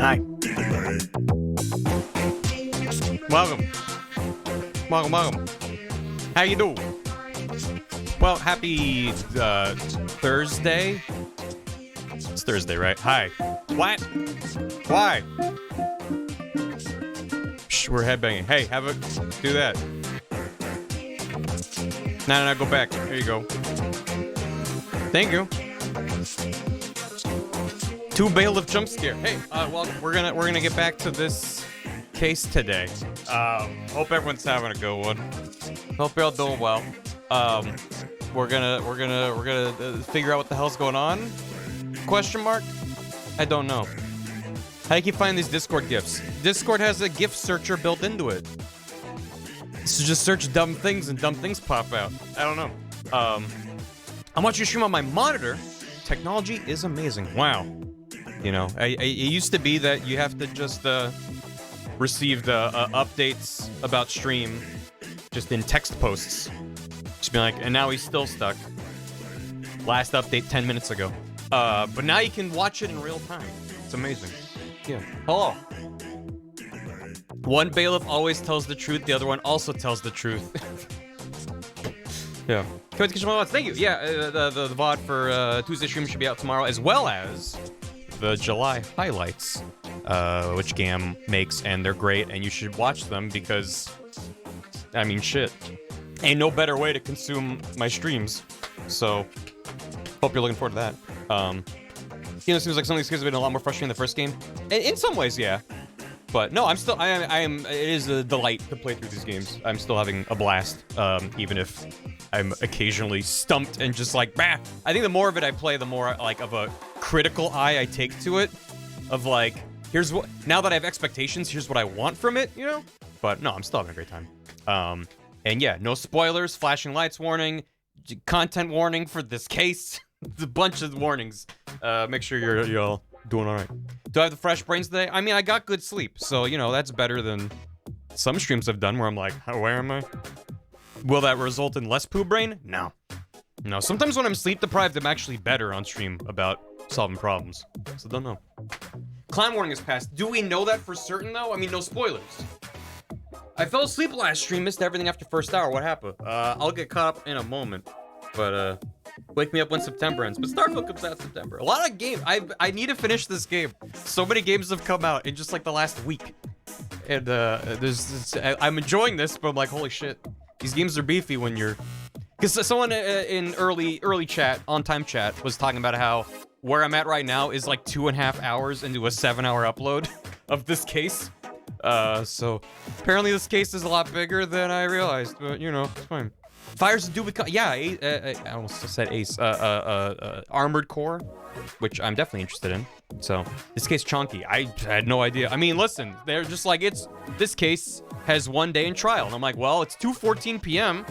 Hi. Welcome. Welcome. How you doing? Well, happy Thursday. It's Thursday, right? Hi. What? Why? Shh, we're headbanging. Hey, have a do that. No, go back. There you go. Thank you. 2 bailiff jump scare. Hey, well, we're gonna get back to this case today. Hope everyone's having a good one. Hope you're all doing well. We're gonna figure out what the hell's going on. Question mark? I don't know. How do you keep finding these Discord gifts? Discord has a gift searcher built into it. So just search dumb things and dumb things pop out. I don't know. I'm watching a stream on my monitor. Technology is amazing. Wow. You know, it used to be that you have to just receive the updates about stream just in text posts. Just be like, and now he's still stuck. Last update 10 minutes ago. But now you can watch it in real time. It's amazing. Yeah. Hello. One bailiff always tells the truth, the other one also tells the truth. Yeah. Thank you. Yeah, the VOD for Tuesday stream should be out tomorrow, as well as the July highlights, which GAM makes, and they're great, and you should watch them because, I mean, shit. Ain't no better way to consume my streams. So, hope you're looking forward to that. You know, it seems like some of these kids have been a lot more frustrating than the first game. In some ways, yeah. But no, I am, it is a delight to play through these games. I'm still having a blast, even if I'm occasionally stumped and just like, bah. I think the more of it I play, the more like of a critical eye I take to it. Of like, here's what, now that I have expectations, here's what I want from it, you know? But no, I'm still having a great time. And yeah, no spoilers, flashing lights warning. content warning for this case. A bunch of warnings. Make sure you're all doing all right. Do I have the fresh brains today? I mean, I got good sleep, so, you know, that's better than some streams I've done where I'm like, where am I? Will that result in less poo brain? No. No, sometimes when I'm sleep deprived, I'm actually better on stream about solving problems. So don't know. Clown warning is passed. Do we know that for certain, though? I mean, no spoilers. I fell asleep last stream, missed everything after first hour. What happened? I'll get caught up in a moment. But, wake me up when September ends. But Starfield comes out in September. A lot of games. I need to finish this game. So many games have come out in just, like, the last week. And, I'm enjoying this, but I'm like, holy shit. These games are beefy when you're... Because someone in early chat, on-time chat, was talking about how where I'm at right now is, like, 2.5 hours into a 7-hour upload of this case. So apparently this case is a lot bigger than I realized, but you know, it's fine. Fires to do with, yeah, I almost said Ace, Armored Core, which I'm definitely interested in. So this case chonky, I had no idea. I mean, listen, they're just like, this case has 1 day in trial. And I'm like, well, it's 2:14 p.m.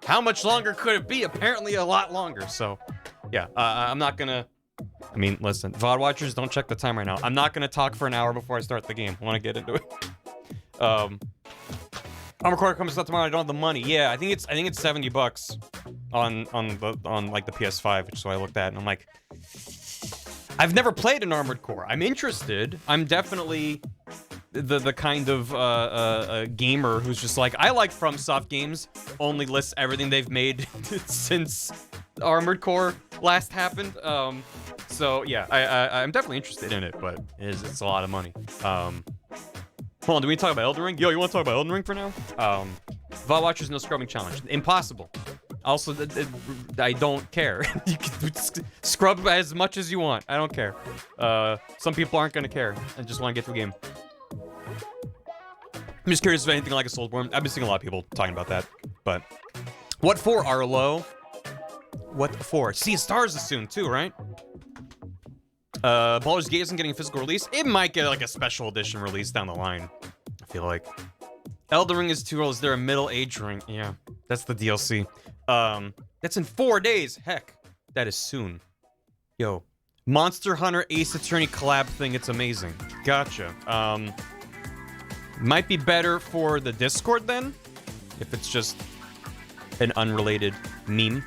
How much longer could it be? Apparently a lot longer. So yeah, I'm not gonna, I mean, listen, VOD watchers, don't check the time right now. I'm not gonna talk for an hour before I start the game. I want to get into it. Armored Core comes out tomorrow. I don't have the money. Yeah, I think it's $70 on like the PS5, which is what I looked at, and I'm like, I've never played an Armored Core. I'm interested. I'm definitely the kind of gamer who's just like, I like FromSoft games. Only lists everything they've made since Armored Core last happened. So yeah, I'm definitely interested in it, but it's a lot of money. Hold on, do we talk about Elden Ring? Yo, you want to talk about Elden Ring for now? VOD Watchers no scrubbing challenge. Impossible. Also, I don't care. You can scrub as much as you want. I don't care. Some people aren't gonna care and just want to get to the game. I'm just curious if anything like a Soulsborne. I've been seeing a lot of people talking about that. But what for, Arlo? What for? Sea of Stars is soon too, right? Baldur's Gate isn't getting a physical release. It might get like a special edition release down the line, I feel like. Elden Ring is 2 old. Is there a middle age ring? Yeah, that's the DLC. That's in 4 days. Heck, that is soon. Yo, Monster Hunter Ace Attorney collab thing. It's amazing. Gotcha. Might be better for the Discord then, if it's just an unrelated meme.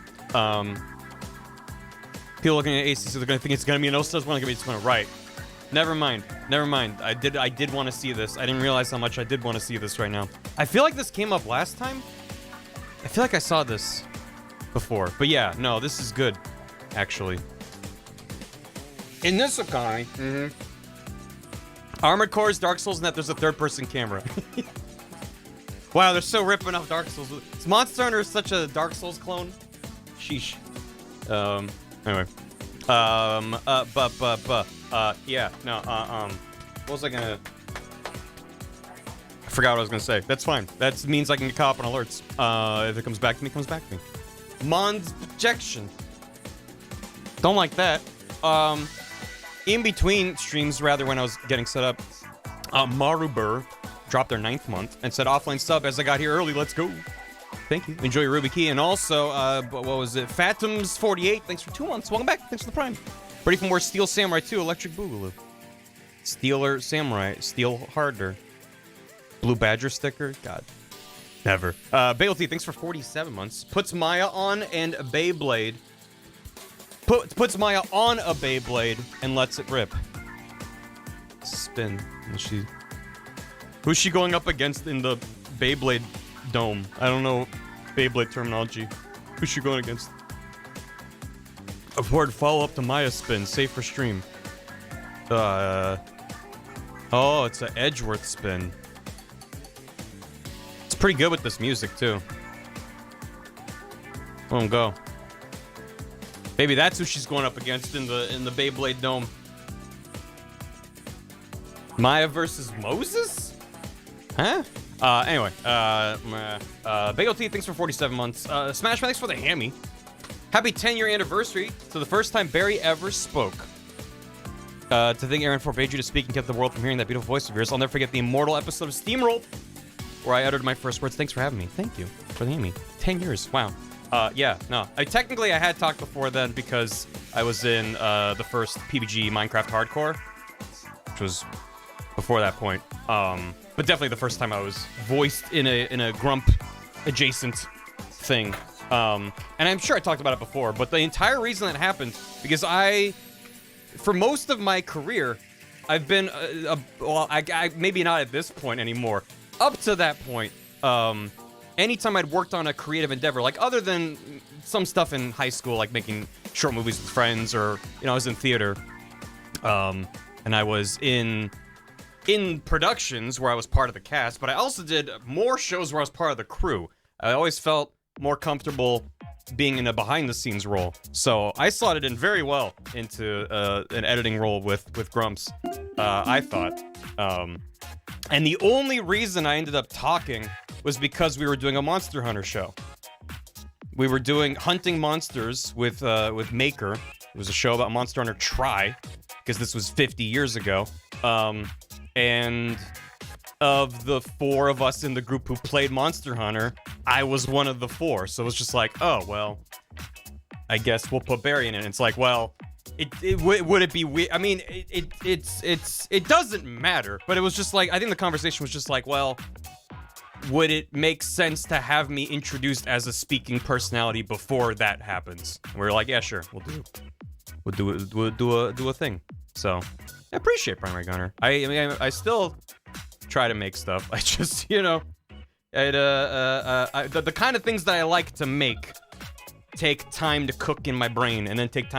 People looking at ACC, they're gonna think it's gonna be an O-Stars one, it's gonna be Wright. Never mind. Never mind. I did want to see this. I didn't realize how much I did want to see this right now. I feel like this came up last time. I feel like I saw this before. But yeah, no, this is good, actually. In this economy. Armored Core is Dark Souls and that there's a third-person camera. Wow, they're so ripping off Dark Souls. Is Monster Hunter such a Dark Souls clone? Sheesh. Anyway. Yeah, no, what was I gonna... I forgot what I was gonna say. That's fine. That means I can get caught up on alerts. If it comes back to me, it comes back to me. Mon's projection. Don't like that. In between streams, rather, when I was getting set up, Marubur dropped their 9th month and said offline sub as I got here early. Let's go. Thank you. Enjoy your Ruby Key. And also, what was it? Phantoms48. Thanks for 2 months. Welcome back. Thanks for the Prime. Ready for more Steel Samurai 2, Electric Boogaloo. Steeler Samurai. Steel Harder. Blue Badger sticker. God. Never. Bailty, thanks for 47 months. Puts Maya on and a Beyblade. Puts Maya on a Beyblade and lets it rip. Spin. Who's she going up against in the Beyblade dome? I don't know Beyblade terminology. Who's she going against? Afford follow-up to Maya spin. Safe for stream. Oh, it's an Edgeworth spin. It's pretty good with this music, too. Let him go. Maybe that's who she's going up against in the Beyblade dome. Maya versus Moses? Huh? Anyway, Bagel T, thanks for 47 months. Smash, thanks for the hammy. Happy 10-year anniversary to the first time Barry ever spoke. To think Aaron forbade you to speak and kept the world from hearing that beautiful voice of yours. I'll never forget the immortal episode of Steamroll, where I uttered my first words. Thanks for having me. Thank you for the hammy. 10 years. Wow. Yeah, no. Technically, I had talked before then because I was in the first PBG Minecraft Hardcore, which was before that point. But definitely the first time I was voiced in a Grump adjacent thing. And I'm sure I talked about it before, but the entire reason that happened, because for most of my career, I've been, well, I maybe not at this point anymore. Up to that point, anytime I'd worked on a creative endeavor, like other than some stuff in high school, like making short movies with friends, or, you know, I was in theater, and I was in productions where I was part of the cast, but I also did more shows where I was part of the crew. I always felt more comfortable being in a behind-the-scenes role, so I slotted in very well into an editing role with Grumps, I thought. And the only reason I ended up talking was because we were doing a Monster Hunter show. We were doing Hunting Monsters with Maker. It was a show about Monster Hunter Tri, because this was 50 years ago. And of the 4 of us in the group who played Monster Hunter, I was one of the 4. So it was just like, oh, well, I guess we'll put Barry in it. And it's like, well, would it be weird? I mean, it doesn't matter. But it was just like, I think the conversation was just like, well, would it make sense to have me introduced as a speaking personality before that happens? And we were like, yeah, sure, we'll do a thing. So I appreciate Primary Gunner. I mean, I still try to make stuff. I just, you know, the kind of things that I like to make take time to cook in my brain, and then takes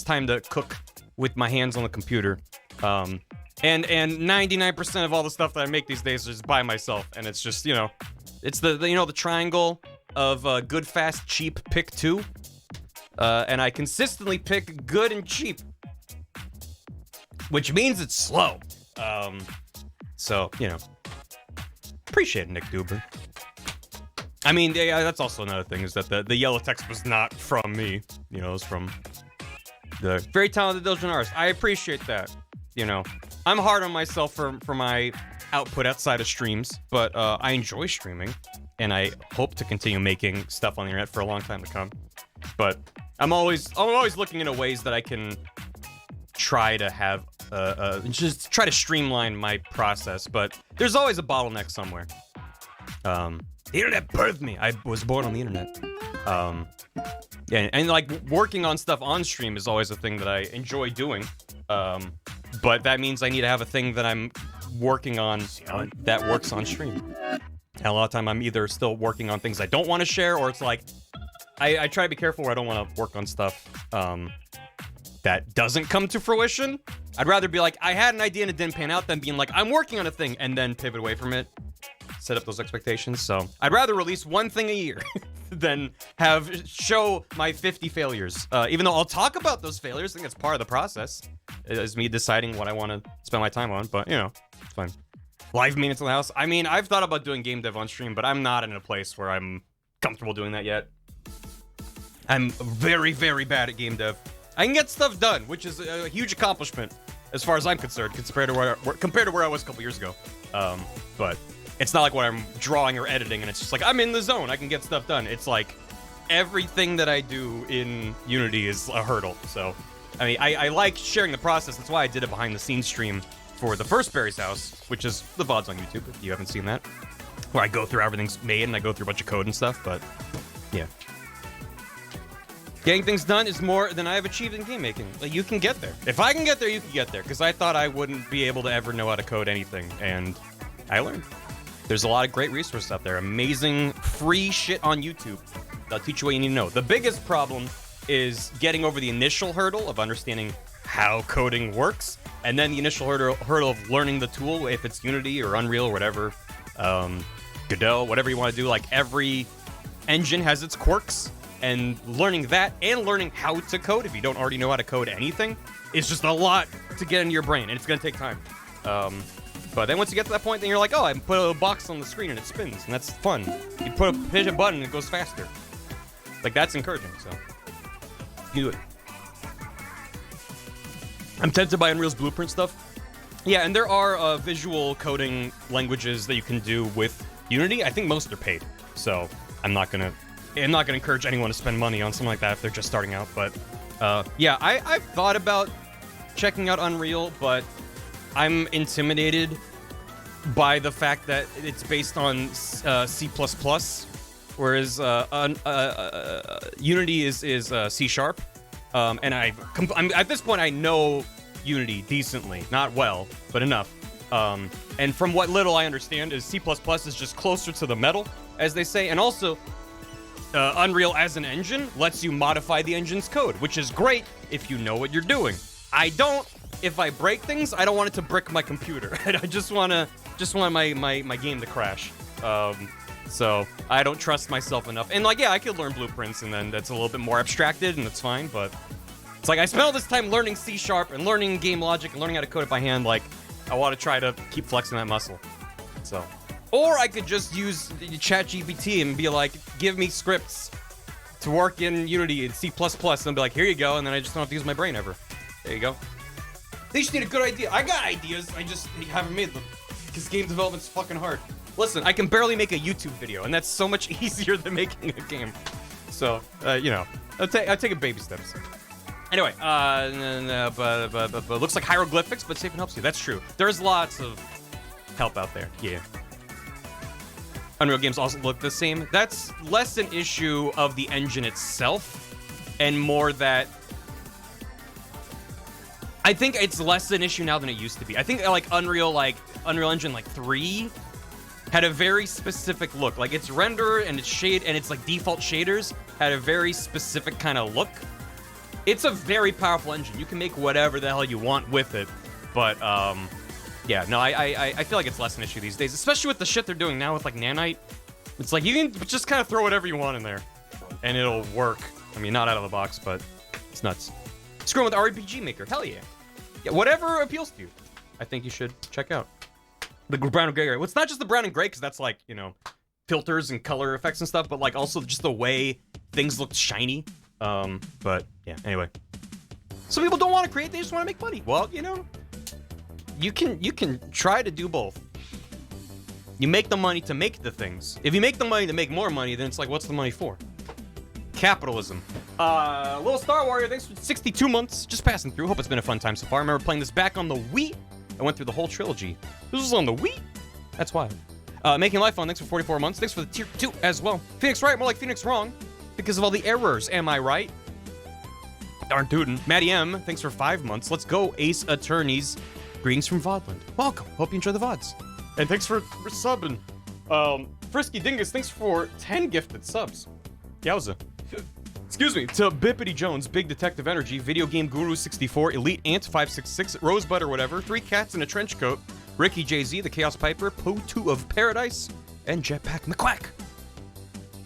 time to cook with my hands on the computer. And 99% of all the stuff that I make these days is by myself, and it's just, you know, it's the triangle of good, fast, cheap, pick 2. And I consistently pick good and cheap, which means it's slow. So, you know, appreciate it, Nick Duber. I mean, yeah, that's also another thing, is that the yellow text was not from me. You know, it was from the very talented Diligent Artist. I appreciate that. You know, I'm hard on myself for my output outside of streams, but I enjoy streaming, and I hope to continue making stuff on the internet for a long time to come. But I'm always looking into ways that I can try to have just try to streamline my process, but there's always a bottleneck somewhere. The internet birthed me. I was born on the internet. Yeah, and like working on stuff on stream is always a thing that I enjoy doing. But that means I need to have a thing that I'm working on that works on stream. And a lot of time I'm either still working on things I don't want to share, or it's like I try to be careful where I don't want to work on stuff that doesn't come to fruition. I'd rather be like, I had an idea and it didn't pan out, than being like, I'm working on a thing and then pivot away from it. Set up those expectations. So I'd rather release one thing a year than show my 50 failures. Even though I'll talk about those failures, I think it's part of the process. It is me deciding what I want to spend my time on, but you know, it's fine. Live maintenance in the house. I mean, I've thought about doing game dev on stream, but I'm not in a place where I'm comfortable doing that yet. I'm very, very bad at game dev. I can get stuff done, which is a huge accomplishment as far as I'm concerned, compared to where I was a couple years ago. But it's not like when I'm drawing or editing and it's just like, I'm in the zone, I can get stuff done. It's like everything that I do in Unity is a hurdle. So, I mean, I like sharing the process. That's why I did a behind-the-scenes stream for the first Barry's House, which is the VODs on YouTube, if you haven't seen that, where I go through everything's made and I go through a bunch of code and stuff, but yeah. Getting things done is more than I have achieved in game making. Like, you can get there. If I can get there, you can get there. Because I thought I wouldn't be able to ever know how to code anything, and I learned. There's a lot of great resources out there. Amazing free shit on YouTube. They'll teach you what you need to know. The biggest problem is getting over the initial hurdle of understanding how coding works, and then the initial hurdle of learning the tool, if it's Unity or Unreal or whatever. Godot, whatever you want to do. Like, every engine has its quirks. And learning that, and learning how to code, if you don't already know how to code anything, is just a lot to get into your brain, and it's going to take time. But then once you get to that point, then you're like, oh, I put a box on the screen and it spins, and that's fun. You hit a button and it goes faster. Like, that's encouraging, so you do it. I'm tempted by Unreal's Blueprint stuff. Yeah, and there are visual coding languages that you can do with Unity. I think most are paid, so I'm not going to I'm not going to encourage anyone to spend money on something like that if they're just starting out. But yeah, I've thought about checking out Unreal, but I'm intimidated by the fact that it's based on C++, whereas Unity is C#. And I'm at this point I know Unity decently, not well, but enough. And from what little I understand is C++ is just closer to the metal, as they say, and also Unreal as an engine lets you modify the engine's code, which is great if you know what you're doing. I don't. If I break things, I don't want it to brick my computer. I just want my game to crash. So I don't trust myself enough. And like, yeah, I could learn blueprints, and then that's a little bit more abstracted, and that's fine. But it's like I spent all this time learning C# and learning game logic and learning how to code it by hand. Like, I want to try to keep flexing that muscle. So. Or I could just use ChatGPT and be like, give me scripts to work in Unity and C++, and be like, here you go, and then I just don't have to use my brain ever. There you go. They just need a good idea. I got ideas, I just haven't made them. Because game development's fucking hard. Listen, I can barely make a YouTube video, and that's so much easier than making a game. So, you know, I'll take it baby steps. Anyway, but looks like hieroglyphics, but safe and helps you. That's true. There's lots of help out there. Yeah. Unreal games also look the same. That's less an issue of the engine itself, and more that I think it's less an issue now than it used to be. I think like Unreal Engine 3 had a very specific look. Like its render and its shade and its like default shaders had a very specific kind of look. It's a very powerful engine. You can make whatever the hell you want with it, but yeah, no, I feel like it's less an issue these days, especially with the shit they're doing now with like Nanite. It's like you can just kind of throw whatever you want in there, and it'll work. I mean, not out of the box, but it's nuts. Screwing with RPG Maker, hell yeah. Yeah, whatever appeals to you, I think you should check out. The brown and gray area. Well, it's not just the brown and gray, because that's like, you know, filters and color effects and stuff, but like also just the way things look shiny. But yeah, anyway. Some people don't want to create, they just want to make money. Well, you know, you can try to do both. You make the money to make the things. If you make the money to make more money, then it's like, what's the money for? Capitalism. Little Star Warrior, thanks for 62 months. Just passing through. Hope it's been a fun time so far. I remember playing this back on the Wii. I went through the whole trilogy. This was on the Wii? That's wild. Making Life Fun, thanks for 44 months. Thanks for the tier 2 as well. Phoenix Right, more like Phoenix Wrong. Because of all the errors, am I right? Darn tootin'. Maddie M, thanks for 5 months. Let's go, Ace Attorneys. Greetings from Vodland. Welcome. Hope you enjoy the VODs. And thanks for subbing. Frisky Dingus, thanks for 10 gifted subs. Yowza. Excuse me. To Bippity Jones, Big Detective Energy, Video Game Guru 64, Elite Ant 566, Rosebud or whatever, 3 Cats in a Trench Coat, Ricky JZ, The Chaos Piper, Po2 of Paradise, and Jetpack McQuack.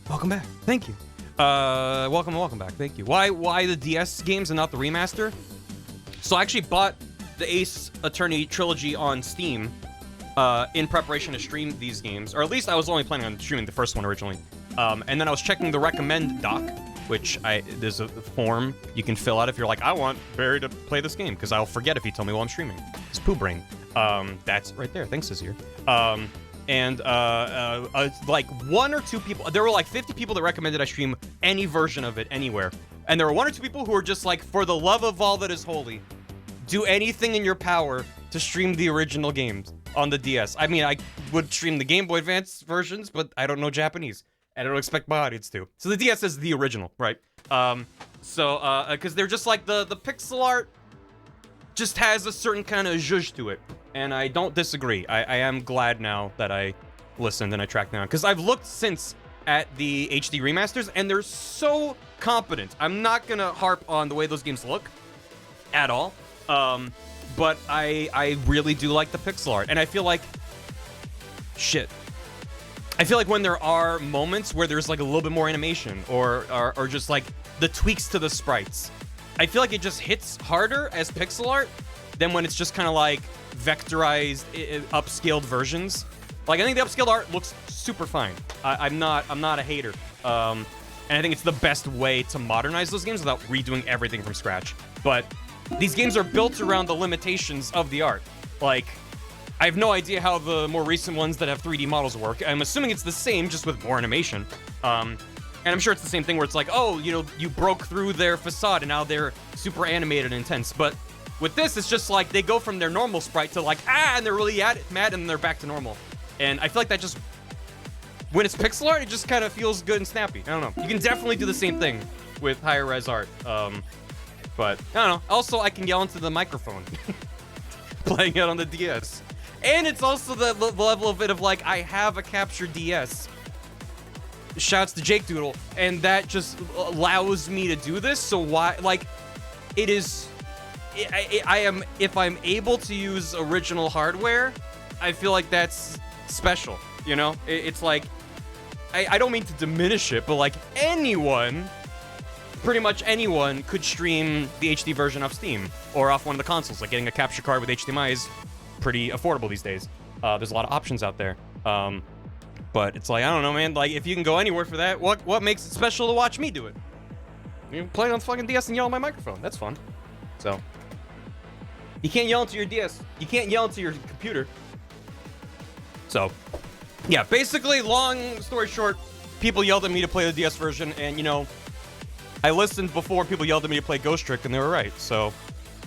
Welcome back. Thank you. Welcome back. Thank you. Why the DS games and not the remaster? So I actually bought the Ace Attorney trilogy on Steam in preparation to stream these games, or at least I was only planning on streaming the first one originally. And then I was checking the recommend doc, which there's a form you can fill out if you're like, I want Barry to play this game, because I'll forget if you tell me while I'm streaming. It's Poo Brain. That's right there. Thanks, Azir. Like 1 or 2 people, there were like 50 people that recommended I stream any version of it anywhere. And there were 1 or 2 people who were just like, for the love of all that is holy, do anything in your power to stream the original games on the DS. I mean, I would stream the Game Boy Advance versions, but I don't know Japanese. And I don't expect my audience to. So the DS is the original, right? Because they're just like the pixel art just has a certain kind of zhuzh to it. And I don't disagree. I am glad now that I listened and I tracked down. Because I've looked since at the HD remasters, and they're so competent. I'm not going to harp on the way those games look at all. But I really do like the pixel art. And I feel like... Shit. I feel like when there are moments where there's like a little bit more animation or just like the tweaks to the sprites, I feel like it just hits harder as pixel art than when it's just kind of like vectorized, upscaled versions. Like I think the upscaled art looks super fine. I'm not a hater. And I think it's the best way to modernize those games without redoing everything from scratch. But these games are built around the limitations of the art. Like, I have no idea how the more recent ones that have 3D models work. I'm assuming it's the same, just with more animation. And I'm sure it's the same thing where it's like, oh, you know, you broke through their facade and now they're super animated and intense. But with this, it's just like they go from their normal sprite to like, and they're really mad, and then they're back to normal. And I feel like that just, when it's pixel art, it just kind of feels good and snappy. I don't know. You can definitely do the same thing with higher res art. But I don't know. Also, I can yell into the microphone playing it on the DS. And it's also the level of it of like, I have a captured DS. Shouts to Jake Doodle, and that just allows me to do this. So why, like, it is, I am, if I'm able to use original hardware, I feel like that's special, you know? It's like, I don't mean to diminish it, but like anyone, pretty much anyone could stream the HD version off Steam or off one of the consoles. Like getting a capture card with HDMI is pretty affordable these days. There's a lot of options out there. But it's like, I don't know, man. Like, if you can go anywhere for that, what makes it special to watch me do it? You can play it on the fucking DS and yell on my microphone. That's fun. So, you can't yell into your DS. You can't yell into your computer. So, yeah, basically, long story short, people yelled at me to play the DS version, and, you know, I listened before people yelled at me to play Ghost Trick, and they were right. So,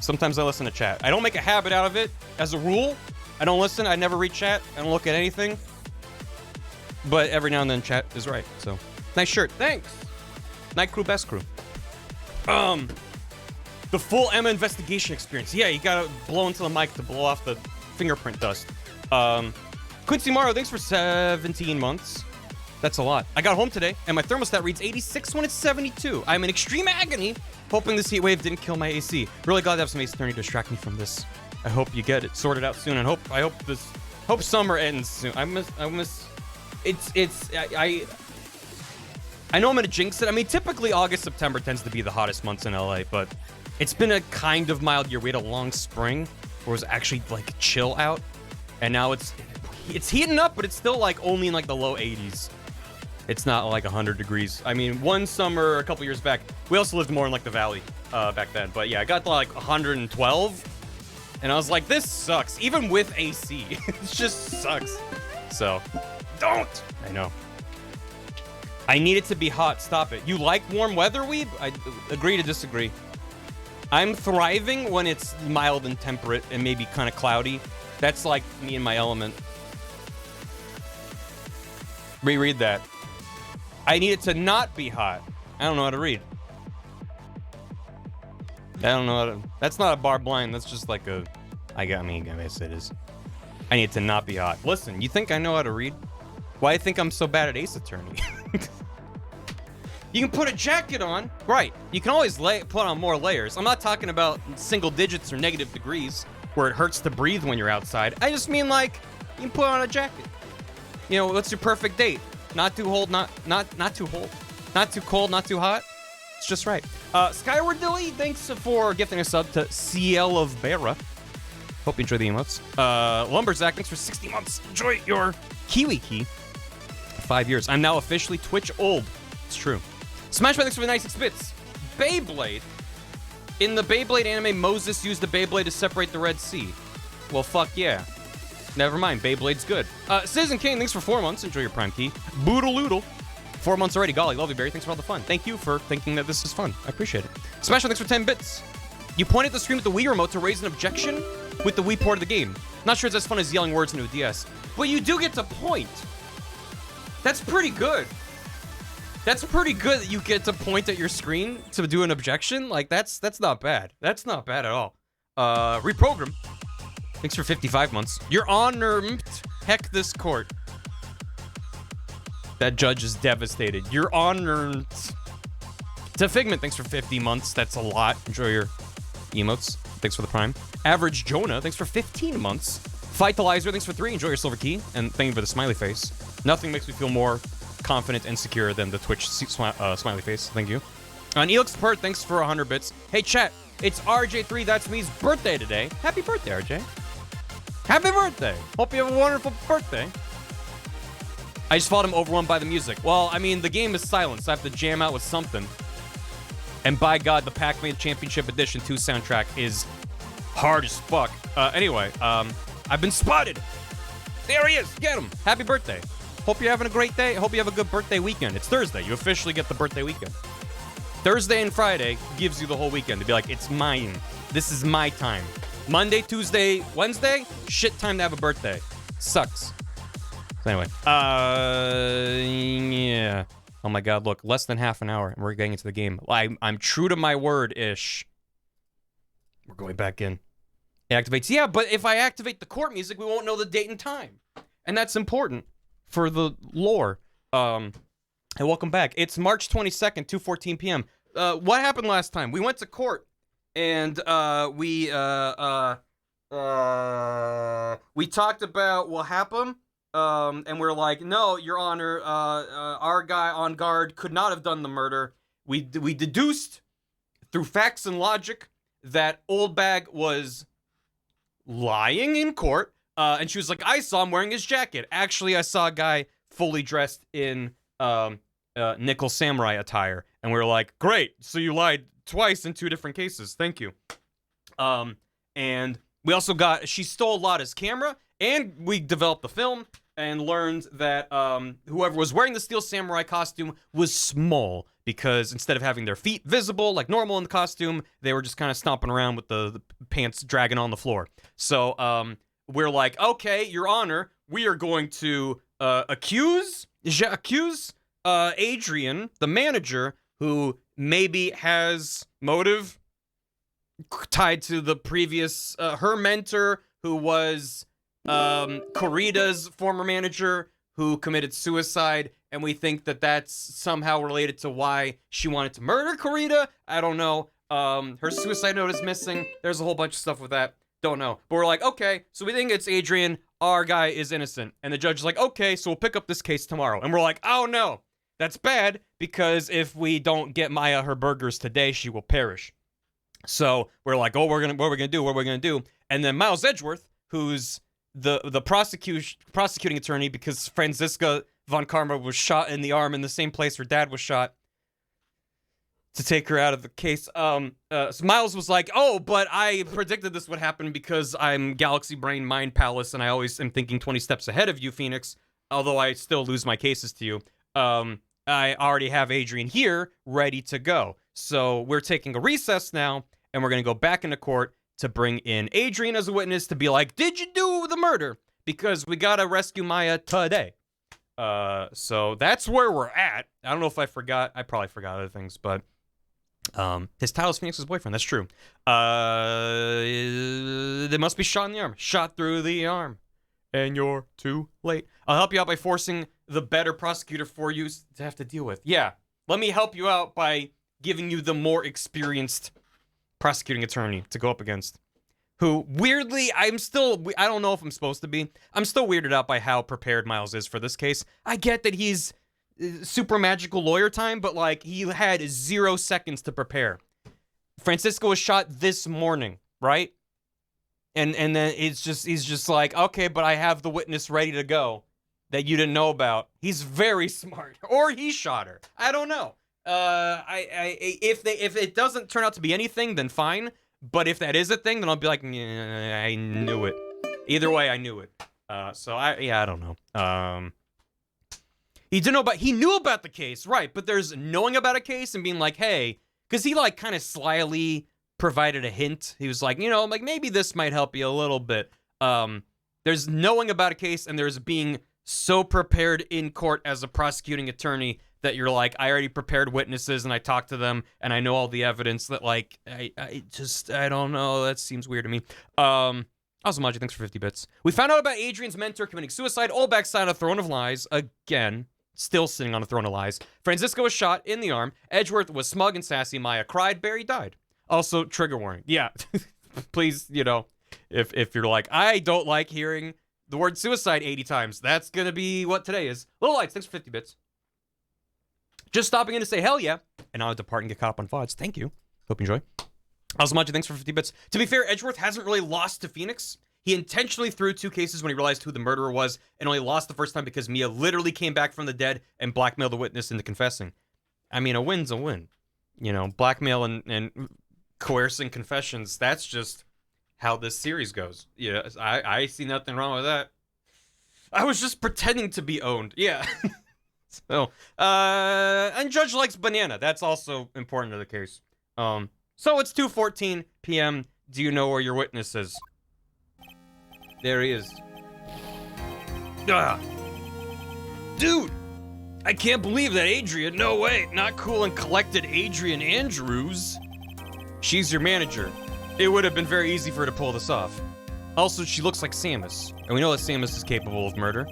sometimes I listen to chat. I don't make a habit out of it. As a rule, I don't listen. I never read chat. I don't look at anything. But every now and then, chat is right. So, nice shirt. Thanks. Night crew, best crew. The full Emma investigation experience. Yeah, you gotta blow into the mic to blow off the fingerprint dust. Quincy Morrow, thanks for 17 months. That's a lot. I got home today, and my thermostat reads 86 when it's 72. I'm in extreme agony, hoping this heat wave didn't kill my AC. Really glad to have some AC Attorney to distract me from this. I hope you get it sorted out soon, and I hope summer ends soon. I know I'm gonna jinx it. I mean, typically August, September tends to be the hottest months in LA, but it's been a kind of mild year. We had a long spring where it was actually like chill out, and now it's heating up, but it's still like only in like the low 80s. It's not like 100 degrees. I mean, one summer a couple years back, we also lived more in like the valley back then. But yeah, I got to like 112, and I was like, this sucks. Even with AC, it just sucks. So, don't. I know. I need it to be hot. Stop it. You like warm weather, Weeb? I agree to disagree. I'm thriving when it's mild and temperate and maybe kind of cloudy. That's like me in my element. Reread that. I need it to not be hot. I don't know how to read. I don't know how to... That's not a bar blind. That's just like a... I guess it is. I need it to not be hot. Listen, you think I know how to read? Why do you think I'm so bad at Ace Attorney? You can put a jacket on. Right. You can always put on more layers. I'm not talking about single digits or negative degrees where it hurts to breathe when you're outside. I just mean like, you can put on a jacket. You know, what's your perfect date? Not too cold, not too cold. Not too cold, not too hot. It's just right. Skyward Dilly, thanks for gifting a sub to CL of Bera. Hope you enjoy the emotes. Lumberzack, thanks for 60 months. Enjoy your Kiwi Key. 5 years. I'm now officially Twitch old. It's true. Smashbot, thanks for the 96 bits. Beyblade. In the Beyblade anime, Moses used the Beyblade to separate the Red Sea. Well, fuck yeah. Never mind, Beyblade's good. Citizen King, thanks for 4 months. Enjoy your Prime Key. Boodaloodle. 4 months already. Golly, love you, Barry. Thanks for all the fun. Thank you for thinking that this is fun. I appreciate it. Smashbot, thanks for 10 bits. You pointed the screen with the Wii remote to raise an objection with the Wii port of the game. Not sure it's as fun as yelling words into a DS, but you do get to point. That's pretty good. That's pretty good that you get to point at your screen to do an objection. Like, that's not bad. That's not bad at all. Reprogram. Thanks for 55 months. You're honored. Heck this court. That judge is devastated. You're honored. To Figment, thanks for 50 months. That's a lot. Enjoy your emotes. Thanks for the Prime. Average Jonah, thanks for 15 months. Vitalizer, thanks for 3. Enjoy your silver key. And thank you for the smiley face. Nothing makes me feel more confident and secure than the Twitch smiley face. Thank you. And Elix Pert, thanks for 100 bits. Hey, chat. It's RJ3, that's me's birthday today. Happy birthday, RJ. Happy birthday. Hope you have a wonderful birthday. I just fought him overwhelmed by the music. Well, I mean, the game is silent, so I have to jam out with something. And by God, the Pac-Man Championship Edition 2 soundtrack is hard as fuck. Anyway, I've been spotted. There he is. Get him. Happy birthday. Hope you're having a great day. Hope you have a good birthday weekend. It's Thursday. You officially get the birthday weekend. Thursday and Friday gives you the whole weekend to be like, it's mine. This is my time. Monday, Tuesday, Wednesday, shit time to have a birthday. Sucks. So anyway, yeah. Oh my God, look, less than half an hour, and we're getting into the game. I'm true to my word-ish. We're going back in. It activates. Yeah, but if I activate the court music, we won't know the date and time. And that's important for the lore. And welcome back. It's March 22nd, 2:14 p.m. What happened last time? We went to court, and we talked about what happened. And we're like, no, Your Honor, our guy on guard could not have done the murder. We deduced through facts and logic that Old Bag was lying in court. And she was like, I saw him wearing his jacket. Actually, I saw a guy fully dressed in Nickel Samurai attire. And we were like, great. So you lied twice in 2 different cases. Thank you. And we also she stole Lotta's camera. And we developed the film and learned that whoever was wearing the Steel Samurai costume was small because instead of having their feet visible like normal in the costume, they were just kind of stomping around with the pants dragging on the floor. So we're like, okay, Your Honor, we are going to accuse Adrian, the manager, who maybe has motive tied to the previous, her mentor, who was Corrida's former manager, who committed suicide, and we think that that's somehow related to why she wanted to murder Corrida. I don't know. Her suicide note is missing. There's a whole bunch of stuff with that. Don't know. But we're like, okay, so we think it's Adrian. Our guy is innocent. And the judge is like, okay, so we'll pick up this case tomorrow. And we're like, oh no, that's bad, because if we don't get Maya her burgers today, she will perish. So we're like, oh, what are we gonna do? And then Miles Edgeworth, who's the prosecuting attorney, because Franziska von Karma was shot in the arm in the same place her dad was shot to take her out of the case. So Miles was like, oh, but I predicted this would happen because I'm Galaxy Brain Mind Palace, and I always am thinking 20 steps ahead of you, Phoenix, although I still lose my cases to you. I already have Adrian here ready to go. So we're taking a recess now, and we're going to go back into court to bring in Adrian as a witness to be like, did you do the murder? Because we got to rescue Maya today. So that's where we're at. I don't know if I forgot. I probably forgot other things, but his title is Phoenix's boyfriend. That's true. They must be shot in the arm. Shot through the arm. And you're too late. I'll help you out by forcing the better prosecutor for you to have to deal with. Yeah. Let me help you out by giving you the more experienced prosecuting attorney to go up against. Who, weirdly, I don't know if I'm supposed to be. I'm still weirded out by how prepared Miles is for this case. I get that he's super magical lawyer time, but, like, he had 0 seconds to prepare. Francisco was shot this morning, right? And then he's just like, okay, but I have the witness ready to go that you didn't know about. He's very smart. Or he shot her. I don't know. If it doesn't turn out to be anything, then fine. But if that is a thing, then I'll be like, yeah, I knew it. Either way, I knew it. I don't know. He knew about the case, right? But there's knowing about a case and being like, hey, because he like kind of slyly provided a hint. He was like, like maybe this might help you a little bit. There's knowing about a case, and there's being so prepared in court as a prosecuting attorney that you're like, I already prepared witnesses and I talked to them and I know all the evidence that, like, I don't know. That seems weird to me. Also, Maji, thanks for 50 bits. We found out about Adrian's mentor committing suicide. Olbak sat on a throne of lies. Again, still sitting on a throne of lies. Francisco was shot in the arm. Edgeworth was smug and sassy. Maya cried. Barry died. Also, trigger warning. Yeah, please, if you're like, I don't like hearing the word suicide 80 times, that's going to be what today is. Little Lights, thanks for 50 bits. Just stopping in to say hell yeah, and I'll depart and get caught up on VODs. Thank you. Hope you enjoy. Also, Maji, thanks for 50 bits. To be fair, Edgeworth hasn't really lost to Phoenix. He intentionally threw 2 cases when he realized who the murderer was, and only lost the first time because Mia literally came back from the dead and blackmailed the witness into confessing. I mean, a win's a win. Blackmail and coercing confessions, that's just how this series goes. Yeah, I see nothing wrong with that. I was just pretending to be owned. Yeah. So, and Judge likes banana. That's also important to the case. So it's 2:14 p.m. Do you know where your witness is? There he is. Dude, I can't believe that Adrian, no way, not cool and collected Adrian Andrews. She's your manager. It would have been very easy for her to pull this off. Also, she looks like Samus, and we know that Samus is capable of murder.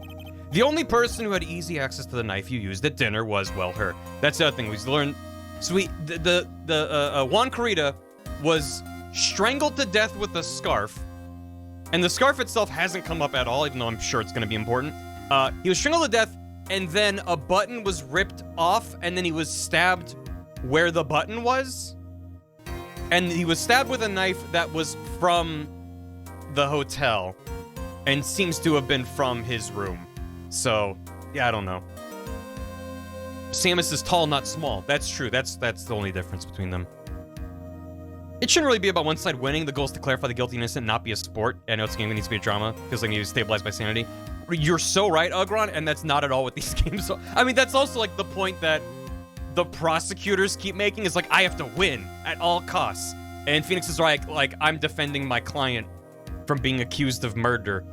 The only person who had easy access to the knife you used at dinner was, well, her. That's the other thing we learned. So Juan Corrida was strangled to death with a scarf, and the scarf itself hasn't come up at all, even though I'm sure it's going to be important. He was strangled to death, and then a button was ripped off, and then he was stabbed where the button was. And he was stabbed with a knife that was from the hotel, and seems to have been from his room. So, yeah, I don't know. Samus is tall, not small. That's true. That's the only difference between them. It shouldn't really be about one side winning. The goal is to clarify the guilty and innocent, not be a sport. I know it's a game that needs to be a drama, because they need to stabilize by sanity. You're so right, Ugron, and that's not at all what these games are. I mean, that's also, like, the point that the prosecutors keep making, is, like, I have to win at all costs. And Phoenix is like, I'm defending my client from being accused of murder.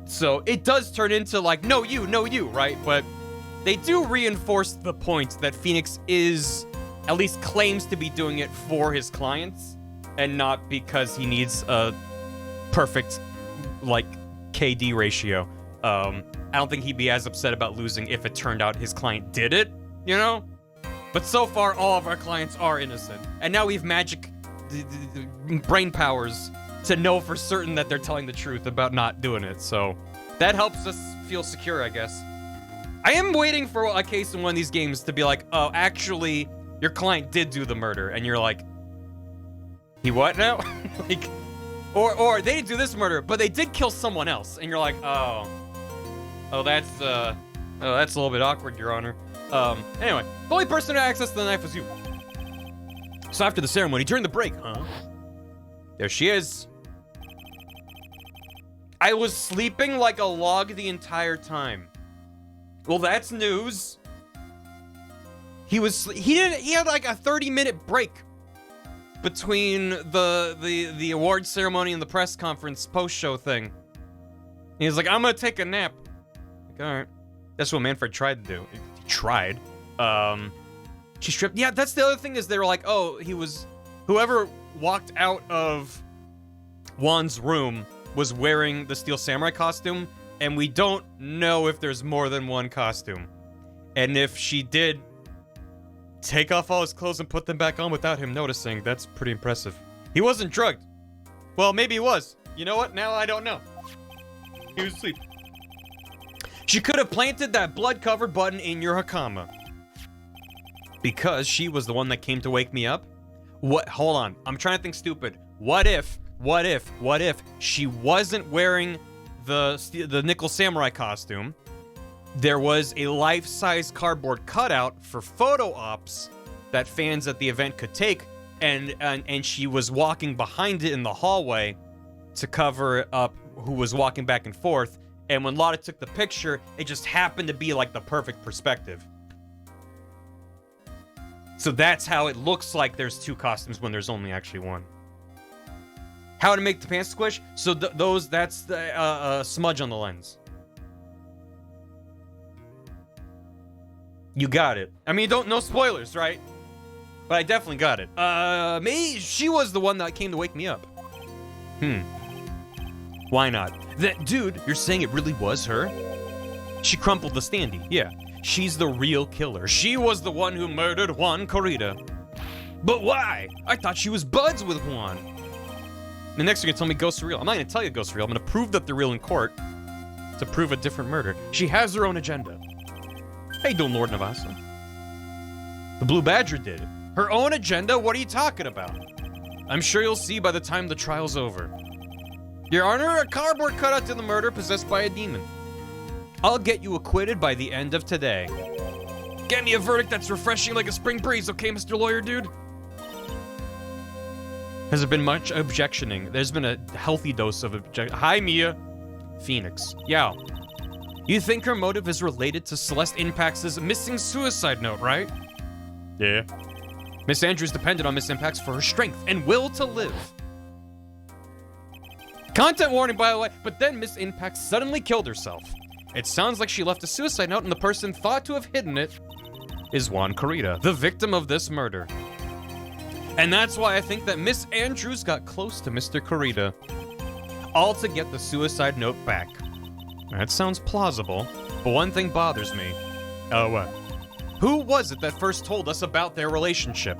So it does turn into, like, no you, right? But they do reinforce the point that Phoenix is, at least claims to be doing it for his clients, and not because he needs a perfect, like, KD ratio. I don't think he'd be as upset about losing if it turned out his client did it, you know? But so far, all of our clients are innocent. And now we have magic brain powers to know for certain that they're telling the truth about not doing it. So that helps us feel secure, I guess. I am waiting for a case in one of these games to be like, oh, actually, your client did do the murder. And you're like, he what now? Like, or they didn't do this murder, but they did kill someone else. And you're like, oh, that's a little bit awkward, Your Honor. Anyway, the only person who had access to the knife was you. So after the ceremony, during the break, there she is. I was sleeping like a log the entire time. Well, that's news. He had like a 30-minute break between the award ceremony and the press conference post-show thing. He was like, I'm gonna take a nap. Like, all right. That's what Manfred tried to do. He tried. She stripped. Yeah, that's the other thing, is they were like, oh, whoever walked out of Juan's room was wearing the Steel Samurai costume, and we don't know if there's more than one costume. And if she did take off all his clothes and put them back on without him noticing, that's pretty impressive. He wasn't drugged. Well, maybe he was. You know what? Now I don't know. He was asleep. She could have planted that blood-covered button in your Hakama. Because she was the one that came to wake me up? What? Hold on. I'm trying to think stupid. What if she wasn't wearing the Nickel Samurai costume? There was a life-size cardboard cutout for photo ops that fans at the event could take, and she was walking behind it in the hallway to cover up who was walking back and forth. And when Lotta took the picture, it just happened to be like the perfect perspective. So that's how it looks like there's two costumes when there's only actually one. How to make the pants squish? So that's the smudge on the lens. You got it. I mean, no spoilers, right? But I definitely got it. Maybe she was the one that came to wake me up. Why not? Dude, you're saying it really was her? She crumpled the standee. Yeah, she's the real killer. She was the one who murdered Juan Corrida. But why? I thought she was buds with Juan. And next you're gonna tell me ghosts are real. I'm not gonna tell you ghosts are real. I'm gonna prove that they're real in court to prove a different murder. She has her own agenda. How you doing, Lord Navasa? The Blue Badger did. Her own agenda? What are you talking about? I'm sure you'll see by the time the trial's over. Your Honor, a cardboard cutout to the murder possessed by a demon. I'll get you acquitted by the end of today. Get me a verdict that's refreshing like a spring breeze, okay, Mr. Lawyer Dude? Has there been much objectioning? There's been a healthy dose of objection. Hi, Mia. Phoenix. Yeah. You think her motive is related to Celeste Impact's missing suicide note, right? Yeah. Miss Andrews depended on Miss Impacts for her strength and will to live. Content warning, by the way, but then Miss Impact suddenly killed herself. It sounds like she left a suicide note and the person thought to have hidden it is Juan Corrida, the victim of this murder. And that's why I think that Miss Andrews got close to Mr. Corrida, all to get the suicide note back. That sounds plausible, but one thing bothers me. Oh, what? Who was it that first told us about their relationship?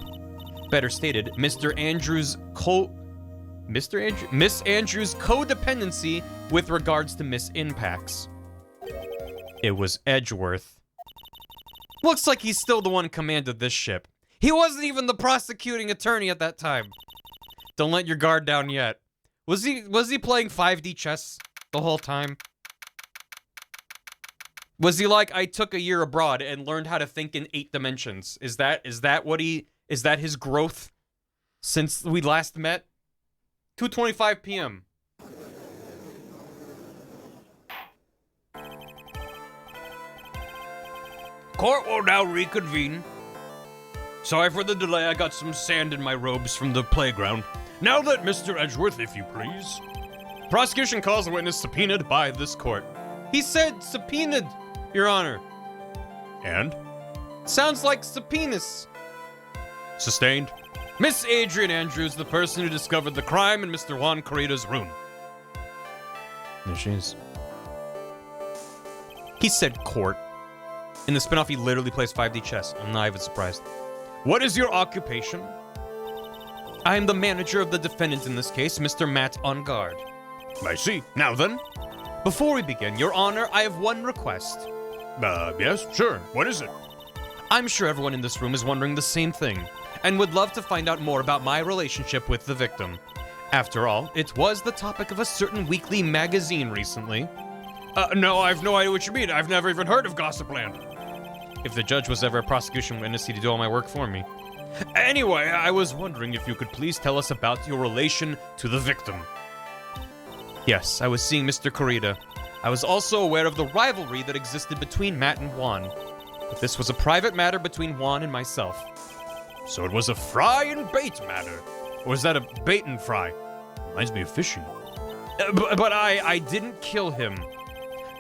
Better stated, Miss Andrews' codependency with regards to Miss Impacts. It was Edgeworth. Looks like he's still the one who commanded this ship. He wasn't even the prosecuting attorney at that time. Don't let your guard down yet. Was he playing 5D chess the whole time? Was he like, I took a year abroad and learned how to think in 8 dimensions? Is that his growth since we last met? 2:25 p.m. Court will now reconvene. Sorry for the delay, I got some sand in my robes from the playground. Now that Mr. Edgeworth, if you please. Prosecution calls the witness subpoenaed by this court. He said subpoenaed, Your Honor. And? Sounds like subpoenas. Sustained. Miss Adrian Andrews, the person who discovered the crime in Mr. Juan Corrida's room. There she is. He said court. In the spinoff, he literally plays 5D chess. I'm not even surprised. What is your occupation? I am the manager of the defendant in this case, Mr. Matt On Guard. I see. Now then. Before we begin, Your Honor, I have one request. Yes, sure. What is it? I'm sure everyone in this room is wondering the same thing, and would love to find out more about my relationship with the victim. After all, it was the topic of a certain weekly magazine recently. No, I have no idea what you mean. I've never even heard of Gossipland. If the judge was ever a prosecution witness, he'd do all my work for me. Anyway, I was wondering if you could please tell us about your relation to the victim. Yes, I was seeing Mr. Corrida. I was also aware of the rivalry that existed between Matt and Juan. But this was a private matter between Juan and myself. So it was a fry and bait matter? Or was that a bait and fry? Reminds me of fishing. But I didn't kill him.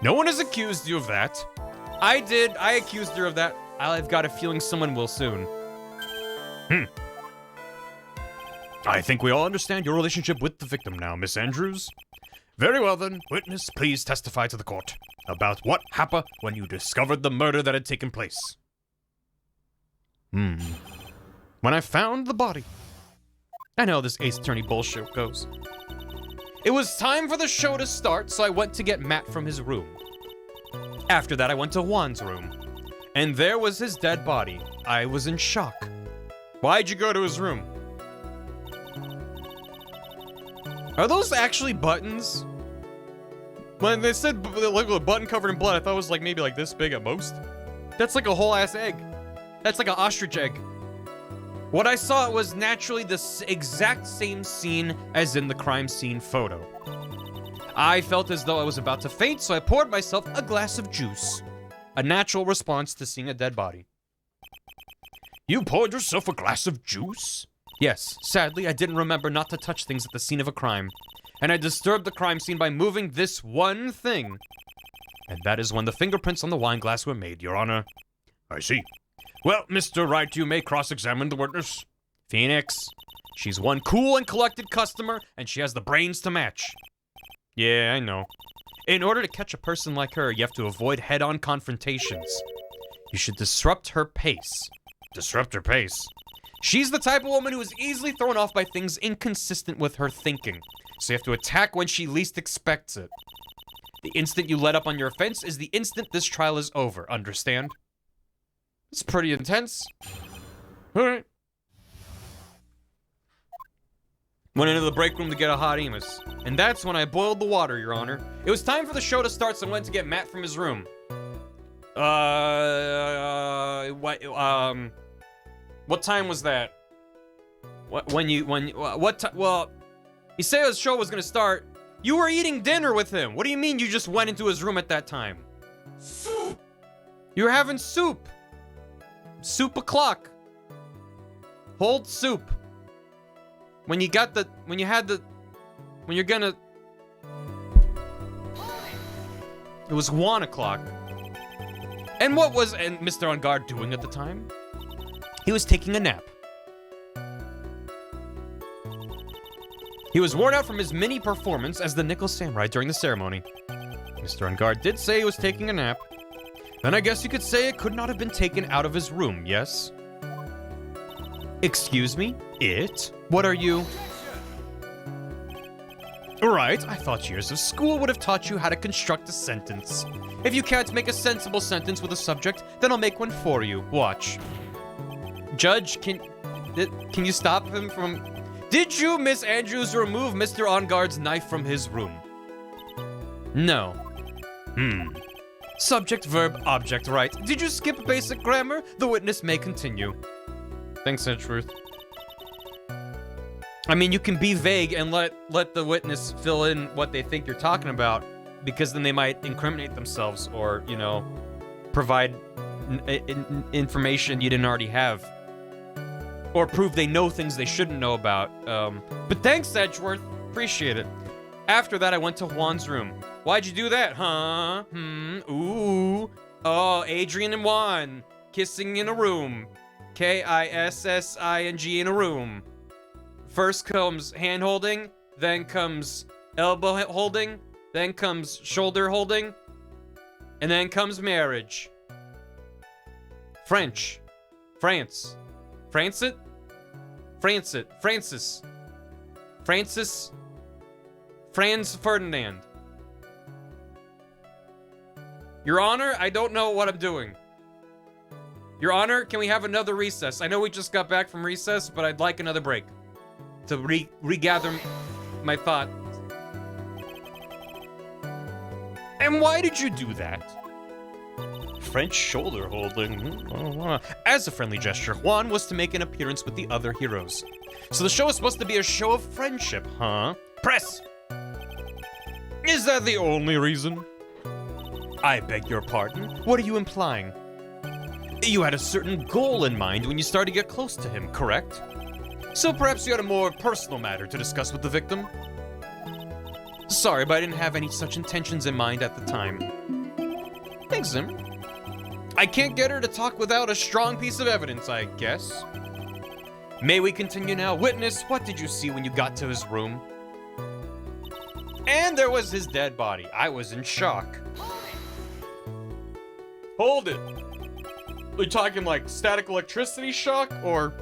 No one has accused you of that. I did. I accused her of that. I've got a feeling someone will soon. I think we all understand your relationship with the victim now, Miss Andrews. Very well then, witness, please testify to the court about what happened when you discovered the murder that had taken place. When I found the body. I know this Ace Attorney bullshit goes. It was time for the show to start, so I went to get Matt from his room. After that, I went to Juan's room, and there was his dead body. I was in shock. Why'd you go to his room? Are those actually buttons? When they said like a button covered in blood, I thought it was like maybe like this big at most. That's like a whole ass egg. That's like an ostrich egg. What I saw was naturally the exact same scene as in the crime scene photo. I felt as though I was about to faint, so I poured myself a glass of juice. A natural response to seeing a dead body. You poured yourself a glass of juice? Yes, sadly, I didn't remember not to touch things at the scene of a crime. And I disturbed the crime scene by moving this one thing. And that is when the fingerprints on the wine glass were made, Your Honor. I see. Well, Mr. Wright, you may cross-examine the witness. Phoenix. She's one cool and collected customer, and she has the brains to match. Yeah, I know. In order to catch a person like her, you have to avoid head-on confrontations. You should disrupt her pace. Disrupt her pace? She's the type of woman who is easily thrown off by things inconsistent with her thinking. So you have to attack when she least expects it. The instant you let up on your offense is the instant this trial is over, understand? It's pretty intense. Alright. Went into the break room to get a hot emus. And that's when I boiled the water, Your Honor. It was time for the show to start, so I went to get Matt from his room. What time was that? Well, he said the show was gonna start, You were eating dinner with him. What do you mean you just went into his room at that time? Soup! You were having soup. Soup o'clock. Hold soup. When you're gonna... It was 1 o'clock. And what was Mr. On Guard doing at the time? He was taking a nap. He was worn out from his mini performance as the Nickel Samurai during the ceremony. Mr. On Guard did say he was taking a nap. Then I guess you could say it could not have been taken out of his room, yes? Excuse me? It? What are you? Right, I thought years of school would have taught you how to construct a sentence. If you can't make a sensible sentence with a subject, then I'll make one for you. Watch. Judge, can you stop him from... Did you, Miss Andrews, remove Mr. On Guard's knife from his room? No. Subject, verb, object, right. Did you skip basic grammar? The witness may continue. Thanks, Edgeworth. I mean, you can be vague and let the witness fill in what they think you're talking about, because then they might incriminate themselves or, you know, provide information you didn't already have. Or prove they know things they shouldn't know about. But thanks, Edgeworth. Appreciate it. After that, I went to Juan's room. Why'd you do that, huh? Ooh. Oh, Adrian and Juan. Kissing in a room. Kissing in a room. First comes hand holding, then comes elbow holding, then comes shoulder holding, and then comes marriage. French. France. Francet? Francet. Francis. Francis. Franz Ferdinand. Your Honor, I don't know what I'm doing. Your Honor, can we have another recess? I know we just got back from recess, but I'd like another break to regather my thought. And why did you do that? French shoulder holding. As a friendly gesture, Juan was to make an appearance with the other heroes. So the show is supposed to be a show of friendship, huh? Press! Is that the only reason? I beg your pardon? What are you implying? You had a certain goal in mind when you started to get close to him, correct? So perhaps you had a more personal matter to discuss with the victim? Sorry, but I didn't have any such intentions in mind at the time. Thanks, Zim. I can't get her to talk without a strong piece of evidence, I guess. May we continue now? Witness, what did you see when you got to his room? And there was his dead body. I was in shock. Hold it. Are you talking like static electricity shock, or...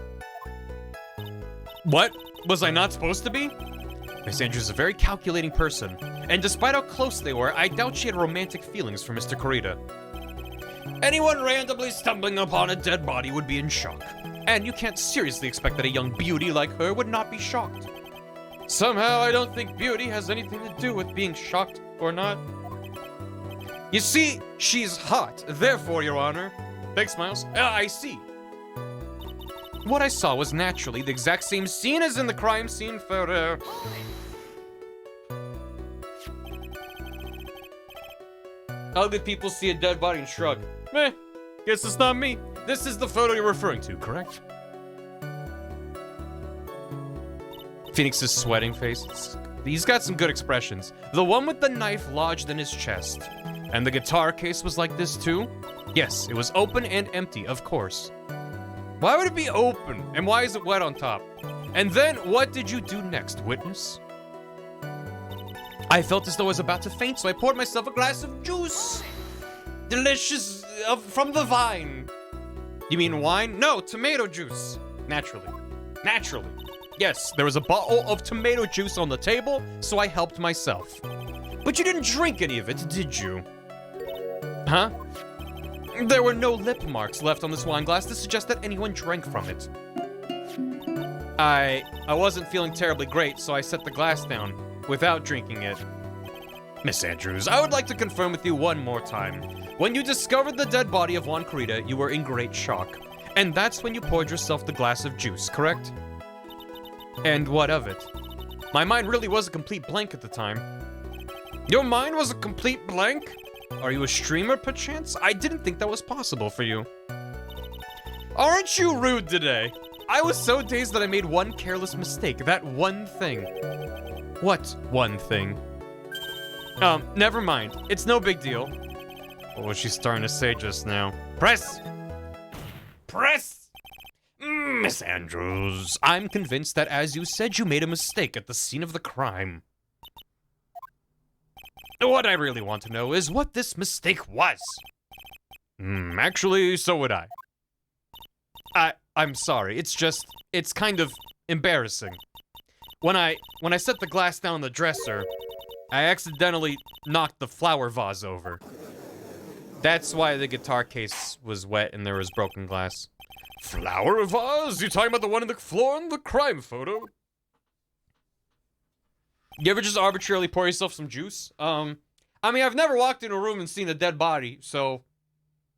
What? Was I not supposed to be? Miss Andrews is a very calculating person, and despite how close they were, I doubt she had romantic feelings for Mr. Kurita. Anyone randomly stumbling upon a dead body would be in shock, and you can't seriously expect that a young beauty like her would not be shocked. Somehow, I don't think beauty has anything to do with being shocked or not. You see, she's hot, therefore, Your Honor. Thanks, Miles. I see. What I saw was naturally the exact same scene as in the crime scene photo. Ugly people see a dead body and shrug. Meh, guess it's not me. This is the photo you're referring to, correct? Phoenix's sweating face. He's got some good expressions. The one with the knife lodged in his chest. And the guitar case was like this too? Yes, it was open and empty, of course. Why would it be open? And why is it wet on top? And then, what did you do next, witness? I felt as though I was about to faint, so I poured myself a glass of juice. Delicious, from the vine. You mean wine? No, tomato juice. Naturally. Naturally. Yes, there was a bottle of tomato juice on the table, so I helped myself. But you didn't drink any of it, did you? Huh? There were no lip marks left on this wine glass to suggest that anyone drank from it. I wasn't feeling terribly great, so I set the glass down without drinking it. Miss Andrews, I would like to confirm with you one more time. When you discovered the dead body of Juan Kurita, you were in great shock. And that's when you poured yourself the glass of juice, correct? And what of it? My mind really was a complete blank at the time. Your mind was a complete blank? Are you a streamer, perchance? I didn't think that was possible for you. Aren't you rude today? I was so dazed that I made one careless mistake. That one thing. What one thing? Never mind. It's no big deal. What was she starting to say just now? Press! Press! Miss Andrews, I'm convinced that, as you said, you made a mistake at the scene of the crime. What I really want to know is what this mistake was. Actually, so would I. I'm sorry. It's kind of embarrassing. When I set the glass down on the dresser, I accidentally knocked the flower vase over. That's why the guitar case was wet and there was broken glass. Flower vase? You talking about the one on the floor in the crime photo? You ever just arbitrarily pour yourself some juice? I mean, I've never walked in a room and seen a dead body, so...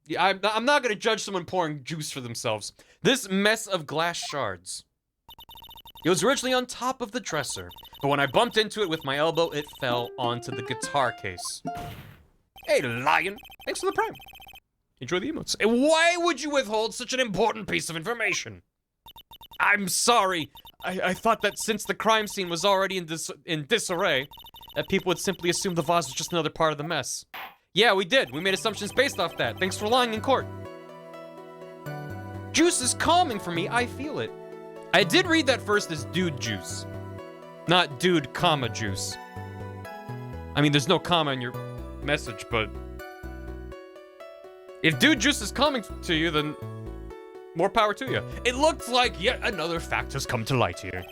Yeah, I'm not gonna judge someone pouring juice for themselves. This mess of glass shards. It was originally on top of the dresser, but when I bumped into it with my elbow, it fell onto the guitar case. Hey, lion. Thanks for the prime. Enjoy the emotes. And why would you withhold such an important piece of information? I'm sorry. I thought that since the crime scene was already in disarray, that people would simply assume the vase was just another part of the mess. Yeah, we did. We made assumptions based off that. Thanks for lying in court. Juice is calming for me. I feel it. I did read that first as dude juice. Not dude, comma, juice. I mean, there's no comma in your message, but... if dude juice is calming to you, then... more power to you. It looks like yet another fact has come to light here.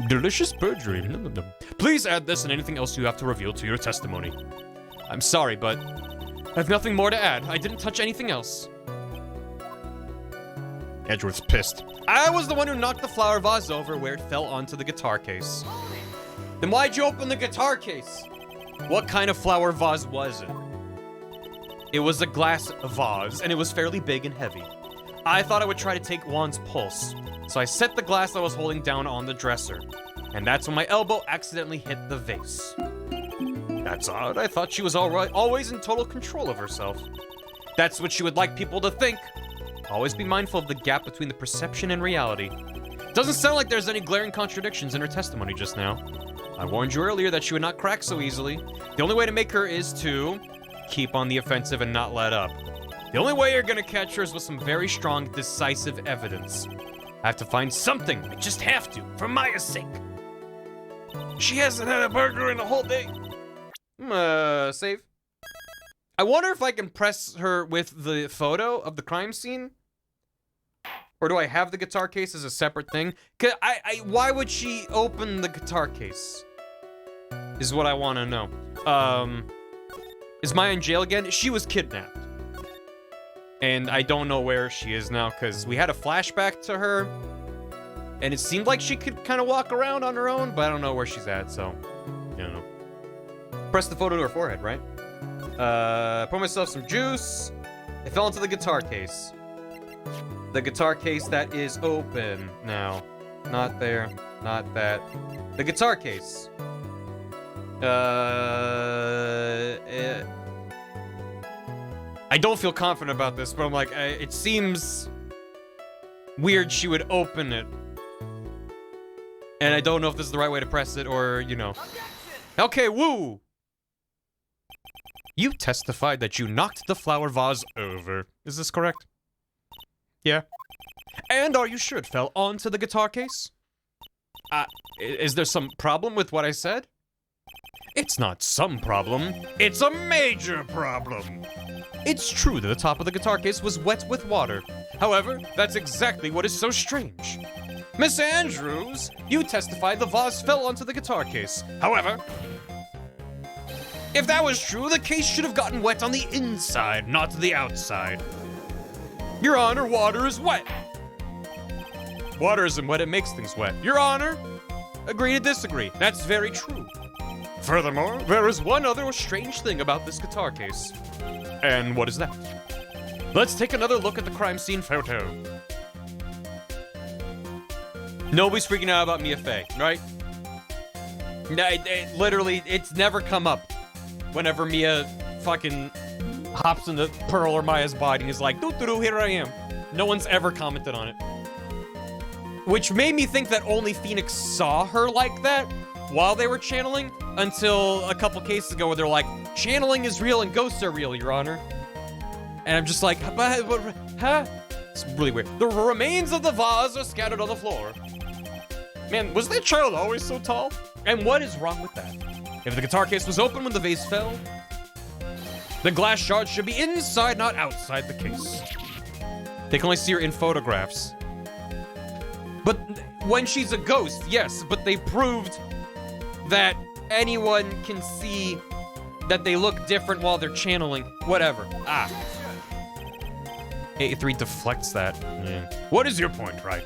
Delicious perjury. Please add this and anything else you have to reveal to your testimony. I'm sorry, but I have nothing more to add. I didn't touch anything else. Edgeworth's pissed. I was the one who knocked the flower vase over where it fell onto the guitar case. Then why'd you open the guitar case? What kind of flower vase was it? It was a glass vase, and it was fairly big and heavy. I thought I would try to take Juan's pulse, so I set the glass I was holding down on the dresser, and that's when my elbow accidentally hit the vase. That's odd. I thought she was always in total control of herself. That's what she would like people to think. Always be mindful of the gap between the perception and reality. Doesn't sound like there's any glaring contradictions in her testimony just now. I warned you earlier that she would not crack so easily. The only way to make her is to keep on the offensive and not let up. The only way you're gonna catch her is with some very strong, decisive evidence. I have to find something. I just have to, for Maya's sake. She hasn't had a burger in a whole day. Save. I wonder if I can press her with the photo of the crime scene? Or do I have the guitar case as a separate thing? Why would she open the guitar case? Is what I want to know. Is Maya in jail again? She was kidnapped. And I don't know where she is now, because we had a flashback to her. And it seemed like she could kind of walk around on her own, but I don't know where she's at, so... I don't know. Press the photo to her forehead, right? Pour myself some juice. It fell into the guitar case. The guitar case that is open now. Not there. Not that. The guitar case. I don't feel confident about this, but I'm like, it seems weird she would open it. And I don't know if this is the right way to press it or, you know. Okay, woo! You testified that you knocked the flower vase over. Is this correct? Yeah. And are you sure it fell onto the guitar case? Is there some problem with what I said? It's not some problem. It's a major problem. It's true that the top of the guitar case was wet with water. However, that's exactly what is so strange. Miss Andrews, you testified the vase fell onto the guitar case. However, if that was true, the case should have gotten wet on the inside, not the outside. Your Honor, water is wet. Water isn't wet, it makes things wet. Your Honor, agree to disagree. That's very true. Furthermore, there is one other strange thing about this guitar case. And what is that? Let's take another look at the crime scene photo. Nobody's freaking out about Mia Fey, right? No, literally, it's never come up. Whenever Mia fucking hops into Pearl or Maya's body and is like, doo-doo-doo, here I am. No one's ever commented on it. Which made me think that only Phoenix saw her like that while they were channeling, until a couple cases ago where they're like, channeling is real and ghosts are real, Your Honor. And I'm just like, huh? It's really weird. The remains of the vase are scattered on the floor. Man, was that child always so tall? And what is wrong with that? If the guitar case was open when the vase fell, the glass shards should be inside, not outside the case. They can only see her in photographs. But when she's a ghost, yes, but they proved that anyone can see that they look different while they're channeling. Whatever. Ah. 83 deflects that. Yeah. What is your point, Wright?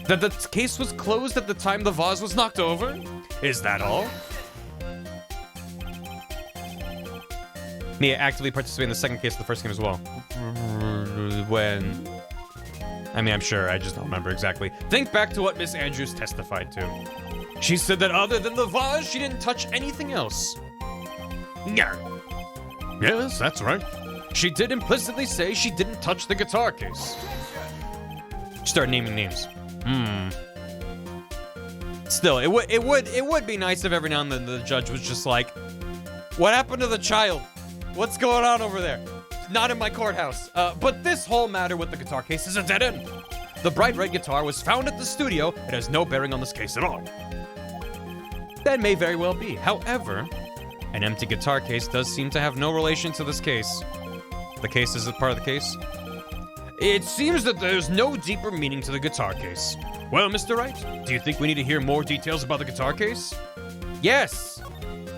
That the case was closed at the time the vase was knocked over? Is that all? Mia actively participated in the second case of the first game as well. When? I mean, I'm sure, I just don't remember exactly. Think back to what Miss Andrews testified to. She said that other than the vase, she didn't touch anything else. Yeah. Yes, that's right. She did implicitly say she didn't touch the guitar case. Start naming names. Still, it would be nice if every now and then the judge was just like, what happened to the child? What's going on over there? Not in my courthouse. But this whole matter with the guitar case is a dead end. The bright red guitar was found at the studio. It has no bearing on this case at all. That may very well be. However, an empty guitar case does seem to have no relation to this case. The case is a part of the case. It seems that there's no deeper meaning to the guitar case. Well, Mr. Wright, do you think we need to hear more details about the guitar case? Yes.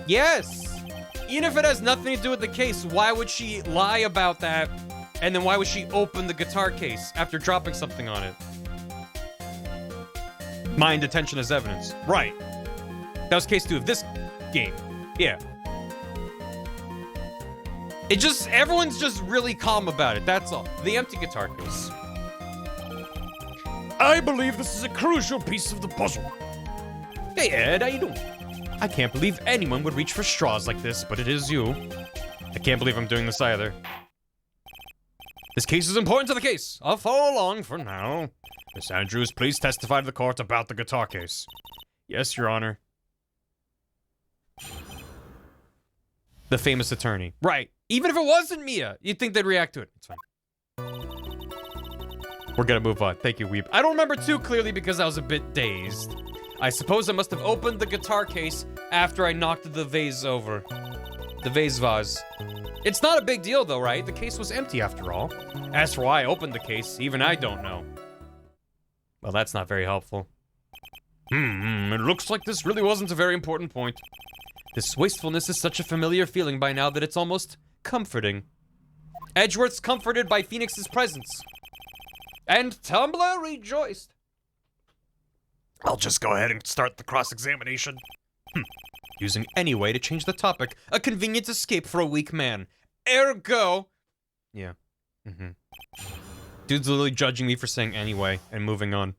Yes. Even if it has nothing to do with the case, why would she lie about that? And then why would she open the guitar case after dropping something on it? Mind detention as evidence. Right. That was case 2 of this game. Yeah. Everyone's just really calm about it, that's all. The empty guitar case. I believe this is a crucial piece of the puzzle. Hey Ed, how you doing? I can't believe anyone would reach for straws like this, but it is you. I can't believe I'm doing this either. This case is important to the case. I'll follow along for now. Miss Andrews, please testify to the court about the guitar case. Yes, Your Honor. The famous attorney. Right. Even if it wasn't Mia, you'd think they'd react to it. It's fine. We're gonna move on. Thank you, Weeb. I don't remember too clearly because I was a bit dazed. I suppose I must have opened the guitar case after I knocked the vase over. The vase. It's not a big deal though, right? The case was empty after all. As for why I opened the case, even I don't know. Well, that's not very helpful. It looks like this really wasn't a very important point. This wastefulness is such a familiar feeling by now that it's almost comforting. Edgeworth's comforted by Phoenix's presence. And Tumblr rejoiced. I'll just go ahead and start the cross-examination. Using any way to change the topic. A convenient escape for a weak man. Ergo. Yeah. Dude's literally judging me for saying anyway and moving on.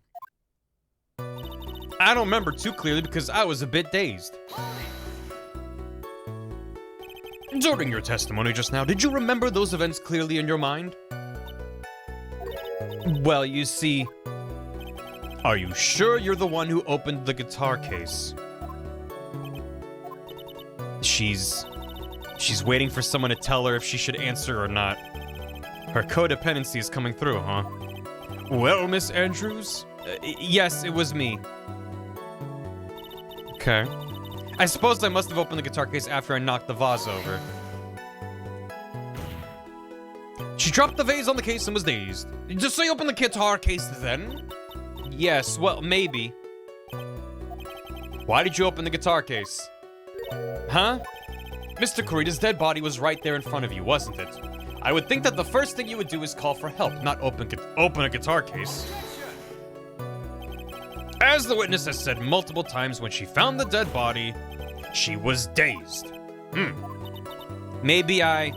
I don't remember too clearly because I was a bit dazed. During your testimony just now, did you remember those events clearly in your mind? Well, you see... Are you sure you're the one who opened the guitar case? She's waiting for someone to tell her if she should answer or not. Her codependency is coming through, huh? Well, Miss Andrews? Yes, it was me. Okay. I suppose I must have opened the guitar case after I knocked the vase over. She dropped the vase on the case and was dazed. Just so you opened the guitar case then? Yes, well, maybe. Why did you open the guitar case? Huh? Mr. Kurita's dead body was right there in front of you, wasn't it? I would think that the first thing you would do is call for help, not open a guitar case. As the witness has said multiple times, when she found the dead body, she was dazed. Maybe I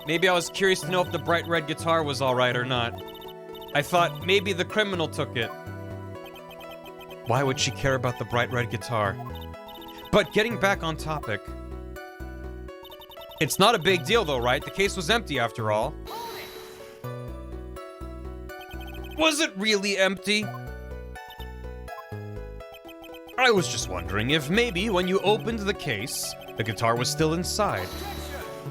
was curious to know if the bright red guitar was alright or not. I thought maybe the criminal took it. Why would she care about the bright red guitar? But getting back on topic, it's not a big deal though, right? The case was empty after all. Was it really empty? I was just wondering if maybe when you opened the case, the guitar was still inside.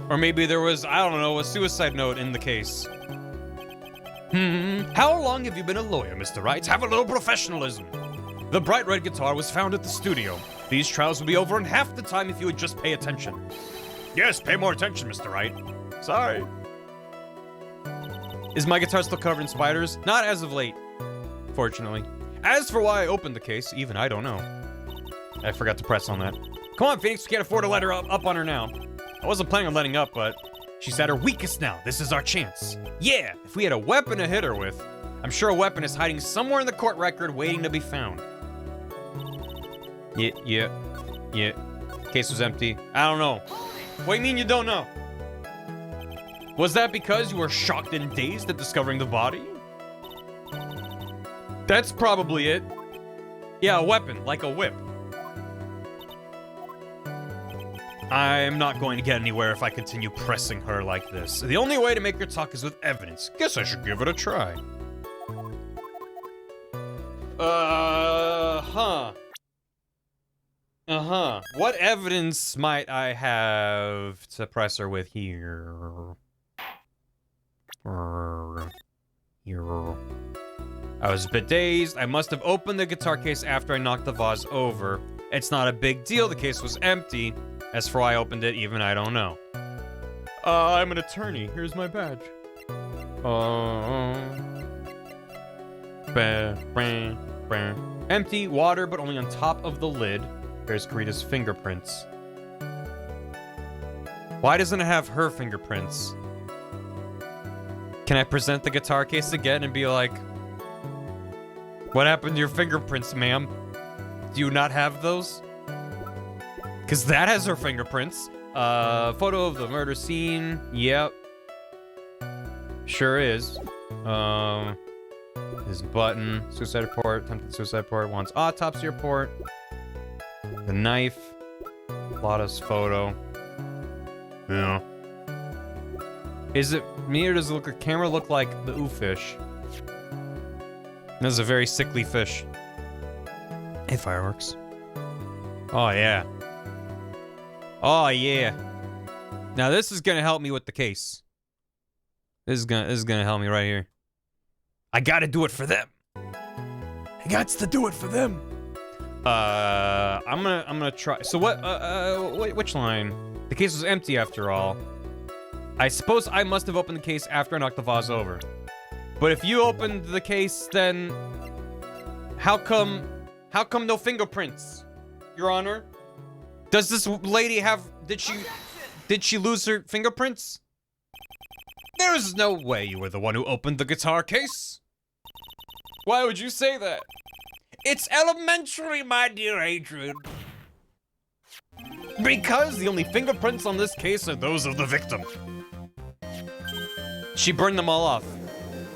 Or maybe there was, I don't know, a suicide note in the case. How long have you been a lawyer, Mr. Wright? Have a little professionalism. The bright red guitar was found at the studio. These trials would be over in half the time if you would just pay attention. Yes, pay more attention, Mr. Wright. Sorry. Is my guitar still covered in spiders? Not as of late, fortunately. As for why I opened the case, even I don't know. I forgot to press on that. Come on, Phoenix, we can't afford to let her up on her now. I wasn't planning on letting up, but she's at her weakest now. This is our chance. Yeah, if we had a weapon to hit her with, I'm sure a weapon is hiding somewhere in the court record waiting to be found. Yeah. Case was empty. I don't know. What do you mean you don't know? Was that because you were shocked and dazed at discovering the body? That's probably it. Yeah, a weapon, like a whip. I'm not going to get anywhere if I continue pressing her like this. The only way to make her talk is with evidence. Guess I should give it a try. What evidence might I have to press her with here? I was a bit dazed. I must have opened the guitar case after I knocked the vase over. It's not a big deal. The case was empty. As for why I opened it, even I don't know. I'm an attorney. Here's my badge. Empty, water, but only on top of the lid. There's Karita's fingerprints. Why doesn't it have her fingerprints? Can I present the guitar case again and be like, what happened to your fingerprints, ma'am? Do you not have those? Because that has her fingerprints. Photo of the murder scene. Yep. Sure is. His button. Suicide report. Attempted suicide report. Wants autopsy report. The knife. Lotta's photo. Yeah. Is it me or does the camera look like the ooh fish? This is a very sickly fish. Hey, fireworks. Oh, yeah. Oh, yeah. Now, this is gonna help me with the case. This is gonna help me right here. I gotta do it for them. I gots to do it for them. I'm gonna try. So what, which line? The case was empty after all. I suppose I must have opened the case after I knocked the vase over. But if you opened the case, then how come no fingerprints, Your Honor? Does this lady have, did she lose her fingerprints? There is no way you were the one who opened the guitar case. Why would you say that? It's elementary, my dear Adrian. Because the only fingerprints on this case are those of the victim. She burned them all off.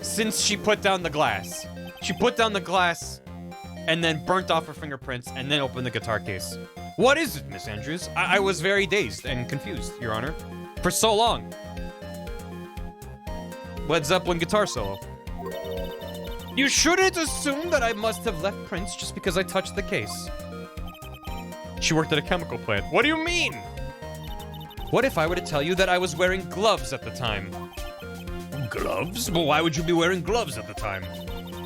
Since she put down the glass. She put down the glass and then burnt off her fingerprints and then opened the guitar case. What is it, Miss Andrews? I was very dazed and confused, Your Honor. For so long. Led Zeppelin guitar solo. You shouldn't assume that I must have left prints just because I touched the case. She worked at a chemical plant. What do you mean? What if I were to tell you that I was wearing gloves at the time? Gloves? Well, why would you be wearing gloves at the time?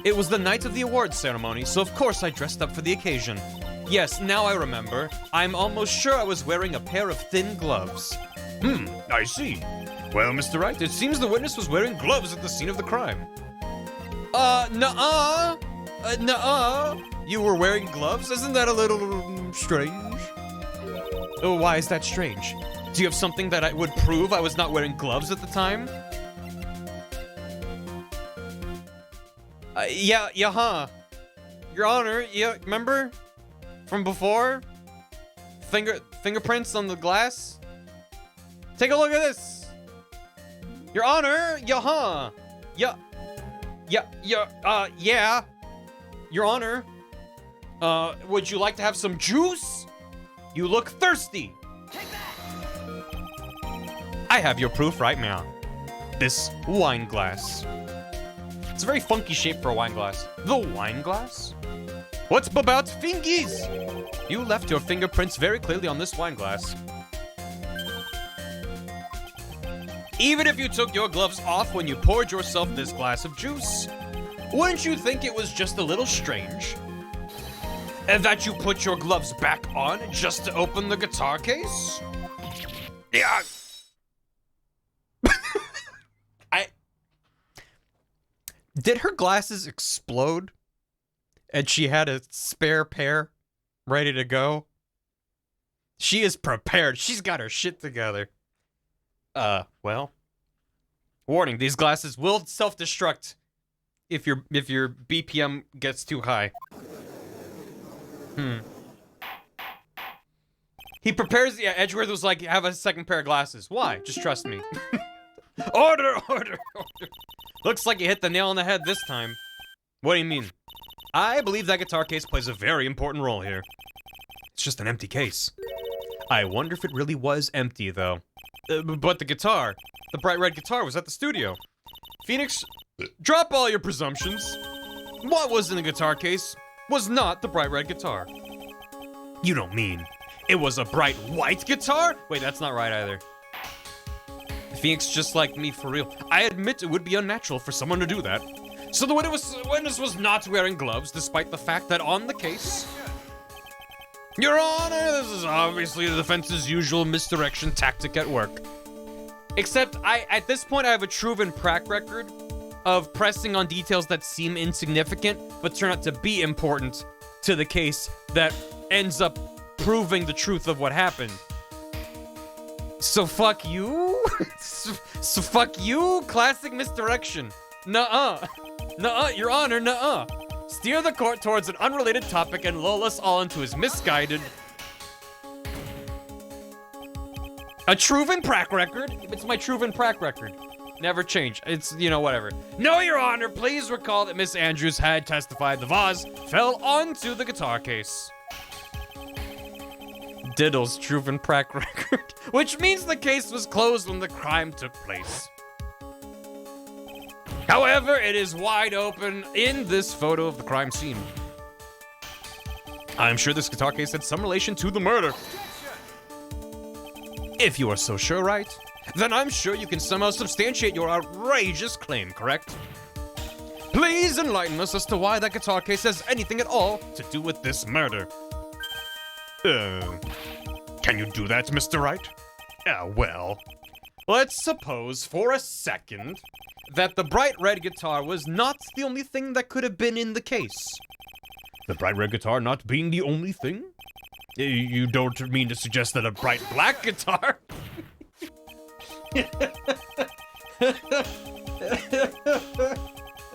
It was the night of the awards ceremony, so of course I dressed up for the occasion. Yes, now I remember. I'm almost sure I was wearing a pair of thin gloves. I see. Well, Mr. Wright, it seems the witness was wearing gloves at the scene of the crime. Nuh-uh. Nuh-uh. You were wearing gloves? Isn't that a little strange? Oh, why is that strange? Do you have something that would prove I was not wearing gloves at the time? Yeah. Your Honor, yeah, remember? From before? Fingerprints on the glass? Take a look at this! Your Honor, yeah. Your Honor, would you like to have some juice? You look thirsty. I have your proof right now. This wine glass. It's a very funky shape for a wine glass. The wine glass? What's about fingies? You left your fingerprints very clearly on this wine glass. Even if you took your gloves off when you poured yourself this glass of juice, wouldn't you think it was just a little strange? And that you put your gloves back on just to open the guitar case? Yeah. Did her glasses explode? And she had a spare pair ready to go? She is prepared. She's got her shit together. Well. Warning, these glasses will self-destruct if your BPM gets too high. He prepares, yeah, Edgeworth was like, have a second pair of glasses. Why? Just trust me. Order. Looks like you hit the nail on the head this time. What do you mean? I believe that guitar case plays a very important role here. It's just an empty case. I wonder if it really was empty, though. But the guitar, the bright red guitar, was at the studio. Phoenix, drop all your presumptions. What was in the guitar case was not the bright red guitar. You don't mean it was a bright white guitar? Wait, that's not right either. Phoenix just like me for real. I admit it would be unnatural for someone to do that. So the witness was not wearing gloves, despite the fact that on the case... Your Honor, this is obviously the defense's usual misdirection tactic at work. Except, at this point, I have a proven track record of pressing on details that seem insignificant, but turn out to be important to the case that ends up proving the truth of what happened. So fuck you? So fuck you? Classic misdirection. Nuh-uh. Nuh-uh, Your Honor, nuh-uh. Steer the court towards an unrelated topic and lull us all into his misguided... A proven track record? It's my proven track record. Never change. It's, you know, whatever. No, Your Honor, please recall that Miss Andrews had testified the vase fell onto the guitar case. Diddle's proven track record. Which means the case was closed when the crime took place. However, it is wide open in this photo of the crime scene. I'm sure this guitar case had some relation to the murder. If you are so sure, Wright, then I'm sure you can somehow substantiate your outrageous claim, correct? Please enlighten us as to why that guitar case has anything at all to do with this murder. Can you do that, Mr. Wright? Well, let's suppose for a second that the bright red guitar was not the only thing that could have been in the case. The bright red guitar not being the only thing? You don't mean to suggest that a bright black guitar?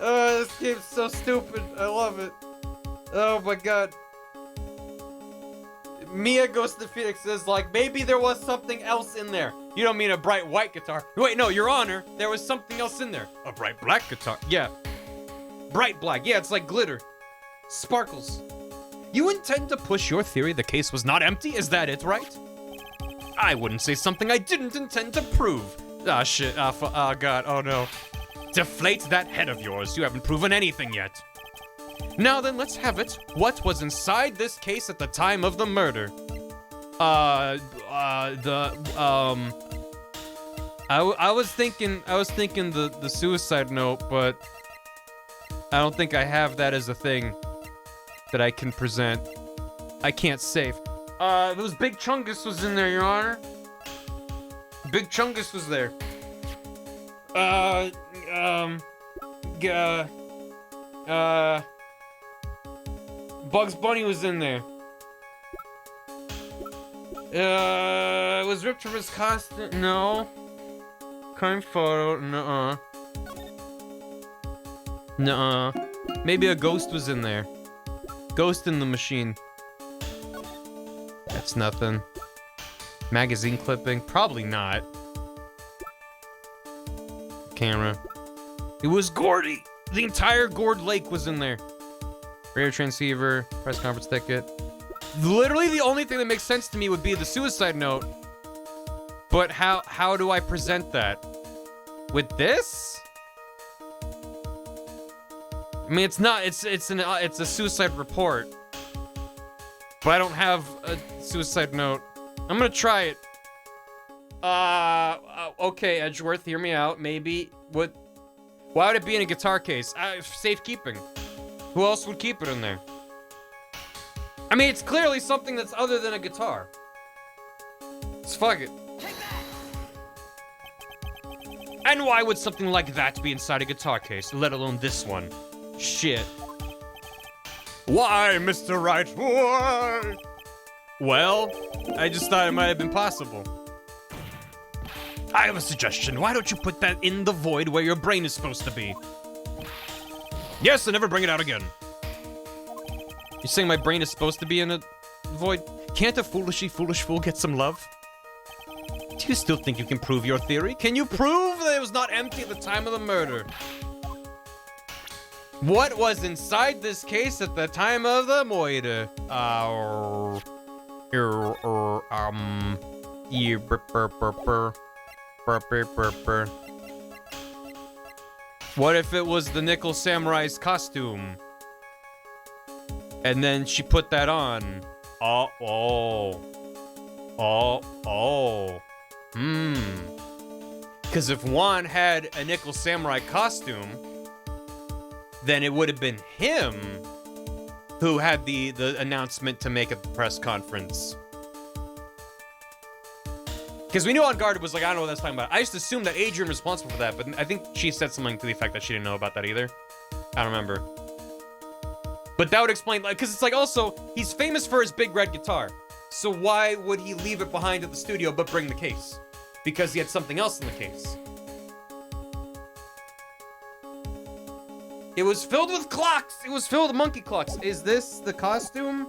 Oh, this game's so stupid. I love it. Oh my god. Mia goes to Phoenix says, like, maybe there was something else in there. You don't mean a bright white guitar. Wait, no, Your Honor, there was something else in there. A bright black guitar. Yeah. Bright black. Yeah, it's like glitter. Sparkles. You intend to push your theory the case was not empty? Is that it, right? I wouldn't say something I didn't intend to prove. Ah, shit. Oh, God. Oh, no. Deflate that head of yours. You haven't proven anything yet. Now then, let's have it. What was inside this case at the time of the murder? I was thinking the suicide note, but I don't think I have that as a thing that I can present. I can't save. Those Big Chungus was in there, Your Honor. Big Chungus was there. Bugs Bunny was in there. It was ripped from his costume. No. Crime photo. Nuh-uh. Nuh-uh. Maybe a ghost was in there. Ghost in the machine. That's nothing. Magazine clipping. Probably not. Camera. It was Gordy. The entire Gord Lake was in there. Radio transceiver. Press conference ticket. Literally the only thing that makes sense to me would be the suicide note. But how do I present that? With this? I mean, it's not, it's a suicide report. But I don't have a suicide note. I'm gonna try it. Okay, Edgeworth, hear me out. Maybe, why would it be in a guitar case? Safekeeping. Who else would keep it in there? I mean, it's clearly something that's other than a guitar. Let's fuck it. And why would something like that be inside a guitar case, let alone this one? Shit. Why, Mr. Wright? Why? Well, I just thought it might have been possible. I have a suggestion. Why don't you put that in the void where your brain is supposed to be? Yes, and never bring it out again. You're saying my brain is supposed to be in a void? Can't a foolish fool get some love? Do you still think you can prove your theory? Can you prove that it was not empty at the time of the murder? What was inside this case at the time of the murder? What if it was the Nickel Samurai's costume? And then she put that on. Because if Juan had a Nickel Samurai costume, then it would have been him who had the announcement to make at the press conference. Because we knew On Guard was like, I don't know what that's talking about. I used to assume that Adrian was responsible for that, but I think she said something to the effect that she didn't know about that either. I don't remember. But that would explain, like, because it's like also, he's famous for his big red guitar. So why would he leave it behind at the studio but bring the case? Because he had something else in the case. It was filled with clocks! It was filled with monkey clocks. Is this the costume?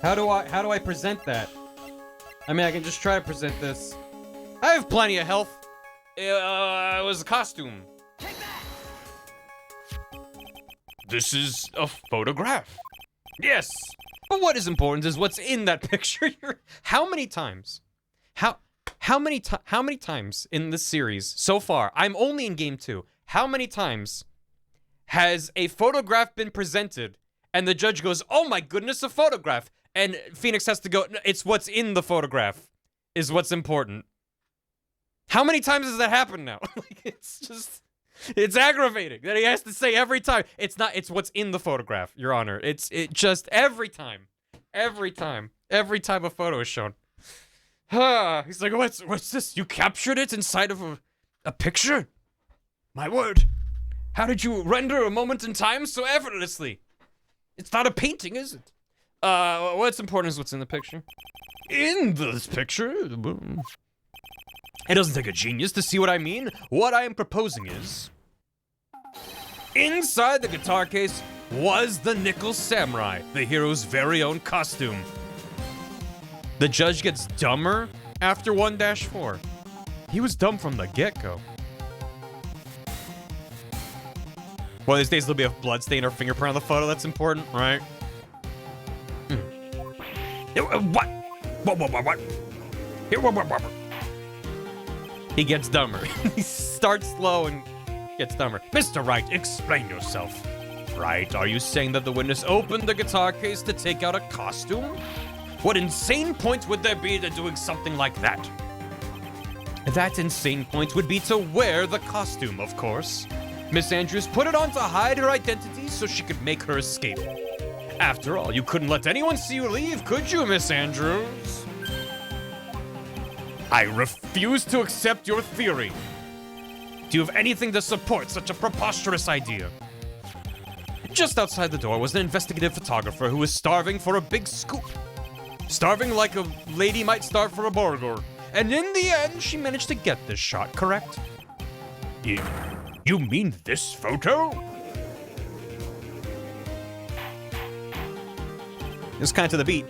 How do I present that? I mean, I can just try to present this. I have plenty of health. It was a costume. This is a photograph. Yes. But what is important is what's in that picture. How many times? How many times in this series so far? I'm only in game 2. How many times has a photograph been presented and the judge goes, "Oh my goodness, a photograph." And Phoenix has to go, "No, it's what's in the photograph is what's important." How many times has that happened now? Like, it's aggravating that he has to say every time. It's what's in the photograph, Your Honor. It just every time a photo is shown. He's like, what's this? You captured it inside of a picture? My word. How did you render a moment in time so effortlessly? It's not a painting, is it? What's important is what's in the picture. In this picture? It doesn't take a genius to see what I mean. What I am proposing is, inside the guitar case was the Nickel Samurai, the hero's very own costume. The judge gets dumber after 1-4. He was dumb from the get-go. One of these days there'll be a bloodstain or fingerprint on the photo. That's important, right? What? What? He gets dumber. He starts slow and gets dumber. Mr. Wright, explain yourself. Right, are you saying that the witness opened the guitar case to take out a costume? What insane point would there be to doing something like that? That insane point would be to wear the costume, of course. Miss Andrews put it on to hide her identity so she could make her escape. After all, you couldn't let anyone see you leave, could you, Miss Andrews? I refuse to accept your theory. Do you have anything to support such a preposterous idea? Just outside the door was an investigative photographer who was starving for a big scoop. Starving like a lady might starve for a burger. And in the end, she managed to get this shot, correct? You mean this photo? It's kind of to the beat.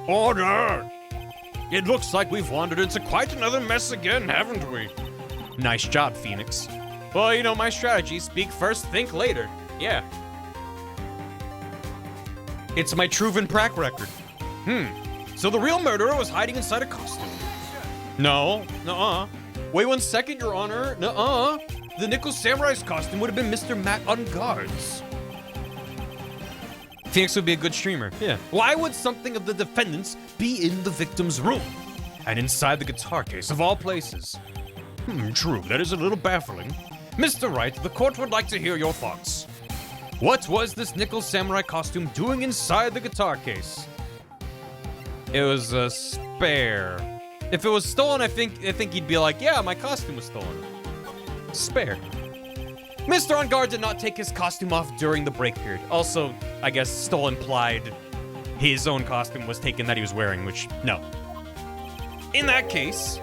Order! It looks like we've wandered into quite another mess again, haven't we? Nice job, Phoenix. Well, you know my strategy. Speak first, think later. Yeah. It's my Truven Prac record. So the real murderer was hiding inside a costume. No, nuh-uh. Wait 1 second, Your Honor. Nuh-uh. The Nickel Samurai's costume would have been Mr. Matt on guards. Phoenix would be a good streamer. Yeah. Why would something of the defendant's be in the victim's room? And inside the guitar case, of all places? True, that is a little baffling. Mr. Wright, the court would like to hear your thoughts. What was this Nickel Samurai costume doing inside the guitar case? It was a spare. If it was stolen, I think he'd be like, yeah, my costume was stolen. Spare. Mr. On Guard did not take his costume off during the break period. Also, I guess Stoll implied his own costume was taken that he was wearing, which, no. In that case,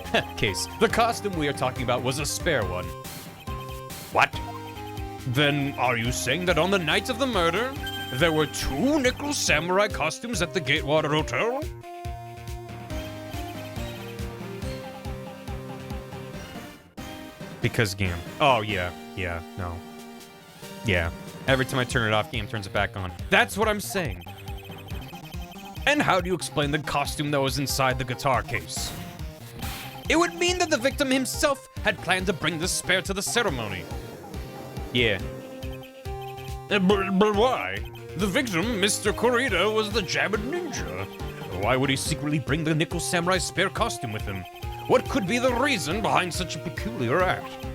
the costume we are talking about was a spare one. What? Then are you saying that on the night of the murder, there were 2 Nickel Samurai costumes at the Gatewater Hotel? Because game. Oh, yeah, no. Yeah. Every time I turn it off, game turns it back on. That's what I'm saying. And how do you explain the costume that was inside the guitar case? It would mean that the victim himself had planned to bring the spare to the ceremony. Yeah. But why? The victim, Mr. Kurita, was the Jabbed Ninja. Why would he secretly bring the Nickel Samurai spare costume with him? What could be the reason behind such a peculiar act?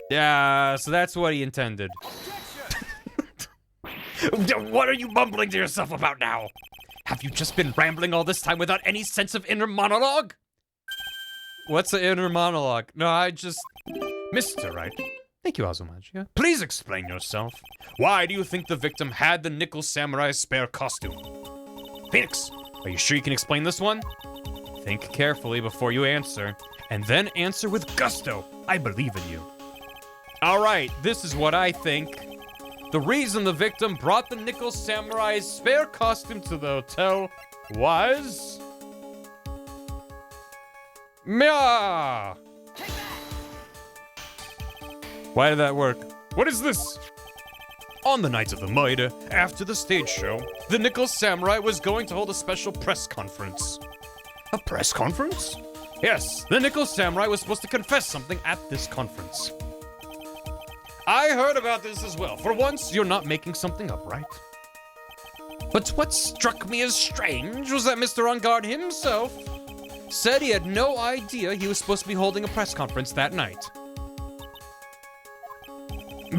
Yeah, so that's what he intended. What are you mumbling to yourself about now? Have you just been rambling all this time without any sense of inner monologue? What's the inner monologue? No, I just... Mr. Wright. Thank you all so much. Yeah. Please explain yourself. Why do you think the victim had the Nickel Samurai spare costume? Phoenix, are you sure you can explain this one? Think carefully before you answer, and then answer with gusto. I believe in you. All right, this is what I think. The reason the victim brought the Nickel Samurai's spare costume to the hotel was... Mia! Why did that work? What is this? On the night of the murder, after the stage show, the Nickel Samurai was going to hold a special press conference. A press conference? Yes, the Nickel Samurai was supposed to confess something at this conference. I heard about this as well. For once, you're not making something up, right? But what struck me as strange was that Mr. On Guard himself said he had no idea he was supposed to be holding a press conference that night.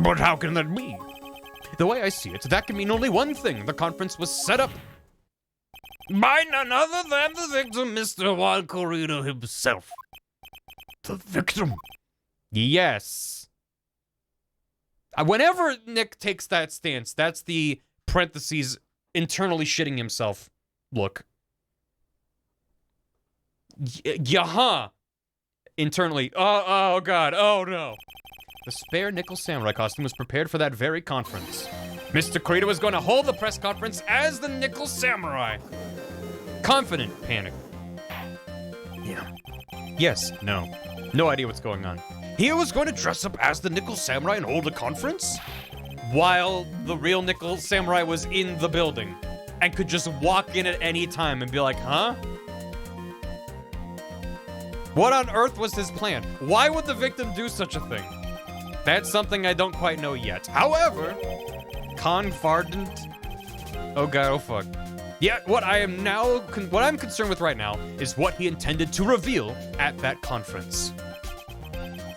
But how can that be? The way I see it, that can mean only one thing. The conference was set up by none other than the victim, Mr. Juan Corrido himself. The victim? Yes. Whenever Nick takes that stance, that's the parentheses internally shitting himself look. Yeah. Internally. Oh God. Oh no. The spare Nickel Samurai costume was prepared for that very conference. Mr. Corrido was going to hold the press conference as the Nickel Samurai. Confident panic. Yeah. Yes. No. No idea what's going on. He was going to dress up as the Nickel Samurai and hold a conference? While the real Nickel Samurai was in the building and could just walk in at any time and be like, huh? What on earth was his plan? Why would the victim do such a thing? That's something I don't quite know yet. However, confident. Oh God, oh fuck. Yeah, what I'm concerned with right now is what he intended to reveal at that conference.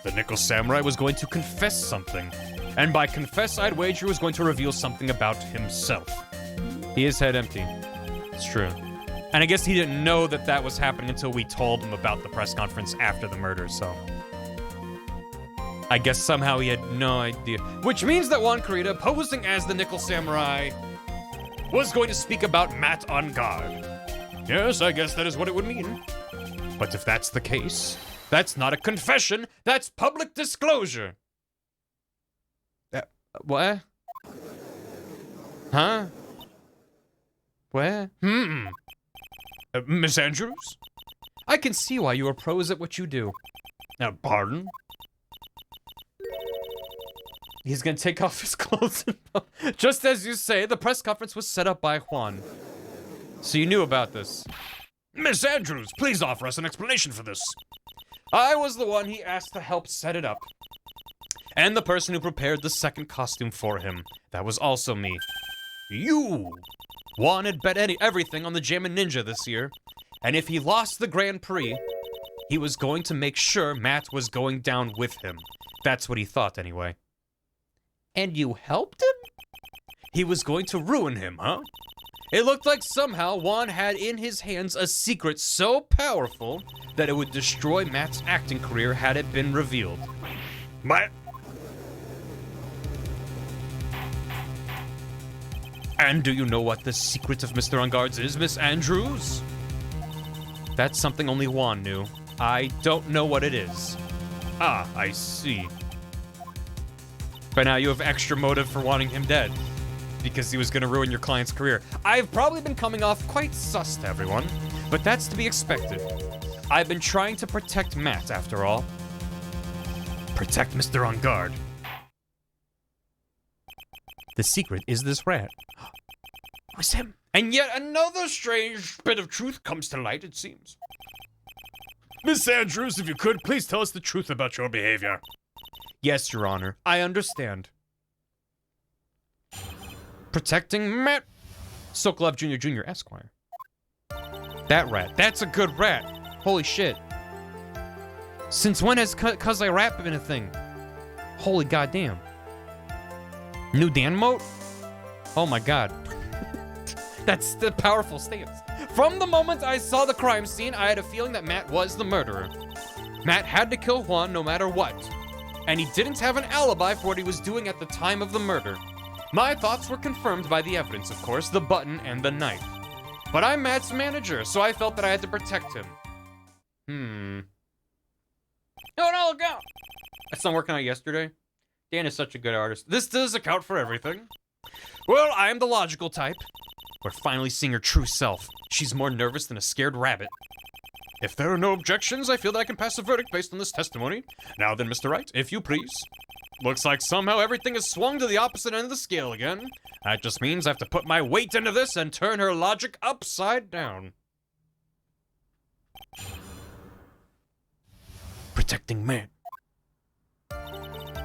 The Nickel Samurai was going to confess something. And by confess, I'd wager he was going to reveal something about himself. He is head empty. It's true. And I guess he didn't know that that was happening until we told him about the press conference after the murder, so... I guess somehow he had no idea. Which means that Juan Corrido, posing as the Nickel Samurai, was going to speak about Matt on Guard. Yes, I guess that is what it would mean. But if that's the case... That's not a confession, that's public disclosure. What? Huh? What? Miss Andrews? I can see why you are pros at what you do. Pardon? He's gonna take off his clothes. Just as you say, the press conference was set up by Juan. So you knew about this. Miss Andrews, please offer us an explanation for this. I was the one he asked to help set it up. And the person who prepared the second costume for him. That was also me. You! Juan had bet everything on the Jammin' Ninja this year. And if he lost the Grand Prix, he was going to make sure Matt was going down with him. That's what he thought, anyway. And you helped him? He was going to ruin him, huh? It looked like somehow Juan had in his hands a secret so powerful that it would destroy Matt's acting career had it been revealed. What? And do you know what the secret of Mr. Unguard's is, Miss Andrews? That's something only Juan knew. I don't know what it is. Ah, I see. But now you have extra motive for wanting him dead. Because he was gonna ruin your client's career. I've probably been coming off quite sus to everyone, but that's to be expected. I've been trying to protect Matt, after all. Protect Mr. Unguard. The secret is this rat. It was him. And yet another strange bit of truth comes to light, it seems. Miss Andrews, if you could, please tell us the truth about your behavior. Yes, Your Honor. I understand. Protecting Matt. Sokolov Jr. Esquire. That rat. That's a good rat. Holy shit. Since when has Cuz I Rap been a thing? Holy goddamn. New Dan Moat? Oh my god. That's the powerful stance. From the moment I saw the crime scene, I had a feeling that Matt was the murderer. Matt had to kill Juan no matter what. And he didn't have an alibi for what he was doing at the time of the murder. My thoughts were confirmed by the evidence, of course, the button and the knife. But I'm Matt's manager, so I felt that I had to protect him. No, go! That's not working out yesterday. Dan is such a good artist. This does account for everything. Well, I am the logical type. We're finally seeing her true self. She's more nervous than a scared rabbit. If there are no objections, I feel that I can pass a verdict based on this testimony. Now then, Mr. Wright, if you please. Looks like somehow everything has swung to the opposite end of the scale again. That just means I have to put my weight into this and turn her logic upside down. Protecting Matt.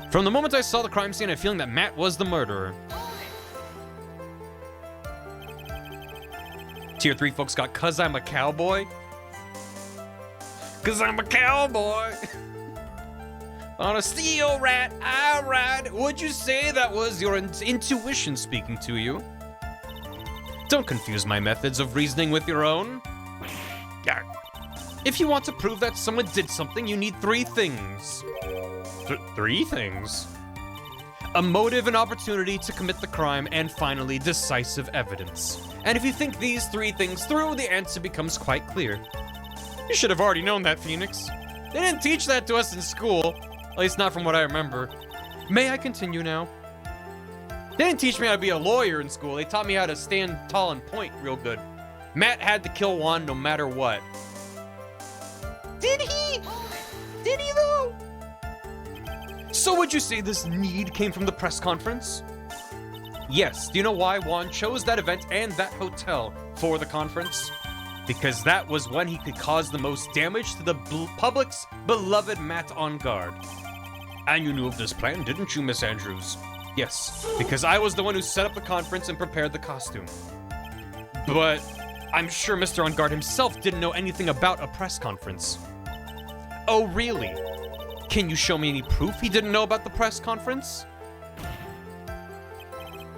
From the moment I saw the crime scene, I had a feeling that Matt was the murderer. Tier 3 folks got "Cuz I'm a Cowboy." Cuz I'm a cowboy. On a steel rat, I ride. Would you say that was your intuition speaking to you? Don't confuse my methods of reasoning with your own. If you want to prove that someone did something, you need three things. Three things? A motive and opportunity to commit the crime, and finally, decisive evidence. And if you think these three things through, the answer becomes quite clear. You should have already known that, Phoenix. They didn't teach that to us in school. At least not from what I remember. May I continue now? They didn't teach me how to be a lawyer in school. They taught me how to stand tall and point real good. Matt had to kill Juan no matter what. Did he? Did he though? So would you say this need came from the press conference? Yes. Do you know why Juan chose that event and that hotel for the conference? Because that was when he could cause the most damage to the public's beloved Matt Unguard. And you knew of this plan, didn't you, Miss Andrews? Yes, because I was the one who set up the conference and prepared the costume. But I'm sure Mr. Unguard himself didn't know anything about a press conference. Oh, really? Can you show me any proof he didn't know about the press conference?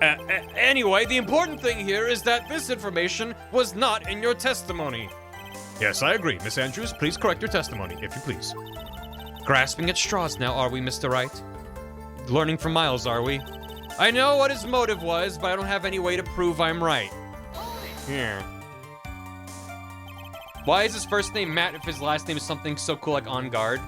Anyway, the important thing here is that this information was not in your testimony. Yes, I agree. Miss Andrews, please correct your testimony, if you please. Grasping at straws now, are we, Mr. Wright? Learning from Miles, are we? I know what his motive was, but I don't have any way to prove I'm right. Here. Why is his first name Matt if his last name is something so cool like On Guard?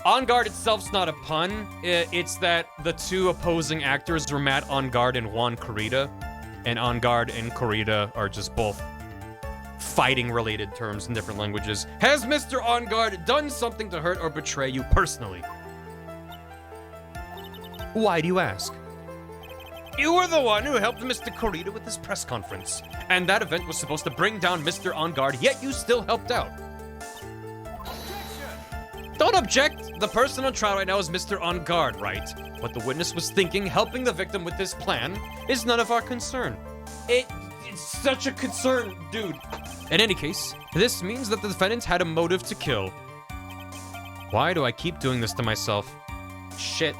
On Guard itself's not a pun. It's that the two opposing actors were Matt On Guard and Juan Corrida. And On Guard and Corrida are just both fighting-related terms in different languages. Has Mr. On Guard done something to hurt or betray you personally? Why do you ask? You were the one who helped Mr. Kurita with his press conference, and that event was supposed to bring down Mr. On Guard, yet you still helped out. Don't object! The person on trial right now is Mr. On Guard, right? What the witness was thinking, helping the victim with this plan, is none of our concern. It's such a concern, dude. In any case, this means that the defendant had a motive to kill. Why do I keep doing this to myself? Shit.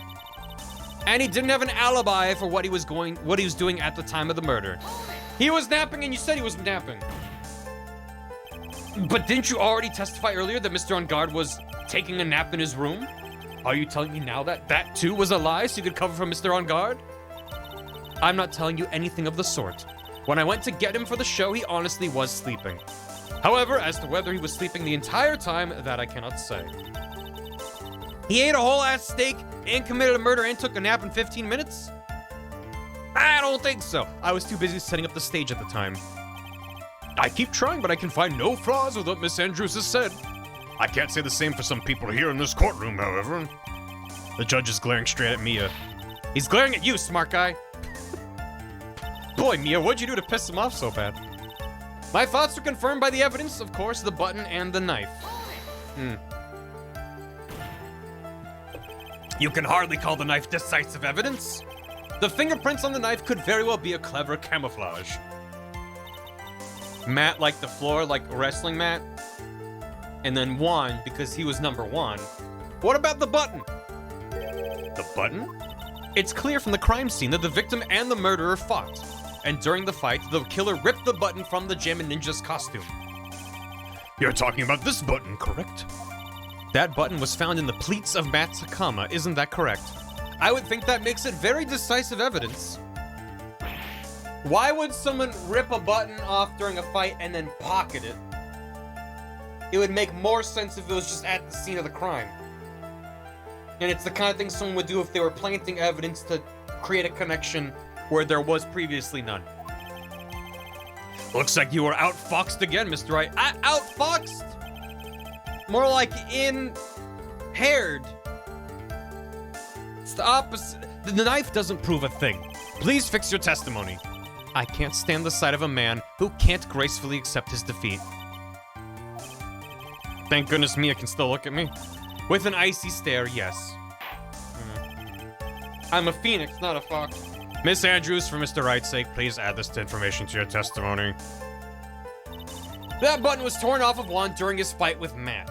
And he didn't have an alibi for what he was doing at the time of the murder. He was napping and you said he was napping. But didn't you already testify earlier that Mr. On Guard was taking a nap in his room? Are you telling me now that that too was a lie so you could cover for Mr. On Guard? I'm not telling you anything of the sort. When I went to get him for the show, he honestly was sleeping. However, as to whether he was sleeping the entire time, that I cannot say. He ate a whole ass steak and committed a murder and took a nap in 15 minutes? I don't think so. I was too busy setting up the stage at the time. I keep trying, but I can find no flaws with what Miss Andrews has said. I can't say the same for some people here in this courtroom, however. The judge is glaring straight at Mia. He's glaring at you, smart guy. Boy, Mia, what'd you do to piss him off so bad? My thoughts were confirmed by the evidence, of course, the button and the knife. You can hardly call the knife decisive evidence. The fingerprints on the knife could very well be a clever camouflage. Mat like the floor, like a wrestling mat. And then Juan, because he was number one. What about the button? The button? It's clear from the crime scene that the victim and the murderer fought. And during the fight, the killer ripped the button from the Jammin' Ninja's costume. You're talking about this button, correct? That button was found in the pleats of Matt's Hakama, isn't that correct? I would think that makes it very decisive evidence. Why would someone rip a button off during a fight and then pocket it? It would make more sense if it was just at the scene of the crime. And it's the kind of thing someone would do if they were planting evidence to create a connection where there was previously none. Looks like you were outfoxed again, Mr. Wright. Outfoxed? More like in-haired. It's the opposite. The knife doesn't prove a thing. Please fix your testimony. I can't stand the sight of a man who can't gracefully accept his defeat. Thank goodness Mia can still look at me. With an icy stare, yes. I'm a phoenix, not a fox. Miss Andrews, for Mr. Wright's sake, please add this information to your testimony. That button was torn off of Juan during his fight with Matt.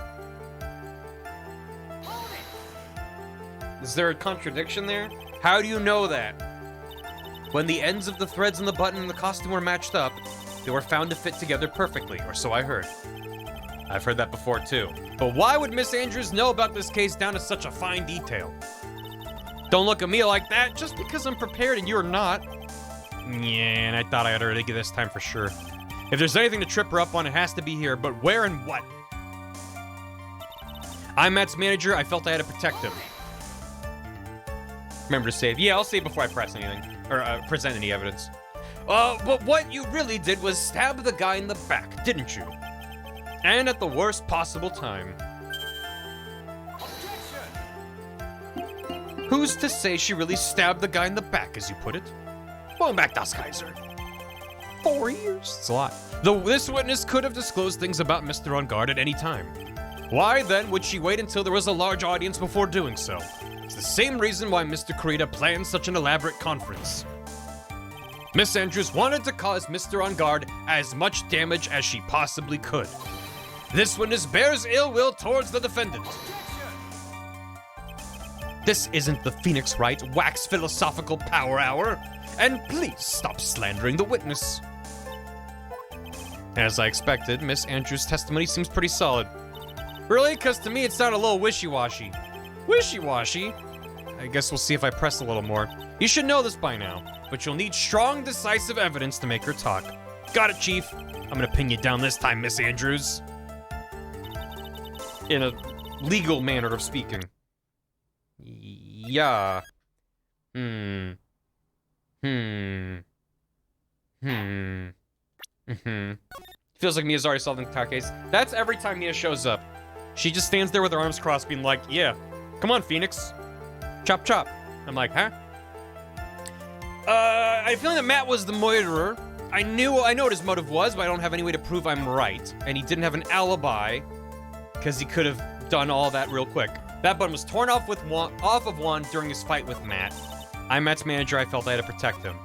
Is there a contradiction there? How do you know that? When the ends of the threads in the button and the costume were matched up, they were found to fit together perfectly, or so I heard. I've heard that before too. But why would Miss Andrews know about this case down to such a fine detail? Don't look at me like that, just because I'm prepared and you're not. Yeah, and I thought I had her this time for sure. If there's anything to trip her up on, it has to be here, but where and what? I'm Matt's manager, I felt I had to protect him. Remember to save. Yeah, I'll save before I press anything, or present any evidence. But what you really did was stab the guy in the back, didn't you? And at the worst possible time. Who's to say she really stabbed the guy in the back, as you put it? Well, back das Kaiser. 4 years. It's a lot. Though this witness could have disclosed things about Mr. On Guard at any time. Why then would she wait until there was a large audience before doing so? It's the same reason why Mr. Kurita planned such an elaborate conference. Miss Andrews wanted to cause Mr. On Guard as much damage as she possibly could. This witness bears ill will towards the defendant. This isn't the Phoenix Wright Wax Philosophical Power Hour, and please stop slandering the witness. As I expected, Miss Andrews' testimony seems pretty solid. Really? Because to me it sounded a little wishy-washy. Wishy-washy? I guess we'll see if I press a little more. You should know this by now, but you'll need strong, decisive evidence to make her talk. Got it, Chief. I'm gonna pin you down this time, Miss Andrews. In a legal manner of speaking. Yeah. Feels like Mia's already solved the entire case. That's every time Mia shows up. She just stands there with her arms crossed being like, yeah, come on, Phoenix. Chop, chop. I'm like, huh? I have a feeling that Matt was the murderer. I know what his motive was, but I don't have any way to prove I'm right. And he didn't have an alibi, because he could have done all that real quick. That button was torn off of Juan during his fight with Matt. I'm Matt's manager. I felt I had to protect him.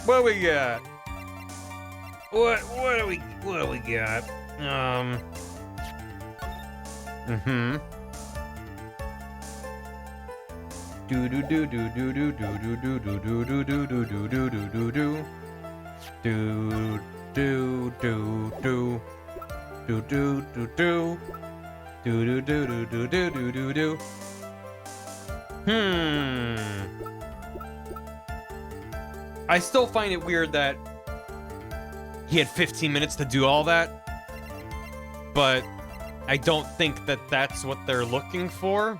What do we got? What do we got? Do do do do do do do do do do do do do do do do do do do. Do do do do do do do do do do do do do do do. I still find it weird that he had 15 minutes to do all that, but I don't think that that's what they're looking for.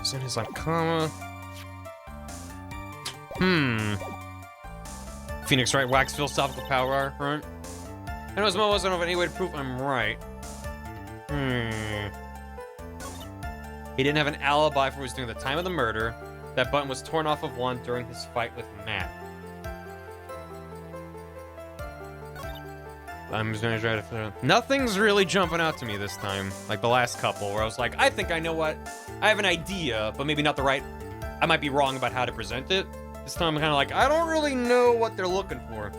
Is in his comma? Phoenix Wright, wax philosophical power, right? I know his mom wasn't of any way to prove I'm right. He didn't have an alibi for what he was doing at the time of the murder. That button was torn off of Juan during his fight with Matt. I'm just gonna try to... Nothing's really jumping out to me this time. Like the last couple, where I was like, I think I know what... I have an idea, but maybe not the right... I might be wrong about how to present it. This time I'm kind of like, I don't really know what they're looking for.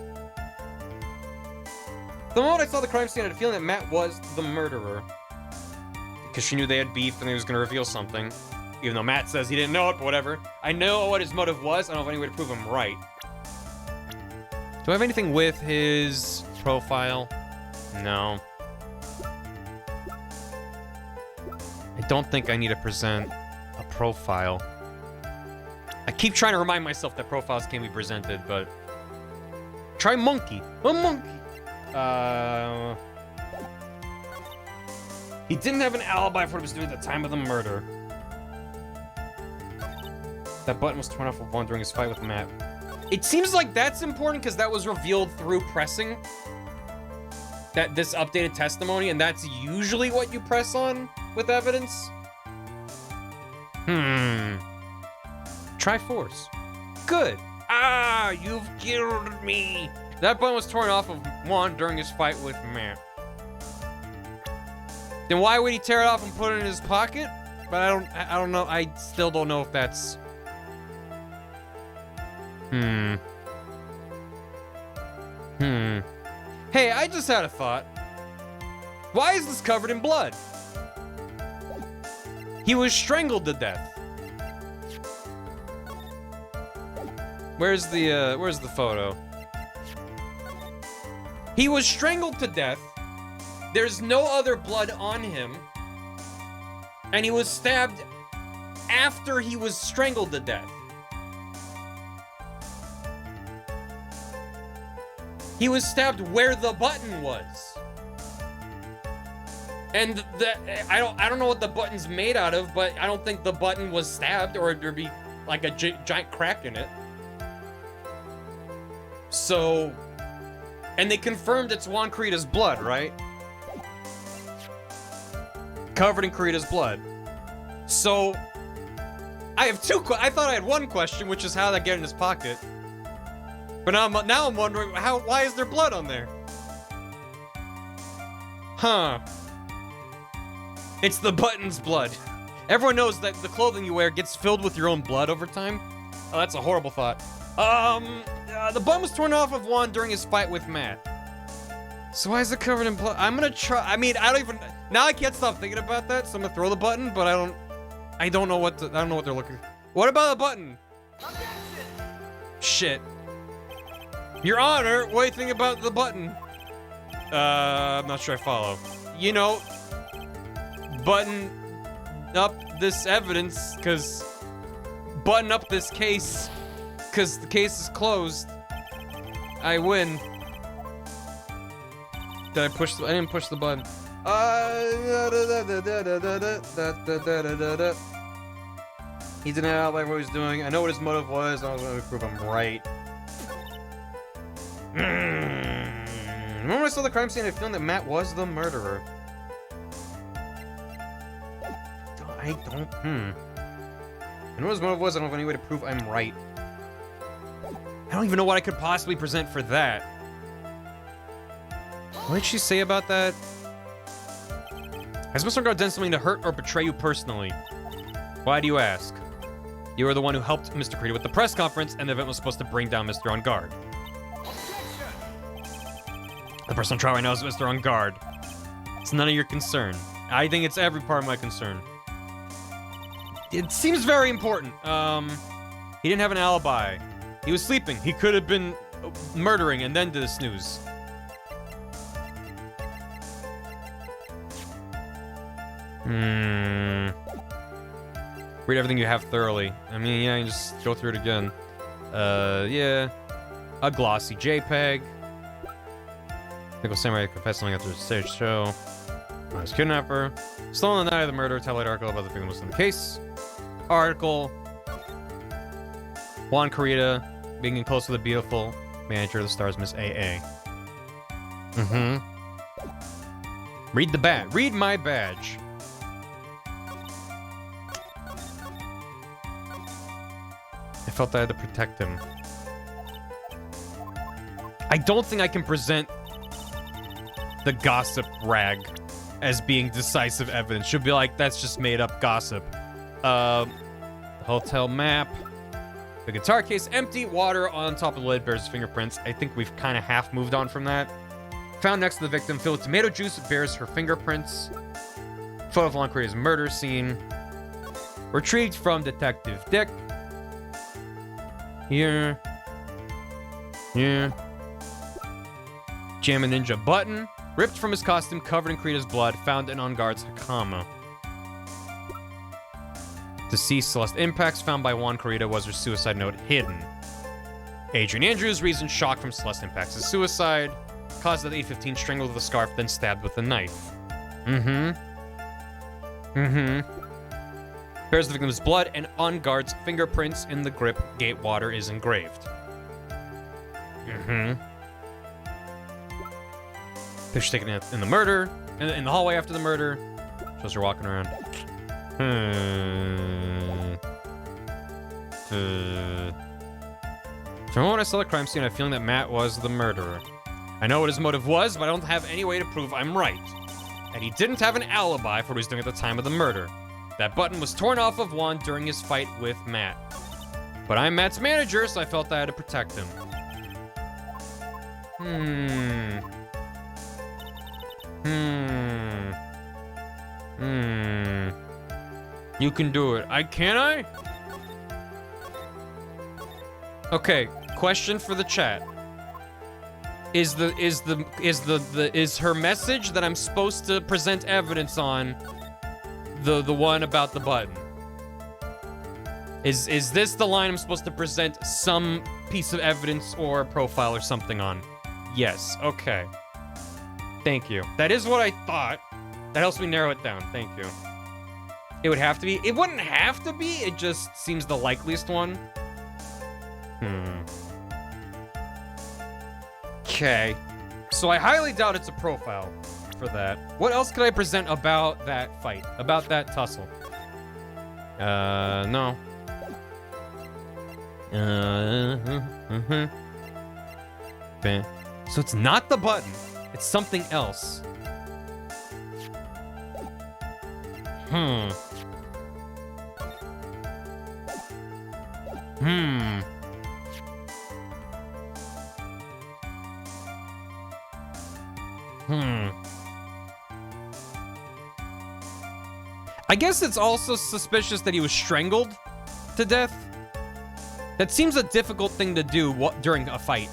The moment I saw the crime scene, I had a feeling that Matt was the murderer. Because she knew they had beef and he was gonna reveal something. Even though Matt says he didn't know it, but whatever. I know what his motive was. I don't have any way to prove him right. Do I have anything with his profile? No. I don't think I need to present a profile. I keep trying to remind myself that profiles can be presented, but... Try monkey. A monkey. He didn't have an alibi for what he was doing at the time of the murder. That button was torn off of Juan during his fight with Matt. It seems like that's important because that was revealed through pressing this updated testimony, and that's usually what you press on with evidence. Try force. Good. Ah, you've killed me. That button was torn off of Juan during his fight with Matt. Then why would he tear it off and put it in his pocket? But I don't know. I still don't know if that's... Hey, I just had a thought. Why is this covered in blood? He was strangled to death. Where's the photo? He was strangled to death. There's no other blood on him. And he was stabbed after he was strangled to death. He was stabbed where the button was. And I don't know what the button's made out of, but I don't think the button was stabbed or there'd be like a giant crack in it. So, and they confirmed it's Juan Corrida's blood, right? Covered in Corrida's blood. So, I have I thought I had one question, which is how did that get in his pocket? But now I'm wondering, why is there blood on there? Huh. It's the button's blood. Everyone knows that the clothing you wear gets filled with your own blood over time. Oh, that's a horrible thought. The button was torn off of Juan during his fight with Matt. So why is it covered in blood? I'm gonna try, I mean, now I can't stop thinking about that, so I'm gonna throw the button, but I don't know what they're looking for. What about the button? Shit. Your Honor, what do you think about the button? I'm not sure I follow. You know, button up this evidence, button up this case, because the case is closed. I win. Did I push I didn't push the button. He didn't have like what he was doing. I know what his motive was. I was going to prove I'm right. Remember when I saw the crime scene, I feeling that Matt was the murderer. I don't, I know what his motive was, I don't have any way to prove I'm right. I don't even know what I could possibly present for that. What did she say about that? Has Mr. Guard done something to hurt or betray you personally? Why do you ask? You were the one who helped Mr. Creed with the press conference, and the event was supposed to bring down Mr. On Guard. The person on trial right now is Mr. On Guard. It's none of your concern. I think it's every part of my concern. It seems very important. He didn't have an alibi. He was sleeping. He could have been murdering and then did a snooze. Read everything you have thoroughly. I mean, yeah, you just go through it again. Yeah. A glossy JPEG. Nickel Samurai confessed something after the stage show. His kidnapper. Still on the night of the murder, tabloid article about the victim was in the case. Article. Juan Corrida being in close with a beautiful manager of the stars, Miss AA. Read the badge. Read my badge. I felt I had to protect him. I don't think I can present the gossip rag as being decisive evidence. She'll be like, that's just made up gossip. The hotel map. The guitar case empty. Water on top of the lid bears his fingerprints. I think we've kind of half moved on from that. Found next to the victim filled with tomato juice bears her fingerprints. Photo of Lon Corrida's murder scene. Retrieved from Detective Dick. Here. Here. Jammin' Ninja button. Ripped from his costume, covered in Corrida's blood. Found in On Guard's Hakama. Deceased Celeste Impacts found by Juan Corrida was her suicide note hidden. Adrian Andrews reasoned shock from Celeste Impacts' suicide. Caused at 8:15, strangled with a scarf, then stabbed with a knife. Bears the victim's blood and On Guard's fingerprints in the grip gate water is engraved. Picture taken in the murder, in the hallway after the murder. Shows her walking around. From when I saw the crime scene, I have a feeling that Matt was the murderer. I know what his motive was, but I don't have any way to prove I'm right. And he didn't have an alibi for what he was doing at the time of the murder. That button was torn off of Juan during his fight with Matt. But I'm Matt's manager, so I felt I had to protect him. You can do it. Can I? Okay, question for the chat. Is her message that I'm supposed to present evidence on the one about the button? Is this the line I'm supposed to present some piece of evidence or profile or something on? Yes, okay. Thank you. That is what I thought. That helps me narrow it down. Thank you. It would have to be. It wouldn't have to be. It just seems the likeliest one. Okay. So I highly doubt it's a profile for that. What else could I present about that fight? About that tussle? No. So it's not the button. It's something else. I guess it's also suspicious that he was strangled to death. That seems a difficult thing to do during a fight.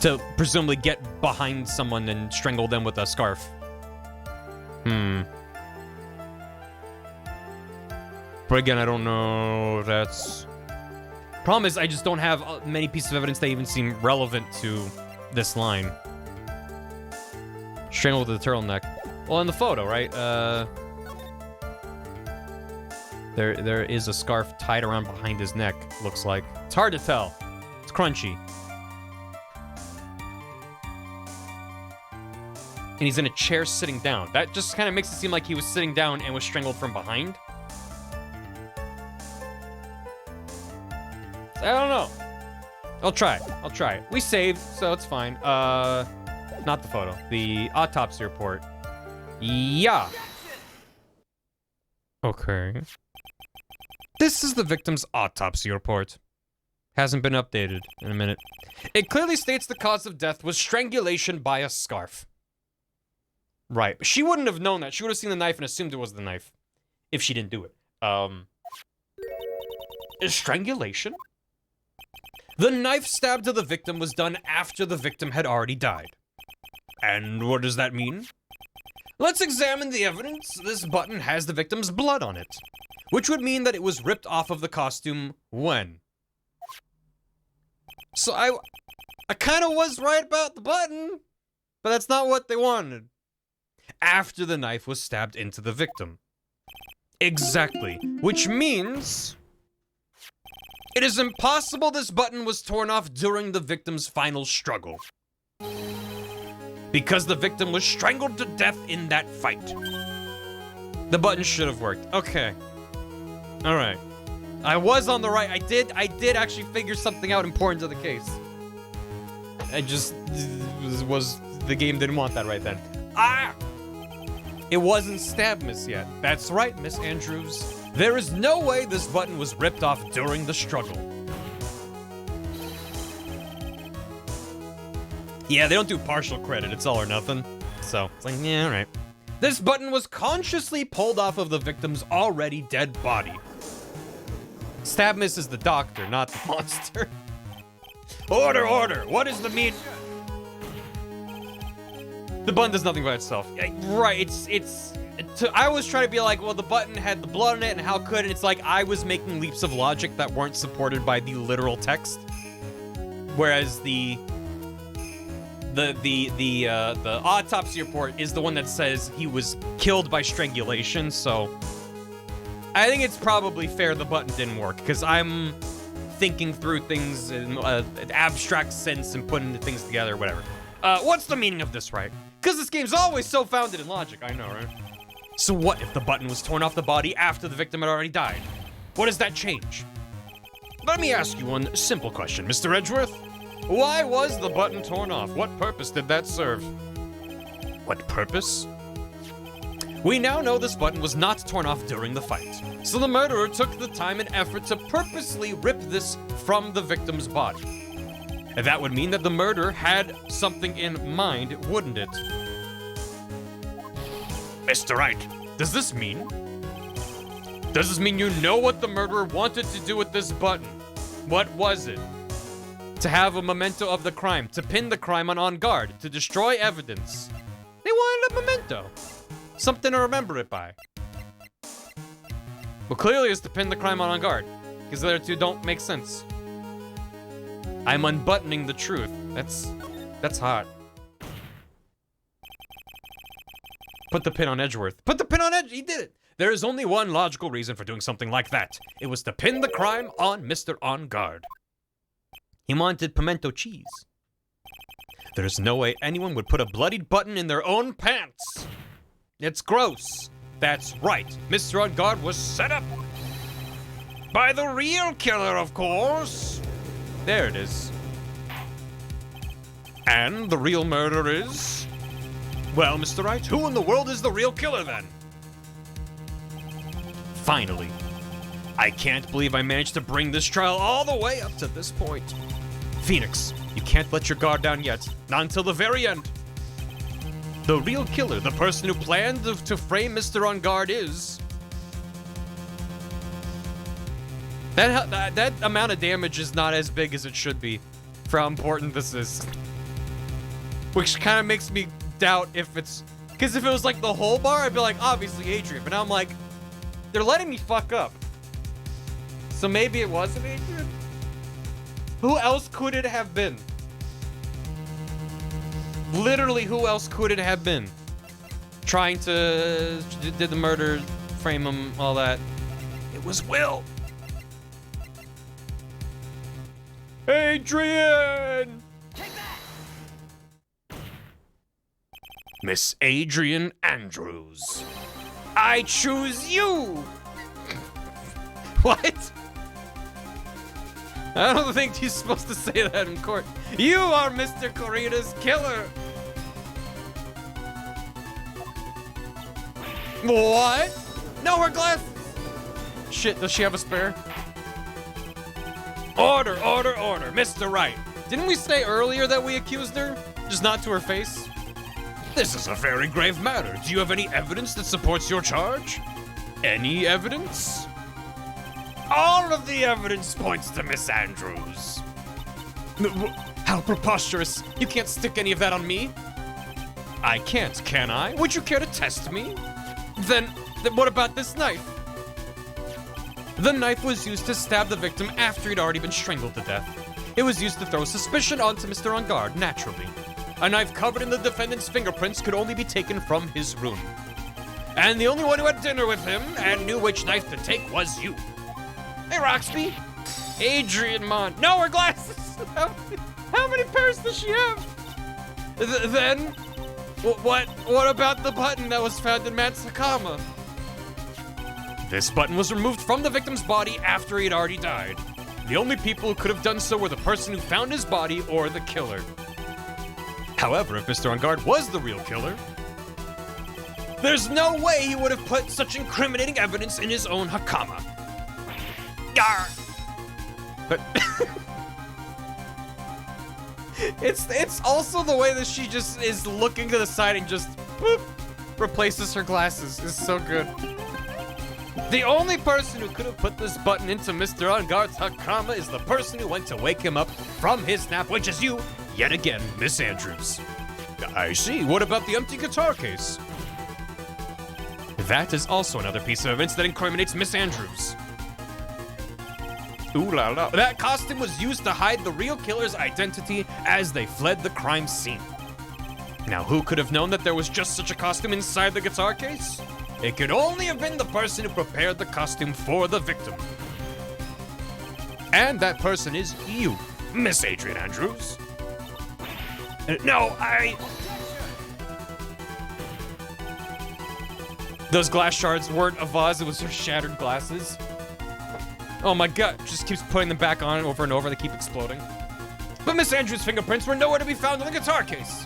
To presumably get behind someone and strangle them with a scarf. But again, I don't know if that's... Problem is, I just don't have many pieces of evidence that even seem relevant to this line. Strangled with a turtleneck. Well, in the photo, right? There is a scarf tied around behind his neck, looks like. It's hard to tell. It's crunchy. And he's in a chair sitting down. That just kind of makes it seem like he was sitting down and was strangled from behind. I don't know. I'll try it. We saved, so it's fine. Not the photo. The autopsy report. Yeah. Okay. This is the victim's autopsy report. Hasn't been updated in a minute. It clearly states the cause of death was strangulation by a scarf. Right. But she wouldn't have known that. She would have seen the knife and assumed it was the knife. If she didn't do it. Is strangulation? The knife stab to the victim was done after the victim had already died. And what does that mean? Let's examine the evidence. This button has the victim's blood on it, which would mean that it was ripped off of the costume when? So I kind of was right about the button, but that's not what they wanted. After the knife was stabbed into the victim. Exactly, which means it is impossible this button was torn off during the victim's final struggle. Because the victim was strangled to death in that fight. The button should have worked. Okay. All right. I was on the right. I did actually figure something out important to the case. I just the game didn't want that right then. Ah! It wasn't stab miss yet. That's right, Miss Andrews. There is no way this button was ripped off during the struggle. Yeah, they don't do partial credit. It's all or nothing. So, it's like, yeah, all right. This button was consciously pulled off of the victim's already dead body. Stab miss is the doctor, not the monster. Order, order. What is the mean? The button does nothing by itself. Right, I was trying to be like, well, the button had the blood on it, and how could it? It's like I was making leaps of logic that weren't supported by the literal text. Whereas the autopsy report is the one that says he was killed by strangulation, so I think it's probably fair the button didn't work, because I'm thinking through things in an abstract sense and putting the things together, whatever. What's the meaning of this, right? Because this game's always so founded in logic, I know, right? So what if the button was torn off the body after the victim had already died? What does that change? Let me ask you one simple question, Mr. Edgeworth. Why was the button torn off? What purpose did that serve? What purpose? We now know this button was not torn off during the fight, so the murderer took the time and effort to purposely rip this from the victim's body. And that would mean that the murderer had something in mind, wouldn't it? Mr. Wright, does this mean you know what the murderer wanted to do with this button? What was it? To have a memento of the crime, to pin the crime on guard, to destroy evidence. They wanted a memento. Something to remember it by. Well, clearly it's to pin the crime on guard, because the other two don't make sense. I'm unbuttoning the truth. That's hot. Put the pin on Edgeworth. Put the pin on Edge. He did it. There is only one logical reason for doing something like that. It was to pin the crime on Mr. On Guard. He wanted pimento cheese. There's no way anyone would put a bloodied button in their own pants. It's gross. That's right. Mr. On Guard was set up by the real killer, of course. There it is. And the real murderer is... Well, Mr. Wright, who in the world is the real killer, then? Finally. I can't believe I managed to bring this trial all the way up to this point. Phoenix, you can't let your guard down yet. Not until the very end. The real killer, the person who planned to frame Mr. On Guard is... That amount of damage is not as big as it should be for how important this is. Which kind of makes me doubt if it's... Because if it was like the whole bar, I'd be like, obviously Adrian. But now I'm like, they're letting me fuck up. So maybe it wasn't Adrian? Who else could it have been? Literally, who else could it have been? Trying to... Did the murder, frame him, all that. It was Will. Adrian! Miss Adrian Andrews. I choose you! What? I don't think he's supposed to say that in court. You are Mr. Corita's killer! What? No, her glasses! Shit, does she have a spare? Order, order, order, Mr. Wright. Didn't we say earlier that we accused her? Just not to her face? This is a very grave matter. Do you have any evidence that supports your charge? Any evidence? All of the evidence points to Miss Andrews. How preposterous. You can't stick any of that on me. I can't, can I? Would you care to test me? Then what about this knife? The knife was used to stab the victim after he'd already been strangled to death. It was used to throw suspicion onto Mr. On Guard, naturally. A knife covered in the defendant's fingerprints could only be taken from his room. And the only one who had dinner with him and knew which knife to take was you. Hey, Roxby. Adrian Mon. No, her glasses. How many pairs does she have? Then, what about the button that was found in Matt's Hakama? This button was removed from the victim's body after he had already died. The only people who could have done so were the person who found his body or the killer. However, if Mr. On Guard was the real killer, there's no way he would have put such incriminating evidence in his own Hakama. Yarr! But it's also the way that she just is looking to the side and just boop, replaces her glasses is so good. The only person who could have put this button into Mr. On Guard's Hakama is the person who went to wake him up from his nap, which is you, yet again, Miss Andrews. I see. What about the empty guitar case? That is also another piece of evidence that incriminates Miss Andrews. Ooh la la. That costume was used to hide the real killer's identity as they fled the crime scene. Now, who could have known that there was just such a costume inside the guitar case? It could only have been the person who prepared the costume for the victim. And that person is you, Miss Adrian Andrews. No, Those glass shards weren't a vase, it was her shattered glasses. Oh my god, just keeps putting them back on over and over, they keep exploding. But Miss Andrews' fingerprints were nowhere to be found in the guitar case.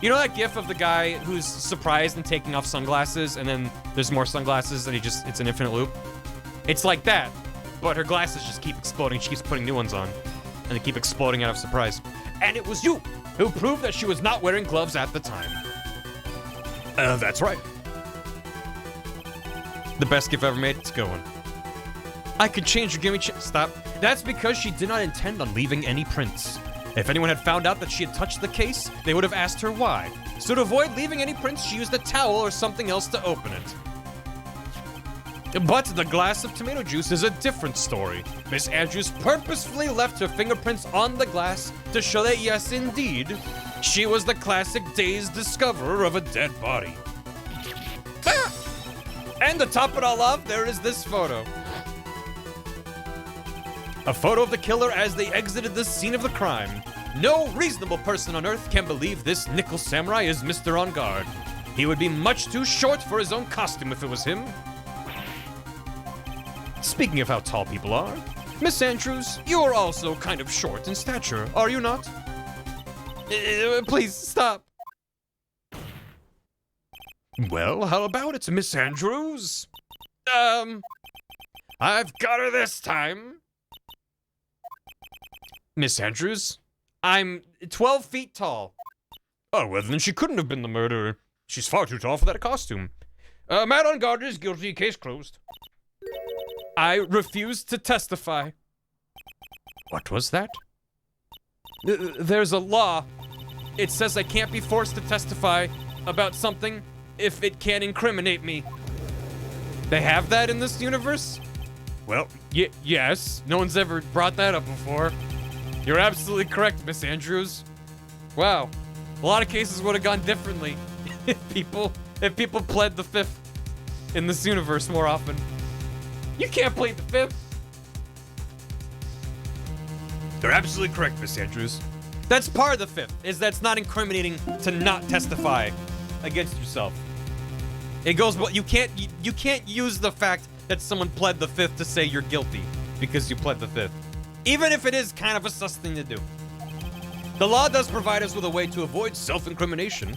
You know that gif of the guy who's surprised and taking off sunglasses, and then there's more sunglasses and it's an infinite loop? It's like that, but her glasses just keep exploding, she keeps putting new ones on, and they keep exploding out of surprise. And it was you who proved that she was not wearing gloves at the time. That's right. The best gif ever made, it's a good one. I could change your gimme stop. That's because she did not intend on leaving any prints. If anyone had found out that she had touched the case, they would have asked her why. So to avoid leaving any prints, she used a towel or something else to open it. But the glass of tomato juice is a different story. Miss Andrews purposefully left her fingerprints on the glass to show that yes, indeed, she was the classic dazed discoverer of a dead body. Ah! And to top it all off, there is this photo. A photo of the killer as they exited the scene of the crime. No reasonable person on Earth can believe this nickel samurai is Mr. On Guard. He would be much too short for his own costume if it was him. Speaking of how tall people are, Miss Andrews, you're also kind of short in stature, are you not? Please, stop. Well, how about it, Miss Andrews? I've got her this time. Miss Andrews, I'm 12 feet tall. Oh, well, then she couldn't have been the murderer. She's far too tall for that costume. Matt On Guard is guilty, case closed. I refuse to testify. What was that? There's a law. It says I can't be forced to testify about something if it can't incriminate me. They have that in this universe? Well, yes. No one's ever brought that up before. You're absolutely correct, Miss Andrews. Wow. A lot of cases would have gone differently if people pled the fifth in this universe more often. You can't plead the fifth. You're absolutely correct, Miss Andrews. That's part of the fifth, is that it's not incriminating to not testify against yourself. It goes, but you can't use the fact that someone pled the fifth to say you're guilty because you pled the fifth, even if it is kind of a sus thing to do. The law does provide us with a way to avoid self-incrimination.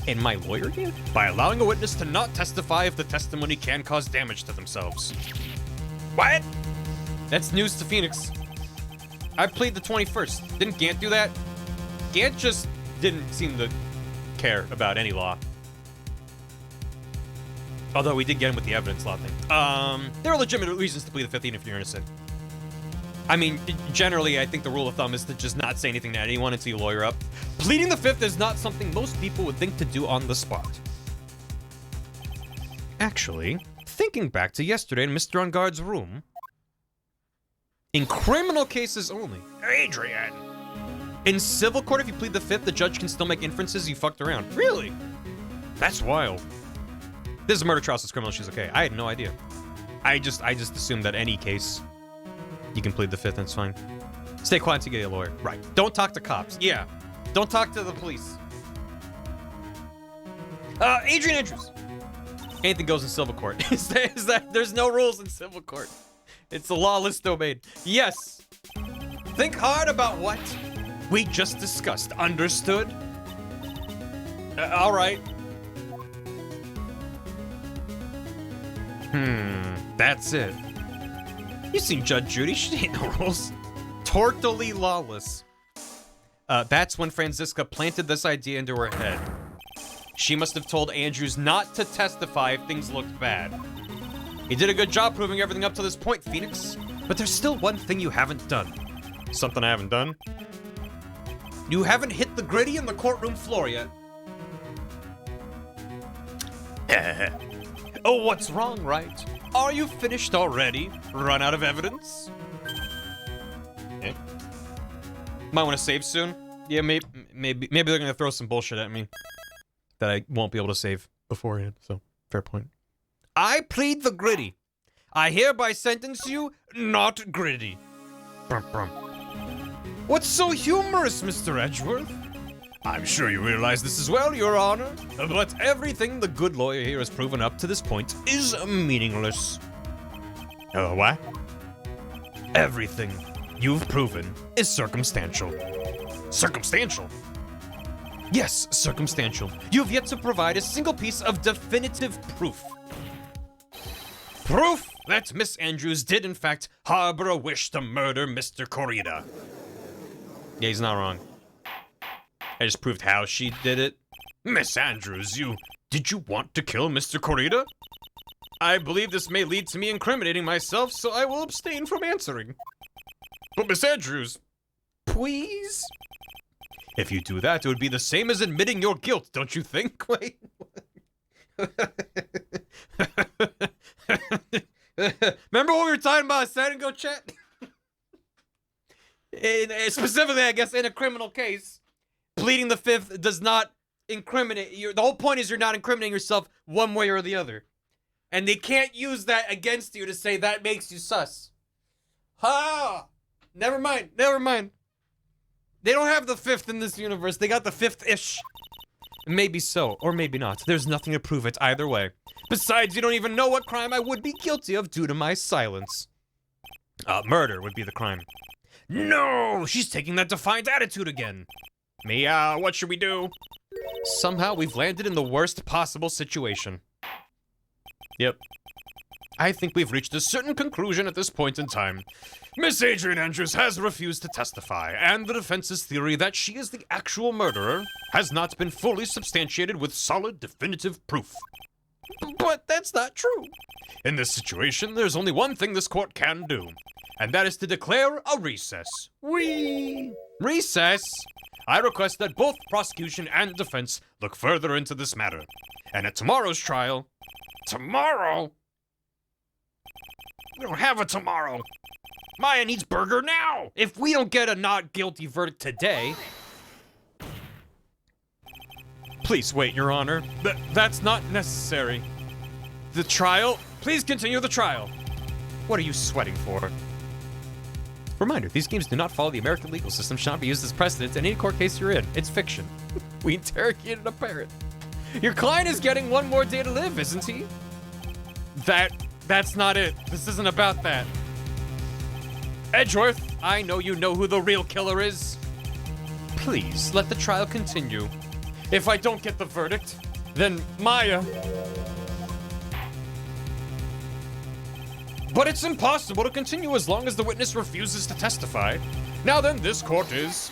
And my lawyer did? By allowing a witness to not testify if the testimony can cause damage to themselves. What? That's news to Phoenix. I plead the 21st. Didn't Gant do that? Gant just didn't seem to care about any law. Although we did get him with the evidence law thing. There are legitimate reasons to plead the fifth even if you're innocent. I mean, generally, I think the rule of thumb is to just not say anything to anyone until you lawyer up. Pleading the fifth is not something most people would think to do on the spot. Actually, thinking back to yesterday in Mr. On Guard's room, in criminal cases only. Adrian! In civil court, if you plead the fifth, the judge can still make inferences you fucked around. Really? That's wild. This is a murder trial, so it's criminal. She's okay. I had no idea. I just assumed that any case, you can plead the fifth and it's fine. Stay quiet until you get a lawyer. Right. Don't talk to cops. Yeah. Don't talk to the police. Adrian Andrews. Anything goes in civil court. Is that there's no rules in civil court. It's a lawless domain. Yes. Think hard about what we just discussed. Understood? All right. That's it. You seen Judge Judy? She ain't no rules. Totally lawless. That's when Franziska planted this idea into her head. She must have told Andrews not to testify if things looked bad. He did a good job proving everything up to this point, Phoenix. But there's still one thing you haven't done. Something I haven't done? You haven't hit the gritty in the courtroom floor yet. Oh, what's wrong, Wright? Are you finished already? Run out of evidence? Yeah. Might want to save soon. Yeah, maybe they're gonna throw some bullshit at me that I won't be able to save beforehand. So, fair point. I plead the gritty. I hereby sentence you not gritty. Brum, brum. What's so humorous, Mr. Edgeworth? I'm sure you realize this as well, Your Honor. But everything the good lawyer here has proven up to this point is meaningless. What? Everything you've proven is circumstantial. Circumstantial? Yes, circumstantial. You've yet to provide a single piece of definitive proof. Proof that Miss Andrews did in fact harbor a wish to murder Mr. Corrida. Yeah, he's not wrong. I just proved how she did it. Miss Andrews, did you want to kill Mr. Corrida? I believe this may lead to me incriminating myself, so I will abstain from answering. But Miss Andrews, please? If you do that, it would be the same as admitting your guilt, don't you think? Wait. Remember what we were talking about a second ago, chat? Specifically, I guess, in a criminal case, pleading the fifth does not incriminate you. The whole point is you're not incriminating yourself one way or the other. And they can't use that against you to say that makes you sus. Ha! Never mind. They don't have the fifth in this universe. They got the fifth-ish. Maybe so, or maybe not. There's nothing to prove it either way. Besides, you don't even know what crime I would be guilty of due to my silence. Murder would be the crime. No! She's taking that defiant attitude again. Mia, what should we do? Somehow we've landed in the worst possible situation. Yep. I think we've reached a certain conclusion at this point in time. Miss Adrian Andrews has refused to testify, and the defense's theory that she is the actual murderer has not been fully substantiated with solid, definitive proof. But that's not true. In this situation, there's only one thing this court can do, and that is to declare a recess. Recess? I request that both prosecution and defense look further into this matter. And at tomorrow's trial... Tomorrow? We don't have a tomorrow. Maya needs burger now. If we don't get a not guilty verdict today... Please wait, Your Honor. That's not necessary. The trial? Please continue the trial. What are you sweating for? Reminder, these games do not follow the American legal system, should not be used as precedent in any court case you're in. It's fiction. We interrogated a parrot. Your client is getting one more day to live, isn't he? That's not it. This isn't about that. Edgeworth, I know you know who the real killer is. Please, let the trial continue. If I don't get the verdict, then Maya... But it's impossible to continue as long as the witness refuses to testify. Now then, this court is...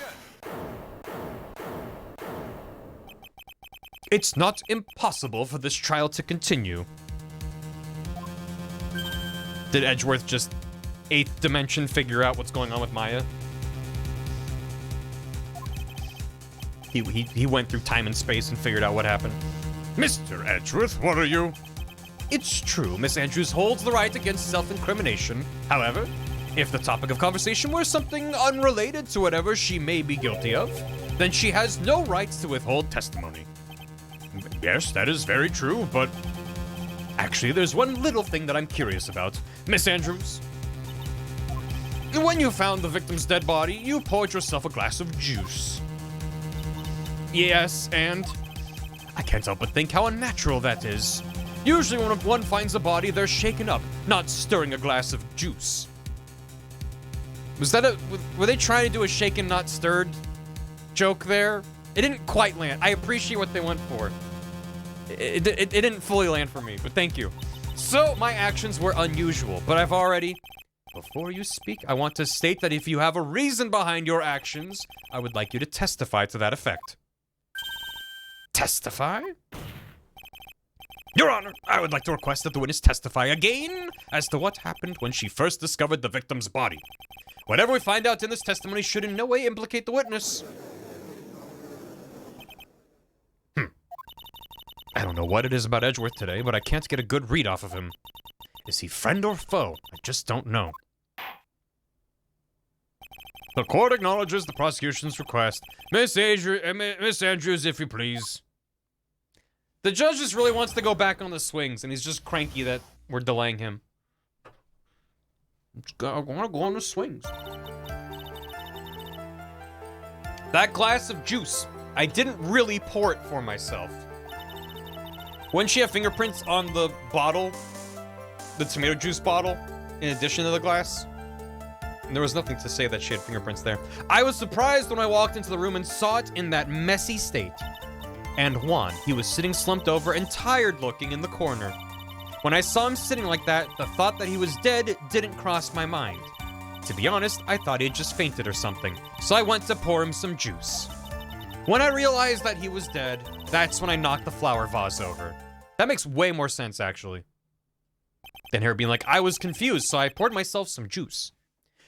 It's not impossible for this trial to continue. Did Edgeworth just 8th dimension figure out what's going on with Maya? He went through time and space and figured out what happened. Mr. Edgeworth, what are you? It's true, Miss Andrews holds the right against self-incrimination. However, if the topic of conversation were something unrelated to whatever she may be guilty of, then she has no right to withhold testimony. Yes, that is very true, but... Actually, there's one little thing that I'm curious about. Miss Andrews, when you found the victim's dead body, you poured yourself a glass of juice. Yes, and I can't help but think how unnatural that is. Usually when one finds a body, they're shaken up, not stirring a glass of juice. Were they trying to do a shaken, not stirred joke there? It didn't quite land. I appreciate what they went for. It didn't fully land for me, but thank you. So, my actions were unusual, but I've already... Before you speak, I want to state that if you have a reason behind your actions, I would like you to testify to that effect. Testify? Your Honor, I would like to request that the witness testify again as to what happened when she first discovered the victim's body. Whatever we find out in this testimony should in no way implicate the witness. I don't know what it is about Edgeworth today, but I can't get a good read off of him. Is he friend or foe? I just don't know. The court acknowledges the prosecution's request. Miss Andrews, if you please. The judge just really wants to go back on the swings, and he's just cranky that we're delaying him. I want to go on the swings. That glass of juice, I didn't really pour it for myself. Wouldn't she have fingerprints on the bottle? The tomato juice bottle, in addition to the glass? And there was nothing to say that she had fingerprints there. I was surprised when I walked into the room and saw it in that messy state. And Juan, he was sitting slumped over and tired looking in the corner. When I saw him sitting like that, the thought that he was dead didn't cross my mind. To be honest, I thought he had just fainted or something, so I went to pour him some juice. When I realized that he was dead, that's when I knocked the flower vase over. That makes way more sense, actually, than her being like, I was confused, so I poured myself some juice.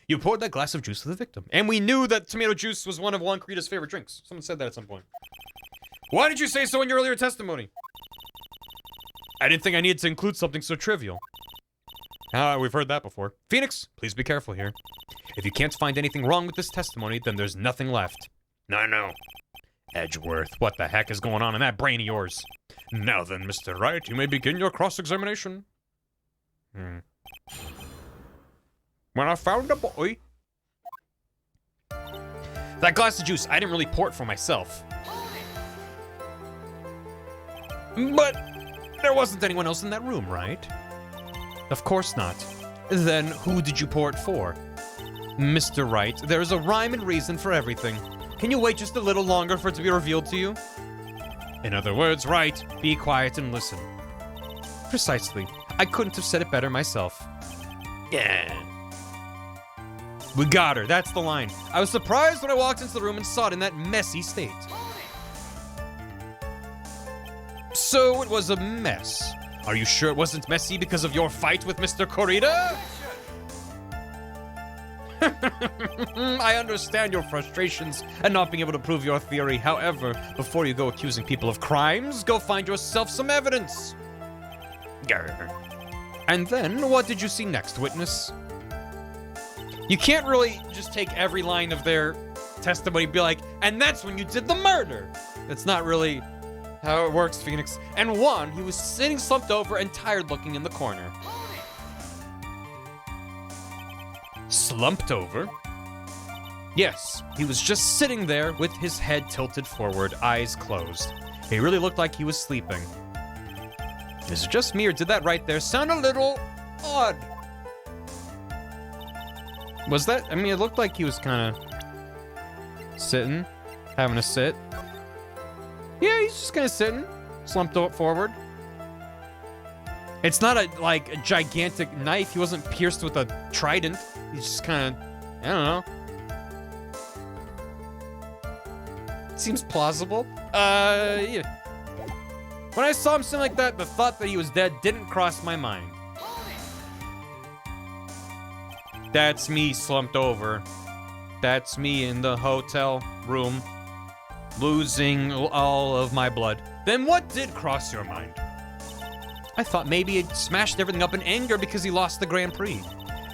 You poured that glass of juice for the victim. And we knew that tomato juice was one of Juan Carita's favorite drinks. Someone said that at some point. Why did you say so in your earlier testimony? I didn't think I needed to include something so trivial. We've heard that before. Phoenix, please be careful here. If you can't find anything wrong with this testimony, then there's nothing left. I know. Edgeworth, what the heck is going on in that brain of yours? Now then, Mr. Wright, you may begin your cross-examination. When I found a boy... That glass of juice, I didn't really pour it for myself. But there wasn't anyone else in that room, right? Of course not. Then who did you pour it for? Mr. Wright, there's a rhyme and reason for everything. Can you wait just a little longer for it to be revealed to you? In other words, Wright, be quiet and listen. Precisely. I couldn't have said it better myself. Yeah. We got her. That's the line. I was surprised when I walked into the room and saw it in that messy state. So it was a mess. Are you sure it wasn't messy because of your fight with Mr. Carita? I understand your frustrations and not being able to prove your theory. However, before you go accusing people of crimes, go find yourself some evidence. And then, what did you see next, witness? You can't really just take every line of their testimony and be like, and that's when you did the murder. That's not really how it works, Phoenix. And Juan, he was sitting slumped over and tired looking in the corner. Slumped over? Yes, he was just sitting there with his head tilted forward, eyes closed. He really looked like he was sleeping. Is it just me, or did that right there sound a little odd? Was that? I mean, it looked like he was kind of sitting, having a sit. Yeah, he's just kind of sitting, slumped forward. It's not like a gigantic knife. He wasn't pierced with a trident. He's just kind of, I don't know. Seems plausible. Yeah. When I saw him sitting like that, the thought that he was dead didn't cross my mind. That's me slumped over. That's me in the hotel room, losing all of my blood. Then what did cross your mind? I thought maybe he'd smashed everything up in anger because he lost the Grand Prix,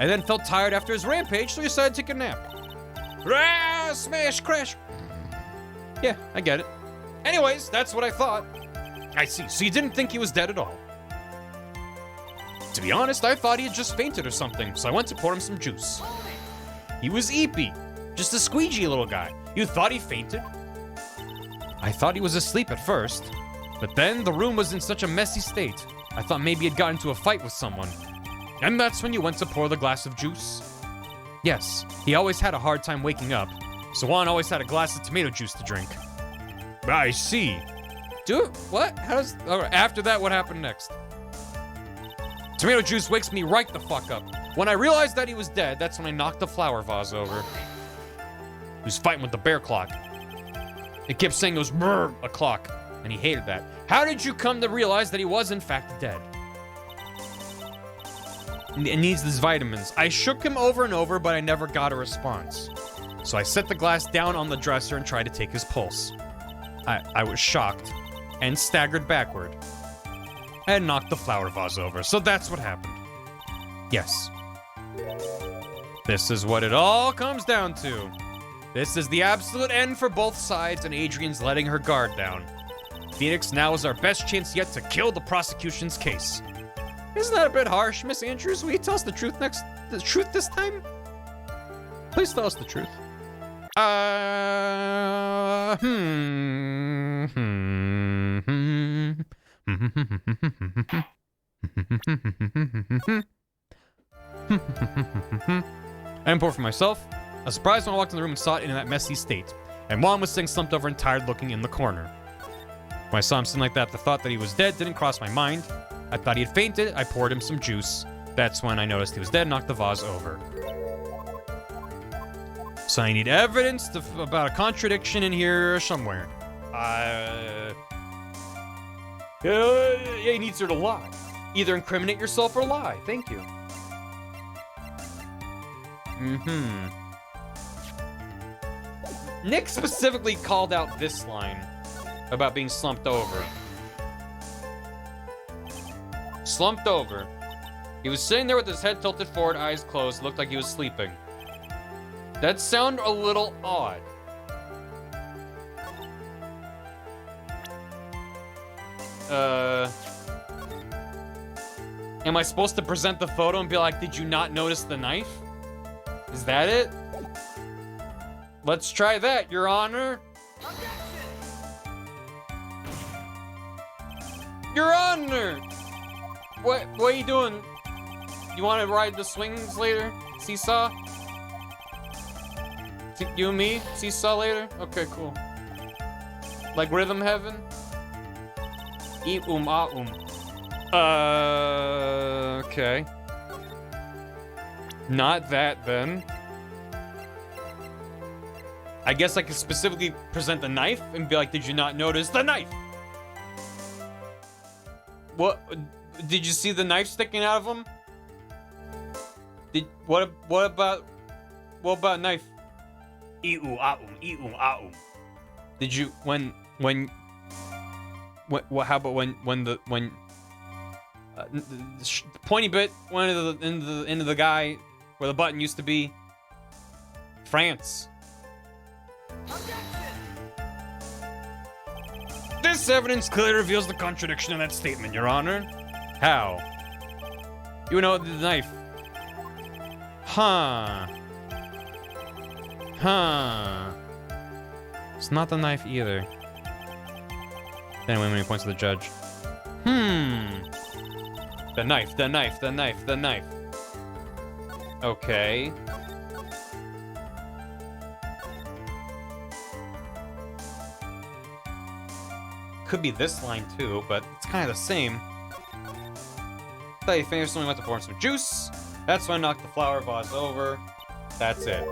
and then felt tired after his rampage, so he decided to take a nap. Rah, smash, crash. Yeah, I get it. Anyways, that's what I thought. I see. So you didn't think he was dead at all? To be honest, I thought he had just fainted or something, so I went to pour him some juice. He was eepy, just a squeegee little guy. You thought he fainted? I thought he was asleep at first, but then the room was in such a messy state. I thought maybe he'd got into a fight with someone. And that's when you went to pour the glass of juice? Yes, he always had a hard time waking up, so Juan always had a glass of tomato juice to drink. I see. Dude, what? All right, after that, what happened next? Tomato juice wakes me right the fuck up. When I realized that he was dead, that's when I knocked the flower vase over. He was fighting with the bear clock. It kept saying it was brr a clock, and he hated that. How did you come to realize that he was in fact dead? It needs these vitamins. I shook him over and over, but I never got a response. So I set the glass down on the dresser and tried to take his pulse. I was shocked and staggered backward and knocked the flower vase over. So that's what happened. Yes. This is what it all comes down to. This is the absolute end for both sides, and Adrian's letting her guard down. Phoenix now is our best chance yet to kill the prosecution's case. Isn't that a bit harsh, Miss Andrews? Will you tell us the truth this time? Please tell us the truth. And pour for myself. I was surprised when I walked in the room and saw it in that messy state. And Juan was sitting slumped over and tired looking in the corner. When I saw him sitting like that, the thought that he was dead didn't cross my mind. I thought he had fainted. I poured him some juice. That's when I noticed he was dead and knocked the vase over. So I need evidence about a contradiction in here somewhere. Yeah, he needs her to lie. Either incriminate yourself or lie. Thank you. Nick specifically called out this line about being slumped over. Slumped over. He was sitting there with his head tilted forward, eyes closed. Looked like he was sleeping. That sounded a little odd. Am I supposed to present the photo and be like, did you not notice the knife? Is that it? Let's try that, Your Honor. Your Honor! What are you doing? You want to ride the swings later? Seesaw? You and me? Seesaw later? Okay, cool. Like Rhythm Heaven? Okay. Not that, then. I guess I could specifically present the knife and be like, did you not notice the knife? What? Did you see the knife sticking out of him? What about knife? Did you how about when the pointy bit went into the guy where the button used to be? France. This evidence clearly reveals the contradiction in that statement, Your Honor. How? You know the knife. Huh. It's not the knife either. Anyway, many points to the judge. The knife, the knife, the knife, the knife. Okay. Could be this line too, but it's kind of the same. Thought you finished something, went to pour some juice. That's when I knocked the flower vase over. That's it.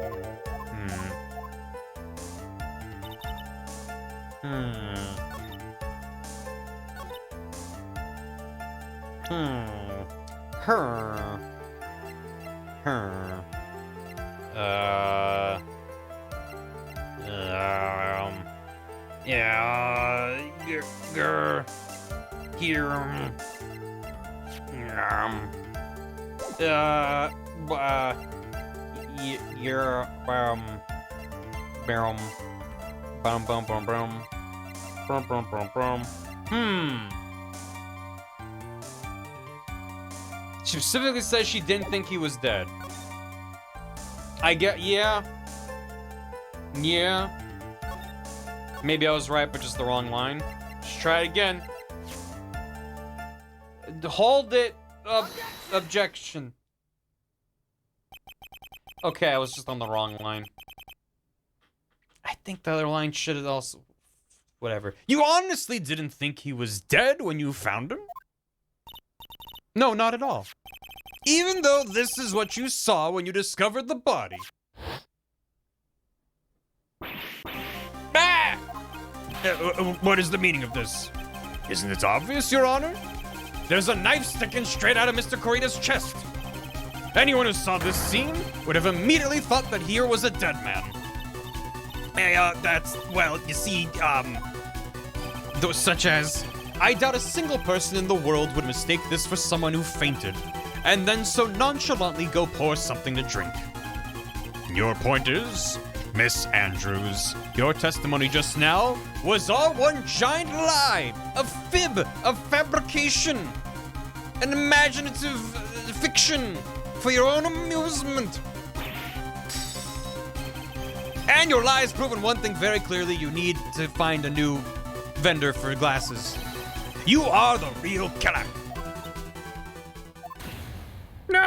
She specifically says she didn't think he was dead. I get, yeah. Maybe I was right, but just the wrong line. Just try it again. Hold it. Objection. Okay, I was just on the wrong line. I think the other line should have also... Whatever. You honestly didn't think he was dead when you found him? No, not at all. Even though this is what you saw when you discovered the body. Ah! What is the meaning of this? Isn't it obvious, Your Honor? There's a knife sticking straight out of Mr. Corita's chest. Anyone who saw this scene would have immediately thought that here was a dead man. That's, well, you see, those such as... I doubt a single person in the world would mistake this for someone who fainted, and then so nonchalantly go pour something to drink. Your point is, Miss Andrews, your testimony just now was all one giant lie, a fib, a fabrication, an imaginative fiction for your own amusement. And your lie has proven one thing very clearly: you need to find a new vendor for glasses. You are the real killer. No!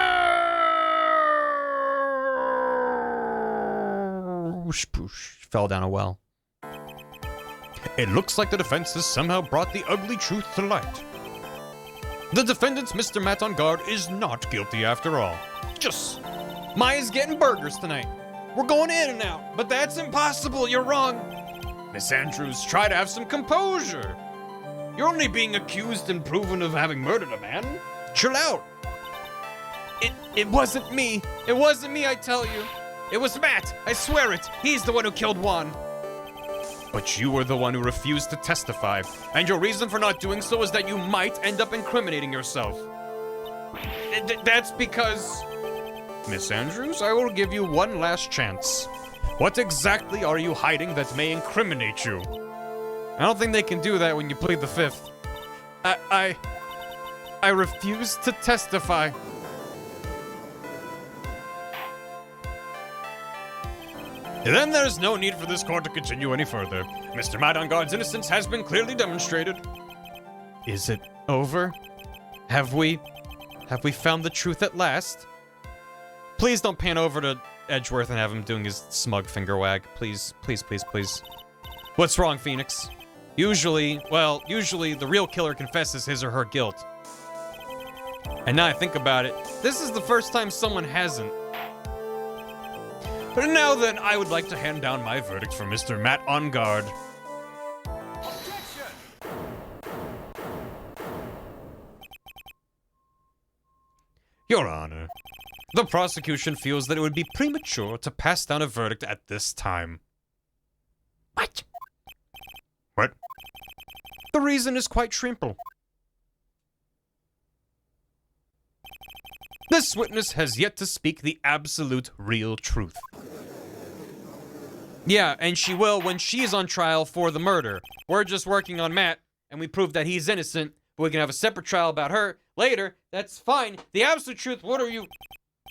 Spoosh fell down a well. It looks like the defense has somehow brought the ugly truth to light. The defendant, Mr. Matt on guard, is not guilty after all. Just Maya's getting burgers tonight. We're going in and out, but that's impossible. You're wrong. Miss Andrews, try to have some composure. You're only being accused and proven of having murdered a man. Chill out. It wasn't me. It wasn't me, I tell you. It was Matt. I swear it. He's the one who killed Juan. But you were the one who refused to testify, and your reason for not doing so is that you might end up incriminating yourself. That's because... Miss Andrews, I will give you one last chance. What exactly are you hiding that may incriminate you? I don't think they can do that when you plead the fifth. I refuse to testify. Then there's no need for this court to continue any further. Mr. Matt on guard's innocence has been clearly demonstrated. Is it over? Have we found the truth at last? Please don't pan over to Edgeworth and have him doing his smug finger wag. Please, please, please, please. What's wrong, Phoenix? Usually the real killer confesses his or her guilt. And now I think about it, this is the first time someone hasn't. But now then, I would like to hand down my verdict for Mr. Matt on guard. Your Honor, the prosecution feels that it would be premature to pass down a verdict at this time. What? What? The reason is quite simple. This witness has yet to speak the absolute real truth. Yeah, and she will when she's on trial for the murder. We're just working on Matt, and we prove that he's innocent, but we can have a separate trial about her later. That's fine. The absolute truth, what are you...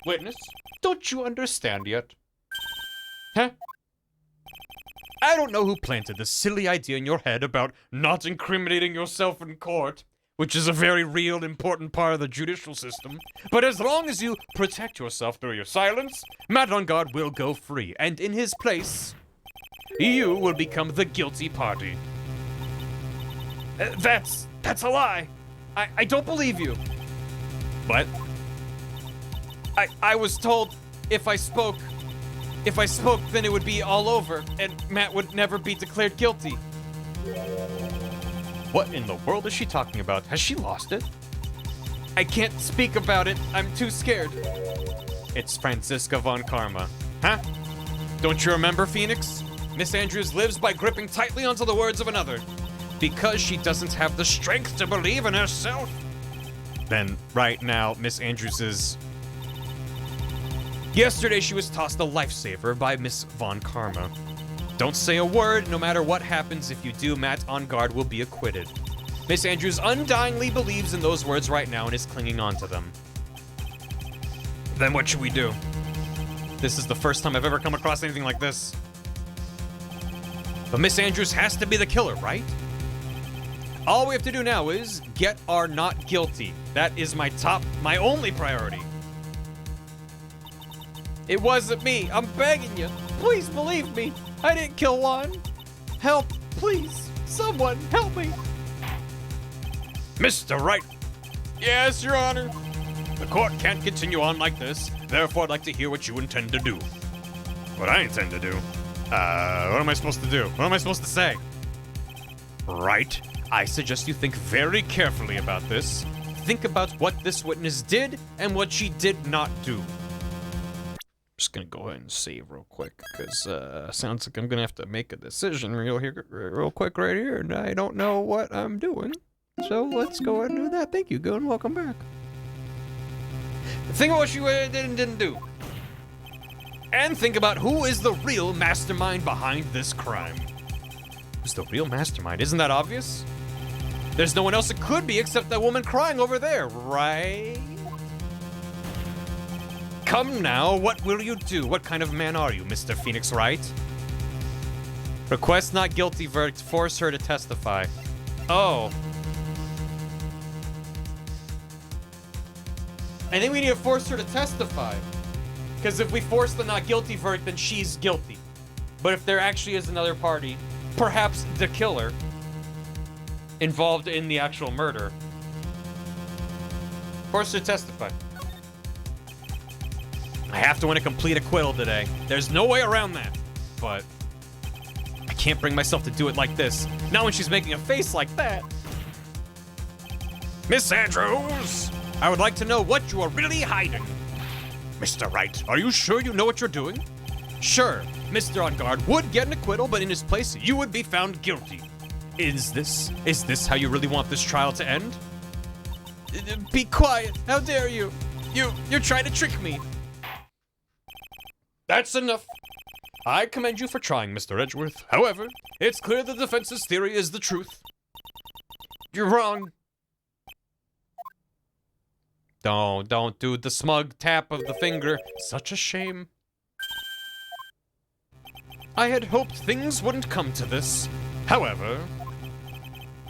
Witness? Don't you understand yet? Huh? I don't know who planted this silly idea in your head about not incriminating yourself in court, which is a very real, important part of the judicial system. But as long as you protect yourself through your silence, Matt on Guard will go free, and in his place, you will become the guilty party. That's a lie. I don't believe you. What? I was told if I spoke, then it would be all over, and Matt would never be declared guilty. What in the world is she talking about? Has she lost it? I can't speak about it. I'm too scared. It's Franziska von Karma. Huh? Don't you remember, Phoenix? Miss Andrews lives by gripping tightly onto the words of another. Because she doesn't have the strength to believe in herself. Then, right now, Miss Andrews is... Yesterday, she was tossed a lifesaver by Miss Von Karma. Don't say a word. No matter what happens, if you do, Matt on Guard will be acquitted. Miss Andrews undyingly believes in those words right now and is clinging on to them. Then what should we do? This is the first time I've ever come across anything like this. But Miss Andrews has to be the killer, right? All we have to do now is get our not guilty. That is my only priority. It wasn't me. I'm begging you. Please believe me. I didn't kill Juan. Help, please. Someone, help me. Mr. Wright. Yes, Your Honor. The court can't continue on like this. Therefore, I'd like to hear what you intend to do. What I intend to do? What am I supposed to do? What am I supposed to say? Right. I suggest you think very carefully about this. Think about what this witness did and what she did not do. Just gonna go ahead and save real quick, because sounds like I'm gonna have to make a decision real quick right here, and I don't know what I'm doing. So let's go ahead and do that. Thank you, go and welcome back. Think about what you did and didn't do. And think about who is the real mastermind behind this crime. Who's the real mastermind? Isn't that obvious? There's no one else it could be except that woman crying over there, right? Come now, what will you do? What kind of man are you, Mr. Phoenix Wright? Request not guilty verdict, force her to testify. Oh. I think we need to force her to testify. Because if we force the not guilty verdict, then she's guilty. But if there actually is another party, perhaps the killer, involved in the actual murder, force her to testify. I have to win a complete acquittal today. There's no way around that. But I can't bring myself to do it like this. Not when she's making a face like that. Miss Andrews, I would like to know what you are really hiding. Mr. Wright, are you sure you know what you're doing? Sure, Mr. On Guard would get an acquittal, but in his place, you would be found guilty. Is this how you really want this trial to end? Be quiet, how dare you? You're trying to trick me. That's enough. I commend you for trying, Mr. Edgeworth. However, it's clear the defense's theory is the truth. You're wrong. Don't do the smug tap of the finger. Such a shame. I had hoped things wouldn't come to this. However...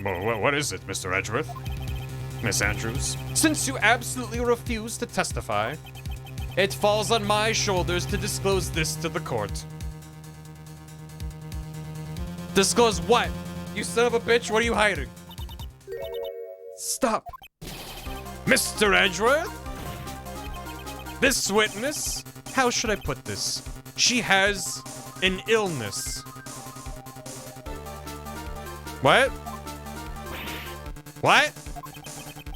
Well, what is it, Mr. Edgeworth? Miss Andrews? Since you absolutely refuse to testify, it falls on my shoulders to disclose this to the court. Disclose what? You son of a bitch, what are you hiding? Stop. Mr. Edgeworth? This witness, how should I put this? She has an illness. What? What?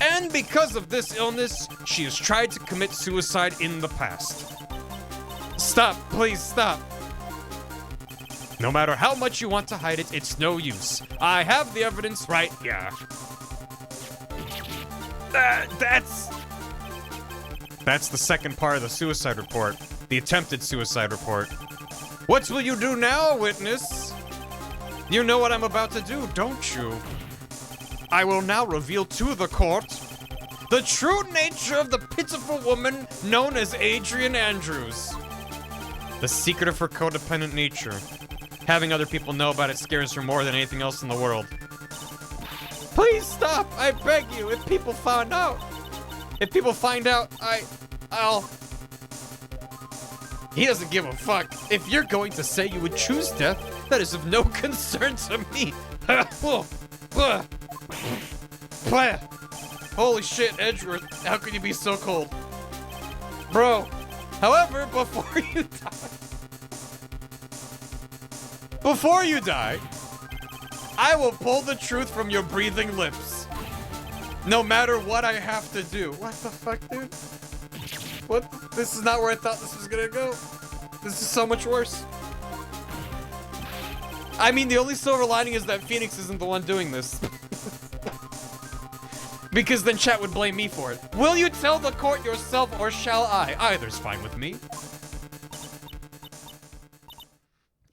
And because of this illness, she has tried to commit suicide in the past. Stop, please stop. No matter how much you want to hide it, it's no use. I have the evidence right here. That's the second part of the suicide report. The attempted suicide report. What will you do now, witness? You know what I'm about to do, don't you? I will now reveal to the court the true nature of the pitiful woman known as Adrian Andrews. The secret of her codependent nature. Having other people know about it scares her more than anything else in the world. Please stop, I beg you. If people find out, I'll... He doesn't give a fuck. If you're going to say you would choose death, that is of no concern to me. Holy shit, Edgeworth, how could you be so cold? Bro, however, before you die, I will pull the truth from your breathing lips. No matter what I have to do. What the fuck, dude? What? This is not where I thought this was gonna go. This is so much worse. I mean, the only silver lining is that Phoenix isn't the one doing this. Because then chat would blame me for it. Will you tell the court yourself or shall I? Either's fine with me.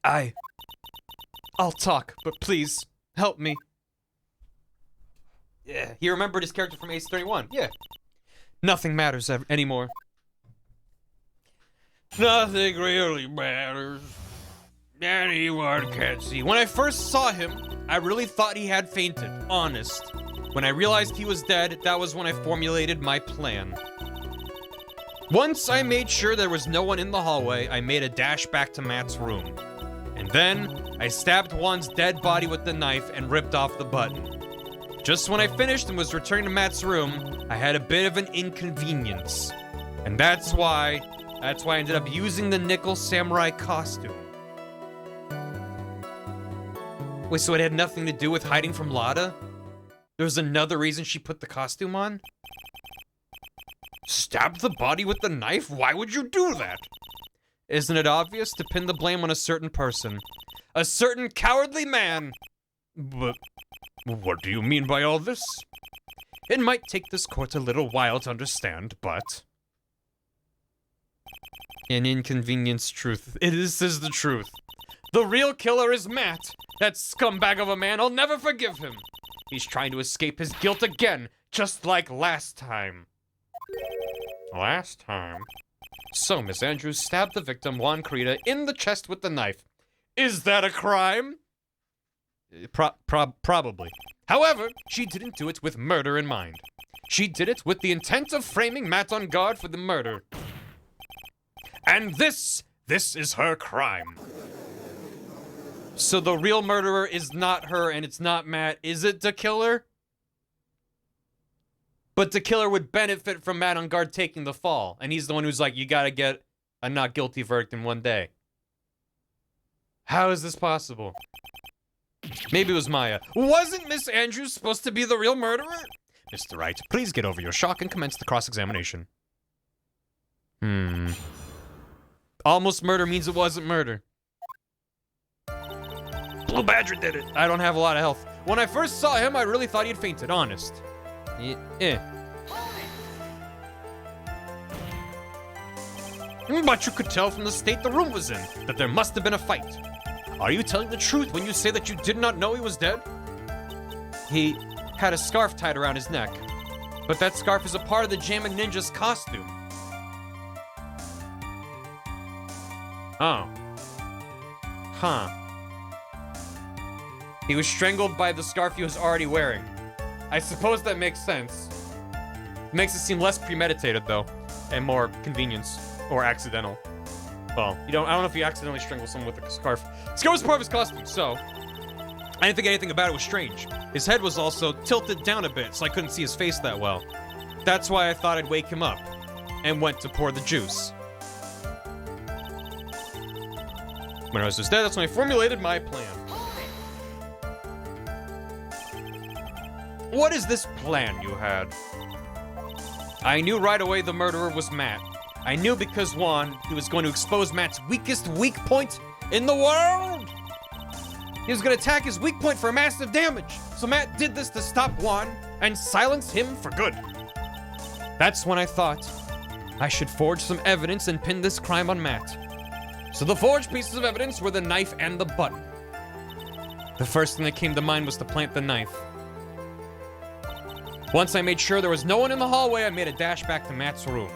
I'll talk, but please, help me. Yeah, he remembered his character from Ace 31. Yeah. Nothing matters anymore. Nothing really matters. Anyone can see. When I first saw him, I really thought he had fainted. Honest. When I realized he was dead, that was when I formulated my plan. Once I made sure there was no one in the hallway, I made a dash back to Matt's room. And then, I stabbed Juan's dead body with the knife and ripped off the button. Just when I finished and was returning to Matt's room, I had a bit of an inconvenience. And that's why I ended up using the nickel samurai costume. Wait, so it had nothing to do with hiding from Lada? There was another reason she put the costume on? Stabbed the body with the knife? Why would you do that? Isn't it obvious to pin the blame on a certain person? A certain cowardly man! But what do you mean by all this? It might take this court a little while to understand, but... An inconvenienced truth. This is the truth. The real killer is Matt. That scumbag of a man, I'll never forgive him. He's trying to escape his guilt again, just like last time. Last time? So, Miss Andrews stabbed the victim, Juan Creta, in the chest with the knife. Is that a crime? Probably. However, she didn't do it with murder in mind. She did it with the intent of framing Matt on guard for the murder. And this is her crime. So the real murderer is not her and it's not Matt. Is it the killer? But the killer would benefit from Matt on guard taking the fall. And he's the one who's like, you gotta get a not guilty verdict in one day. How is this possible? Maybe it was Maya. Wasn't Miss Andrews supposed to be the real murderer? Mr. Wright, please get over your shock and commence the cross-examination. Almost murder means it wasn't murder. Blue Badger did it. I don't have a lot of health. When I first saw him, I really thought he had fainted, honest. But you could tell from the state the room was in that there must have been a fight. Are you telling the truth when you say that you did not know he was dead? He had a scarf tied around his neck. But that scarf is a part of the Jamming Ninja's costume. Oh. Huh. He was strangled by the scarf he was already wearing. I suppose that makes sense. Makes it seem less premeditated, though, and more convenience or accidental. Well, I don't know if he accidentally strangled someone with a scarf. Scarf was part of his costume, so I didn't think anything about it was strange. His head was also tilted down a bit, so I couldn't see his face that well. That's why I thought I'd wake him up and went to pour the juice. When I was just dead, that's when I formulated my plan. What is this plan you had? I knew right away the murderer was Matt. I knew because, one, he was going to expose Matt's weakest weak point in the world. He was going to attack his weak point for massive damage. So Matt did this to stop Juan and silence him for good. That's when I thought I should forge some evidence and pin this crime on Matt. So the forged pieces of evidence were the knife and the button. The first thing that came to mind was to plant the knife. Once I made sure there was no one in the hallway, I made a dash back to Matt's room.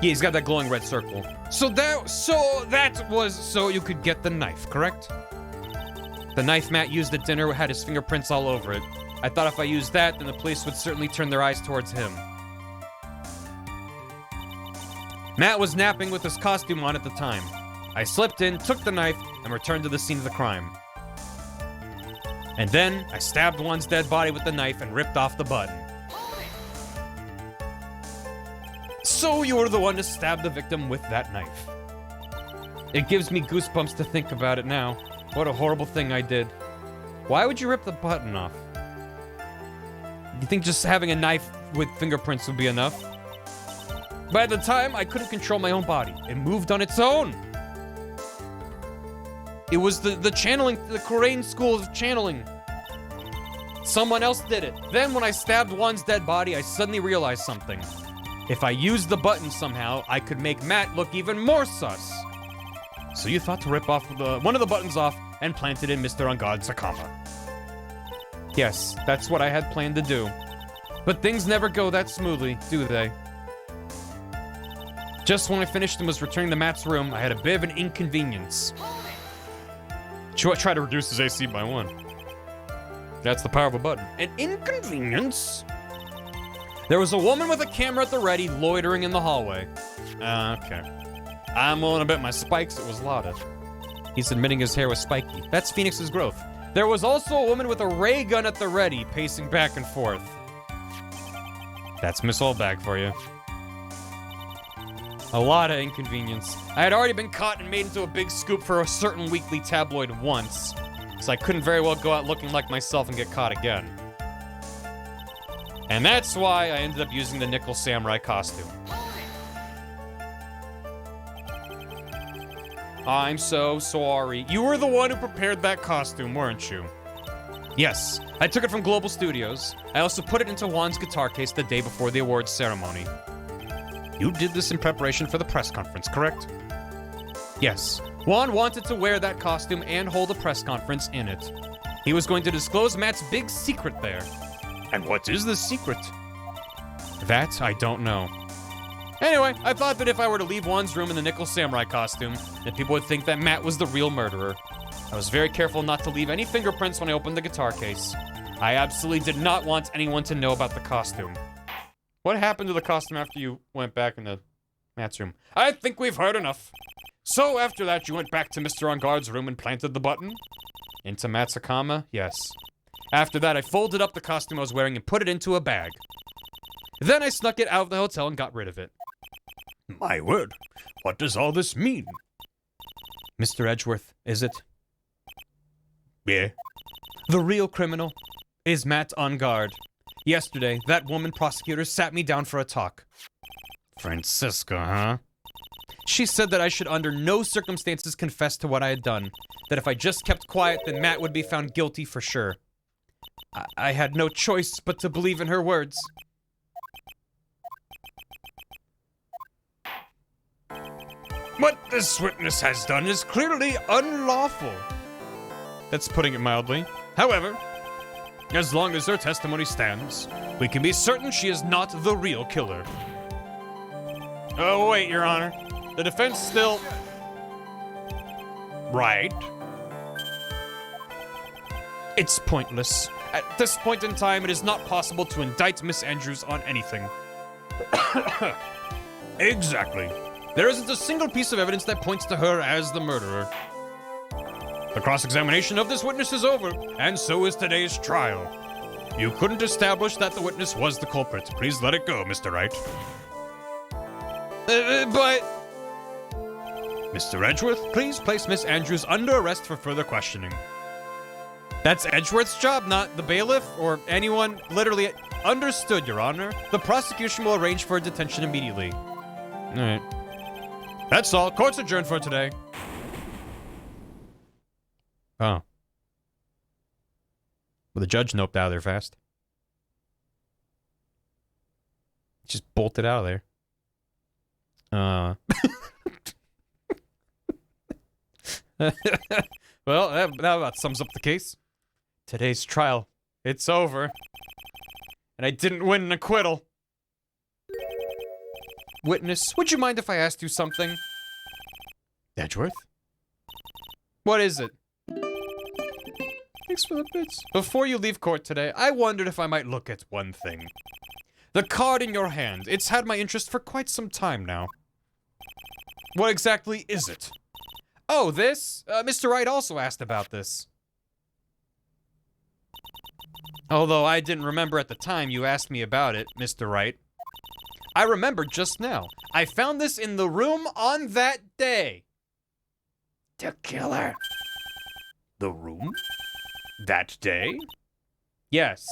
Yeah, he's got that glowing red circle. So that was so you could get the knife, correct? The knife Matt used at dinner had his fingerprints all over it. I thought if I used that, then the police would certainly turn their eyes towards him. Matt was napping with his costume on at the time. I slipped in, took the knife, and returned to the scene of the crime. And then, I stabbed one's dead body with the knife and ripped off the button. So you were the one to stab the victim with that knife. It gives me goosebumps to think about it now. What a horrible thing I did. Why would you rip the button off? You think just having a knife with fingerprints would be enough? By the time, I couldn't control my own body. It moved on its own. It was the channeling, the Korean school of channeling. Someone else did it. Then when I stabbed one's dead body, I suddenly realized something. If I used the button somehow, I could make Matt look even more sus. So you thought to rip off one of the buttons off and plant it in Mr. Ungod's Sakama. Yes, that's what I had planned to do. But things never go that smoothly, do they? Just when I finished and was returning to Matt's room, I had a bit of an inconvenience. Try to reduce his AC by 1. That's the power of a button. An inconvenience? There was a woman with a camera at the ready loitering in the hallway. Okay. I'm willing to bet my spikes it was Lotta. He's admitting his hair was spiky. That's Phoenix's growth. There was also a woman with a ray gun at the ready, pacing back and forth. That's Miss Oldbag for you. A lot of inconvenience. I had already been caught and made into a big scoop for a certain weekly tabloid once, so I couldn't very well go out looking like myself and get caught again. And that's why I ended up using the Nickel Samurai costume. I'm so sorry. You were the one who prepared that costume, weren't you? Yes, I took it from Global Studios. I also put it into Juan's guitar case the day before the awards ceremony. You did this in preparation for the press conference, correct? Yes. Juan wanted to wear that costume and hold a press conference in it. He was going to disclose Matt's big secret there. And what is the secret? That I don't know. Anyway, I thought that if I were to leave Juan's room in the Nickel Samurai costume, that people would think that Matt was the real murderer. I was very careful not to leave any fingerprints when I opened the guitar case. I absolutely did not want anyone to know about the costume. What happened to the costume after you went back into Matt's room? I think we've heard enough. So after that, you went back to Mr. On Guard's room and planted the button? Into Matt Sakama? Yes. After that, I folded up the costume I was wearing and put it into a bag. Then I snuck it out of the hotel and got rid of it. My word, what does all this mean? Mr. Edgeworth, is it? Yeah. The real criminal is Matt On Guard. Yesterday, that woman prosecutor sat me down for a talk. Francisca, huh? She said that I should under no circumstances confess to what I had done. That if I just kept quiet, then Matt would be found guilty for sure. I had no choice but to believe in her words. What this witness has done is clearly unlawful. That's putting it mildly. However, as long as her testimony stands, we can be certain she is not the real killer. Oh, wait, Your Honor. The defense still... Right. It's pointless. At this point in time, it is not possible to indict Miss Andrews on anything. Exactly. There isn't a single piece of evidence that points to her as the murderer. The cross-examination of this witness is over, and so is today's trial. You couldn't establish that the witness was the culprit. Please let it go, Mr. Wright. But... Mr. Edgeworth, please place Miss Andrews under arrest for further questioning. That's Edgeworth's job, not the bailiff or anyone. Literally, understood, Your Honor. The prosecution will arrange for a detention immediately. All right. That's all. Court's adjourned for today. Oh. Well, the judge noped out of there fast. Just bolted out of there. Well, that about sums up the case. Today's trial. It's over. And I didn't win an acquittal. Witness, would you mind if I asked you something? Edgeworth? What is it? Thanks for the bits. Before you leave court today, I wondered if I might look at one thing. The card in your hand. It's had my interest for quite some time now. What exactly is it? Oh, this? Mr. Wright also asked about this. Although I didn't remember at the time you asked me about it, Mr. Wright. I remember just now. I found this in the room on that day. The killer. The room? That day? Yes.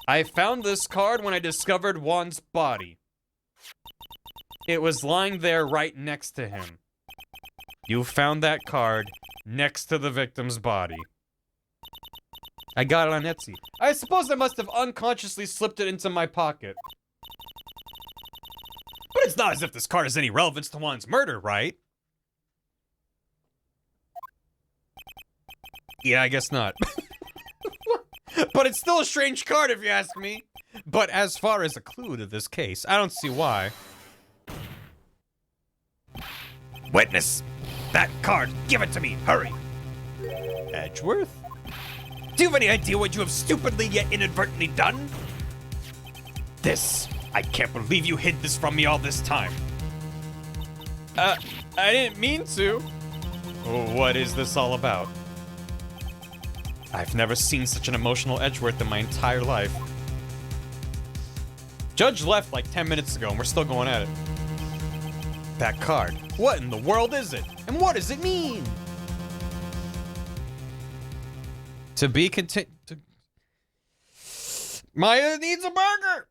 I found this card when I discovered Juan's body. It was lying there right next to him. You found that card next to the victim's body. I got it on Etsy. I suppose I must have unconsciously slipped it into my pocket. But it's not as if this card has any relevance to Juan's murder, right? Yeah, I guess not. But it's still a strange card if you ask me. But as far as a clue to this case, I don't see why. Witness! That card! Give it to me! Hurry! Edgeworth? Do you have any idea what you have stupidly yet inadvertently done? This. I can't believe you hid this from me all this time. I didn't mean to. What is this all about? I've never seen such an emotional Edgeworth in my entire life. Judge left like 10 minutes ago and we're still going at it. That card. What in the world is it? And what does it mean? To be continued. Maya needs a burger!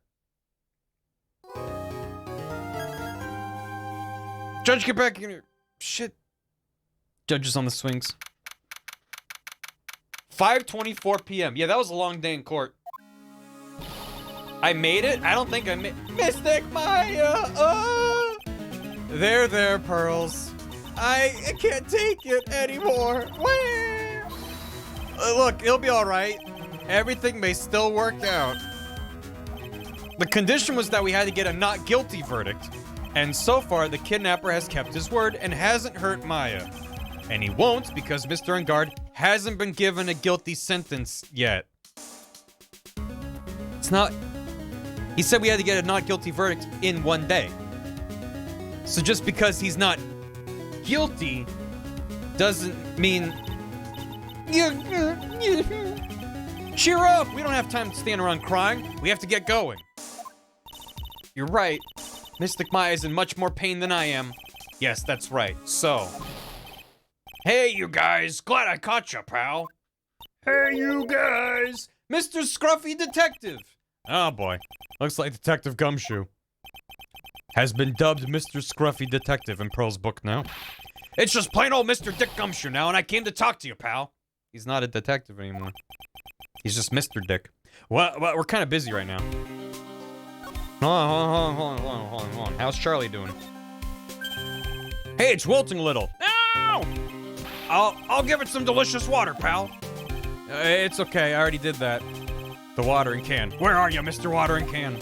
Judge, get back in here. Shit. Judge is on the swings. 5:24 p.m. Yeah, that was a long day in court. I made it? I don't think I made... Mystic Maya! There, Pearls. I can't take it anymore. Look, it'll be alright. Everything may still work out. The condition was that we had to get a not guilty verdict. And so far, the kidnapper has kept his word and hasn't hurt Maya. And he won't because Mr. Engard hasn't been given a guilty sentence yet. It's not... He said we had to get a not guilty verdict in one day. So just because he's not guilty doesn't mean... Cheer up! We don't have time to stand around crying. We have to get going. You're right. Mystic Maya is in much more pain than I am. Yes, that's right. So... Hey, you guys. Glad I caught you, pal. Hey, you guys. Mr. Scruffy Detective. Oh, boy. Looks like Detective Gumshoe has been dubbed Mr. Scruffy Detective in Pearl's book now. It's just plain old Mr. Dick Gumshoe now, and I came to talk to you, pal. He's not a detective anymore. He's just Mr. Dick. Well, we're kind of busy right now. Hold on. How's Charlie doing? Hey, it's wilting a little. No! I'll give it some delicious water, pal. It's okay, I already did that. The watering can. Where are you, Mr. Watering Can?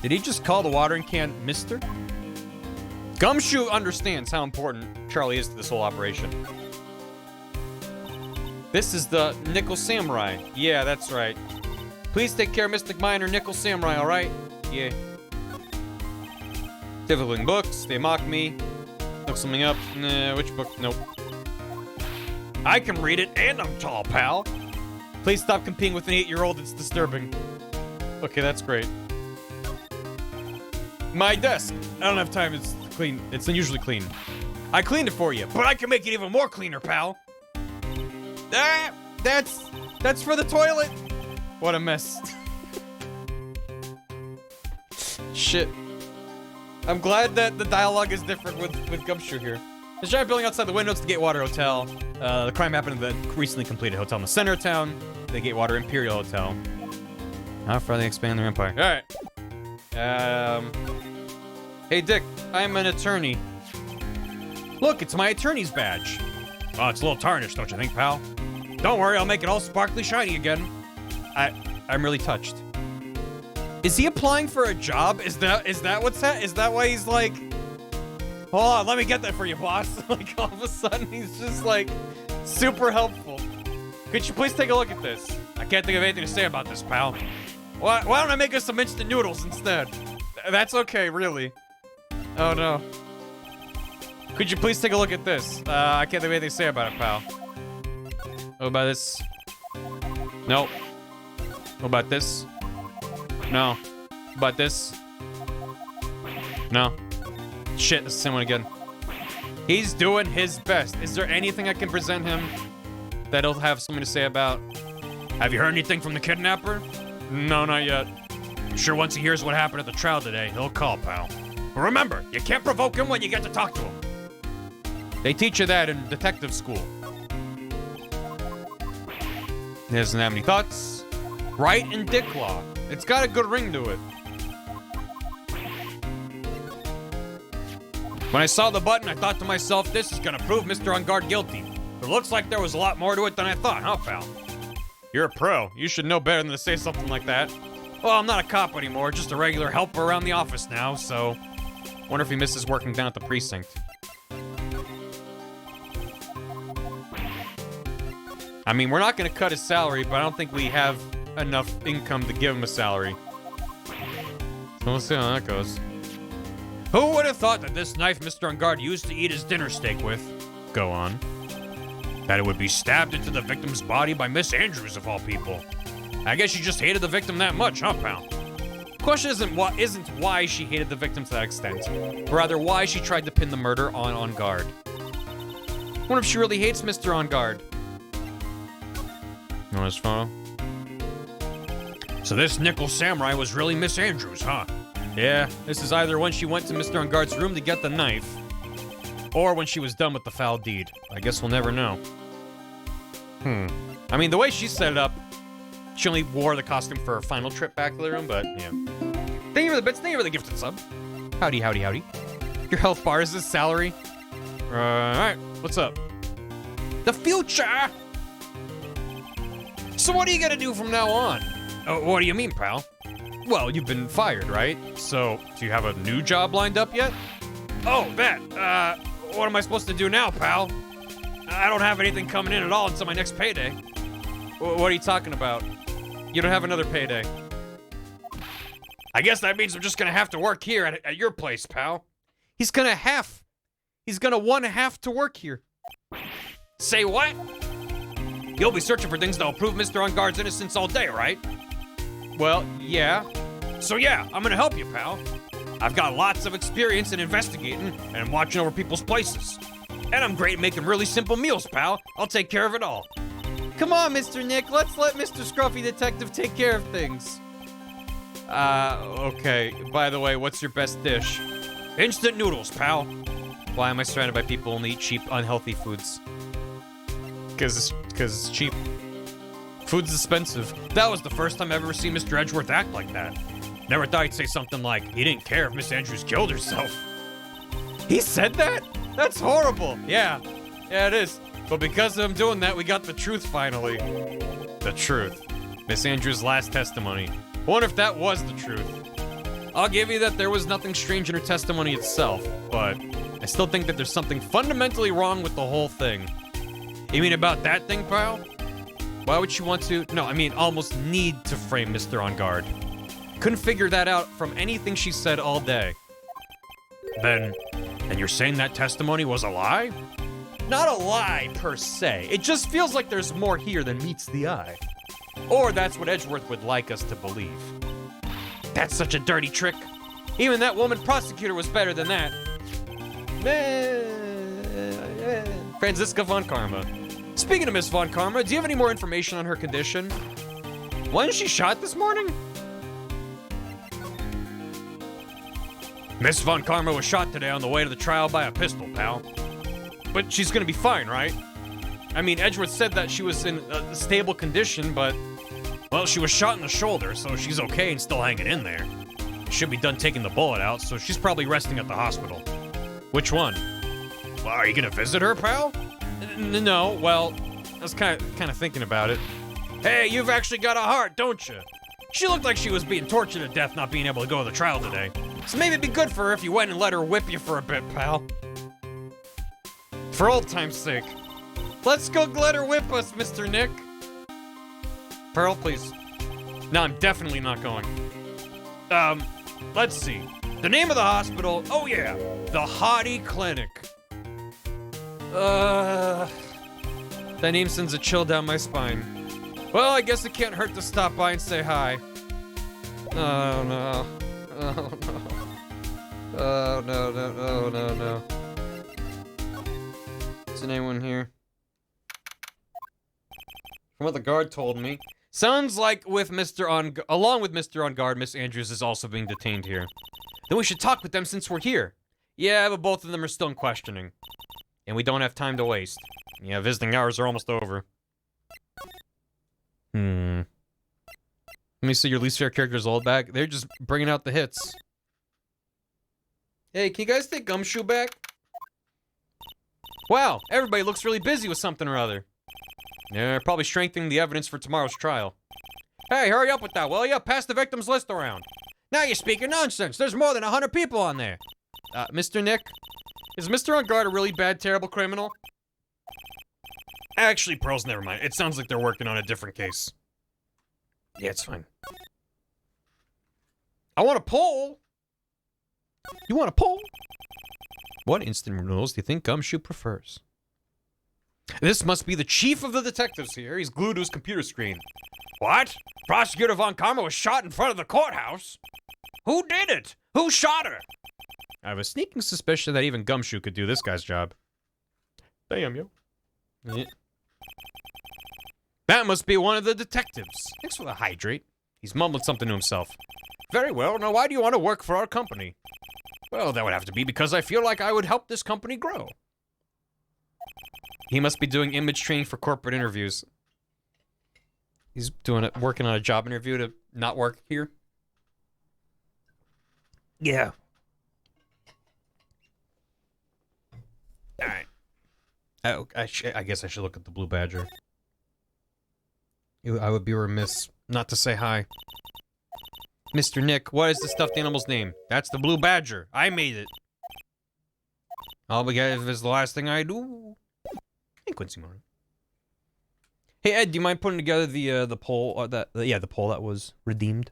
Did he just call the watering can Mr.? Gumshoe understands how important Charlie is to this whole operation. This is the Nickel Samurai. Yeah, that's right. Please take care of Mystic Maya and her Nickel Samurai, alright? Yeah. Difficult books, they mock me. Look something up. Nah, which book? Nope. I can read it and I'm tall, pal. Please stop competing with an 8-year-old, it's disturbing. Okay, that's great. My desk. I don't have time, it's clean. It's unusually clean. I cleaned it for you, but I can make it even more cleaner, pal. That's for the toilet. What a mess. Shit. I'm glad that the dialogue is different with Gumshoe here. There's a giant building outside the window. It's the Gatewater Hotel. The crime happened in the recently completed hotel in the center of town, the Gatewater Imperial Hotel. How far they expand their empire. Alright. Hey Dick, I'm an attorney. Look, it's my attorney's badge. Oh, it's a little tarnished, don't you think, pal? Don't worry, I'll make it all sparkly shiny again. I'm really touched. Is he applying for a job? Is that what's that? Is that why he's like, hold on, let me get that for you, boss? Like, all of a sudden, he's just like, super helpful. Could you please take a look at this? I can't think of anything to say about this, pal. Why don't I make us some instant noodles instead? That's okay, really. Oh no. Could you please take a look at this? I can't think of anything to say about it, pal. What about this? Nope. What about this? No. What about this? No. Shit, it's the same one again. He's doing his best. Is there anything I can present him that he'll have something to say about? Have you heard anything from the kidnapper? No, not yet. I'm sure once he hears what happened at the trial today, he'll call, pal. But remember, you can't provoke him when you get to talk to him. They teach you that in detective school. He doesn't have any thoughts. Wright and Dicklaw. It's got a good ring to it. When I saw the button, I thought to myself, this is gonna prove Mr. On Guard guilty. But it looks like there was a lot more to it than I thought, huh, pal? You're a pro. You should know better than to say something like that. Well, I'm not a cop anymore, just a regular helper around the office now, so... Wonder if he misses working down at the precinct. I mean, we're not gonna cut his salary, but I don't think we have enough income to give him a salary. So we'll see how that goes. Who would have thought that this knife Mr. On Guard used to eat his dinner steak with? Go on. That it would be stabbed into the victim's body by Miss Andrews, of all people. I guess she just hated the victim that much, huh, pal? Question isn't why she hated the victim to that extent, but rather why she tried to pin the murder on Guard. Wonder if she really hates Mr. On Guard. You want his photo? So this nickel samurai was really Miss Andrews, huh? Yeah, this is either when she went to Mr. On Guard's room to get the knife, or when she was done with the foul deed. I guess we'll never know. I mean, the way she set it up, she only wore the costume for her final trip back to the room, but yeah. Thank you for the bits, thank you for the gifted sub. Howdy, howdy, howdy. Your health bar is his salary. Alright, what's up? The future! So what are you gonna do from now on? What do you mean, pal? Well, you've been fired, right? So, do you have a new job lined up yet? Oh, bet. What am I supposed to do now, pal? I don't have anything coming in at all until my next payday. What are you talking about? You don't have another payday. I guess that means I'm just gonna have to work here at your place, pal. He's gonna want to have to work here. Say what? You'll be searching for things that'll prove Mr. On Guard's innocence all day, right? Well, yeah. So yeah, I'm gonna help you, pal. I've got lots of experience in investigating and watching over people's places. And I'm great at making really simple meals, pal. I'll take care of it all. Come on, Mr. Nick, let's let Mr. Scruffy Detective take care of things. Okay. By the way, what's your best dish? Instant noodles, pal. Why am I surrounded by people who only eat cheap, unhealthy foods? Because it's cheap. Food's expensive. That was the first time I've ever seen Mr. Edgeworth act like that. Never thought he'd say something like, he didn't care if Miss Andrews killed herself. He said that? That's horrible. Yeah, it is. But because of him doing that, we got the truth finally. The truth. Miss Andrews' last testimony. I wonder if that was the truth. I'll give you that there was nothing strange in her testimony itself, but I still think that there's something fundamentally wrong with the whole thing. You mean about that thing, pal? Why would she want to? No, I mean almost need to frame Mr. On Guard. Couldn't figure that out from anything she said all day. Then you're saying that testimony was a lie? Not a lie, per se. It just feels like there's more here than meets the eye. Or that's what Edgeworth would like us to believe. That's such a dirty trick. Even that woman prosecutor was better than that. Franziska von Karma. Speaking of Miss Von Karma, do you have any more information on her condition? Wasn't she shot this morning? Miss Von Karma was shot today on the way to the trial by a pistol, pal. But she's gonna be fine, right? I mean, Edgeworth said that she was in a stable condition, but... Well, she was shot in the shoulder, so she's okay and still hanging in there. Should be done taking the bullet out, so she's probably resting at the hospital. Which one? Well, are you gonna visit her, pal? No, well, I was kind of thinking about it. Hey, you've actually got a heart, don't you? She looked like she was being tortured to death not being able to go to the trial today. So maybe it'd be good for her if you went and let her whip you for a bit, pal. For old time's sake. Let's go let her whip us, Mr. Nick. Pearl, please. No, I'm definitely not going. Let's see. The name of the hospital, oh yeah, the Hottie Clinic. That name sends a chill down my spine. Well, I guess it can't hurt to stop by and say hi. Oh no. Oh no. Oh no, no, no, no, no. Isn't anyone here? From what the guard told me, sounds like along with Mr. On Guard, Miss Andrews is also being detained here. Then we should talk with them since we're here. Yeah, but both of them are still in questioning. And we don't have time to waste. Yeah, visiting hours are almost over. Let me see your least favorite character's old bag. They're just bringing out the hits. Hey, can you guys take Gumshoe back? Wow, everybody looks really busy with something or other. Yeah, probably strengthening the evidence for tomorrow's trial. Hey, hurry up with that, will ya? Pass the victims list around. Now you're speaking nonsense. There's more than 100 people on there. Mr. Nick? Is Mr. On Guard a really bad, terrible criminal? Actually, Pearls, never mind. It sounds like they're working on a different case. Yeah, it's fine. I want a poll. You want a poll? What instant noodles do you think Gumshoe prefers? This must be the chief of the detectives here. He's glued to his computer screen. What? Prosecutor Von Karma was shot in front of the courthouse? Who did it? Who shot her? I have a sneaking suspicion that even Gumshoe could do this guy's job. Damn, yo. Yeah. That must be one of the detectives. Thanks for the hydrate. He's mumbled something to himself. Very well. Now, why do you want to work for our company? Well, that would have to be because I feel like I would help this company grow. He must be doing image training for corporate interviews. He's working on a job interview to not work here. Yeah. All right. Oh, I guess I should look at the Blue Badger. I would be remiss not to say hi. Mr. Nick, what is the stuffed animal's name? That's the Blue Badger. I made it. I'll be if it's the last thing I do. Hey, Quincy Martin. Hey Ed, do you mind putting together the poll the poll that was redeemed?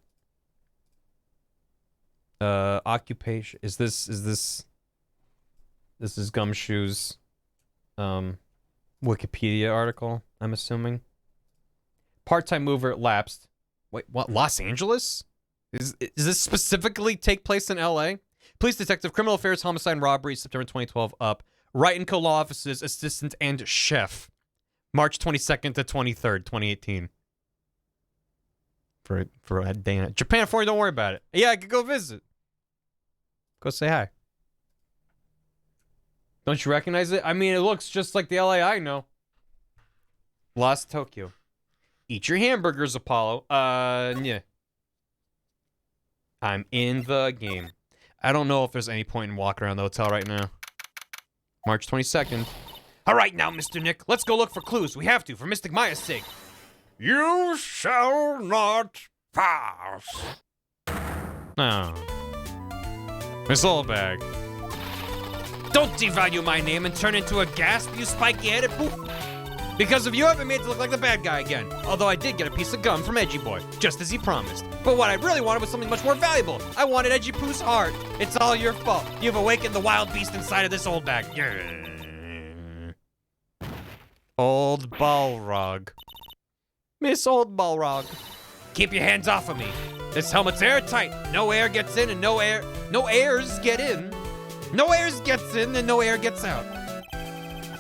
Occupation. Is this Gumshoe's Wikipedia article, I'm assuming. Part-time mover lapsed. Wait, what? Los Angeles? Does this specifically take place in LA? Police detective, criminal affairs, homicide, and robbery, September 2012, up. Wright and Co. law offices, assistant, and chef. March 22nd to 23rd, 2018. For a day. Japan for you, don't worry about it. Yeah, I could go visit. Go say hi. Don't you recognize it? I mean, it looks just like the LA I know. Lost Tokyo. Eat your hamburgers, Apollo. Yeah. I'm in the game. I don't know if there's any point in walking around the hotel right now. March 22nd. All right now, Mr. Nick, let's go look for clues. We have to, for Mystic Maya's sake. You shall not pass. Oh. Miss Oldbag. Don't devalue my name and turn into a gasp, you spiky-headed poof. Because of you, I've been made to look like the bad guy again. Although I did get a piece of gum from Edgy Boy, just as he promised. But what I really wanted was something much more valuable. I wanted Edgy Pooh's heart. It's all your fault. You've awakened the wild beast inside of this old bag. Old Balrog. Miss Old Balrog. Keep your hands off of me. This helmet's airtight. No air gets in and no airs get in. No airs gets in and no air gets out.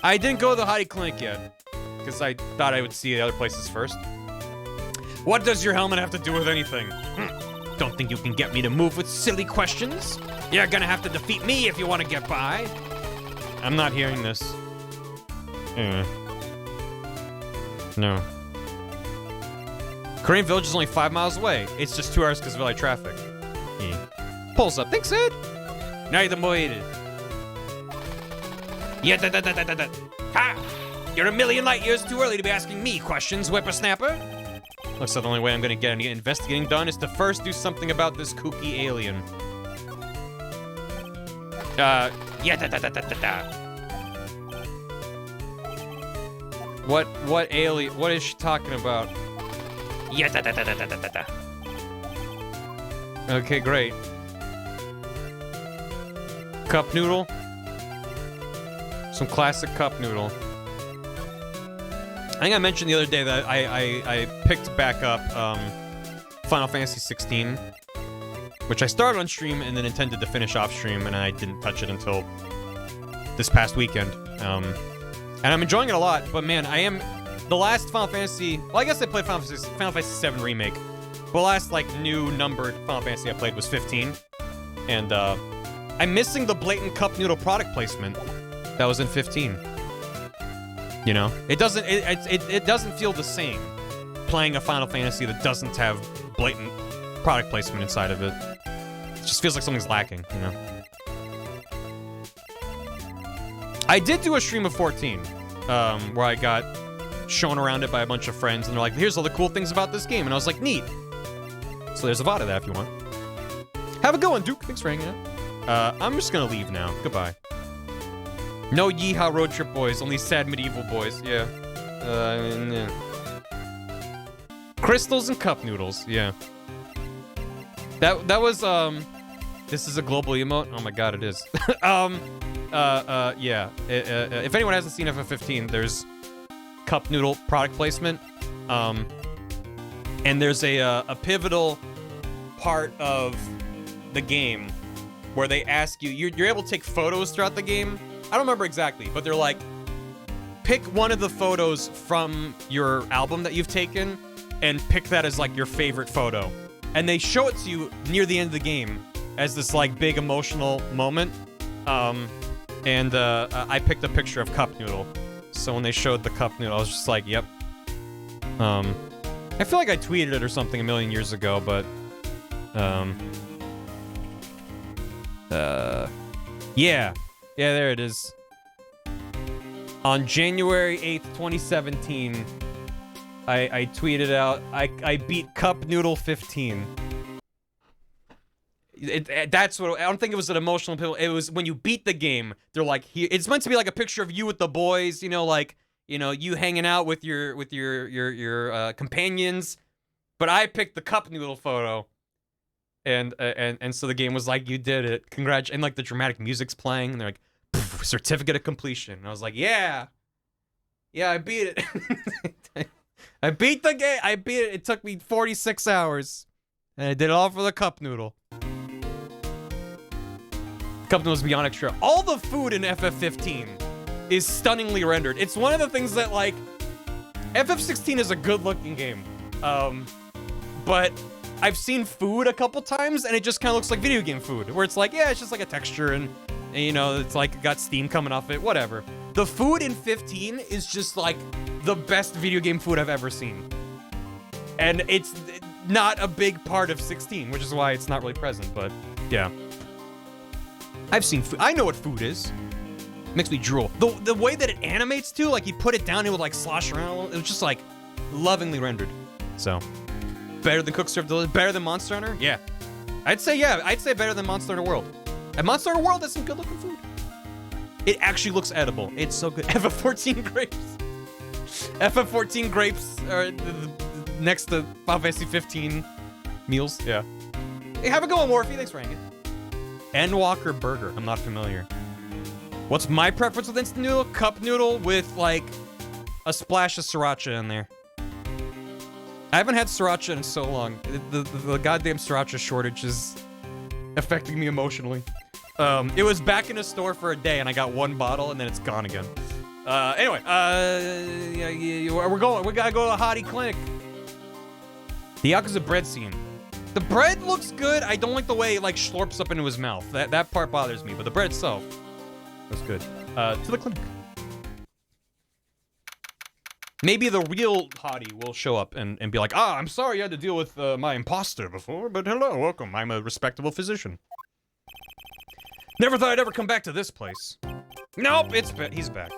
I didn't go to the Hottie Clinic yet, because I thought I would see the other places first. What does your helmet have to do with anything? Don't think you can get me to move with silly questions? You're gonna have to defeat me if you want to get by. I'm not hearing this. No. Korean Village is only 5 miles away. It's just 2 hours because of LA traffic. Pulls up. Thanks, Ed. Now the moited. Yeah, Ha! You're a million light years too early to be asking me questions, whippersnapper. Looks like the only way I'm gonna get any investigating done is to first do something about this kooky alien. Yeah, da. What alien? What is she talking about? Yeah, da. Okay, great. Cup noodle. Some classic cup noodle. I think I mentioned the other day that I picked back up Final Fantasy 16, which I started on stream and then intended to finish off stream, and I didn't touch it until this past weekend. And I'm enjoying it a lot, but man, the last Final Fantasy, well, I guess I played Final Fantasy 7 Remake. The last, like, new numbered Final Fantasy I played was 15. And, I'm missing the blatant cup noodle product placement that was in 15. You know? It doesn't feel the same playing a Final Fantasy that doesn't have blatant product placement inside of it. It just feels like something's lacking, you know? I did do a stream of 14, where I got shown around it by a bunch of friends, and they're like, here's all the cool things about this game, and I was like, neat. So there's a VOD of that if you want. Have a good one, Duke. Thanks for hanging out. I'm just gonna leave now. Goodbye. No yeehaw road trip boys, only sad medieval boys. Yeah. Yeah. Crystals and cup noodles. Yeah. That was This is a global emote. Oh my god, it is. Yeah. If anyone hasn't seen FF15, there's cup noodle product placement. And there's a pivotal part of the game where they ask you, you're able to take photos throughout the game. I don't remember exactly, but they're like, pick one of the photos from your album that you've taken and pick that as like your favorite photo. And they show it to you near the end of the game as this like big emotional moment. And I picked a picture of cup noodle. So when they showed the cup noodle, I was just like, yep. I feel like I tweeted it or something a million years ago, but yeah, there it is. On January 8th, 2017, I tweeted out, I beat Cup Noodle 15. That's what, I don't think it was an emotional appeal. It was when you beat the game, they're like, here, it's meant to be like a picture of you with the boys, you know, like, you know, you hanging out with your companions. But I picked the Cup Noodle photo. And so the game was like, you did it. Congrats. And like the dramatic music's playing, and they're like, certificate of completion. And I was like, yeah, I beat it. I beat the game. I beat it. It took me 46 hours. And I did it all for the cup noodle. Cup noodles beyond extra. All the food in FF15 is stunningly rendered. It's one of the things that, like, FF16 is a good-looking game. But I've seen food a couple times, and it just kind of looks like video game food, where it's like, yeah, it's just like a texture, and you know, it's like got steam coming off it, whatever. The food in 15 is just like the best video game food I've ever seen. And it's not a big part of 16, which is why it's not really present, but yeah. I've seen food. I know what food is. Makes me drool. The way that it animates too, like you put it down, it would like slosh around. It was just like lovingly rendered. So, better than Cook Serve Delivery, better than Monster Hunter? Yeah. I'd say better than Monster Hunter World. And Monster Hunter World has some good looking food. It actually looks edible. It's so good. FF14 grapes. FF14 grapes are next to Final Fantasy 15 meals. Yeah. Hey, have a good one, Morphe. Thanks for hanging. Endwalker Burger. I'm not familiar. What's my preference with instant noodle? Cup noodle with like a splash of sriracha in there. I haven't had sriracha in so long. The goddamn sriracha shortage is affecting me emotionally. It was back in a store for a day, and I got one bottle, and then it's gone again. Anyway, we gotta go to a hottie clinic. The Yakuza bread scene. The bread looks good. I don't like the way it like slurps up into his mouth. That part bothers me, but the bread itself looks good. To the clinic. Maybe the real hottie will show up and be like, I'm sorry you had to deal with my imposter before, but hello, welcome. I'm a respectable physician. Never thought I'd ever come back to this place. Nope, he's back.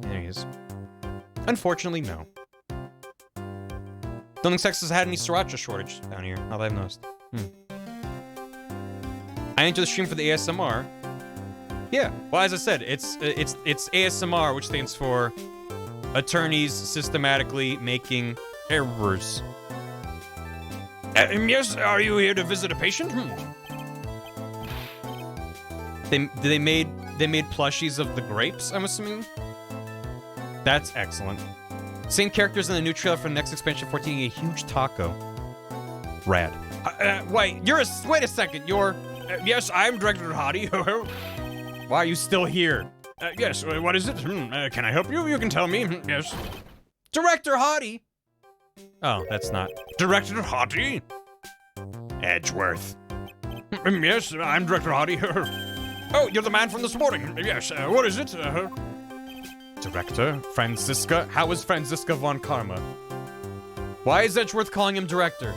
There he is. Unfortunately, no. Don't think Texas had any sriracha shortage down here, now that I've noticed. I entered the stream for the ASMR. Yeah, well, as I said, it's ASMR, which stands for attorneys systematically making errors. Yes, are you here to visit a patient? They made plushies of the grapes, I'm assuming? That's excellent. Same characters in the new trailer for the next expansion 14 eating a huge taco. Rad. Wait a second, you're... yes, I'm Director Hottie. Why are you still here? Yes, what is it? Can I help you? You can tell me. Yes. Director Hottie! Oh, that's not... Director Hottie? Edgeworth. Yes, I'm Director Hottie. Oh, you're the man from this morning. Yes, what is it? Director? Franziska? How is Franziska von Karma? Why is Edgeworth calling him Director?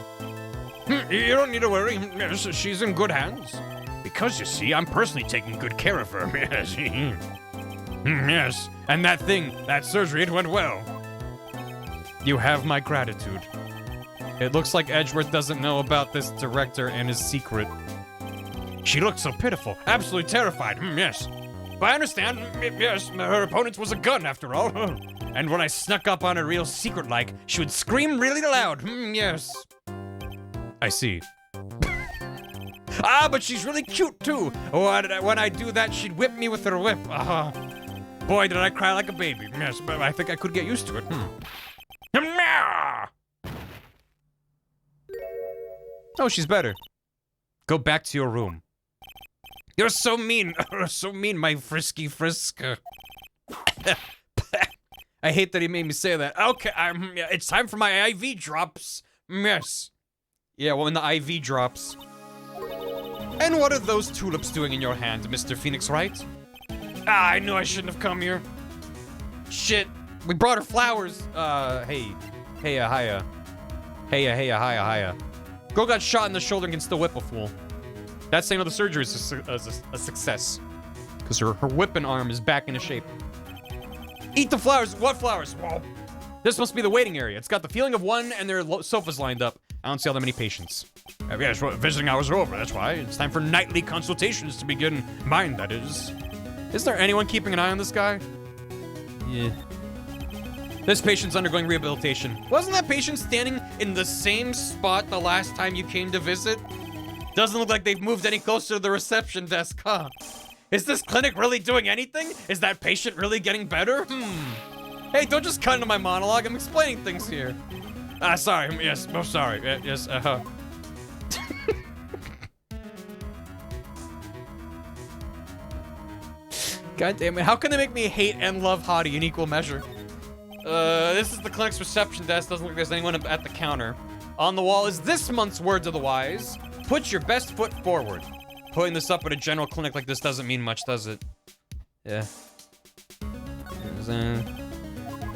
You don't need to worry. Yes, she's in good hands. Because, you see, I'm personally taking good care of her. Yes. Yes, and that surgery, it went well. You have my gratitude. It looks like Edgeworth doesn't know about this director and his secret. She looked so pitiful, absolutely terrified, yes. But I understand, yes, her opponent was a gun after all. And when I snuck up on her real secret-like, she would scream really loud, yes. I see. But she's really cute too. When I do that, she'd whip me with her whip. Boy, did I cry like a baby. Yes, but I think I could get used to it. Oh, she's better. Go back to your room. You're so mean. So mean, my frisky frisk. I hate that he made me say that. Okay, it's time for my IV drops. Yes. Yeah, well, when the IV drops. And what are those tulips doing in your hand, Mr. Phoenix Wright? I knew I shouldn't have come here. Shit, we brought her flowers. Hey, hiya. Hiya. Girl got shot in the shoulder and can still whip a fool. That's saying the surgery is a success. Because her whipping arm is back into shape. Eat the flowers. What flowers? Well, this must be the waiting area. It's got the feeling of one and there are sofas lined up. I don't see all that many patients. Yes, well, visiting hours are over, that's why. It's time for nightly consultations to begin. Mine, that is. Is there anyone keeping an eye on this guy? Yeah. This patient's undergoing rehabilitation. Wasn't that patient standing in the same spot the last time you came to visit? Doesn't look like they've moved any closer to the reception desk, huh? Is this clinic really doing anything? Is that patient really getting better? Hey, don't just cut into my monologue. I'm explaining things here. Sorry. Yes, oh, sorry. Yes, God damn it. How can they make me hate and love Hottie in equal measure? This is the clinic's reception desk. Doesn't look like there's anyone at the counter. On the wall is this month's Words of the Wise. Put your best foot forward. Putting this up at a general clinic like this doesn't mean much, does it? Yeah.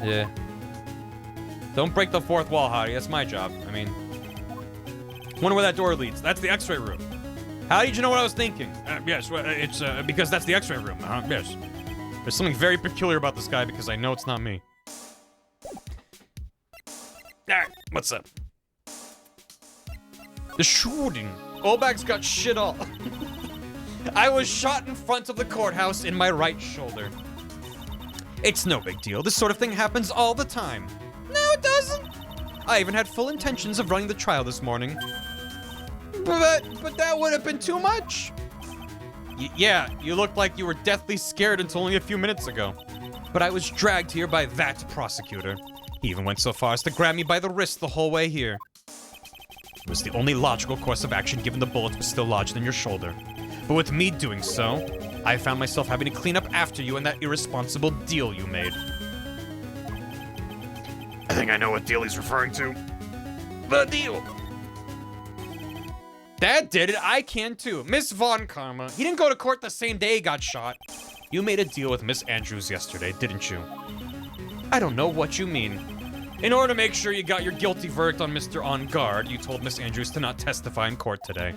Yeah. Don't break the fourth wall, Hottie. That's my job. I mean... Wonder where that door leads. That's the x-ray room. How did you know what I was thinking? Yes, well, it's because that's the x-ray room. Yes. There's something very peculiar about this guy because I know it's not me. What's up? The shooting. Olbag's got shit all. I was shot in front of the courthouse in my right shoulder. It's no big deal. This sort of thing happens all the time. No, it doesn't. I even had full intentions of running the trial this morning. But that would have been too much. Yeah, you looked like you were deathly scared until only a few minutes ago. But I was dragged here by that prosecutor. He even went so far as to grab me by the wrist the whole way here. It was the only logical course of action given the bullet was still lodged in your shoulder. But with me doing so, I found myself having to clean up after you and that irresponsible deal you made. I think I know what deal he's referring to. The deal! Dad did it, I can too. Miss Von Karma. He didn't go to court the same day he got shot. You made a deal with Miss Andrews yesterday, didn't you? I don't know what you mean. In order to make sure you got your guilty verdict on Mr. On Guard, you told Miss Andrews to not testify in court today.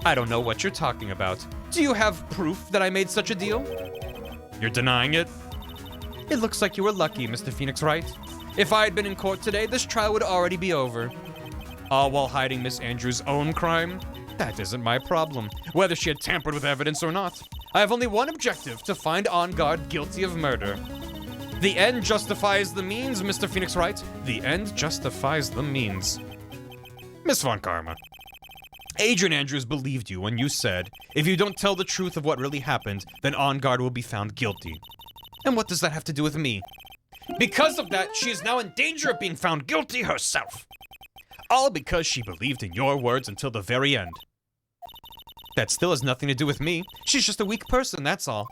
I don't know what you're talking about. Do you have proof that I made such a deal? You're denying it? It looks like you were lucky, Mr. Phoenix Wright. If I had been in court today, this trial would already be over. All while hiding Miss Andrews' own crime? That isn't my problem, whether she had tampered with evidence or not. I have only one objective, to find On Guard guilty of murder. The end justifies the means, Mr. Phoenix Wright. The end justifies the means. Miss Von Karma, Adrian Andrews believed you when you said, if you don't tell the truth of what really happened, then On Guard will be found guilty. And what does that have to do with me? Because of that, she is now in danger of being found guilty herself. All because she believed in your words until the very end. That still has nothing to do with me. She's just a weak person, that's all.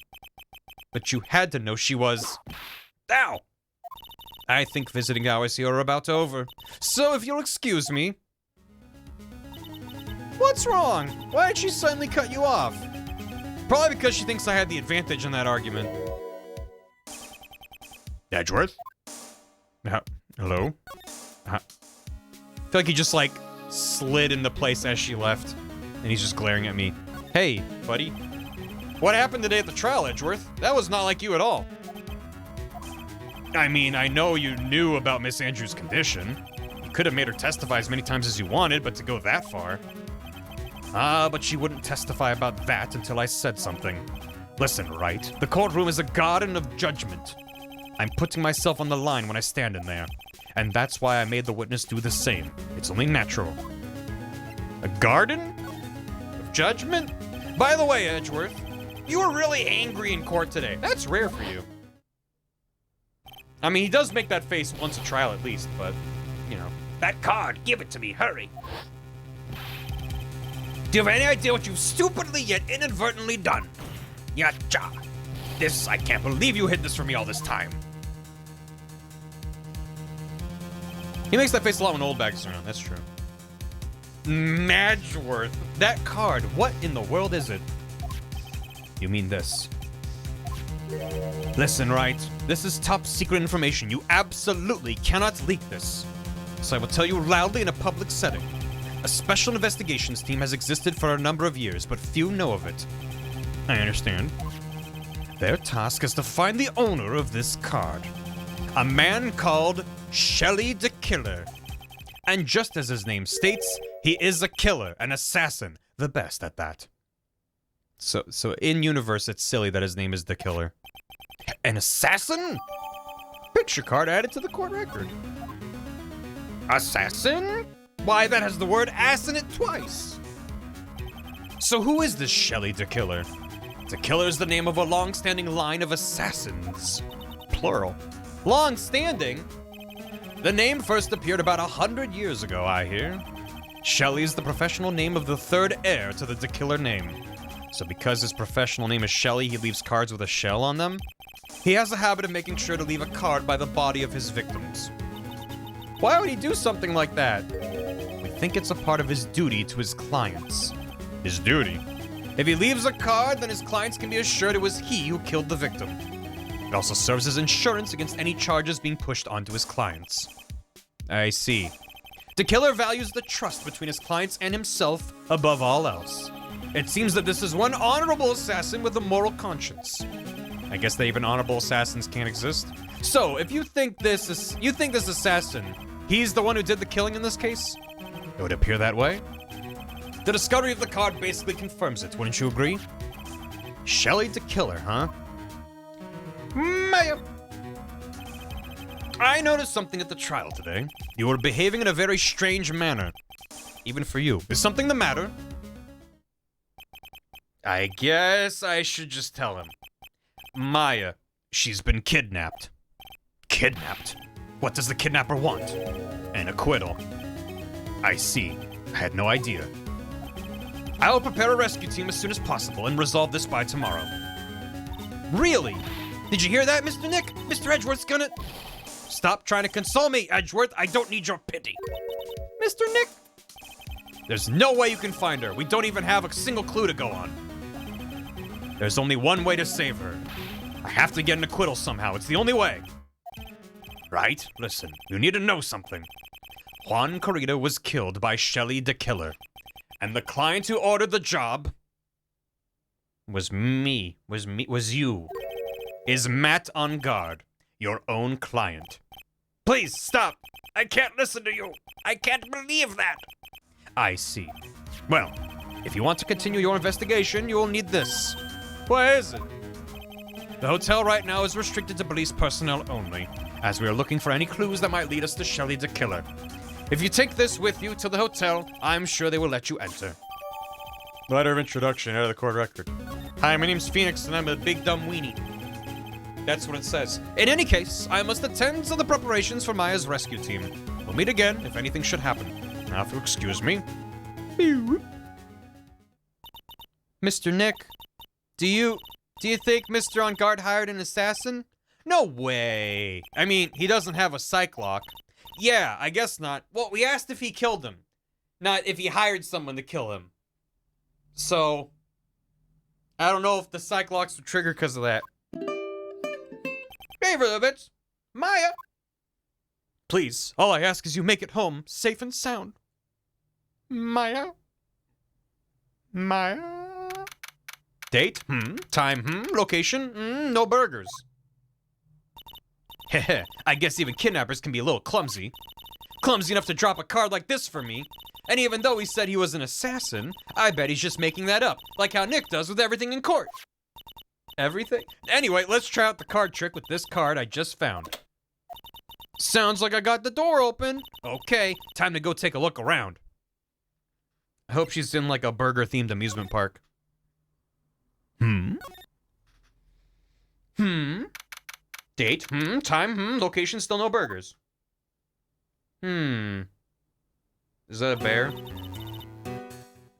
But you had to know she was... Ow! I think visiting hours here are about over. So if you'll excuse me... What's wrong? Why did she suddenly cut you off? Probably because she thinks I had the advantage in that argument. Edgeworth? Hello? I feel like he just, like, slid into place as she left. And he's just glaring at me. Hey, buddy. What happened today at the trial, Edgeworth? That was not like you at all. I mean, I know you knew about Miss Andrews' condition. You could have made her testify as many times as you wanted, but to go that far... but she wouldn't testify about that until I said something. Listen, Wright, the courtroom is a garden of judgment. I'm putting myself on the line when I stand in there. And that's why I made the witness do the same. It's only natural. A garden? Of judgment? By the way, Edgeworth, you were really angry in court today. That's rare for you. I mean, he does make that face once a trial at least, but, you know. That card, give it to me, hurry. Do you have any idea what you've stupidly yet inadvertently done? Yacha. This, I can't believe you hid this from me all this time. He makes that face a lot when Oldbag is around, that's true. Madgeworth. That card, what in the world is it? You mean this? Listen, Wright, this is top secret information. You absolutely cannot leak this. So I will tell you loudly in a public setting. A special investigations team has existed for a number of years, but few know of it. I understand. Their task is to find the owner of this card. A man called Shelly the Killer. And just as his name states, he is a killer, an assassin, the best at that. So in universe, it's silly that his name is the Killer. An assassin? Picture card added to the court record. Assassin? Why, that has the word ass in it twice. So who is this Shelly the Killer? The Killer is the name of a long-standing line of assassins. Plural. Long-standing? The name first appeared about 100 years ago, I hear. Shelly's the professional name of the third heir to the Killer name. So because his professional name is Shelly, he leaves cards with a shell on them? He has a habit of making sure to leave a card by the body of his victims. Why would he do something like that? We think it's a part of his duty to his clients. His duty? If he leaves a card, then his clients can be assured it was he who killed the victim. It also serves as insurance against any charges being pushed onto his clients. I see. The Killer values the trust between his clients and himself above all else. It seems that this is one honorable assassin with a moral conscience. I guess that even honorable assassins can't exist. So, if you think this assassin, he's the one who did the killing in this case? It would appear that way. The discovery of the card basically confirms it, wouldn't you agree? Shelly the Killer, huh? Maya! I noticed something at the trial today. You were behaving in a very strange manner. Even for you. Is something the matter? I guess I should just tell him. Maya, she's been kidnapped. Kidnapped? What does the kidnapper want? An acquittal. I see. I had no idea. I will prepare a rescue team as soon as possible and resolve this by tomorrow. Really? Did you hear that, Mr. Nick? Mr. Edgeworth's gonna... Stop trying to console me, Edgeworth. I don't need your pity. Mr. Nick? There's no way you can find her. We don't even have a single clue to go on. There's only one way to save her. I have to get an acquittal somehow. It's the only way. Right? Listen, you need to know something. Juan Corrida was killed by Shelly the Killer. And the client who ordered the job was you. Is Matt on Guard, your own client. Please, stop. I can't listen to you. I can't believe that. I see. Well, if you want to continue your investigation, you will need this. What is it? The hotel right now is restricted to police personnel only, as we are looking for any clues that might lead us to Shelly the killer. If you take this with you to the hotel, I'm sure they will let you enter. Letter of introduction out of the court record. Hi, my name's Phoenix, and I'm a big dumb weenie. That's what it says. In any case, I must attend to the preparations for Maya's rescue team. We'll meet again if anything should happen. Now, if you'll excuse me. Mr. Nick, do you think Mr. On Guard hired an assassin? No way. I mean, he doesn't have a psych lock. Yeah, I guess not. Well, we asked if he killed him, not if he hired someone to kill him. So, I don't know if the psych locks would trigger because of that. Hey, Ravitz. Maya. Please, all I ask is you make it home safe and sound. Maya. Maya. Date? Time? Location? No burgers. Heh, I guess even kidnappers can be a little clumsy. Clumsy enough to drop a card like this for me. And even though he said he was an assassin, I bet he's just making that up, like how Nick does with everything in court. Everything? Anyway, let's try out the card trick with this card I just found. Sounds like I got the door open. Okay, time to go take a look around. I hope she's in like a burger-themed amusement park. Date? Time? Location? Still no burgers. Is that a bear?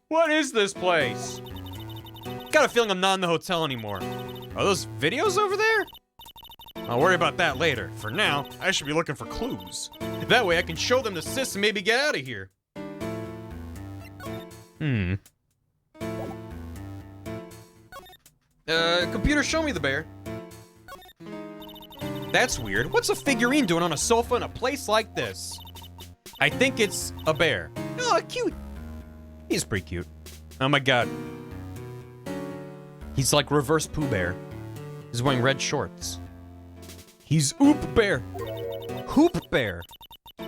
What is this place? Got a feeling I'm not in the hotel anymore. Are those videos over there? I'll worry about that later. For now, I should be looking for clues. That way I can show them the sis and maybe get out of here. Computer, show me the bear. That's weird. What's a figurine doing on a sofa in a place like this? I think it's a bear. Oh, cute. He's pretty cute. Oh my god. He's like reverse Pooh Bear. He's wearing red shorts. He's Oop Bear. Hoop Bear.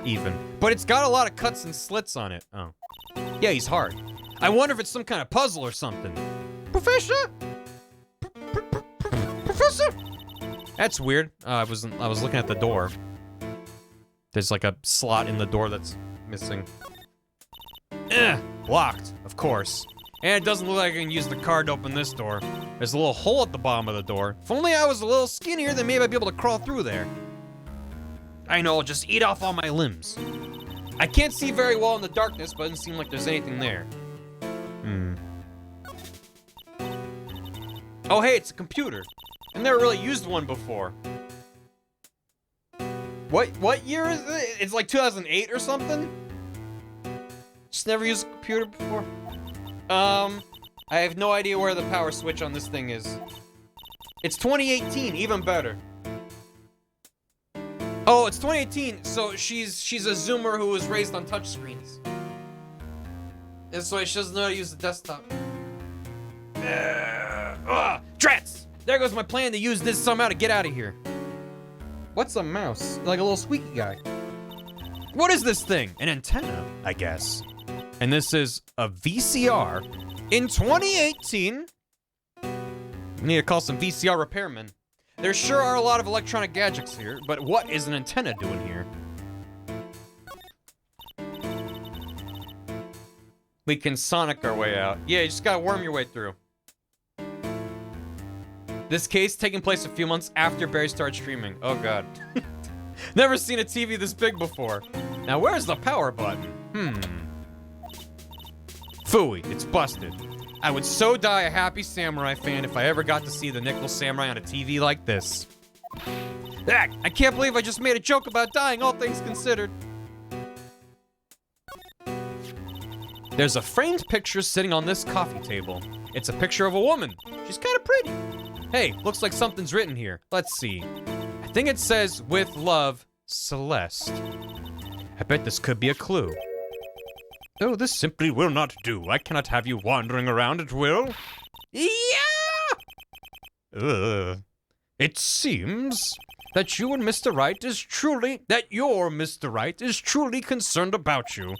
Even. But it's got a lot of cuts and slits on it. Oh. Yeah, he's hard. I wonder if it's some kind of puzzle or something. Professor? Professor? That's weird. I was looking at the door. There's like a slot in the door that's missing. Locked, of course. And it doesn't look like I can use the card to open this door. There's a little hole at the bottom of the door. If only I was a little skinnier, then maybe I'd be able to crawl through there. I know, I'll just eat off all my limbs. I can't see very well in the darkness, but it doesn't seem like there's anything there. Oh, hey, it's a computer. I've never really used one before. What year is it? It's like 2008 or something? Just never used a computer before. I have no idea where the power switch on this thing is. It's 2018, even better. Oh, it's 2018, so she's a Zoomer who was raised on touchscreens. That's why she doesn't know how to use the desktop. Drats! There goes my plan to use this somehow to get out of here. What's a mouse? Like a little squeaky guy. What is this thing? An antenna, I guess. And this is a VCR in 2018. We need to call some VCR repairmen. There sure are a lot of electronic gadgets here, but what is an antenna doing here? We can Sonic our way out. Yeah, you just gotta worm your way through. This case taking place a few months after Barry started streaming. Oh god. Never seen a TV this big before. Now where's the power button? Phooey, it's busted. I would so die a happy samurai fan if I ever got to see the Nickel Samurai on a TV like this. I can't believe I just made a joke about dying, all things considered. There's a framed picture sitting on this coffee table. It's a picture of a woman. She's kind of pretty. Hey, looks like something's written here. Let's see. I think it says, with love, Celeste. I bet this could be a clue. Oh, this simply will not do. I cannot have you wandering around at will. Yeah! Ugh. It seems that you and Mr. Wright is truly, that your Mr. Wright is truly concerned about you.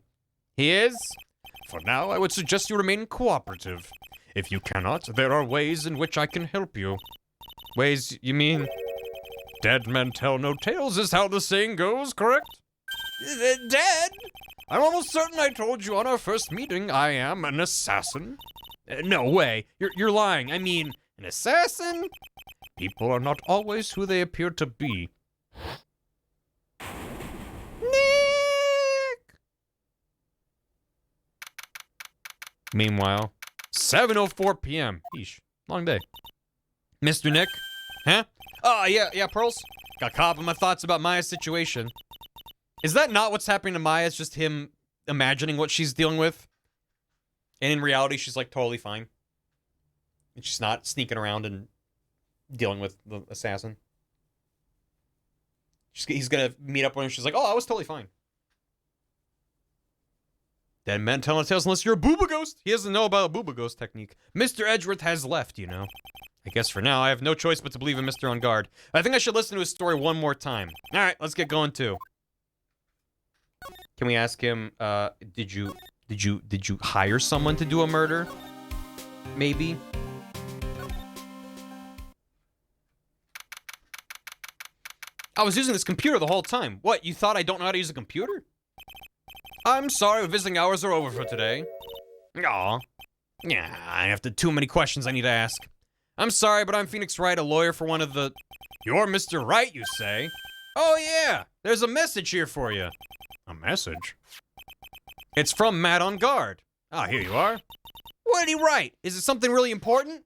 He is? For now, I would suggest you remain cooperative. If you cannot, there are ways in which I can help you. Ways, you mean? Dead men tell no tales is how the saying goes, correct? Dead? I'm almost certain I told you on our first meeting I am an assassin. No way. You're lying. I mean, an assassin? People are not always who they appear to be. Nick! Meanwhile, 7:04 p.m. Eesh, long day. Mr. Nick? Huh? Oh, yeah, Pearls? Got caught up in my thoughts about Maya's situation. Is that not what's happening to Maya? It's just him imagining what she's dealing with? And in reality, she's like totally fine. And she's not sneaking around and dealing with the assassin. He's gonna meet up with her and she's like, oh, I was totally fine. Dead men tell no tales unless you're a booba ghost. He doesn't know about a booba ghost technique. Mr. Edgeworth has left, you know. I guess for now, I have no choice but to believe in Mr. On Guard. I think I should listen to his story one more time. All right, let's get going too. Can we ask him, did you hire someone to do a murder? Maybe? I was using this computer the whole time. What, you thought I don't know how to use a computer? I'm sorry, visiting hours are over for today. Aw. Yeah, I have too many questions I need to ask. I'm sorry, but I'm Phoenix Wright, a lawyer for one of the... You're Mr. Wright, you say? Oh yeah, there's a message here for you. A message? It's from Matt on Guard. Ah, here you are. What did he write? Is it something really important?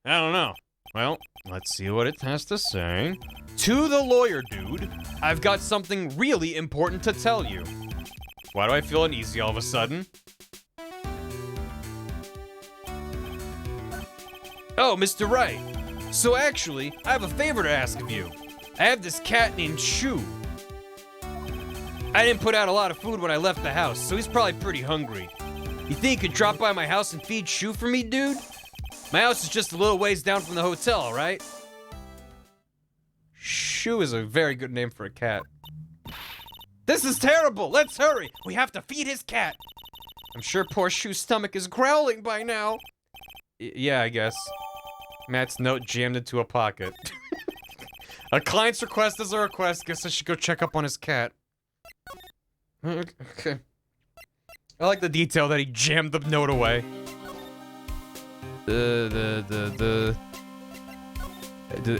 I don't know. Well, let's see what it has to say. To the lawyer dude, I've got something really important to tell you. Why do I feel uneasy all of a sudden? Oh, Mr. Wright. So actually, I have a favor to ask of you. I have this cat named Shu. I didn't put out a lot of food when I left the house, so he's probably pretty hungry. You think you could drop by my house and feed Shu for me, dude? My house is just a little ways down from the hotel, right? Shu is a very good name for a cat. This is terrible! Let's hurry! We have to feed his cat! I'm sure poor Shu's stomach is growling by now. Yeah, I guess. Matt's note jammed into a pocket. A client's request is a request. Guess I should go check up on his cat. Okay. I like the detail that he jammed the note away. Do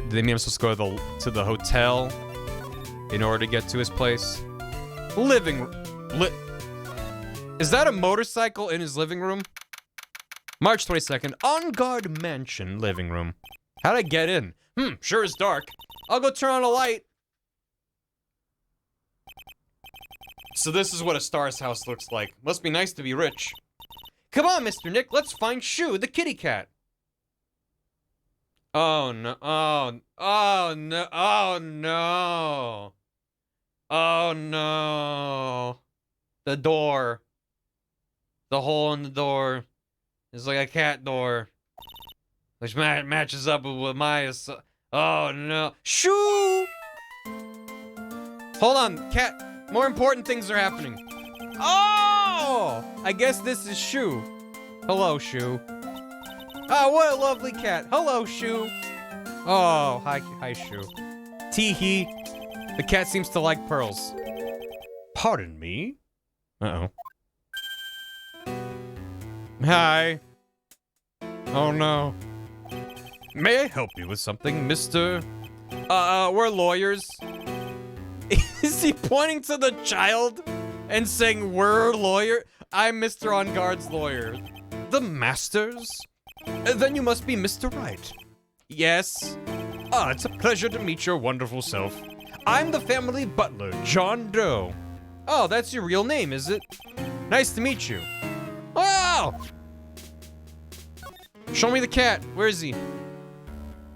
they mean I'm supposed to go to the hotel in order to get to his place? Is that a motorcycle in his living room? March 22nd, On Guard Mansion living room. How'd I get in? Sure is dark. I'll go turn on a light. So this is what a star's house looks like. Must be nice to be rich. Come on, Mr. Nick, let's find Shu, the kitty cat. Oh no, oh no, oh no. Oh no. The door. The hole in the door. It's like a cat door. Which matches up with Maya's. Oh no. Shu! Hold on, cat. More important things are happening. Oh! I guess this is Shu. Hello, Shu. Oh, what a lovely cat. Hello, Shu. Oh, hi, Shu. Tee-hee. The cat seems to like pearls. Pardon me? Uh-oh. Hi. Oh, no. May I help you with something, Mr.? We're lawyers. Is he pointing to the child and saying, we're lawyer? I'm Mr. On Guard's lawyer. The masters? Then you must be Mr. Wright. Yes. Ah, it's a pleasure to meet your wonderful self. I'm the family butler, John Doe. Oh, that's your real name, is it? Nice to meet you. Oh! Show me the cat. Where is he?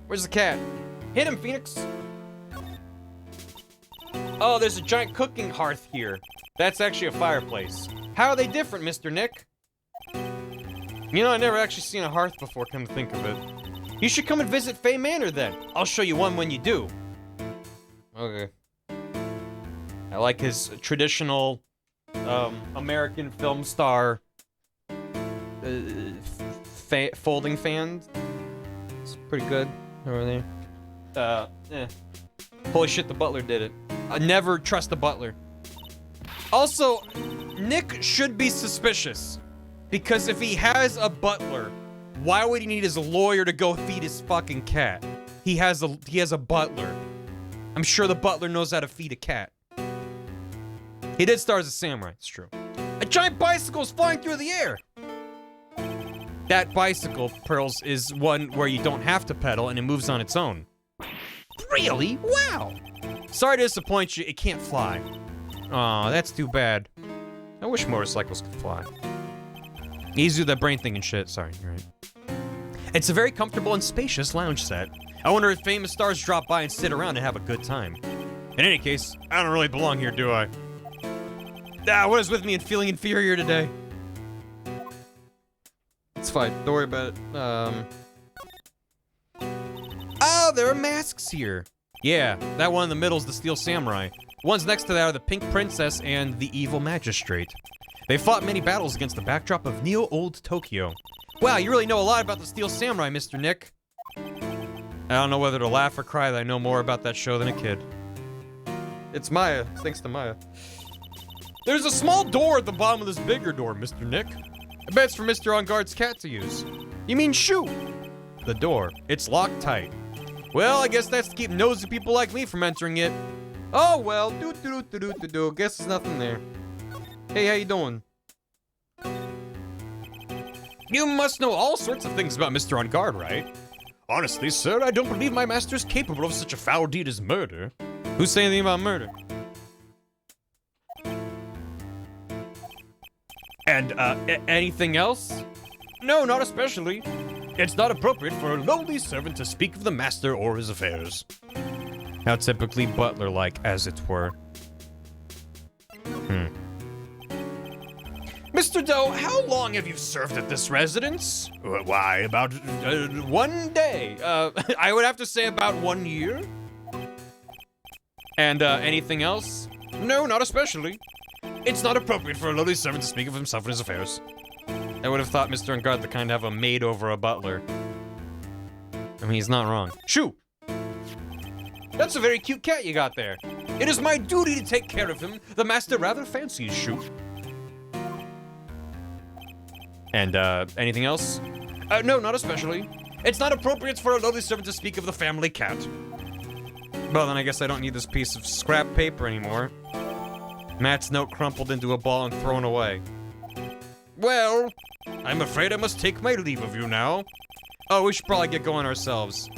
Where's the cat? Hit him, Phoenix. Oh, there's a giant cooking hearth here. That's actually a fireplace. How are they different, Mr. Nick? You know, I never actually seen a hearth before, come to think of it. You should come and visit Fay Manor then. I'll show you one when you do. Okay. I like his traditional American film star folding fan. It's pretty good over there. Holy shit, the butler did it. I never trust the butler. Also, Nick should be suspicious. Because if he has a butler, why would he need his lawyer to go feed his fucking cat? He has a butler. I'm sure the butler knows how to feed a cat. He did star as a samurai, it's true. A giant bicycle is flying through the air! That bicycle, Pearls, is one where you don't have to pedal and it moves on its own. Really? Wow! Sorry to disappoint you, it can't fly. Aw, that's too bad. I wish motorcycles could fly. Easier that brain thing and shit, sorry, you're right. It's a very comfortable and spacious lounge set. I wonder if famous stars drop by and sit around and have a good time. In any case, I don't really belong here, do I? What is with me and feeling inferior today? It's fine, don't worry about it. Oh, there are masks here. Yeah, that one in the middle is the Steel Samurai. Ones next to that are the Pink Princess and the Evil Magistrate. They fought many battles against the backdrop of Neo-Old Tokyo. Wow, you really know a lot about the Steel Samurai, Mr. Nick. I don't know whether to laugh or cry that I know more about that show than a kid. It's Maya, thanks to Maya. There's a small door at the bottom of this bigger door, Mr. Nick. I bet it's for Mr. On Guard's cat to use. You mean shoo? The door. It's locked tight. Well, I guess that's to keep nosy people like me from entering it. Oh well, do. Guess there's nothing there. Hey, how you doing? You must know all sorts of things about Mr. On Guard, right? Honestly, sir, I don't believe my master is capable of such a foul deed as murder. Who's saying anything about murder? And, anything else? No, not especially. It's not appropriate for a lowly servant to speak of the master or his affairs. How typically butler-like, as it were. Mr. Doe, how long have you served at this residence? Why, about 1 day. I would have to say about 1 year. And, anything else? No, not especially. It's not appropriate for a lowly servant to speak of himself and his affairs. I would have thought Mr. On Guard to kind of have a maid over a butler. I mean, he's not wrong. Shoo! That's a very cute cat you got there. It is my duty to take care of him. The master rather fancies Shoo. And, anything else? No, not especially. It's not appropriate for a lowly servant to speak of the family cat. Well, then I guess I don't need this piece of scrap paper anymore. Matt's note crumpled into a ball and thrown away. Well, I'm afraid I must take my leave of you now. Oh, we should probably get going ourselves.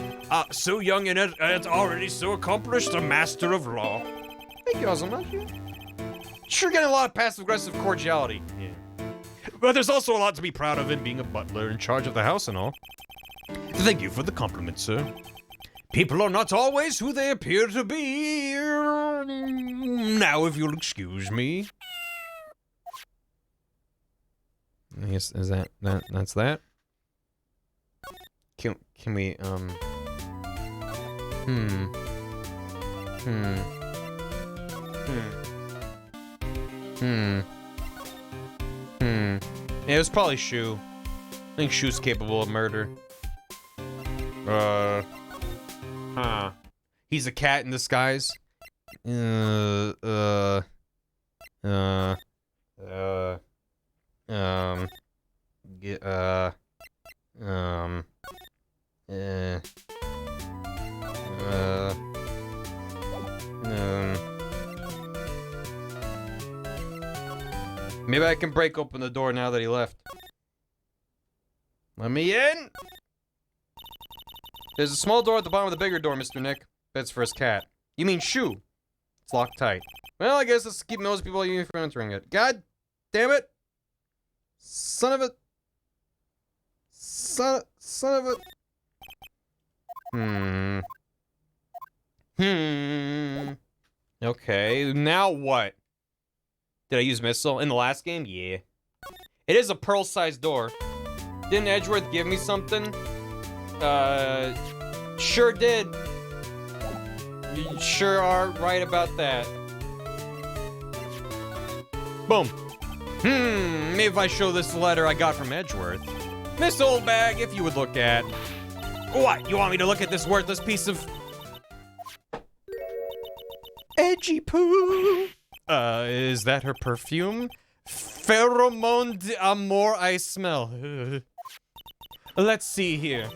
So young and already so accomplished, a master of law. Thank you all so much. Sure getting a lot of passive-aggressive cordiality. Yeah. But there's also a lot to be proud of in being a butler in charge of the house and all. Thank you for the compliment, sir. People are not always who they appear to be. Now, if you'll excuse me. I guess, is that's that? Can we, Yeah, it was probably Shoo. I think Shoo's capable of murder. He's a cat in disguise. Maybe I can break open the door now that he left. Let me in! There's a small door at the bottom of the bigger door, Mr. Nick. That's for his cat. You mean Shoo? It's locked tight. Well, I guess let's keep those people from entering it. God damn it! Son of a... Son of a... Okay, now what? Did I use missile in the last game? Yeah. It is a pearl-sized door. Didn't Edgeworth give me something? Sure did. You sure are right about that. Boom. Maybe if I show this letter I got from Edgeworth. Miss Oldbag, if you would look at... What? You want me to look at this worthless piece of... edgy poo? Is that her perfume? Pheromone d'amour I smell. Let's see here.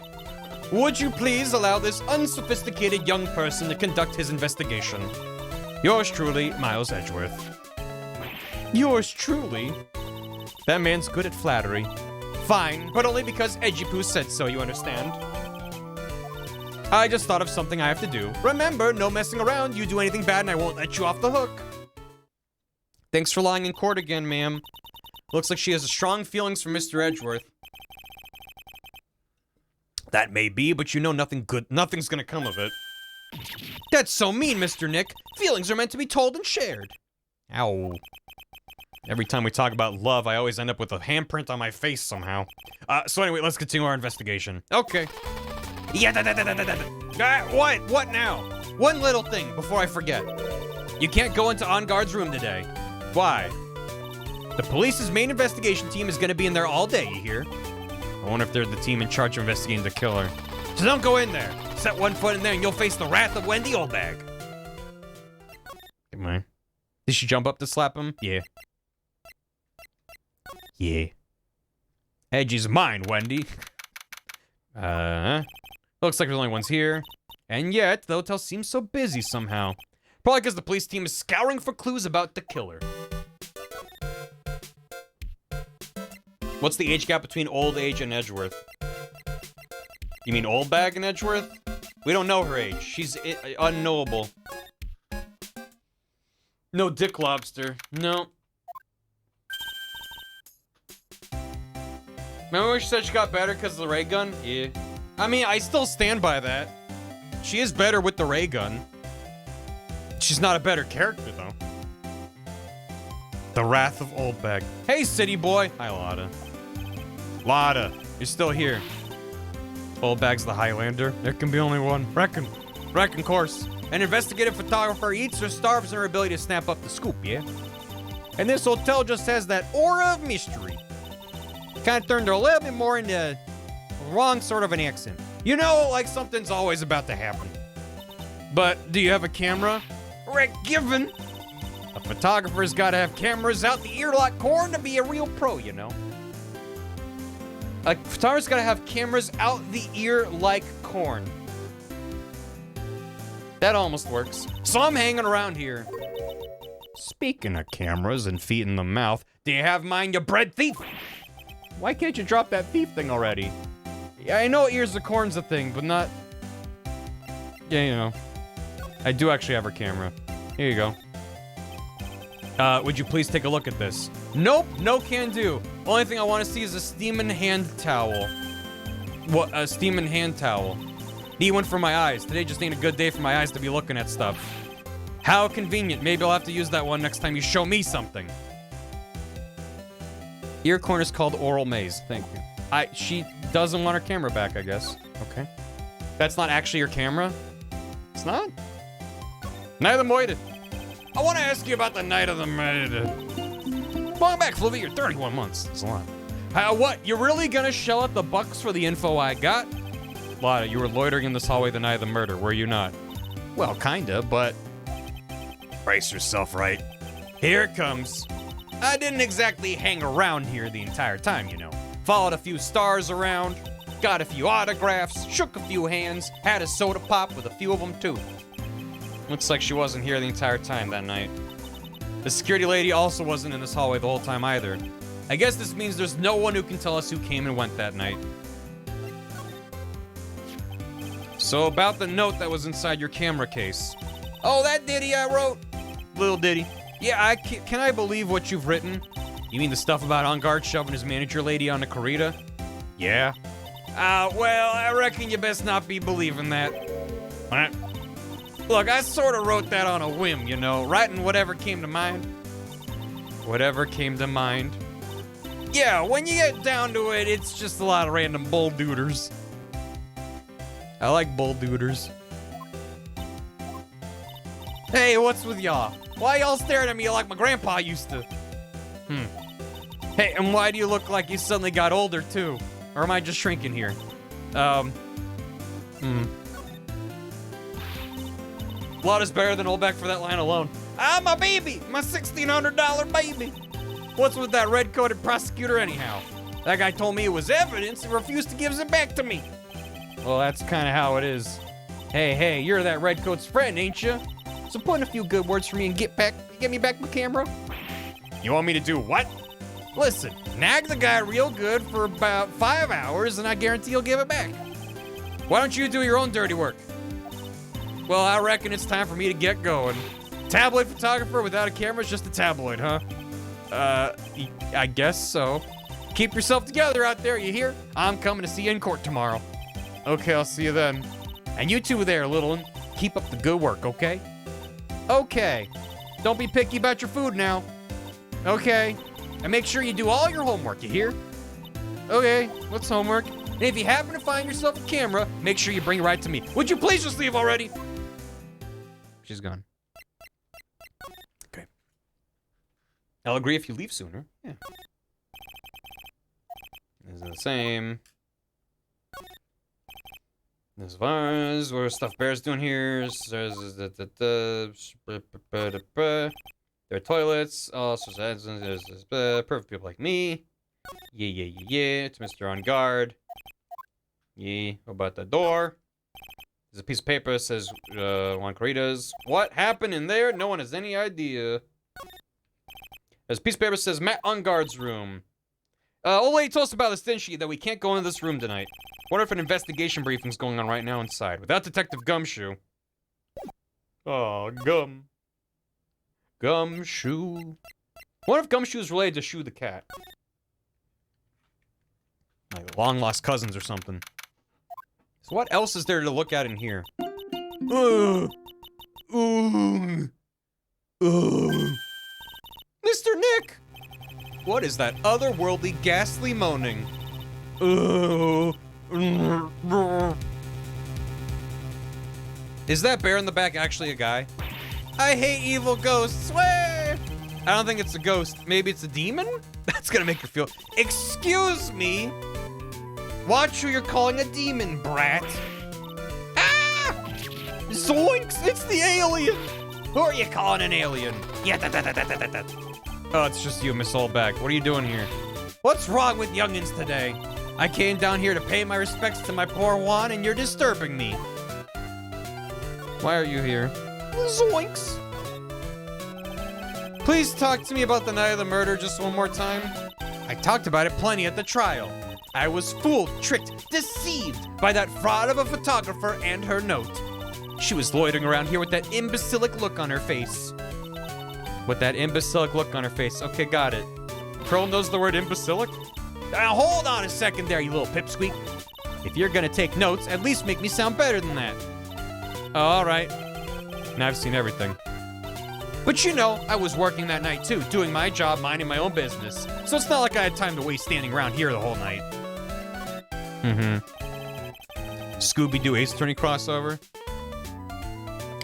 Would you please allow this unsophisticated young person to conduct his investigation? Yours truly, Miles Edgeworth. Yours truly? That man's good at flattery. Fine, but only because Edgy Poo said so, you understand? I just thought of something I have to do. Remember, no messing around. You do anything bad and I won't let you off the hook. Thanks for lying in court again, ma'am. Looks like she has strong feelings for Mr. Edgeworth. That may be, but you know nothing's gonna come of it. That's so mean, Mr. Nick. Feelings are meant to be told and shared. Ow. Every time we talk about love, I always end up with a handprint on my face somehow. So anyway, let's continue our investigation. Okay. Yeah, what? What now? One little thing before I forget. You can't go into On Guard's room today. Why? The police's main investigation team is gonna be in there all day, you hear? I wonder if they're the team in charge of investigating the killer. So don't go in there. Set one foot in there and you'll face the wrath of Wendy Oldbag. Come on. Did she jump up to slap him? Yeah. Yeah. Edgy's mine, Wendy. Looks like there's only ones here. And yet, the hotel seems so busy somehow. Probably because the police team is scouring for clues about the killer. What's the age gap between Old Age and Edgeworth? You mean Oldbag and Edgeworth? We don't know her age. She's unknowable. No Dick Lobster. No. Remember when she said she got better because of the ray gun? Yeah. I mean, I still stand by that. She is better with the ray gun. She's not a better character, though. The Wrath of Oldbag. Hey, city boy. Hi, Lotta. Lotta, you're still here. Oldbag's the Highlander. There can be only one. Reckon course. An investigative photographer eats or starves in her ability to snap up the scoop, yeah? And this hotel just has that aura of mystery. Kind of turned her a little bit more into wrong sort of an accent. You know, like something's always about to happen. But do you have a camera? Rick Given. A photographer's got to have cameras out the earlock corn to be a real pro, you know. A photographer's got to have cameras out the ear like corn. That almost works. So I'm hanging around here. Speaking of cameras and feet in the mouth, do you have mine, you bread thief? Why can't you drop that thief thing already? Yeah, I know ears of corn's a thing, but not... Yeah, you know. I do actually have her camera. Here you go. Would you please take a look at this? Nope, no can do. Only thing I want to see is a steaming hand towel. What? A steaming hand towel. Need one for my eyes. Today just ain't a good day for my eyes to be looking at stuff. How convenient. Maybe I'll have to use that one next time you show me something. Ear corn is called Oral Maze. Thank you. She doesn't want her camera back, I guess. Okay. That's not actually your camera? It's not? Night of the Moited. I want to ask you about the Night of the Moited. Welcome back, Fluffy. You're 31 months. That's a lot. What? You're really gonna shell out the bucks for the info I got? Lotta, you were loitering in this hallway the night of the murder, were you not? Well, kinda, but... Brace yourself, Wright. Here it comes. I didn't exactly hang around here the entire time, you know. Followed a few stars around, got a few autographs, shook a few hands, had a soda pop with a few of them too. Looks like she wasn't here the entire time that night. The security lady also wasn't in this hallway the whole time either. I guess this means there's no one who can tell us who came and went that night. So about the note that was inside your camera case. Oh, that ditty I wrote? Little ditty. Yeah, can I believe what you've written? You mean the stuff about On Guard shoving his manager lady on a corrida? Yeah. Well, I reckon you best not be believing that. What? Look, I sort of wrote that on a whim, you know, writing whatever came to mind. Whatever came to mind. Yeah, when you get down to it, it's just a lot of random bull-dooders. I like bull duders. Hey, what's with y'all? Why y'all staring at me like my grandpa used to? Hey, and why do you look like you suddenly got older too? Or am I just shrinking here? A lot is better than Olbeck for that line alone. Ah, my baby! My $1,600 baby! What's with that red-coated prosecutor anyhow? That guy told me it was evidence and refused to give it back to me. Well, that's kind of how it is. Hey, you're that redcoat's friend, ain't you? So put in a few good words for me and get me back my camera. You want me to do what? Listen, nag the guy real good for about 5 hours and I guarantee he'll give it back. Why don't you do your own dirty work? Well, I reckon it's time for me to get going. Tabloid photographer without a camera is just a tabloid, huh? I guess so. Keep yourself together out there, you hear? I'm coming to see you in court tomorrow. Okay, I'll see you then. And you two there, little one, keep up the good work, okay? Okay. Don't be picky about your food now. Okay. And make sure you do all your homework, you hear? Okay, what's homework? And if you happen to find yourself a camera, make sure you bring it right to me. Would you please just leave already? She's gone. Okay. I'll agree if you leave sooner. Yeah. This is the same. This is ours. What are Stuffed Bears doing here? There are toilets. Also, there's perfect people like me. Yeah. It's Mr. On Guard. Yeah. What about the door? There's a piece of paper that says Juan Corridas. What happened in there? No one has any idea. There's a piece of paper that says Matt On Guard's room. Old lady told us about this, didn't she? That we can't go into this room tonight. Wonder if an investigation briefing's going on right now inside without Detective Gumshoe. Oh, Gumshoe. What if Gumshoe's related to Shoe the cat? Like long lost cousins or something. So what else is there to look at in here? Mr. Nick! What is that otherworldly, ghastly moaning? Is that bear in the back actually a guy? I hate evil ghosts, swear! I don't think it's a ghost. Maybe it's a demon? That's gonna make her feel... Excuse me! Watch who you're calling a demon, brat! Ah! Zoinks! It's the alien! Who are you calling an alien? Yeah, Oh, it's just you, Miss Oldback. What are you doing here? What's wrong with youngins today? I came down here to pay my respects to my poor Juan, and you're disturbing me. Why are you here? Zoinks! Please talk to me about the night of the murder just one more time. I talked about it plenty at the trial. I was fooled, tricked, deceived by that fraud of a photographer and her note. She was loitering around here with that imbecilic look on her face. Okay, got it. Pearl knows the word imbecilic? Now hold on a second there, you little pipsqueak. If you're gonna take notes, at least make me sound better than that. Alright. Now I've seen everything. But you know, I was working that night too, doing my job, minding my own business. So it's not like I had time to waste standing around here the whole night. Scooby-Doo Ace Attorney crossover?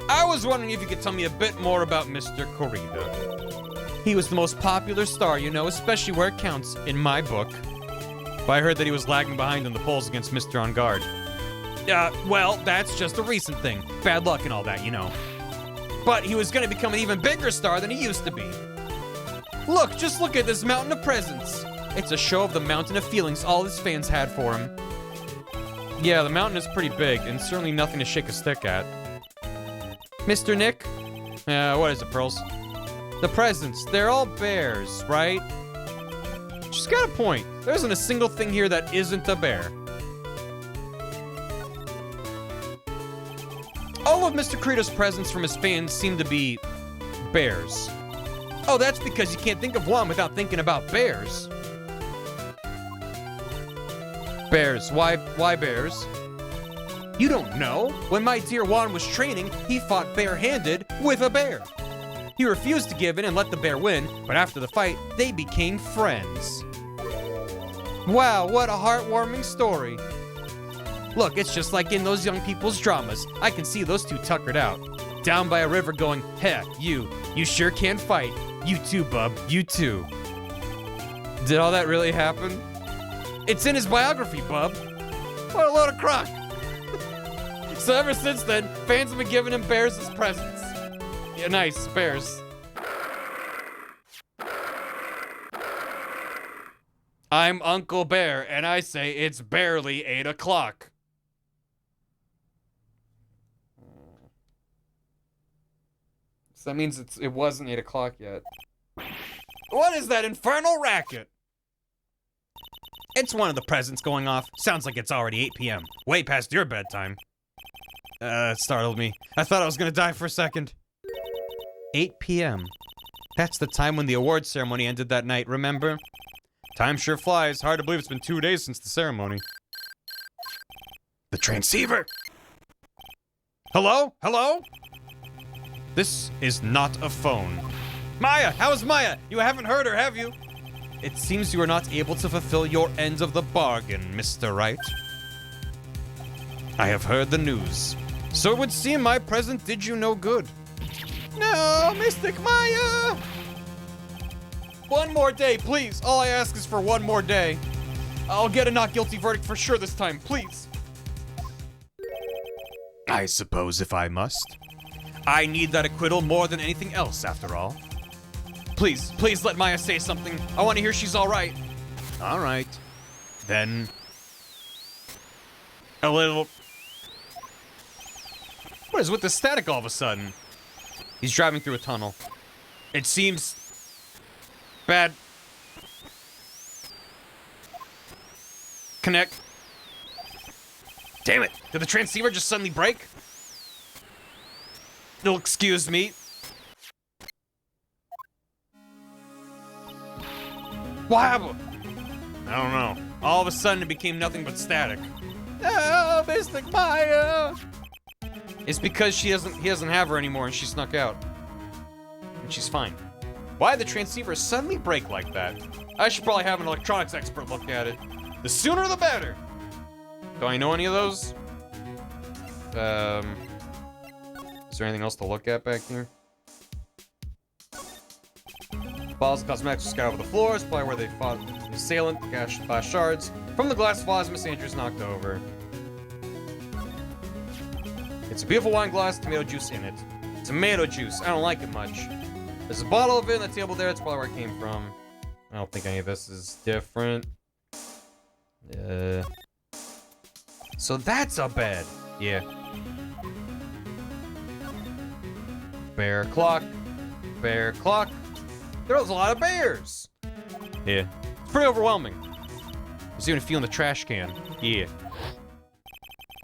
I was wondering if you could tell me a bit more about Mr. Corrida. He was the most popular star, you know, especially where it counts, in my book. But I heard that he was lagging behind in the polls against Mr. On Guard. Well, that's just a recent thing. Bad luck and all that, you know. But he was gonna become an even bigger star than he used to be. Look, just look at this mountain of presents. It's a show of the mountain of feelings all his fans had for him. Yeah, the mountain is pretty big, and certainly nothing to shake a stick at. Mr. Nick? What is it, Pearls? The presents, they're all bears, right? She's got a point. There isn't a single thing here that isn't a bear. All of Mr. Corrida's presents from his fans seem to be bears. Oh, that's because you can't think of one without thinking about bears. Bears, why bears? You don't know? When my dear Juan was training, he fought bare-handed with a bear. He refused to give in and let the bear win, but after the fight, they became friends. Wow, what a heartwarming story. Look, it's just like in those young people's dramas. I can see those two tuckered out. Down by a river going, heck, you sure can fight. You too, bub, you too. Did all that really happen? It's in his biography, bub. What a load of crock. So ever since then, fans have been giving him bears as presents. Yeah, nice, bears. I'm Uncle Bear, and I say it's barely 8 o'clock. So that means it wasn't 8 o'clock yet. What is that infernal racket? It's one of the presents going off. Sounds like it's already 8 p.m. Way past your bedtime. It startled me. I thought I was gonna die for a second. 8 p.m. That's the time when the award ceremony ended that night, remember? Time sure flies. Hard to believe it's been 2 days since the ceremony. The transceiver! Hello? Hello? This is not a phone. Maya! How's Maya? You haven't heard her, have you? It seems you are not able to fulfill your end of the bargain, Mr. Wright. I have heard the news. So it would seem my present did you no good. No, Mystic Maya! One more day, please. All I ask is for one more day. I'll get a not guilty verdict for sure this time, please. I suppose if I must. I need that acquittal more than anything else, after all. Please, please let Maya say something. I want to hear she's all right. All right. Then... a little... What is with the static all of a sudden? He's driving through a tunnel. It seems... bad. Connect. Damn it! Did the transceiver just suddenly break? You'll excuse me. What happened? I don't know. All of a sudden it became nothing but static. Oh, Mystic Maya! It's because he doesn't have her anymore and she snuck out. And she's fine. Why did the transceiver suddenly break like that? I should probably have an electronics expert look at it. The sooner the better! Do I know any of those? Is there anything else to look at back here? Bottles of cosmetics sky over the floor. It's probably where they fought the assailant. Glass shards. From the glass vase Miss Andrews knocked over. It's a beautiful wine glass, tomato juice in it. Tomato juice. I don't like it much. There's a bottle of it on the table there. That's probably where it came from. I don't think any of this is different. So that's a bed. Yeah. Bear clock. Bear clock. There's a lot of bears. Yeah. It's pretty overwhelming. There's even a few in the trash can. Yeah.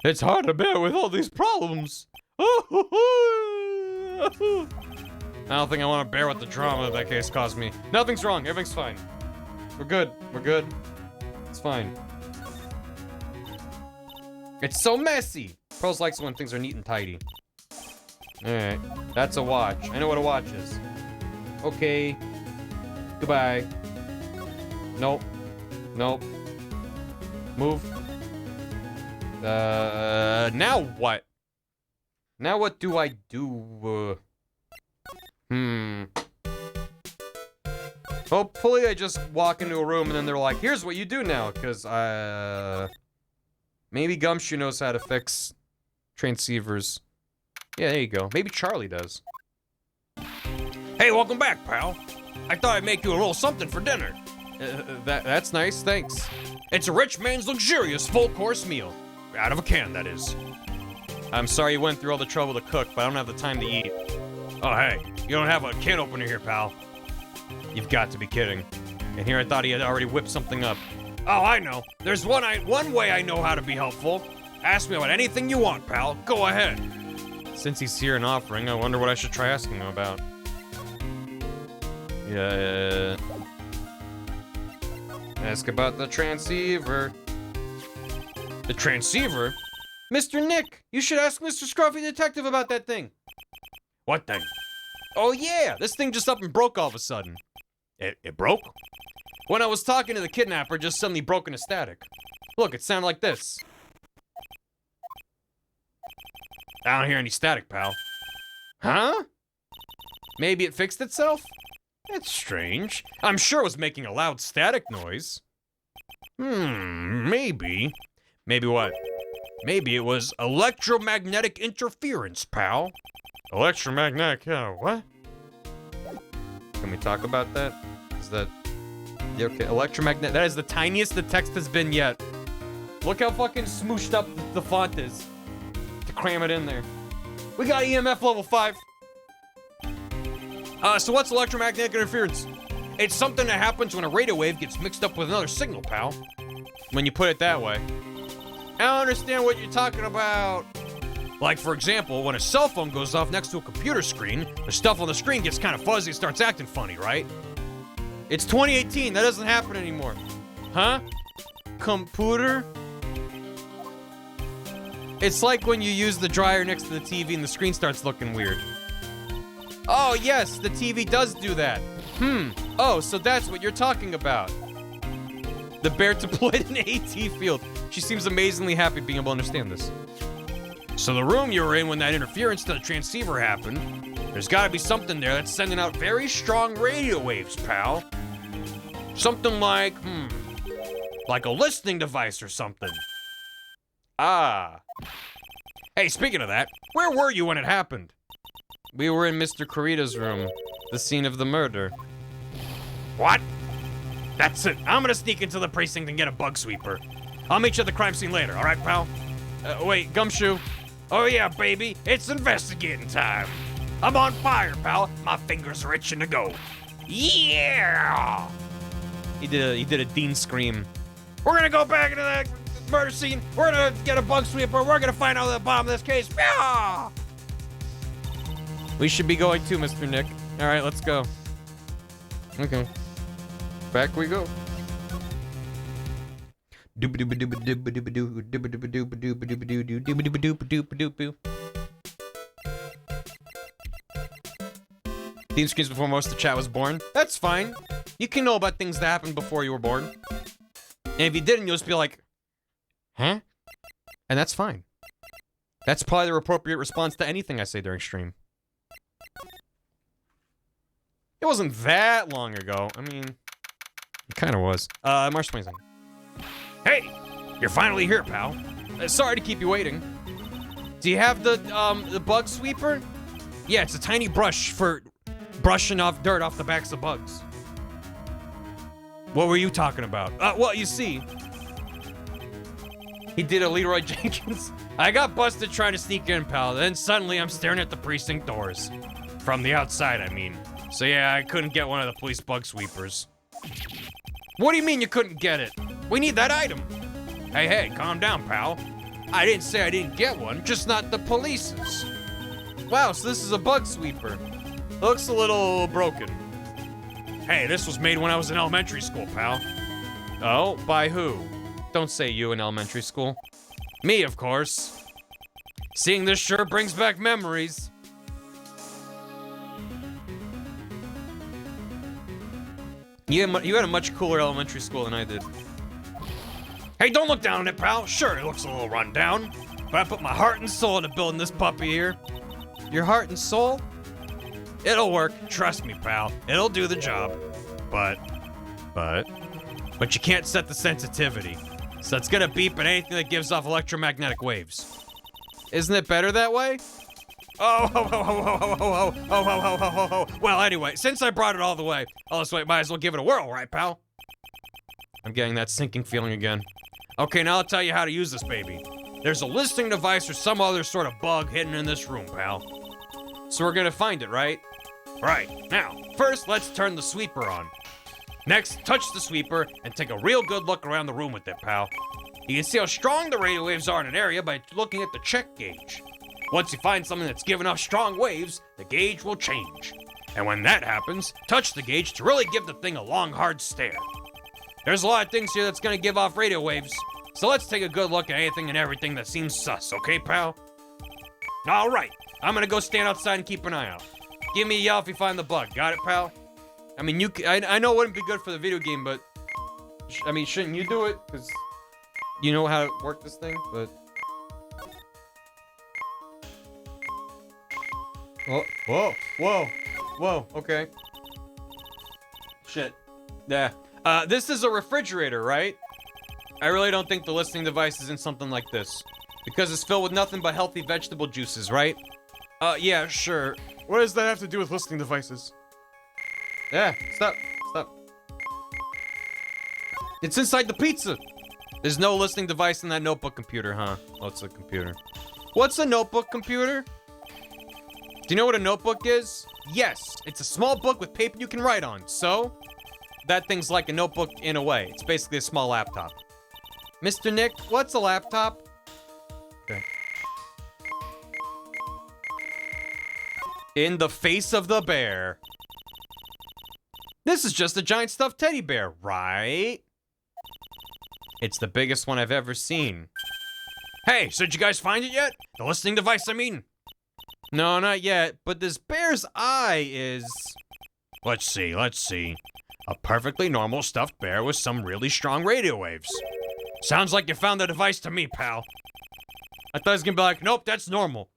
It's hard to bear with all these problems. I don't think I want to bear with the drama that case caused me. Nothing's wrong. Everything's fine. We're good. We're good. It's fine. It's so messy. Pros likes it when things are neat and tidy. Alright. That's a watch. I know what a watch is. Okay. Goodbye. Nope. Nope. Move. Now what? Now what do I do? Hopefully I just walk into a room and then they're like, here's what you do now, because, maybe Gumshoe knows how to fix transceivers. Yeah, there you go. Maybe Charlie does. Hey, welcome back, pal. I thought I'd make you a little something for dinner. That's nice, thanks. It's a rich man's luxurious full-course meal. Out of a can, that is. I'm sorry you went through all the trouble to cook, but I don't have the time to eat. Oh, hey, you don't have a can opener here, pal. You've got to be kidding. And here I thought he had already whipped something up. Oh, I know. There's one way I know how to be helpful. Ask me about anything you want, pal. Go ahead. Since he's here and offering, I wonder what I should try asking him about. Yeah. Ask about the transceiver. The transceiver? Mr. Nick, you should ask Mr. Scruffy Detective about that thing. What thing? Oh yeah, this thing just up and broke all of a sudden. It broke? When I was talking to the kidnapper, it just suddenly broke into static. Look, it sounded like this. I don't hear any static, pal. Huh? Maybe it fixed itself? That's strange. I'm sure it was making a loud static noise. Maybe. Maybe what? Maybe it was electromagnetic interference, pal. Electromagnetic, what? Can we talk about that? Is that... Yeah, okay, electromagnetic, that is the tiniest the text has been yet. Look how fucking smooshed up the font is to cram it in there. We got EMF level 5. So what's electromagnetic interference? It's something that happens when a radio wave gets mixed up with another signal, pal. When you put it that way. I don't understand what you're talking about. Like, for example, when a cell phone goes off next to a computer screen, the stuff on the screen gets kind of fuzzy and starts acting funny, right? It's 2018, that doesn't happen anymore. Huh? Computer? It's like when you use the dryer next to the TV and the screen starts looking weird. Oh, yes, the TV does do that. Oh, so that's what you're talking about. The bear deployed an AT field. She seems amazingly happy being able to understand this. So the room you were in when that interference to the transceiver happened, there's gotta be something there that's sending out very strong radio waves, pal. Something like a listening device or something. Ah. Hey, speaking of that, where were you when it happened? We were in Mr. Kurita's room, the scene of the murder. What? That's it. I'm gonna sneak into the precinct and get a bug sweeper. I'll meet you at the crime scene later, all right, pal? Wait, Gumshoe. Oh yeah, baby, it's investigating time. I'm on fire, pal. My fingers are itching to go. Yeah! He did a Dean scream. We're gonna go back into that murder scene. We're gonna get a bug sweeper. We're gonna find out the bottom of this case. Yeah! We should be going too, Mr. Nick. All right, let's go. Okay. Back we go. Theme screens before most of the chat was born. That's fine. You can know about things that happened before you were born. And if you didn't, you'll just be like, huh? And that's fine. That's probably the appropriate response to anything I say during stream. It wasn't that long ago. I mean, it kind of was. March 22nd. Hey, you're finally here, pal. Sorry to keep you waiting. Do you have the bug sweeper? Yeah, it's a tiny brush for brushing off dirt off the backs of bugs. What were you talking about? Well, you see, he did a Leroy Jenkins. I got busted trying to sneak in, pal. Then suddenly I'm staring at the precinct doors. From the outside, I mean. So yeah, I couldn't get one of the police bug sweepers. What do you mean you couldn't get it? We need that item. Hey, calm down, pal. I didn't say I didn't get one, just not the police's. Wow, so this is a bug sweeper. Looks a little broken. Hey, this was made when I was in elementary school, pal. Oh, by who? Don't say you in elementary school. Me, of course. Seeing this sure brings back memories. You had a much cooler elementary school than I did. Hey, don't look down on it, pal. Sure, it looks a little run down, but I put my heart and soul into building this puppy here. Your heart and soul? It'll work. Trust me, pal. It'll do the job. But you can't set the sensitivity. So it's gonna beep at anything that gives off electromagnetic waves. Isn't it better that way? Oh. Well, anyway, since I brought it all the way, might as well give it a whirl, right, pal? I'm getting that sinking feeling again. Okay, now I'll tell you how to use this baby. There's a listening device or some other sort of bug hidden in this room, pal. So we're gonna find it, right? Right. Now, first, let's turn the sweeper on. Next, touch the sweeper and take a real good look around the room with it, pal. You can see how strong the radio waves are in an area by looking at the check gauge. Once you find something that's giving off strong waves, the gauge will change. And when that happens, touch the gauge to really give the thing a long, hard stare. There's a lot of things here that's gonna give off radio waves, so let's take a good look at anything and everything that seems sus, okay, pal? All right, I'm gonna go stand outside and keep an eye out. Give me a yell if you find the bug, got it, pal? I mean, I know it wouldn't be good for the video game, but, I mean, shouldn't you do it? Because you know how to work this thing, but... Oh, whoa, whoa, whoa, okay. Shit. Yeah. This is a refrigerator, right? I really don't think the listening device is in something like this. Because it's filled with nothing but healthy vegetable juices, right? Yeah, sure. What does that have to do with listening devices? Yeah, stop. It's inside the pizza. There's no listening device in that notebook computer, huh? Oh, it's a computer. What's a notebook computer? Do you know what a notebook is? Yes, it's a small book with paper you can write on. So, that thing's like a notebook in a way. It's basically a small laptop. Mr. Nick, what's a laptop? Okay. In the face of the bear. This is just a giant stuffed teddy bear, right? It's the biggest one I've ever seen. Hey, so did you guys find it yet? The listening device, I mean. No, not yet, but this bear's eye is... Let's see. A perfectly normal stuffed bear with some really strong radio waves. Sounds like you found the device to me, pal. I thought it was gonna be like, nope, that's normal.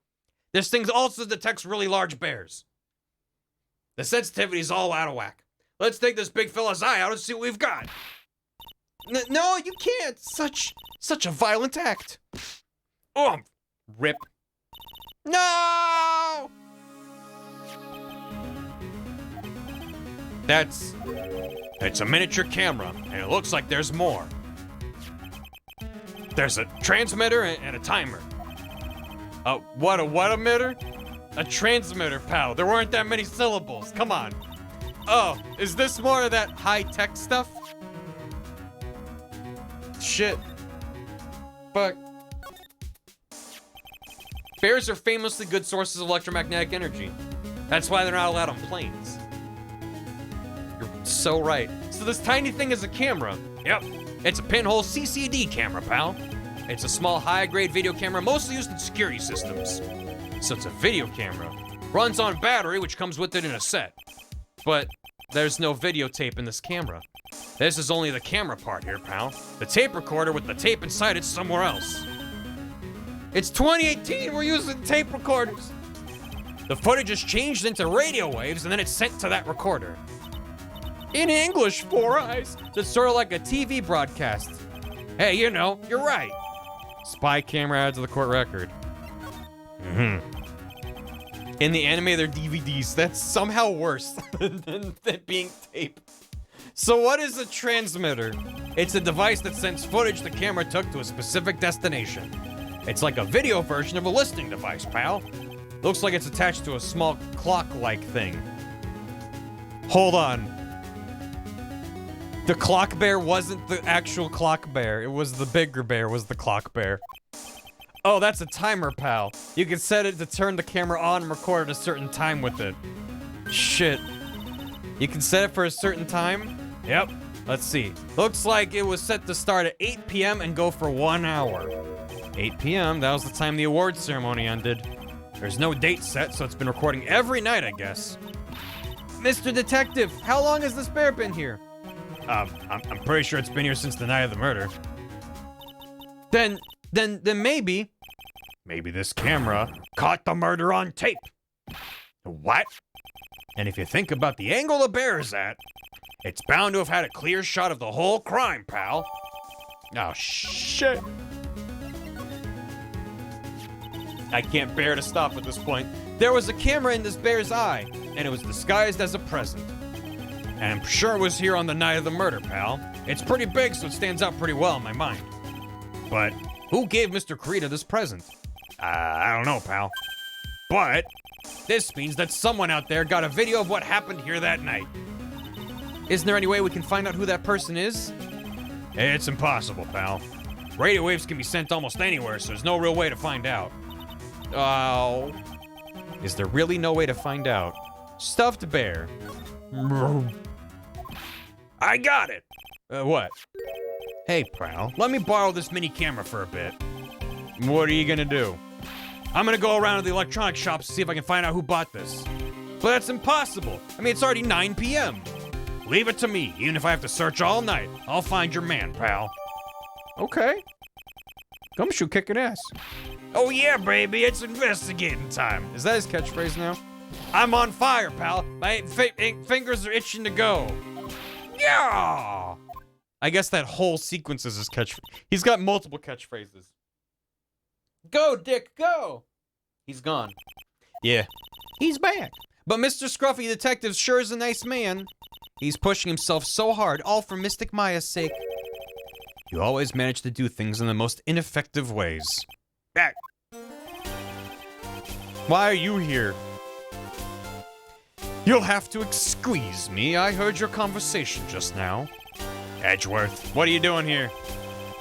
This thing also detects really large bears. The sensitivity's all out of whack. Let's take this big fella's eye out and see what we've got. No, you can't. Such a violent act. Oh, rip. No! It's a miniature camera, and it looks like there's more. There's a transmitter and a timer. What a emitter? A transmitter, pal. There weren't that many syllables. Come on. Oh, is this more of that high-tech stuff? Shit. Fuck. Bears are famously good sources of electromagnetic energy. That's why they're not allowed on planes. You're so right. So this tiny thing is a camera. Yep. It's a pinhole CCD camera, pal. It's a small high-grade video camera mostly used in security systems. So it's a video camera. Runs on battery, which comes with it in a set. But there's no videotape in this camera. This is only the camera part here, pal. The tape recorder with the tape inside it's somewhere else. It's 2018, we're using tape recorders. The footage is changed into radio waves and then it's sent to that recorder. In English, Four Eyes. So it's sort of like a TV broadcast. Hey, you know, you're right. Spy camera adds to the court record. In the anime, they're DVDs. That's somehow worse than being tape. So what is a transmitter? It's a device that sends footage the camera took to a specific destination. It's like a video version of a listening device, pal. Looks like it's attached to a small clock-like thing. Hold on. The clock bear wasn't the actual clock bear. It was the bigger bear was the clock bear. Oh, that's a timer, pal. You can set it to turn the camera on and record at a certain time with it. Shit. You can set it for a certain time? Yep. Let's see. Looks like it was set to start at 8 p.m. and go for 1 hour. 8 p.m., that was the time the awards ceremony ended. There's no date set, so it's been recording every night, I guess. Mr. Detective, how long has this bear been here? I'm pretty sure it's been here since the night of the murder. Then maybe this camera caught the murder on tape. What? And if you think about the angle the bear is at, it's bound to have had a clear shot of the whole crime, pal. Oh, shit. I can't bear to stop at this point. There was a camera in this bear's eye, and it was disguised as a present. And I'm sure it was here on the night of the murder, pal. It's pretty big, so it stands out pretty well in my mind. But who gave Mr. Kurita this present? I don't know, pal. But this means that someone out there got a video of what happened here that night. Isn't there any way we can find out who that person is? It's impossible, pal. Radio waves can be sent almost anywhere, so there's no real way to find out. Oh. Is there really no way to find out? Stuffed bear. I got it. What? Hey, pal, let me borrow this mini camera for a bit. What are you gonna do? I'm gonna go around to the electronic shops to see if I can find out who bought this. But that's impossible. I mean, it's already 9 p.m. Leave it to me. Even if I have to search all night, I'll find your man, pal. Okay. Gumshoe kicking ass. Oh yeah, baby, it's investigating time. Is that his catchphrase now? I'm on fire, pal. My fingers are itching to go. Yeah! I guess that whole sequence is his catchphrase. He's got multiple catchphrases. Go, Dick, go! He's gone. Yeah. He's back. But Mr. Scruffy Detective sure is a nice man. He's pushing himself so hard, all for Mystic Maya's sake. You always manage to do things in the most ineffective ways. Back. Why are you here? You'll have to excuse me. I heard your conversation just now. Edgeworth, what are you doing here?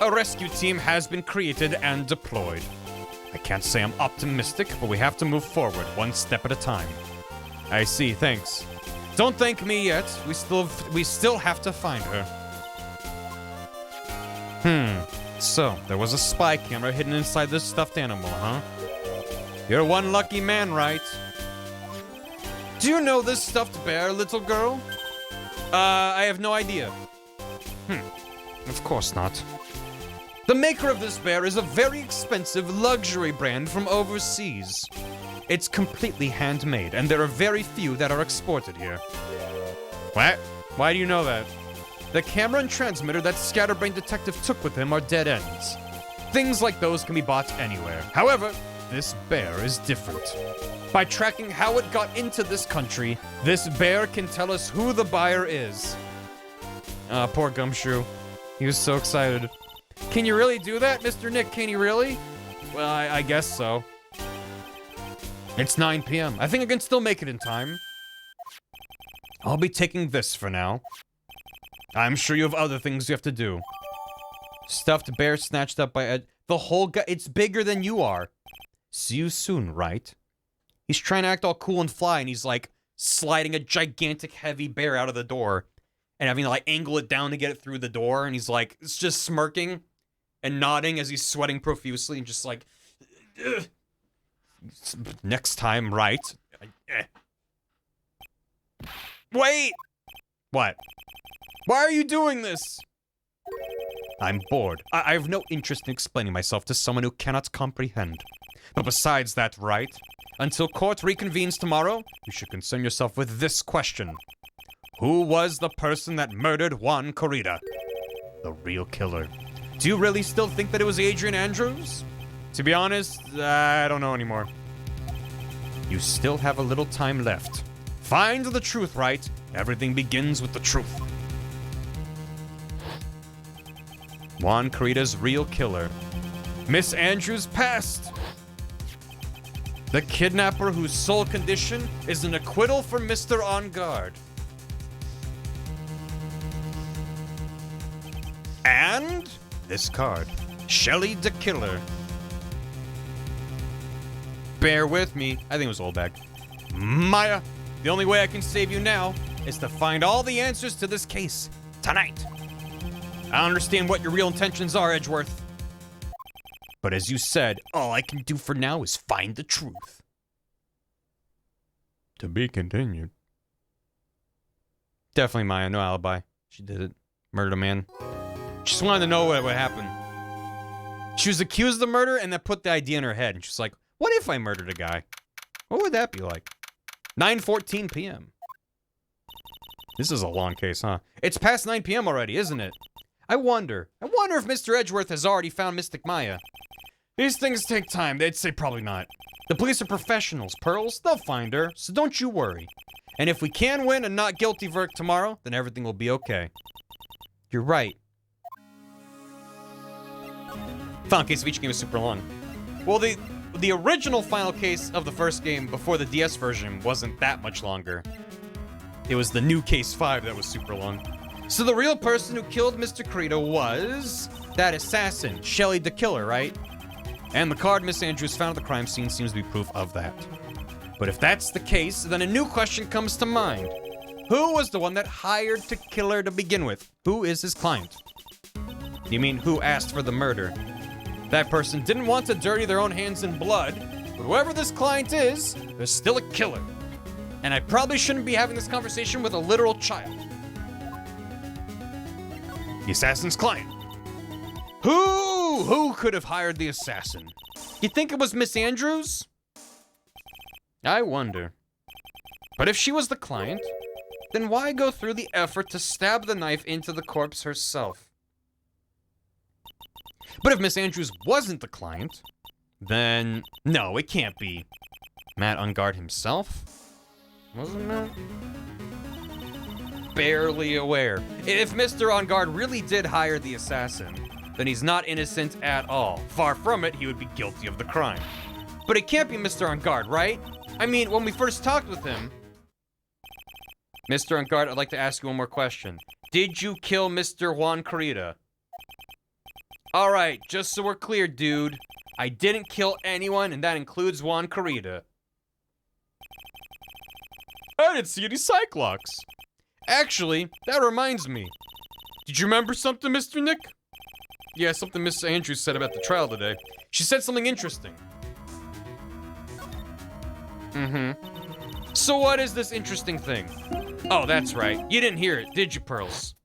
A rescue team has been created and deployed. I can't say I'm optimistic, but we have to move forward one step at a time. I see, thanks. Don't thank me yet. We still have to find her. So, there was a spy camera hidden inside this stuffed animal, huh? You're one lucky man, Wright. Do you know this stuffed bear, little girl? I have no idea. Of course not. The maker of this bear is a very expensive luxury brand from overseas. It's completely handmade, and there are very few that are exported here. What? Why do you know that? The camera and transmitter that Scatterbrain Detective took with him are dead ends. Things like those can be bought anywhere. However, this bear is different. By tracking how it got into this country, this bear can tell us who the buyer is. Poor Gumshoe. He was so excited. Can you really do that, Mr. Nick? Can you really? Well, I guess so. It's 9 p.m. I think I can still make it in time. I'll be taking this for now. I'm sure you have other things you have to do. Stuffed bear snatched up by Ed. The whole guy, it's bigger than you are. See you soon, Wright? He's trying to act all cool and fly, and he's like sliding a gigantic heavy bear out of the door and having to like angle it down to get it through the door. And he's like, it's just smirking and nodding as he's sweating profusely and just like, ugh. Next time, Wright. Wait! What? Why are you doing this? I'm bored. I have no interest in explaining myself to someone who cannot comprehend. But besides that, Wright, until court reconvenes tomorrow, you should concern yourself with this question. Who was the person that murdered Juan Corrida? The real killer. Do you really still think that it was Adrian Andrews? To be honest, I don't know anymore. You still have a little time left. Find the truth, Wright. Everything begins with the truth. Juan Corrida's real killer. Miss Andrews passed. The kidnapper whose sole condition is an acquittal for Mr. On Guard. And this card. Shelly the Killer. Bear with me. I think it was Oldback. Maya, the only way I can save you now is to find all the answers to this case tonight. I understand what your real intentions are, Edgeworth. But as you said, all I can do for now is find the truth. To be continued. Definitely Maya, no alibi. She did it. Murdered a man. Just wanted to know what happened. She was accused of murder and that put the idea in her head. And she's like, what if I murdered a guy? What would that be like? 9:14 p.m. This is a long case, huh? It's past 9 p.m. already, isn't it? I wonder if Mr. Edgeworth has already found Mystic Maya. These things take time. They'd say probably not. The police are professionals, Pearls. They'll find her, so don't you worry. And if we can win a not guilty verdict tomorrow, then everything will be okay. You're right. Final case of each game is super long. Well, the original final case of the first game before the DS version wasn't that much longer. It was the new case 5 that was super long. So the real person who killed Mr. Corrida was that assassin, Shelly the Killer, right? And the card Miss Andrews found at the crime scene seems to be proof of that. But if that's the case, then a new question comes to mind. Who was the one that hired to kill her to begin with? Who is his client? You mean who asked for the murder? That person didn't want to dirty their own hands in blood, but whoever this client is, there's still a killer. And I probably shouldn't be having this conversation with a literal child. The assassin's client. Who could have hired the assassin? You think it was Miss Andrews? I wonder. But if she was the client, then why go through the effort to stab the knife into the corpse herself? But if Miss Andrews wasn't the client, then no, it can't be Matt Ungard himself. Wasn't Matt? Barely aware. If Mr. Ungard really did hire the assassin, then he's not innocent at all. Far from it, he would be guilty of the crime. But it can't be Mr. Ungard, right? I mean, when we first talked with him... Mr. Ungard, I'd like to ask you one more question. Did you kill Mr. Juan Carita? Alright, just so we're clear, dude. I didn't kill anyone, and that includes Juan Carita. I didn't see any Cyclops. Actually, that reminds me. Did you remember something, Mr. Nick? Yeah, something Miss Andrews said about the trial today. She said something interesting. So what is this interesting thing? Oh, that's right. You didn't hear it, did you, Pearls?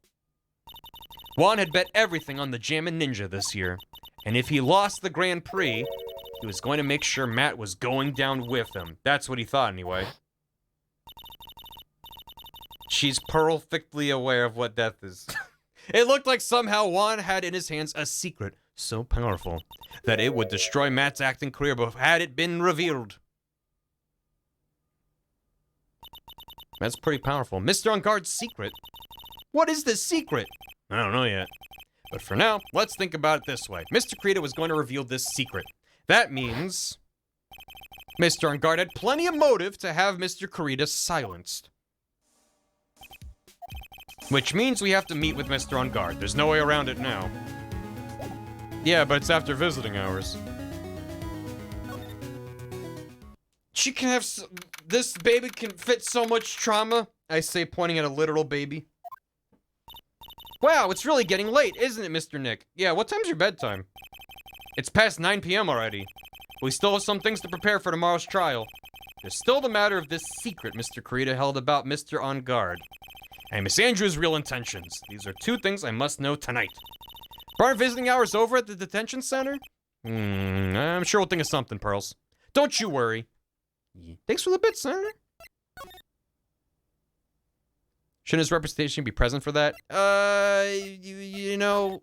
Juan had bet everything on the Jammin' Ninja this year. And if he lost the Grand Prix, he was going to make sure Matt was going down with him. That's what he thought, anyway. She's perfectly aware of what death is. It looked like somehow Juan had in his hands a secret so powerful that it would destroy Matt's acting career had it been revealed. That's pretty powerful. Mr. Ungard's secret? What is this secret? I don't know yet. But for now, let's think about it this way. Mr. Carita was going to reveal this secret. That means Mr. Ungard had plenty of motive to have Mr. Carita silenced. Which means we have to meet with Mr. Ungard. There's no way around it now. Yeah, but it's after visiting hours. She can have... This baby can fit so much trauma. I say, pointing at a literal baby. Wow, it's really getting late, isn't it, Mr. Nick? Yeah, what time's your bedtime? It's past 9 p.m. already. We still have some things to prepare for tomorrow's trial. There's still the matter of this secret Mr. Carita held about Mr. Ungard. And Miss Andrews' real intentions. These are two things I must know tonight. Aren't visiting hours over at the detention center? I'm sure we'll think of something, Pearls. Don't you worry. Thanks for the bit, Senator. Shouldn't his representation be present for that? You know,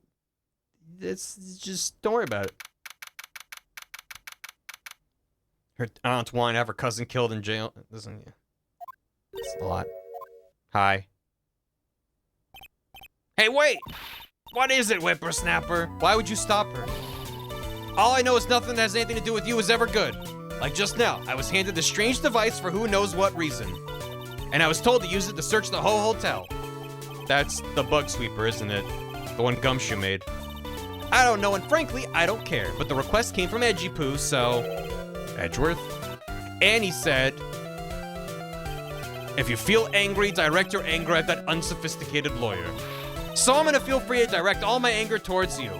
it's just don't worry about it. Her Aunt Wine have her cousin killed in jail. Listen, yeah. It's a lot. Hi. Hey, wait! What is it, whippersnapper? Why would you stop her? All I know is nothing that has anything to do with you is ever good. Like just now, I was handed this strange device for who knows what reason. And I was told to use it to search the whole hotel. That's the bug sweeper, isn't it? The one Gumshoe made. I don't know, and frankly, I don't care. But the request came from Edgy Poo, so... Edgeworth? And he said... If you feel angry, direct your anger at that unsophisticated lawyer. So I'm gonna feel free to direct all my anger towards you.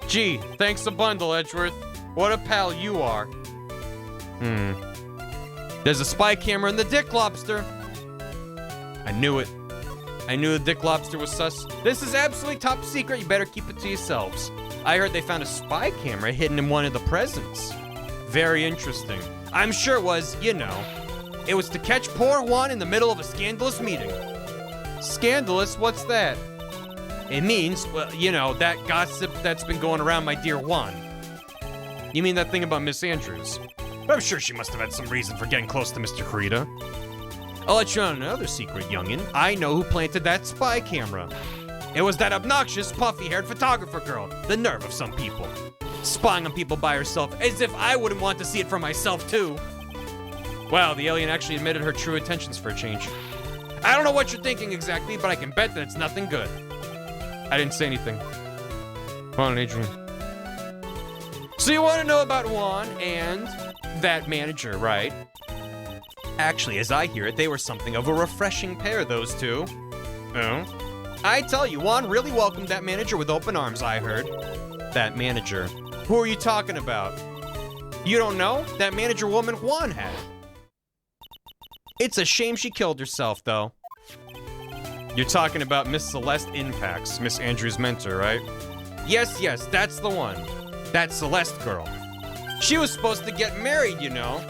Gee, thanks a bundle, Edgeworth. What a pal you are. There's a spy camera in the Dick Lobster. I knew it. I knew the Dick Lobster was sus. This is absolutely top secret. You better keep it to yourselves. I heard they found a spy camera hidden in one of the presents. Very interesting. I'm sure it was, you know. It was to catch poor Juan in the middle of a scandalous meeting. Scandalous? What's that? It means, well, you know, that gossip that's been going around my dear Juan. You mean that thing about Miss Andrews? But I'm sure she must have had some reason for getting close to Mr. Carita. I'll let you on another secret, youngin'. I know who planted that spy camera. It was that obnoxious, puffy-haired photographer girl. The nerve of some people. Spying on people by herself, as if I wouldn't want to see it for myself, too. Wow, the alien actually admitted her true intentions for a change. I don't know what you're thinking exactly, but I can bet that it's nothing good. I didn't say anything. Come on, Adrian. So you want to know about Juan and that manager, right? Actually, as I hear it, they were something of a refreshing pair, those two. Oh? I tell you, Juan really welcomed that manager with open arms, I heard. That manager. Who are you talking about? You don't know? That manager woman Juan had. It's a shame she killed herself, though. You're talking about Miss Celeste Impacts, Miss Andrews' mentor, right? Yes, that's the one. That Celeste girl. She was supposed to get married, you know.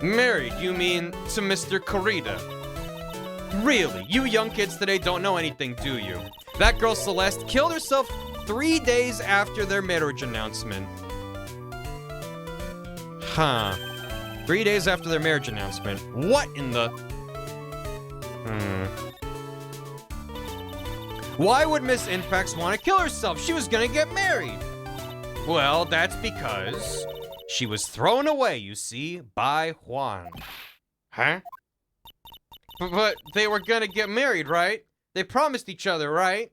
Married, you mean to Mr. Corrida? Really? You young kids today don't know anything, do you? That girl Celeste killed herself 3 days after their marriage announcement. Huh. 3 days after their marriage announcement. What in the... Why would Miss Infax want to kill herself? She was gonna get married. Well, that's because she was thrown away, you see, by Juan. Huh? But they were gonna get married, right? They promised each other, right?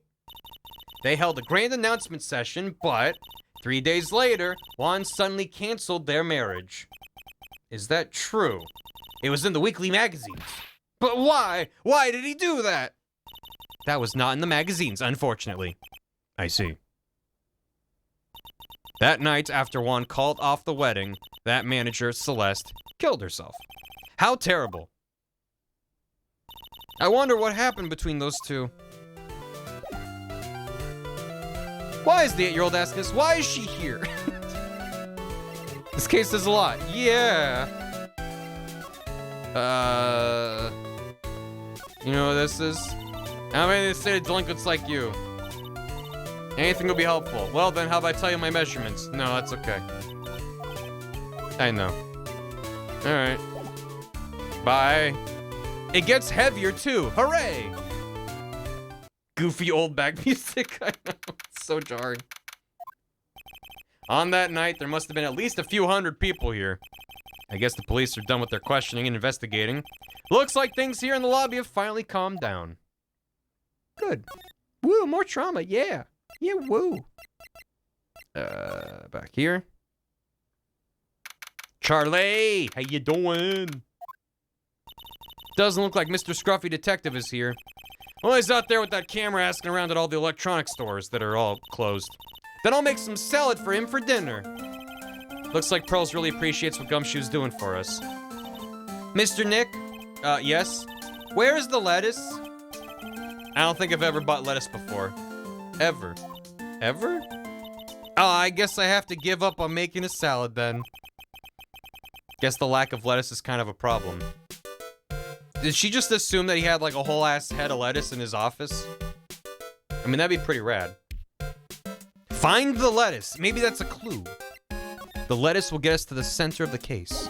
They held a grand announcement session, but 3 days later, Juan suddenly canceled their marriage. Is that true? It was in the weekly magazines. But why? Why did he do that? That was not in the magazines, unfortunately. I see. That night, after Juan called off the wedding, that manager, Celeste, killed herself. How terrible. I wonder what happened between those two. Why is the 8-year-old asking us? Why is she here? This case does a lot. Yeah. You know what this is? How many of the state delinquents like you? Anything will be helpful. Well then, how about I tell you my measurements? No, that's okay. I know. Alright. Bye. It gets heavier too. Hooray! Goofy old bag music. I know. It's so jarring. On that night, there must have been at least a few hundred people here. I guess the police are done with their questioning and investigating. Looks like things here in the lobby have finally calmed down. Good. Woo, more trauma, yeah. Yeah, woo. Back here. Charlie, how you doing? Doesn't look like Mr. Scruffy Detective is here. Well, he's out there with that camera asking around at all the electronic stores that are all closed. Then I'll make some salad for him for dinner. Looks like Pearls really appreciates what Gumshoe's doing for us. Mr. Nick? Yes? Where is the lettuce? I don't think I've ever bought lettuce before. Ever. Ever? Oh, I guess I have to give up on making a salad then. Guess the lack of lettuce is kind of a problem. Did she just assume that he had like a whole ass head of lettuce in his office? I mean, that'd be pretty rad. Find the lettuce. Maybe that's a clue. The lettuce will get us to the center of the case.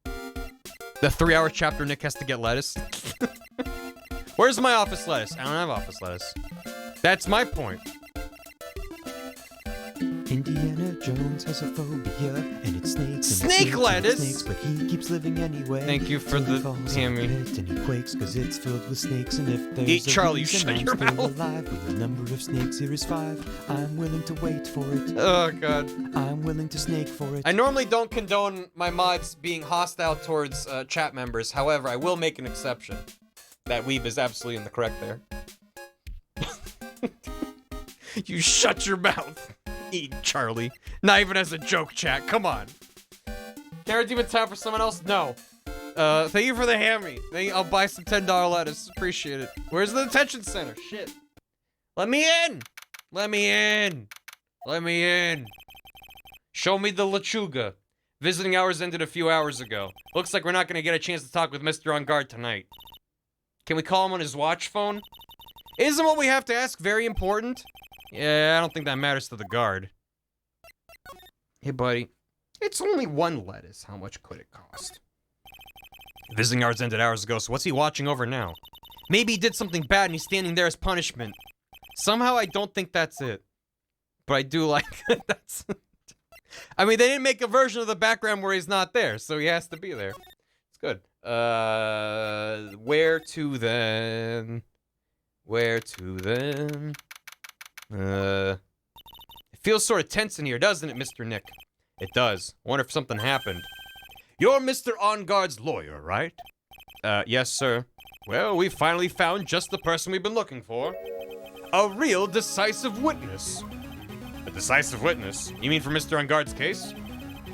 The 3-hour chapter Nick has to get lettuce. Where's my office lettuce? I don't have office lettuce. That's my point. Indiana Jones has a phobia, and it's snakes. And Snake it's lettuce? snakes, but he keeps living anyway. Thank you for Till he the falls hammy. in the pit And he quakes because it's filled with snakes. And if there's Eat a Charlie, you reason shut I'm your still mouth. alive, with the number of snakes here is 5. I'm willing to wait for it. Oh, God. I'm willing to snake for it. I normally don't condone my mods being hostile towards chat members. However, I will make an exception. That Weeb is absolutely in the correct there. You shut your mouth. Eat Charlie. Not even as a joke, chat. Come on. Can't even time for someone else? No. Thank you for the hammy. I'll buy some $10 lettuce. Appreciate it. Where's the detention center? Shit. Let me in. Let me in. Let me in. Show me the lechuga. Visiting hours ended a few hours ago. Looks like we're not going to get a chance to talk with Mr. On Guard tonight. Can we call him on his watch phone? Isn't what we have to ask very important? Yeah, I don't think that matters to the guard. Hey, buddy. It's only one lettuce. How much could it cost? Visiting hours ended hours ago, so what's he watching over now? Maybe he did something bad and he's standing there as punishment. Somehow I don't think that's it. But I do like that that's... I mean, they didn't make a version of the background where he's not there, so he has to be there. It's good. Where to then? Where to then? It feels sort of tense in here, doesn't it, Mr. Nick? It does. I wonder if something happened. You're Mr. On Guard's lawyer, right? Yes, sir. Well, we finally found just the person we've been looking for. A real decisive witness. A decisive witness? You mean for Mr. On Guard's case?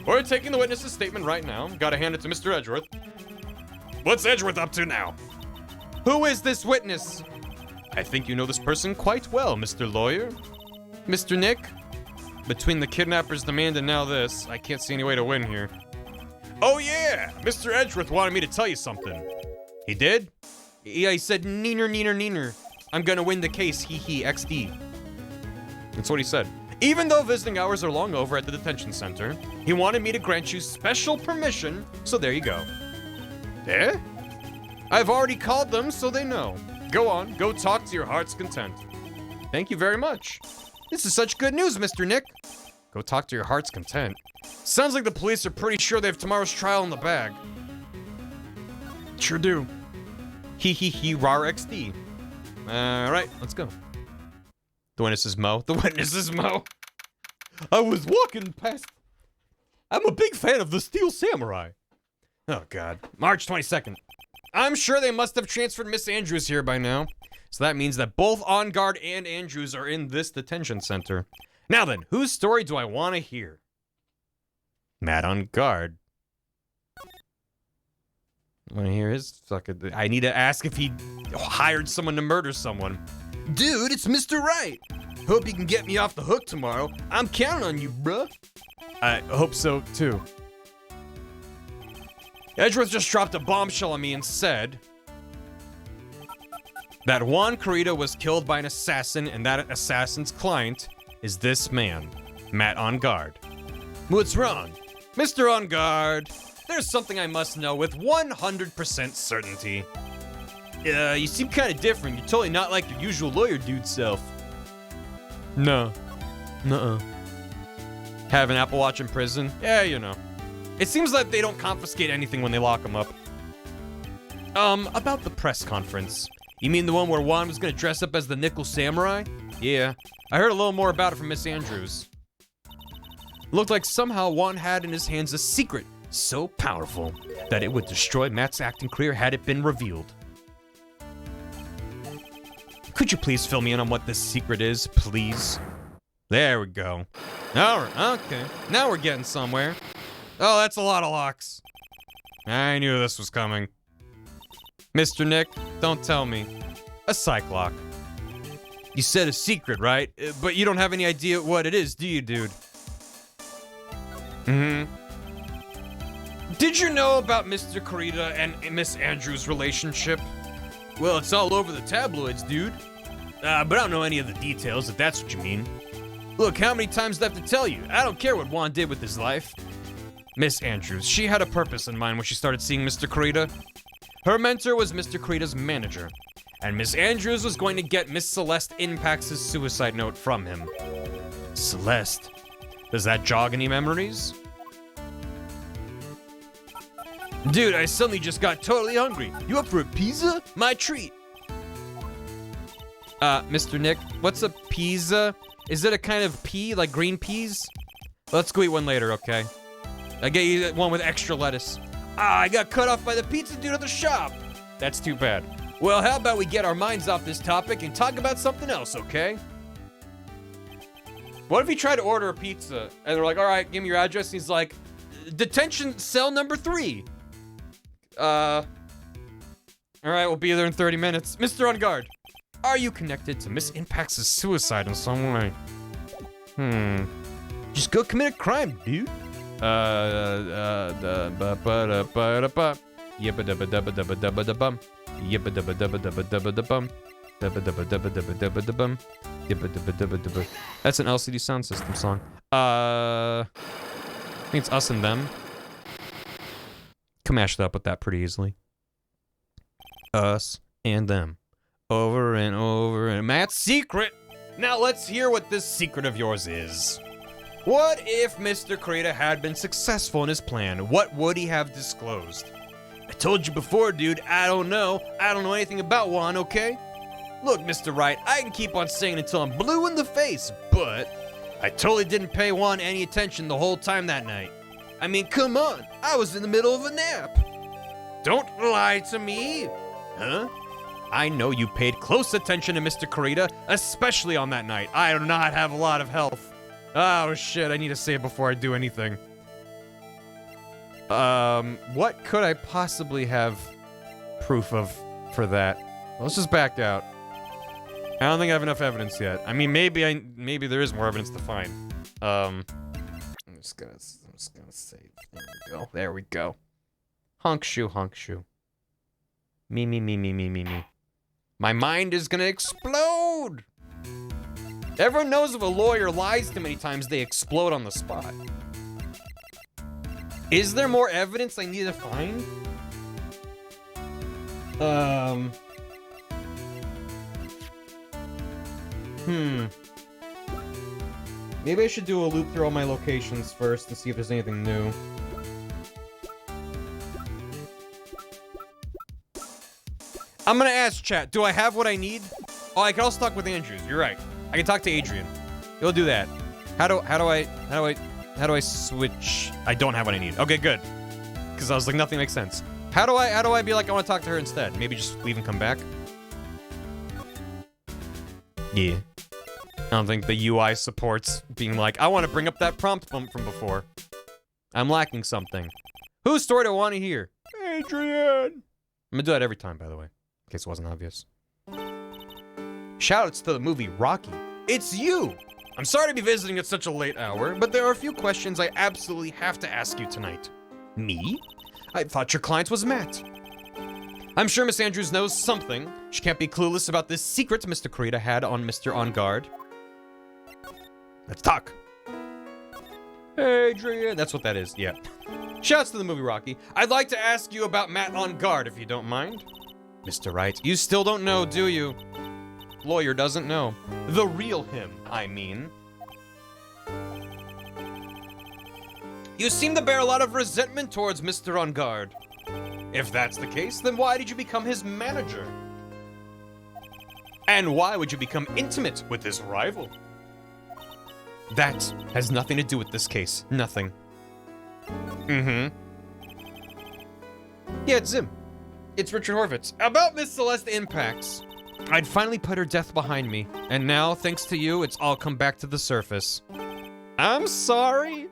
We're taking the witness's statement right now. Gotta hand it to Mr. Edgeworth. What's Edgeworth up to now? Who is this witness? I think you know this person quite well, Mr. Lawyer. Mr. Nick? Between the kidnapper's demand and now this, I can't see any way to win here. Oh yeah, Mr. Edgeworth wanted me to tell you something. He did? Yeah, he said, neener, neener, neener. I'm gonna win the case, hee hee, XD. That's what he said. Even though visiting hours are long over at the detention center, he wanted me to grant you special permission, so there you go. Eh? I've already called them, so they know. Go on, go talk to your heart's content. Thank you very much. This is such good news, Mr. Nick. Go talk to your heart's content. Sounds like the police are pretty sure they have tomorrow's trial in the bag. Sure do. Hee hee hee, rar XD. Alright, let's go. The witness is Mo. The witness is Mo. I was walking past... I'm a big fan of the Steel Samurai. Oh, God. March 22nd. I'm sure they must have transferred Miss Andrews here by now. So that means that both On Guard and Andrews are in this detention center. Now then, whose story do I want to hear? Matt On Guard. I want to hear his fucking... I need to ask if he hired someone to murder someone. Dude, it's Mr. Wright. Hope you can get me off the hook tomorrow. I'm counting on you, bruh. I hope so, too. Edgeworth just dropped a bombshell on me and said that Juan Corrida was killed by an assassin, and that assassin's client is this man, Matt On Guard. What's wrong? Mr. On Guard, there's something I must know with 100% certainty. You seem kind of different. You're totally not like your usual lawyer dude self. No. Nuh-uh. Have an Apple Watch in prison? Yeah, you know. It seems like they don't confiscate anything when they lock them up. About the press conference. You mean the one where Juan was gonna dress up as the Nickel Samurai? Yeah. I heard a little more about it from Miss Andrews. Looked like somehow Juan had in his hands a secret so powerful that it would destroy Matt's acting career had it been revealed. Could you please fill me in on what this secret is, please? There we go. Alright, okay. Now we're getting somewhere. Oh, that's a lot of locks. I knew this was coming. Mr. Nick, don't tell me. A psych lock. You said a secret, right? But you don't have any idea what it is, do you, dude? Mm-hmm. Did you know about Mr. Corrida and Miss Andrews' relationship? Well, it's all over the tabloids, dude. But I don't know any of the details, if that's what you mean. Look, how many times do I have to tell you? I don't care what Juan did with his life. Miss Andrews, she had a purpose in mind when she started seeing Mr. Corrida. Her mentor was Mr. Corrida's manager, and Miss Andrews was going to get Miss Celeste Impax's suicide note from him. Celeste? Does that jog any memories? Dude, I suddenly just got totally hungry. You up for a pizza? My treat. Mr. Nick, what's a pizza? Is it a kind of pea, like green peas? Let's go eat one later, okay? I get you one with extra lettuce. I got cut off by the pizza dude at the shop. That's too bad. Well, how about we get our minds off this topic and talk about something else, okay? What if he tried to order a pizza and they're like, all right, give me your address. And he's like, detention cell number 3. All right, we'll be there in 30 minutes. Mr. On Guard, are you connected to Miss Impax's suicide in some way? Just go commit a crime, dude. Yibba-dabba-dabba-dabba-dabba-bum. Yibba-dabba-dabba-dabba-dabba-bum. Dabba-dabba-dabba-dabba-dabba-bum. Yibba-dabba-dabba-dabba. That's an LCD Sound System song. I think it's Us and Them. Can mash it up with that pretty easily. Us and Them. Over and over and Matt's secret. Now let's hear what this secret of yours is. What if Mr. Corrida had been successful in his plan? What would he have disclosed? I told you before, dude, I don't know. I don't know anything about Juan, okay? Look, Mr. Wright, I can keep on saying it until I'm blue in the face, but I totally didn't pay Juan any attention the whole time that night. I mean, come on, I was in the middle of a nap. Don't lie to me. Huh? I know you paid close attention to Mr. Corrida, especially on that night. I do not have a lot of health. Oh shit, I need to say it before I do anything. What could I possibly have proof of for that? Let's just back out. I don't think I have enough evidence yet. I mean, maybe there is more evidence to find. just gonna say, there we go. Honk shoe. Me. My mind is gonna explode! Everyone knows if a lawyer lies too many times, they explode on the spot. Is there more evidence I need to find? Maybe I should do a loop through all my locations first and see if there's anything new. I'm gonna ask chat, do I have what I need? Oh, I can also talk with Andrews. You're right. I can talk to Adrian. He'll do that. How do I switch? I don't have what I need. Okay, good. Because I was like, nothing makes sense. How do I be like, I want to talk to her instead? Maybe just leave and come back? Yeah. I don't think the UI supports being like, I want to bring up that prompt from before. I'm lacking something. Whose story do I want to hear? Adrian! I'm gonna do that every time, by the way. In case it wasn't obvious. Shoutouts to the movie Rocky. It's you! I'm sorry to be visiting at such a late hour, but there are a few questions I absolutely have to ask you tonight. Me? I thought your client was Matt. I'm sure Miss Andrews knows something. She can't be clueless about this secret Mr. Kurita had on Mr. On Guard. Let's talk. Adrian. That's what that is, yeah. Shouts to the movie Rocky. I'd like to ask you about Matt On Guard, if you don't mind. Mr. Wright, you still don't know, do you? Lawyer doesn't know. The real him, I mean. You seem to bear a lot of resentment towards Mr. On Guard. If that's the case, then why did you become his manager? And why would you become intimate with his rival? That has nothing to do with this case. Nothing. Yeah, it's him. It's Richard Horvitz. About Miss Celeste Impacts. I'd finally put her death behind me, and now, thanks to you, it's all come back to the surface. I'm sorry.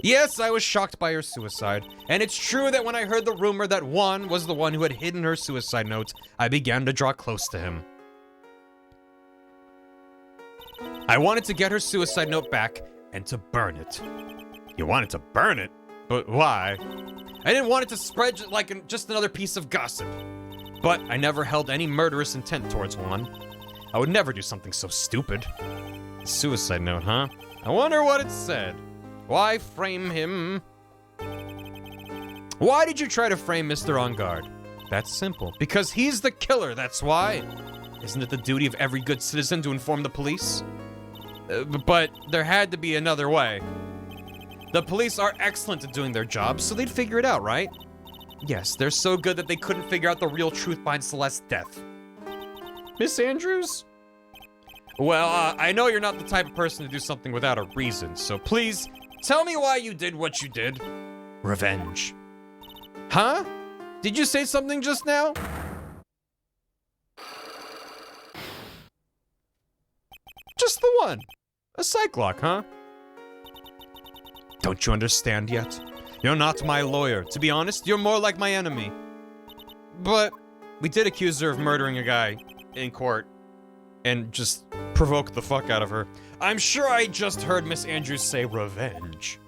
Yes, I was shocked by her suicide, and it's true that when I heard the rumor that Juan was the one who had hidden her suicide note, I began to draw close to him. I wanted to get her suicide note back and to burn it. You wanted to burn it? But why? I didn't want it to spread like just another piece of gossip. But I never held any murderous intent towards Juan. I would never do something so stupid. Suicide note, huh? I wonder what it said. Why frame him? Why did you try to frame Mr. On Guard? That's simple. Because he's the killer, that's why. Isn't it the duty of every good citizen to inform the police? But there had to be another way. The police are excellent at doing their job, so they'd figure it out, right? Yes, they're so good that they couldn't figure out the real truth behind Celeste's death. Miss Andrews? Well, I know you're not the type of person to do something without a reason, so please, tell me why you did what you did. Revenge. Huh? Did you say something just now? Just the one. A Cyclock, huh? Don't you understand yet? You're not my lawyer. To be honest, you're more like my enemy. But we did accuse her of murdering a guy in court and just provoke the fuck out of her. I'm sure I just heard Miss Andrews say revenge.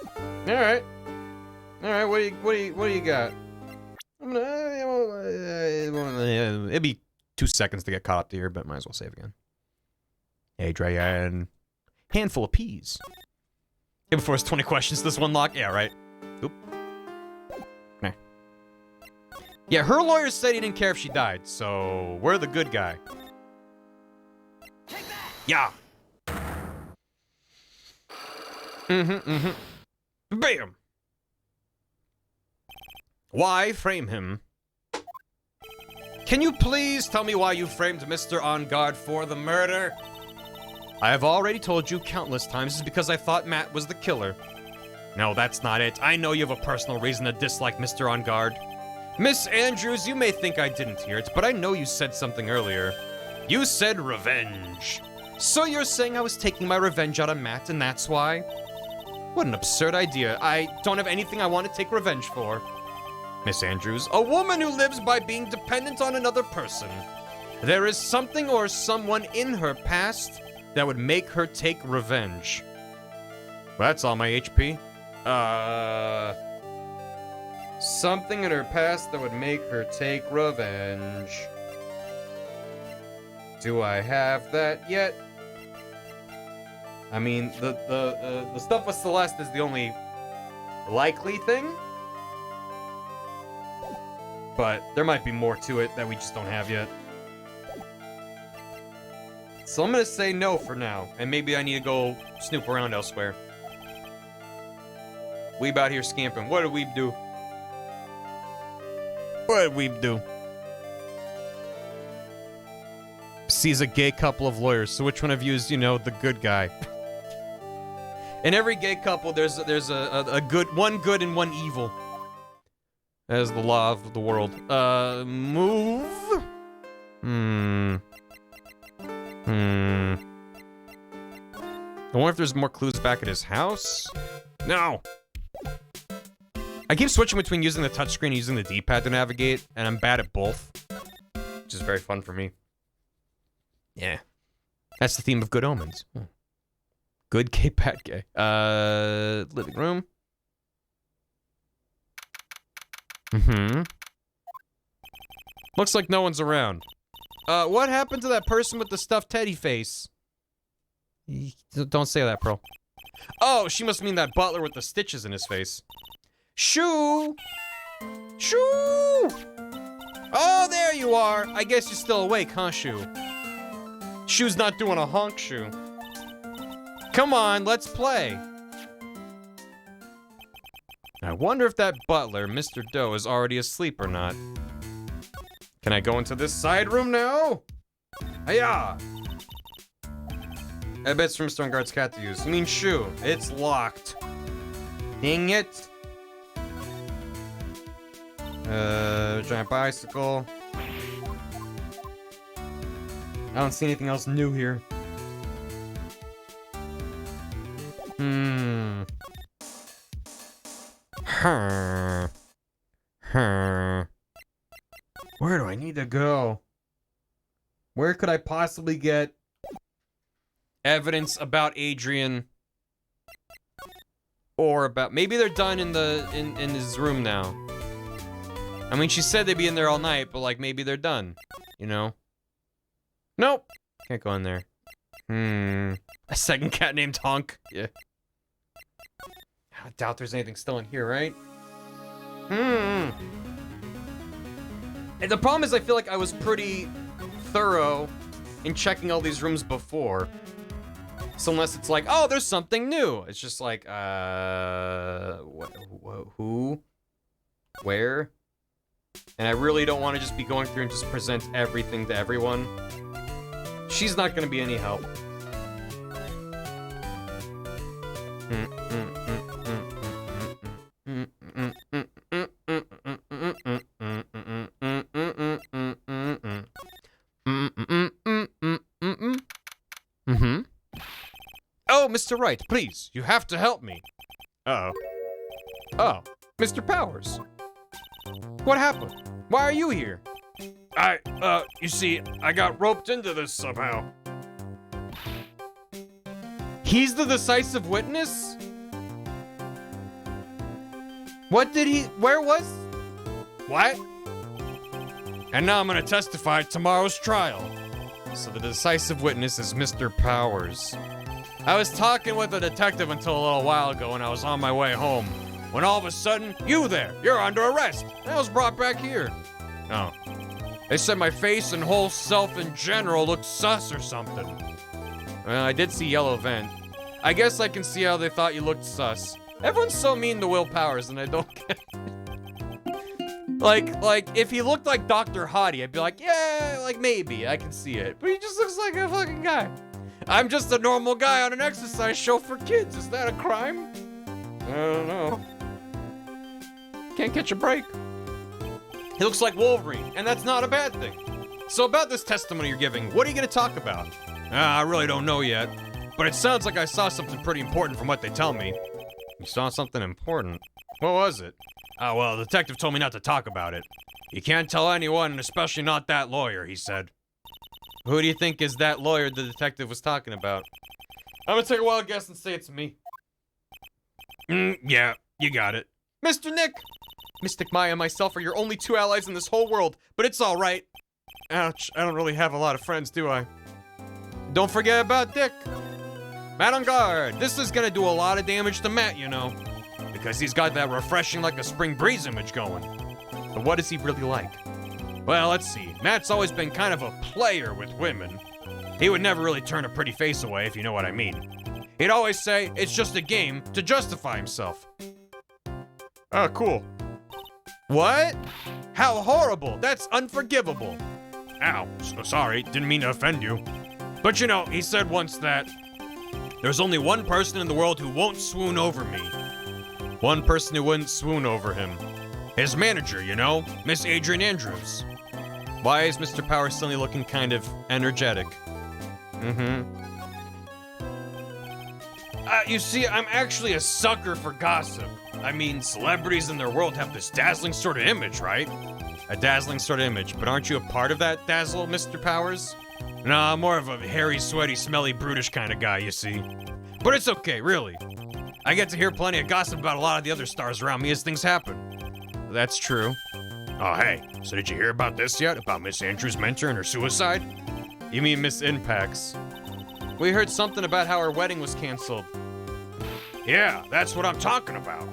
All right, what do you got? It'd be 2 seconds to get caught up to here, but might as well save again. Adrian. Handful of peas. Yeah, before it's 20 questions, this one lock? Yeah, right. Oop. Nah. Yeah, her lawyer said he didn't care if she died, so we're the good guy. Take that! Yeah. Bam! Why frame him? Can you please tell me why you framed Mr. On Guard for the murder? I have already told you countless times it's because I thought Matt was the killer. No, that's not it. I know you have a personal reason to dislike Mr. On Guard. Miss Andrews, you may think I didn't hear it, but I know you said something earlier. You said revenge. So you're saying I was taking my revenge out of Matt, and that's why? What an absurd idea. I don't have anything I want to take revenge for. Miss Andrews, a woman who lives by being dependent on another person. There is something or someone in her past that would make her take revenge. That's all my HP. Something in her past that would make her take revenge. Do I have that yet? I mean, the stuff with Celeste is the only likely thing. But there might be more to it that we just don't have yet. So I'm gonna say no for now, and maybe I need to go snoop around elsewhere. Weeb out here scamping. What did Weeb do? What did Weeb do? Sees a gay couple of lawyers. So which one of you is, you know, the good guy? In every gay couple, there's a good, one good and one evil. That is the law of the world. Move. I wonder if there's more clues back at his house. No. I keep switching between using the touchscreen and using the D-pad to navigate, and I'm bad at both, which is very fun for me. Yeah. That's the theme of Good Omens. Good gay, bad gay. Living room. Looks like no one's around. What happened to that person with the stuffed teddy face? Don't say that, bro. Oh, she must mean that butler with the stitches in his face. Shoo! Shoo! Oh, there you are! I guess you're still awake, huh, Shoo? Shoo's not doing a honk, Shoo. Come on, let's play. I wonder if that butler, Mr. Doe, is already asleep or not. Can I go into this side room now? Hiya! I bet it's from Mr. Guard's cat to use. I mean, Shoo, it's locked. Dang it. Giant bicycle. I don't see anything else new here. Where do I need to go? Where could I possibly get evidence about Adrian? Or about, maybe they're done in his room now. I mean, she said they'd be in there all night, but like maybe they're done, you know? Nope. Can't go in there. A second cat named Honk. Yeah. I doubt there's anything still in here, right? And the problem is I feel like I was pretty thorough in checking all these rooms before. So unless it's like, oh, there's something new. It's just like, who? Where? And I really don't want to just be going through and just present everything to everyone. She's not going to be any help. Oh, Mr. Wright, please, you have to help me. Uh-oh. Oh, Mr. Powers. What happened? Why are you here? You see, I got roped into this somehow. He's the decisive witness? What did he, where was? What? And now I'm gonna testify at tomorrow's trial. So the decisive witness is Mr. Powers. I was talking with a detective until a little while ago and I was on my way home. When all of a sudden, you're under arrest. And I was brought back here. Oh. They said my face and whole self in general looked sus or something. Well, I did see yellow vent. I guess I can see how they thought you looked sus. Everyone's so mean to Will Powers and I don't get it. Like, if he looked like Dr. Hottie, I'd be like, yeah, like maybe, I can see it. But he just looks like a fucking guy. I'm just a normal guy on an exercise show for kids. Is that a crime? I don't know. Can't catch a break. He looks like Wolverine, and that's not a bad thing. So about this testimony you're giving, what are you gonna talk about? I really don't know yet, but it sounds like I saw something pretty important from what they tell me. You saw something important? What was it? Oh, well, the detective told me not to talk about it. You can't tell anyone, and especially not that lawyer, he said. Who do you think is that lawyer the detective was talking about? I'm gonna take a wild guess and say it's me. Yeah, you got it. Mr. Nick! Mystic Maya and myself are your only two allies in this whole world, but it's alright. Ouch, I don't really have a lot of friends, do I? Don't forget about Dick. Matt on guard. This is gonna do a lot of damage to Matt, you know. Because he's got that refreshing like a spring breeze image going. But what is he really like? Well, let's see. Matt's always been kind of a player with women. He would never really turn a pretty face away, if you know what I mean. He'd always say, it's just a game to justify himself. Oh, cool. What? How horrible. That's unforgivable. Ow, so sorry, didn't mean to offend you. But you know, he said once that there's only one person in the world who won't swoon over me. One person who wouldn't swoon over him. His manager, you know, Miss Adrian Andrews. Why is Mr. Power suddenly looking kind of energetic? You see, I'm actually a sucker for gossip. I mean, celebrities in their world have this dazzling sort of image, right? A dazzling sort of image, but aren't you a part of that dazzle, Mr. Powers? No, I'm more of a hairy, sweaty, smelly, brutish kind of guy, you see. But it's okay, really. I get to hear plenty of gossip about a lot of the other stars around me as things happen. That's true. Oh, hey, so did you hear about this yet? About Miss Andrews' mentor and her suicide? You mean Miss Impacts? We heard something about how her wedding was canceled. Yeah, that's what I'm talking about.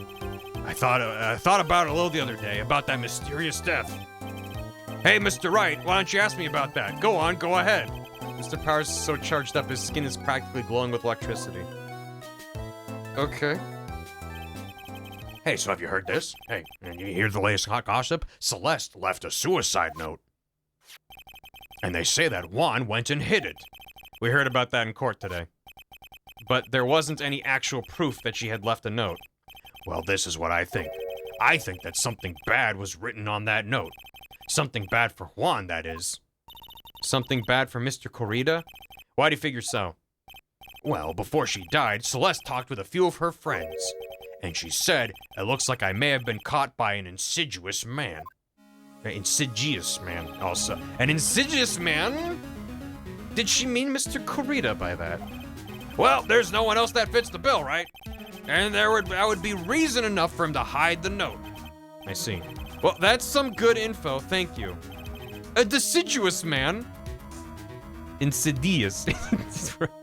I thought about it a little the other day, about that mysterious death. Hey, Mr. Wright, why don't you ask me about that? Go on, go ahead. Mr. Powers is so charged up, his skin is practically glowing with electricity. Okay. Hey, so have you heard this? Hey, and you hear the latest hot gossip? Celeste left a suicide note. And they say that Juan went and hid it. We heard about that in court today. But there wasn't any actual proof that she had left a note. Well, this is what I think. I think that something bad was written on that note. Something bad for Juan, that is. Something bad for Mr. Corrida? Why do you figure so? Well, before she died, Celeste talked with a few of her friends. And she said, it looks like I may have been caught by an insidious man. An insidious man, also. An insidious man? Did she mean Mr. Corrida by that? Well, there's no one else that fits the bill, right? And that would be reason enough for him to hide the note. I see. Well, that's some good info, thank you. A deciduous man? Insidious.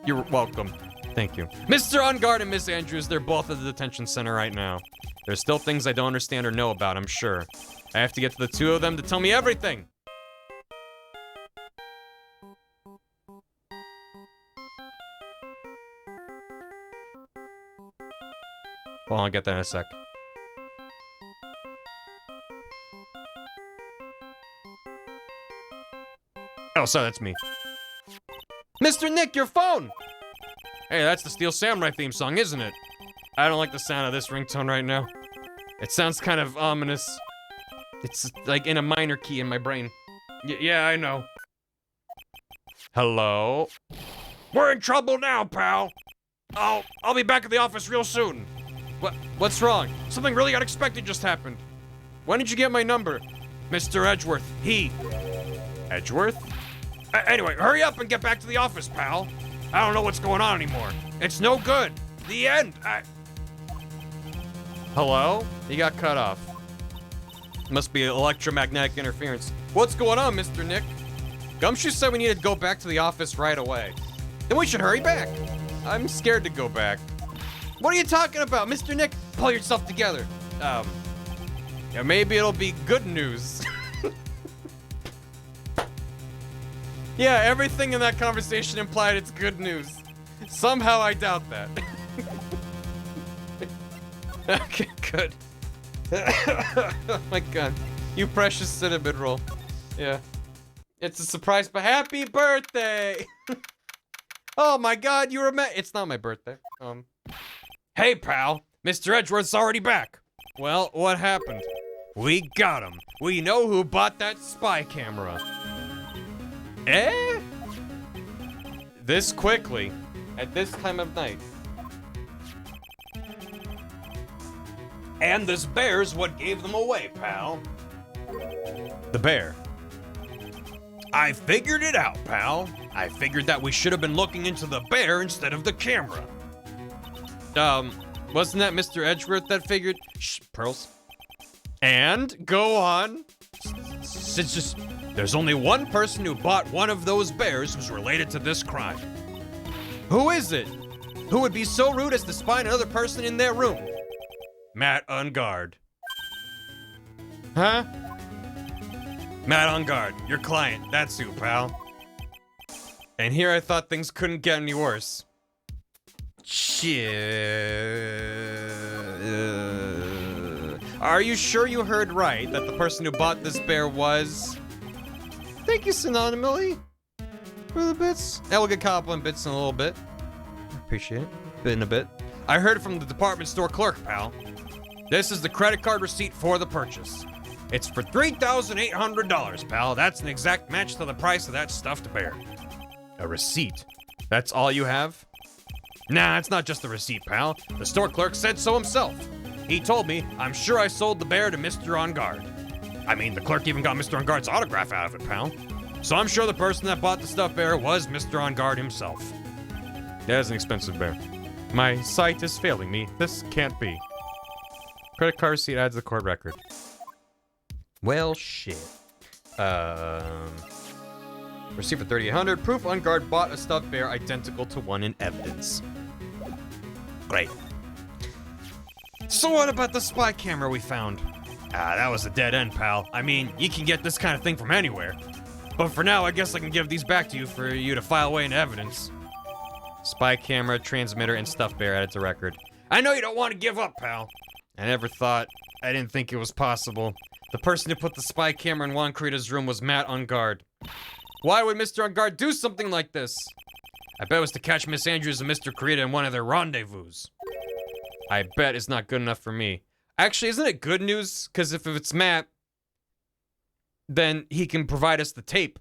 You're welcome. Thank you. Mr. On Guard and Miss Andrews, they're both at the detention center right now. There's still things I don't understand or know about, I'm sure. I have to get to the two of them to tell me everything. Well, I'll get that in a sec. Oh, sorry, that's me. Mr. Nick, your phone! Hey, that's the Steel Samurai theme song, isn't it? I don't like the sound of this ringtone right now. It sounds kind of ominous. It's like in a minor key in my brain. Yeah, I know. Hello? We're in trouble now, pal. I'll be back at the office real soon. What's wrong? Something really unexpected just happened. When did you get my number? Mr. Edgeworth, Edgeworth? Anyway, hurry up and get back to the office, pal. I don't know what's going on anymore. It's no good. The end. Hello? He got cut off. Must be electromagnetic interference. What's going on, Mr. Nick? Gumshoe said we need to go back to the office right away. Then we should hurry back. I'm scared to go back. What are you talking about, Mr. Nick? Pull yourself together. Yeah, maybe it'll be good news. Yeah, everything in that conversation implied it's good news. Somehow I doubt that. Okay, good. Oh my god. You precious cinnamon roll. Yeah. It's a surprise, but happy birthday! Oh my god, you remember? It's not my birthday. Hey, pal. Mr. Edgeworth's already back. Well, what happened? We got him. We know who bought that spy camera. Eh? This quickly, at this time of night. And this bear's what gave them away, pal. The bear. I figured it out, pal. I figured that we should have been looking into the bear instead of the camera. Wasn't that Mr. Edgeworth that figured? Shh, Pearls. And go on. It's just there's only one person who bought one of those bears who's related to this crime. Who is it? Who would be so rude as to spy another person in their room? Matt on guard. Huh? Matt on guard, your client. That's who, pal. And here I thought things couldn't get any worse. Shit. Are you sure you heard right that the person who bought this bear was... Thank you, synonymally, for the bits. And we'll get caught up on bits in a little bit. Appreciate it. Bit in a bit. I heard it from the department store clerk, pal. This is the credit card receipt for the purchase. It's for $3,800, pal. That's an exact match to the price of that stuffed bear. A receipt? That's all you have? Nah, it's not just a receipt, pal. The store clerk said so himself. He told me, I'm sure I sold the bear to Mr. On Guard. I mean, the clerk even got Mr. On Guard's autograph out of it, pal. So I'm sure the person that bought the stuffed bear was Mr. On Guard himself. That is an expensive bear. My sight is failing me. This can't be. Credit card receipt adds the court record. Well, shit. Receipt for $3,800. Proof On Guard bought a stuffed bear identical to one in evidence. Great. So what about the spy camera we found? That was a dead end, pal. I mean, you can get this kind of thing from anywhere. But for now, I guess I can give these back to you for you to file away in evidence. Spy camera, transmitter, and stuffed bear added to record. I know you don't want to give up, pal. I didn't think it was possible. The person who put the spy camera in Juan Carita's room was Matt On Guard. Why would Mr. On Guard do something like this? I bet it was to catch Miss Andrews and Mr. Carita in one of their rendezvous. I bet it's not good enough for me. Actually, isn't it good news? Because if it's Matt, then he can provide us the tape.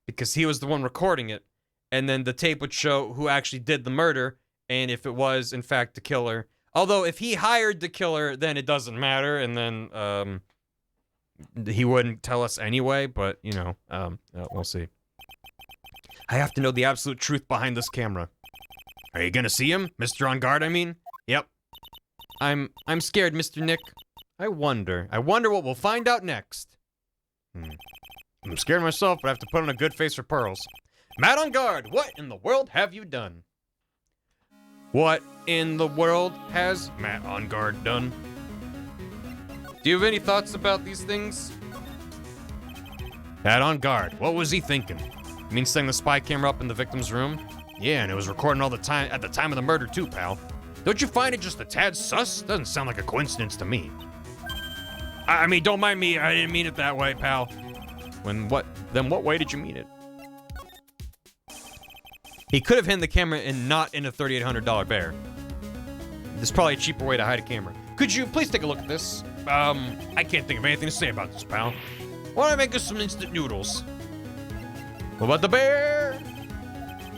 Because he was the one recording it. And then the tape would show who actually did the murder, and if it was, in fact, the killer. Although, if he hired the killer, then it doesn't matter, and then, he wouldn't tell us anyway, but, you know, we'll see. I have to know the absolute truth behind this camera. Are you gonna see him? Mr. On Guard, I mean? Yep. I'm scared, Mr. Nick. I wonder what we'll find out next. I'm scared myself, but I have to put on a good face for Pearls. Matt On Guard, what in the world have you done? What in the world has Matt On Guard done? Do you have any thoughts about these things? Matt On Guard, what was he thinking? You mean setting the spy camera up in the victim's room? Yeah, and it was recording all the time at the time of the murder too, pal. Don't you find it just a tad sus? Doesn't sound like a coincidence to me. I mean, don't mind me, I didn't mean it that way, pal. Then what way did you mean it? He could have hidden the camera and not in a $3,800 bear. There's probably a cheaper way to hide a camera. Could you please take a look at this? I can't think of anything to say about this, pal. Why don't I make us some instant noodles? What about the bear?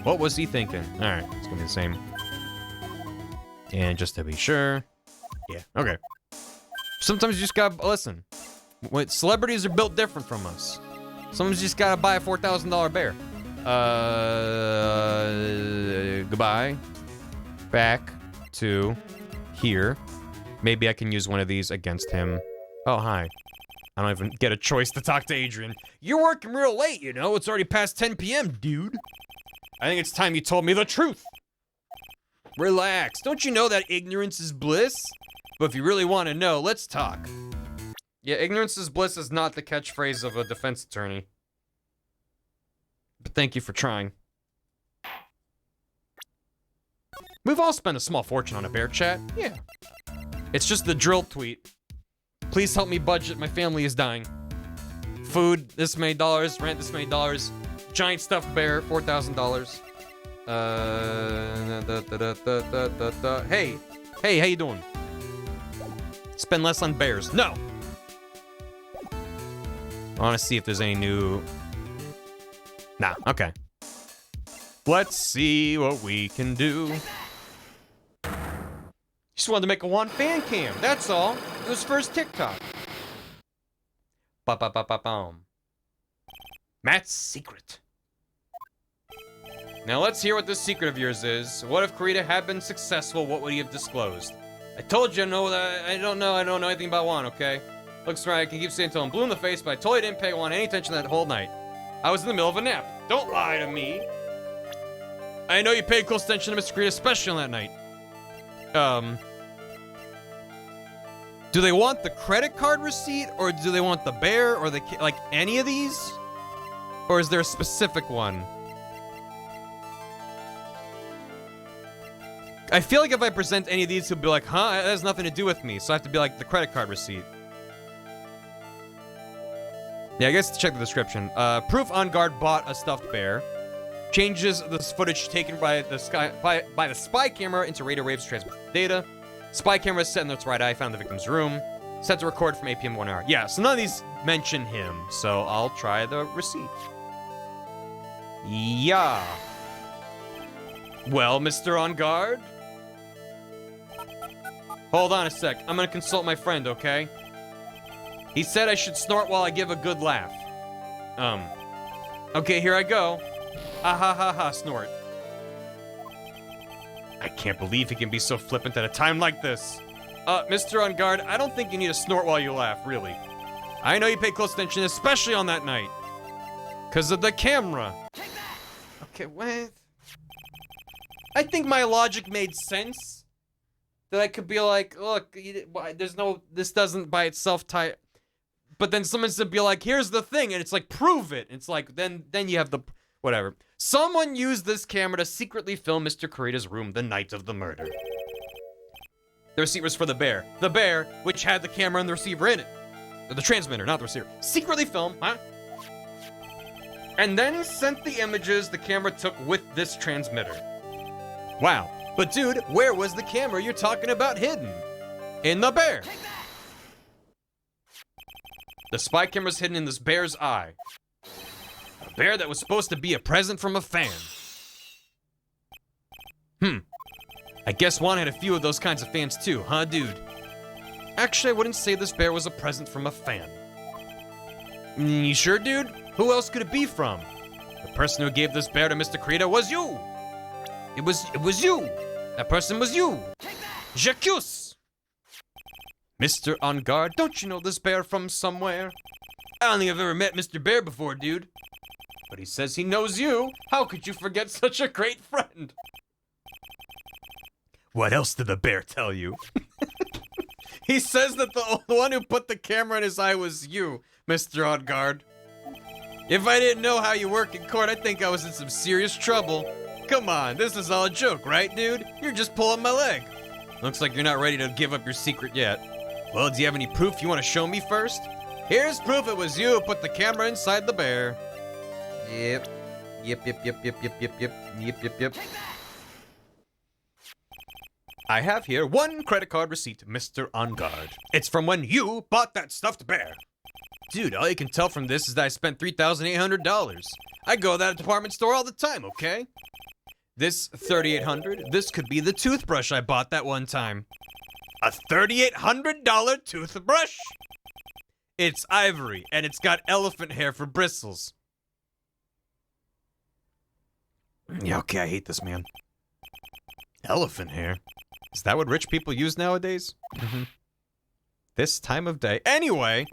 What was he thinking? Alright, it's gonna be the same. And just to be sure. Yeah, okay. Sometimes you just gotta listen. When celebrities are built different from us. Sometimes you just gotta buy a $4,000 bear. Goodbye. Back to here. Maybe I can use one of these against him. Oh, hi. I don't even get a choice to talk to Adrian. You're working real late, you know? It's already past 10 p.m., dude. I think it's time you told me the truth. Relax. Don't you know that ignorance is bliss? But if you really want to know, let's talk. Yeah, ignorance is bliss is not the catchphrase of a defense attorney. But thank you for trying. We've all spent a small fortune on a bear chat. Yeah. It's just the drill tweet. Please help me budget, my family is dying. Food, this many dollars. Rent, this many dollars. Giant stuffed bear, $4,000. Hey, how you doing? Spend less on bears. No! I want to see if there's any new... Nah, okay. Let's see what we can do. Just wanted to make a Juan fan cam, that's all. It was first TikTok. Ba-ba-ba-ba-bum. Matt's secret. Now let's hear what this secret of yours is. What if Kurita had been successful? What would he have disclosed? I told you I don't know anything about Juan, okay? Looks right, I can keep saying until I'm blue in the face, but I totally didn't pay Juan any attention that whole night. I was in the middle of a nap. Don't lie to me. I know you paid close attention to Mr. Kurita, especially on that night. Do they want the credit card receipt, or do they want the bear, or like any of these? Or is there a specific one? I feel like if I present any of these, he'll be like, huh, that has nothing to do with me. So I have to be like, the credit card receipt. Yeah, I guess check the description. Proof on guard bought a stuffed bear. Changes this footage taken by the spy camera into radio waves to transmit data. Spy camera is set in its right eye, found in the victim's room. Set to record from 8 p.m. 1 hour. Yeah, so none of these mention him, so I'll try the receipt. Yeah. Well, Mr. On Guard? Hold on a sec. I'm gonna consult my friend, okay? He said I should snort while I give a good laugh. Okay, here I go. Ah ha ha ha, snort. I can't believe he can be so flippant at a time like this. Mr. On Guard, I don't think you need to snort while you laugh, really. I know you pay close attention, especially on that night. 'Cause of the camera. Okay, what? I think my logic made sense. That I could be like, look, this doesn't by itself tie. But then someone's to be like, here's the thing, and it's like, prove it. It's like, then you have the, whatever. Someone used this camera to secretly film Mr. Kurita's room the night of the murder. The receipt was for the bear. The bear, which had the camera and the receiver in it. Or the transmitter, not the receiver. Secretly filmed, huh? And then sent the images the camera took with this transmitter. Wow. But dude, where was the camera you're talking about hidden? In the bear. The spy camera's hidden in this bear's eye. A bear that was supposed to be a present from a fan. I guess Juan had a few of those kinds of fans too, huh, dude? Actually, I wouldn't say this bear was a present from a fan. You sure, dude? Who else could it be from? The person who gave this bear to Mr. Kurita was you. It was you. That person was you. J'accuse. Mr. On Guard, don't you know this bear from somewhere? I don't think I've ever met Mr. Bear before, dude. But he says he knows you. How could you forget such a great friend? What else did the bear tell you? He says that the one who put the camera in his eye was you, Mr. On Guard. If I didn't know how you work in court, I'd think I was in some serious trouble. Come on, this is all a joke, right, dude? You're just pulling my leg. Looks like you're not ready to give up your secret yet. Well, do you have any proof you want to show me first? Here's proof it was you who put the camera inside the bear. Yep. I have here one credit card receipt, Mr. On Guard. It's from when you bought that stuffed bear. Dude, all you can tell from this is that I spent $3,800. I go to that department store all the time, okay? This $3,800, this could be the toothbrush I bought that one time. A $3,800 toothbrush? It's ivory, and it's got elephant hair for bristles. Yeah, okay, I hate this man. Elephant hair? Is that what rich people use nowadays? This time of day. Anyway,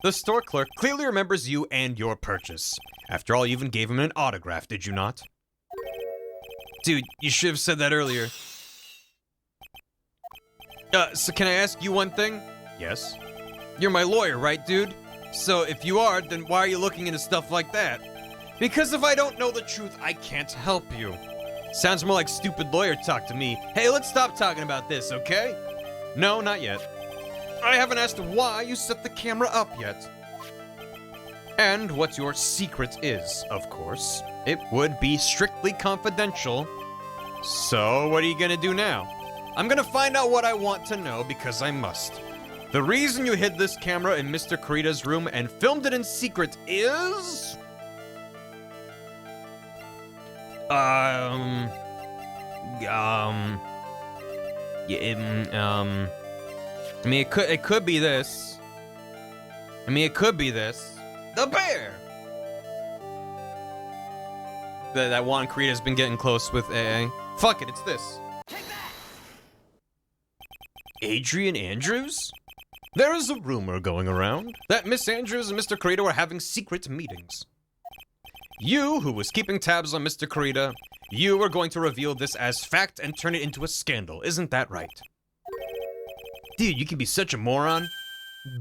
the store clerk clearly remembers you and your purchase. After all, you even gave him an autograph, did you not? Dude, you should have said that earlier. So can I ask you one thing? Yes. You're my lawyer, right, dude? So if you are, then why are you looking into stuff like that? Because if I don't know the truth, I can't help you. Sounds more like stupid lawyer talk to me. Hey, let's stop talking about this, okay? No, not yet. I haven't asked why you set the camera up yet. And what your secret is, of course. It would be strictly confidential. So, what are you gonna do now? I'm gonna find out what I want to know because I must. The reason you hid this camera in Mr. Kurita's room and filmed it in secret is... I mean, it could be this. The bear! that Juan Creed has been getting close with AA. Fuck it, it's this. Adrian Andrews? There is a rumor going around that Miss Andrews and Mr. Carita were having secret meetings. You, who was keeping tabs on Mr. Carita, you are going to reveal this as fact and turn it into a scandal, isn't that right? Dude, you can be such a moron.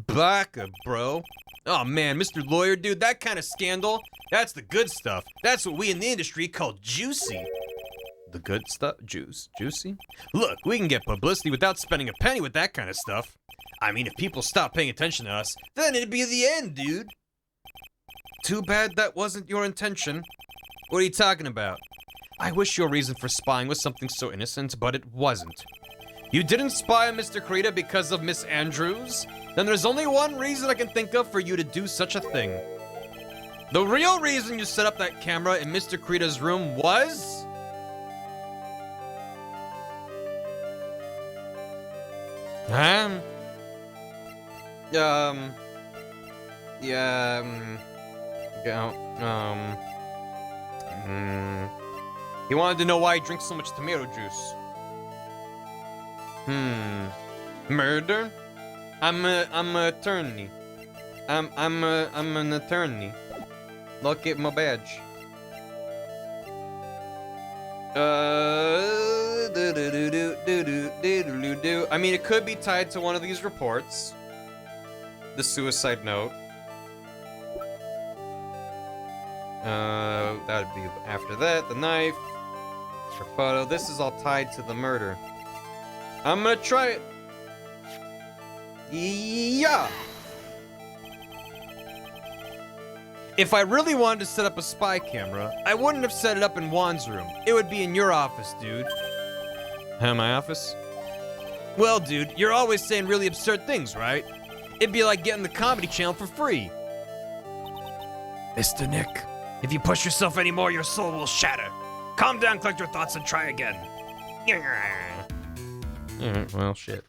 Back up, bro. Oh man, Mr. Lawyer, dude, that kind of scandal, that's the good stuff. That's what we in the industry call juicy. The good stuff? Juicy? Look, we can get publicity without spending a penny with that kind of stuff. I mean, if people stop paying attention to us, then it'd be the end, dude. Too bad that wasn't your intention. What are you talking about? I wish your reason for spying was something so innocent, but it wasn't. You didn't spy on Mr. Carita because of Miss Andrews? Then there's only one reason I can think of for you to do such a thing. The real reason you set up that camera in Mr. Carita's room was... He wanted to know why he drinks so much tomato juice. Murder? I'm an attorney. I'm an attorney. Look at my badge. I mean, it could be tied to one of these reports. The suicide note. That would be after that. The knife. Her photo. This is all tied to the murder. I'm gonna try it. Yeah. If I really wanted to set up a spy camera, I wouldn't have set it up in Juan's room. It would be in your office, dude. Huh, my office? Well, dude, you're always saying really absurd things, right? It'd be like getting the Comedy Channel for free. Mr. Nick, if you push yourself anymore, your soul will shatter. Calm down, collect your thoughts, and try again. Alright, well, shit.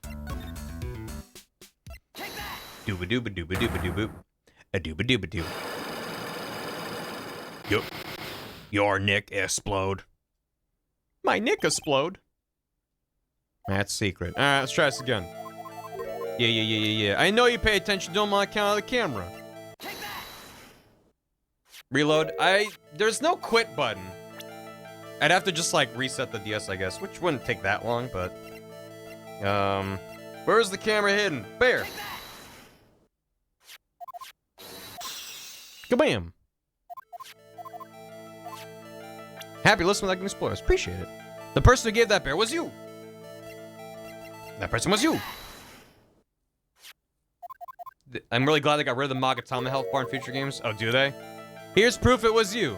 Dooba-dooba-dooba-dooba-dooba-dooba. A dooba-dooba-dooba. Yup. Your Nick explode. My Nick explode? That's secret. Alright, let's try this again. Yeah. I know you pay attention to him on account of the camera. Reload. There's no quit button. I'd have to just, like, reset the DS, I guess, which wouldn't take that long, but... Where's the camera hidden? Bear! Kabam! Happy listening with Like Explorers. Appreciate it. The person who gave that bear was you! That person was you! I'm really glad they got rid of the Magatama health bar in future games. Oh, do they? Here's proof it was you.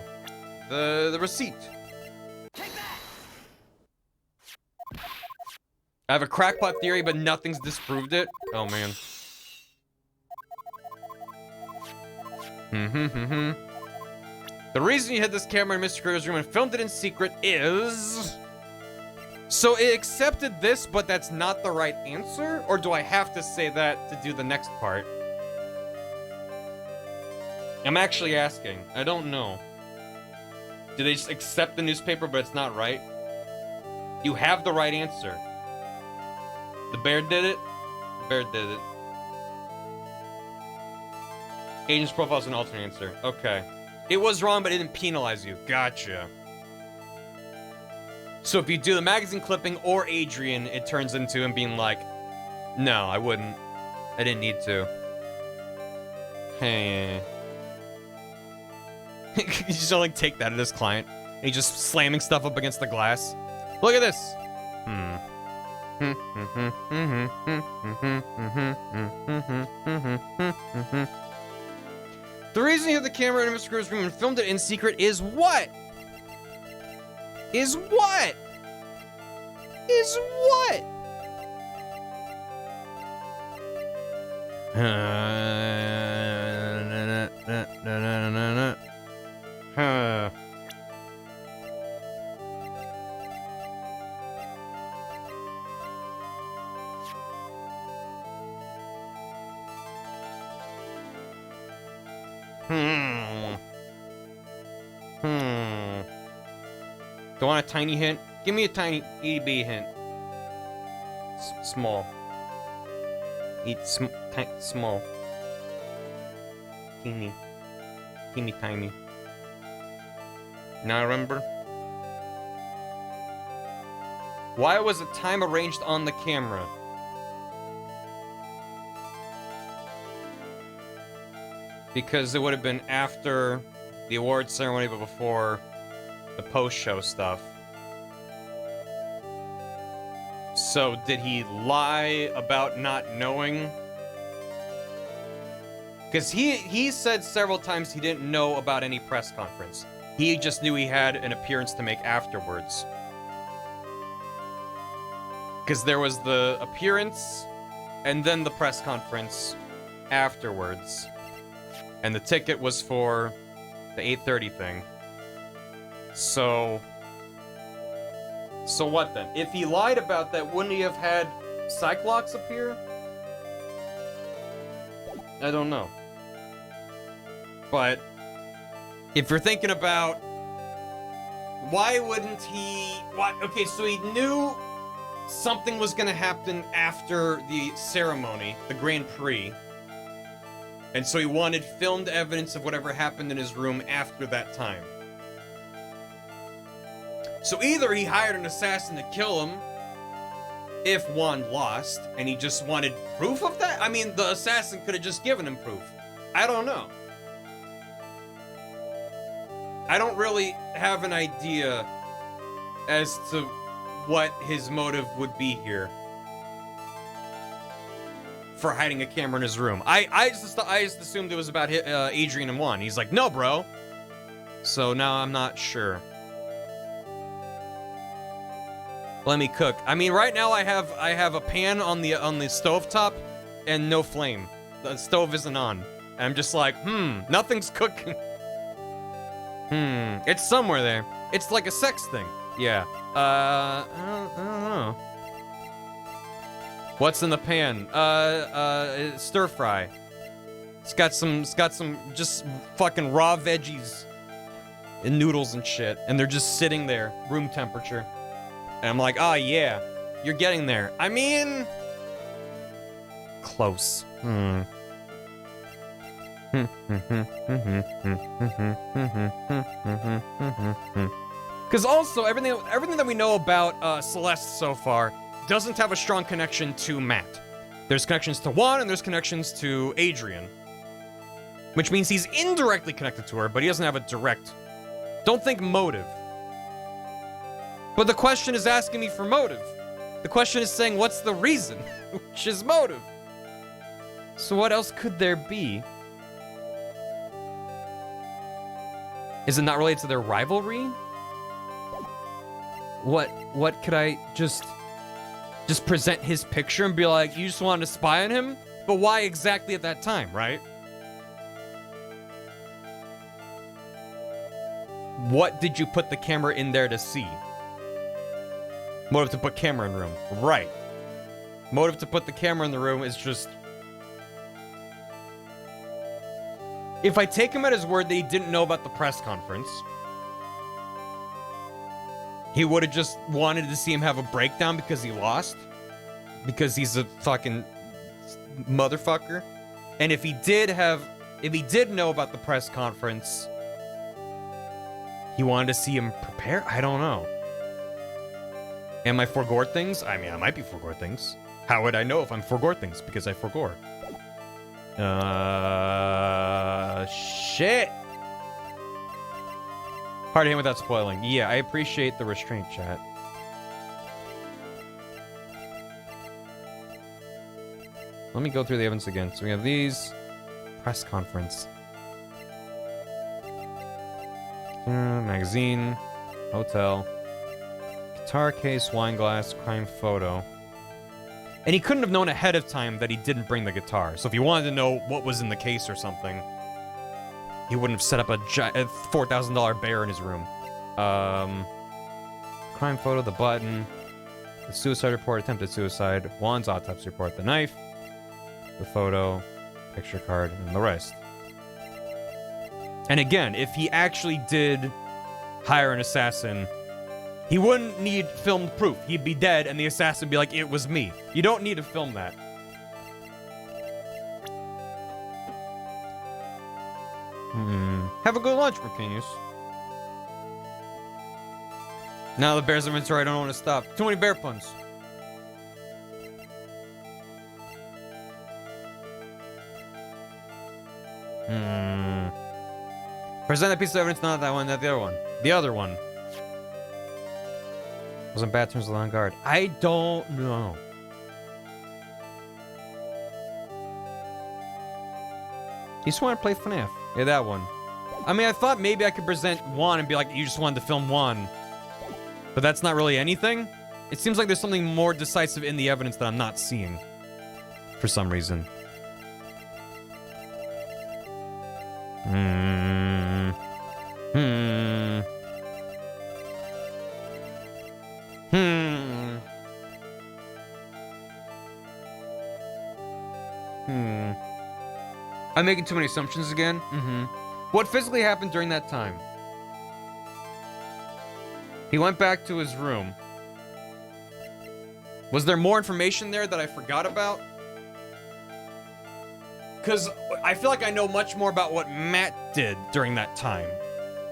The receipt. I have a crackpot theory, but nothing's disproved it. Oh, man. The reason you hid this camera in Mr. Carita's room and filmed it in secret is... So it accepted this, but that's not the right answer? Or do I have to say that to do the next part? I'm actually asking. I don't know. Do they just accept the newspaper, but it's not right? You have the right answer. The bear did it? The bear did it. Agent's profile is an alternate answer. Okay. It was wrong, but it didn't penalize you. Gotcha. So if you do the magazine clipping or Adrian, it turns into him being like, no, I wouldn't. I didn't need to. Hey. You just don't, like, take that at his client. And he's just slamming stuff up against the glass. Look at this. The reason you have the camera in Mr. Carita's room and filmed it in secret is what? Is what? Is what? Do I want a tiny hint? Give me a tiny EB hint. Small. Small. Teeny. Teeny tiny. Now I remember. Why was the time arranged on the camera? Because it would have been after the award ceremony, but before the post-show stuff. So, did he lie about not knowing? Because he said several times he didn't know about any press conference. He just knew he had an appearance to make afterwards. Because there was the appearance, and then the press conference afterwards. And the ticket was for the 8:30 thing. So what then? If he lied about that, wouldn't he have had Cyclops appear? I don't know. But if you're thinking about why wouldn't he... Okay, so he knew something was going to happen after the ceremony, the Grand Prix. And so he wanted filmed evidence of whatever happened in his room after that time. So either he hired an assassin to kill him if Juan lost, and he just wanted proof of that? I mean, the assassin could have just given him proof. I don't know. I don't really have an idea as to what his motive would be here for hiding a camera in his room. I just assumed it was about Adrian and Juan. He's like, no, bro. So now I'm not sure. Let me cook. I mean, right now I have a pan on the stovetop and no flame. The stove isn't on. And I'm just like, nothing's cooking. It's somewhere there. It's like a sex thing. Yeah. I don't know. What's in the pan? Stir fry. It's got some just fucking raw veggies and noodles and shit, and they're just sitting there, room temperature. And I'm like, oh yeah, you're getting there. I mean, close. Because also, everything that we know about Celeste so far doesn't have a strong connection to Matt. There's connections to Juan, and there's connections to Adrian. Which means he's indirectly connected to her, but he doesn't have a direct... Don't think motive. But the question is asking me for motive. The question is saying, what's the reason? Which is motive. So what else could there be? Is it not related to their rivalry? What could I just present his picture and be like, you just wanted to spy on him? But why exactly at that time, right? What did you put the camera in there to see? Motive to put camera in room. Right. Motive to put the camera in the room is just... If I take him at his word that he didn't know about the press conference, he would have just wanted to see him have a breakdown because he lost. Because he's a fucking motherfucker. And if he did know about the press conference, he wanted to see him prepare? I don't know. Am I forgore things? I mean, I might be forgore things. How would I know if I'm forgore things? Because I forgore. Shit. Hard to hit without spoiling. Yeah, I appreciate the restraint, chat. Let me go through the evidence again. So we have these. Press conference. Magazine. Hotel. Guitar case, wine glass, crime photo. And he couldn't have known ahead of time that he didn't bring the guitar. So if he wanted to know what was in the case or something, he wouldn't have set up a $4,000 bear in his room. Crime photo, the button, the suicide report, attempted suicide, Juan's autopsy report, the knife, the photo, picture card, and the rest. And again, if he actually did hire an assassin He wouldn't need filmed proof. He'd be dead and the assassin would be like, it was me. You don't need to film that. Have a good lunch, Marquinhos. Now the bear's inventory, I don't want to stop. Too many bear puns. Present that piece of evidence, not that one, not the other one. The other one. Was in bad terms with on guard. I don't know. You just want to play FNAF. Yeah, that one. I mean, I thought maybe I could present one and be like, you just wanted to film one. But that's not really anything. It seems like there's something more decisive in the evidence that I'm not seeing. For some reason. I'm making too many assumptions again. What physically happened during that time? He went back to his room. Was there more information there that I forgot about? Because I feel like I know much more about what Matt did during that time.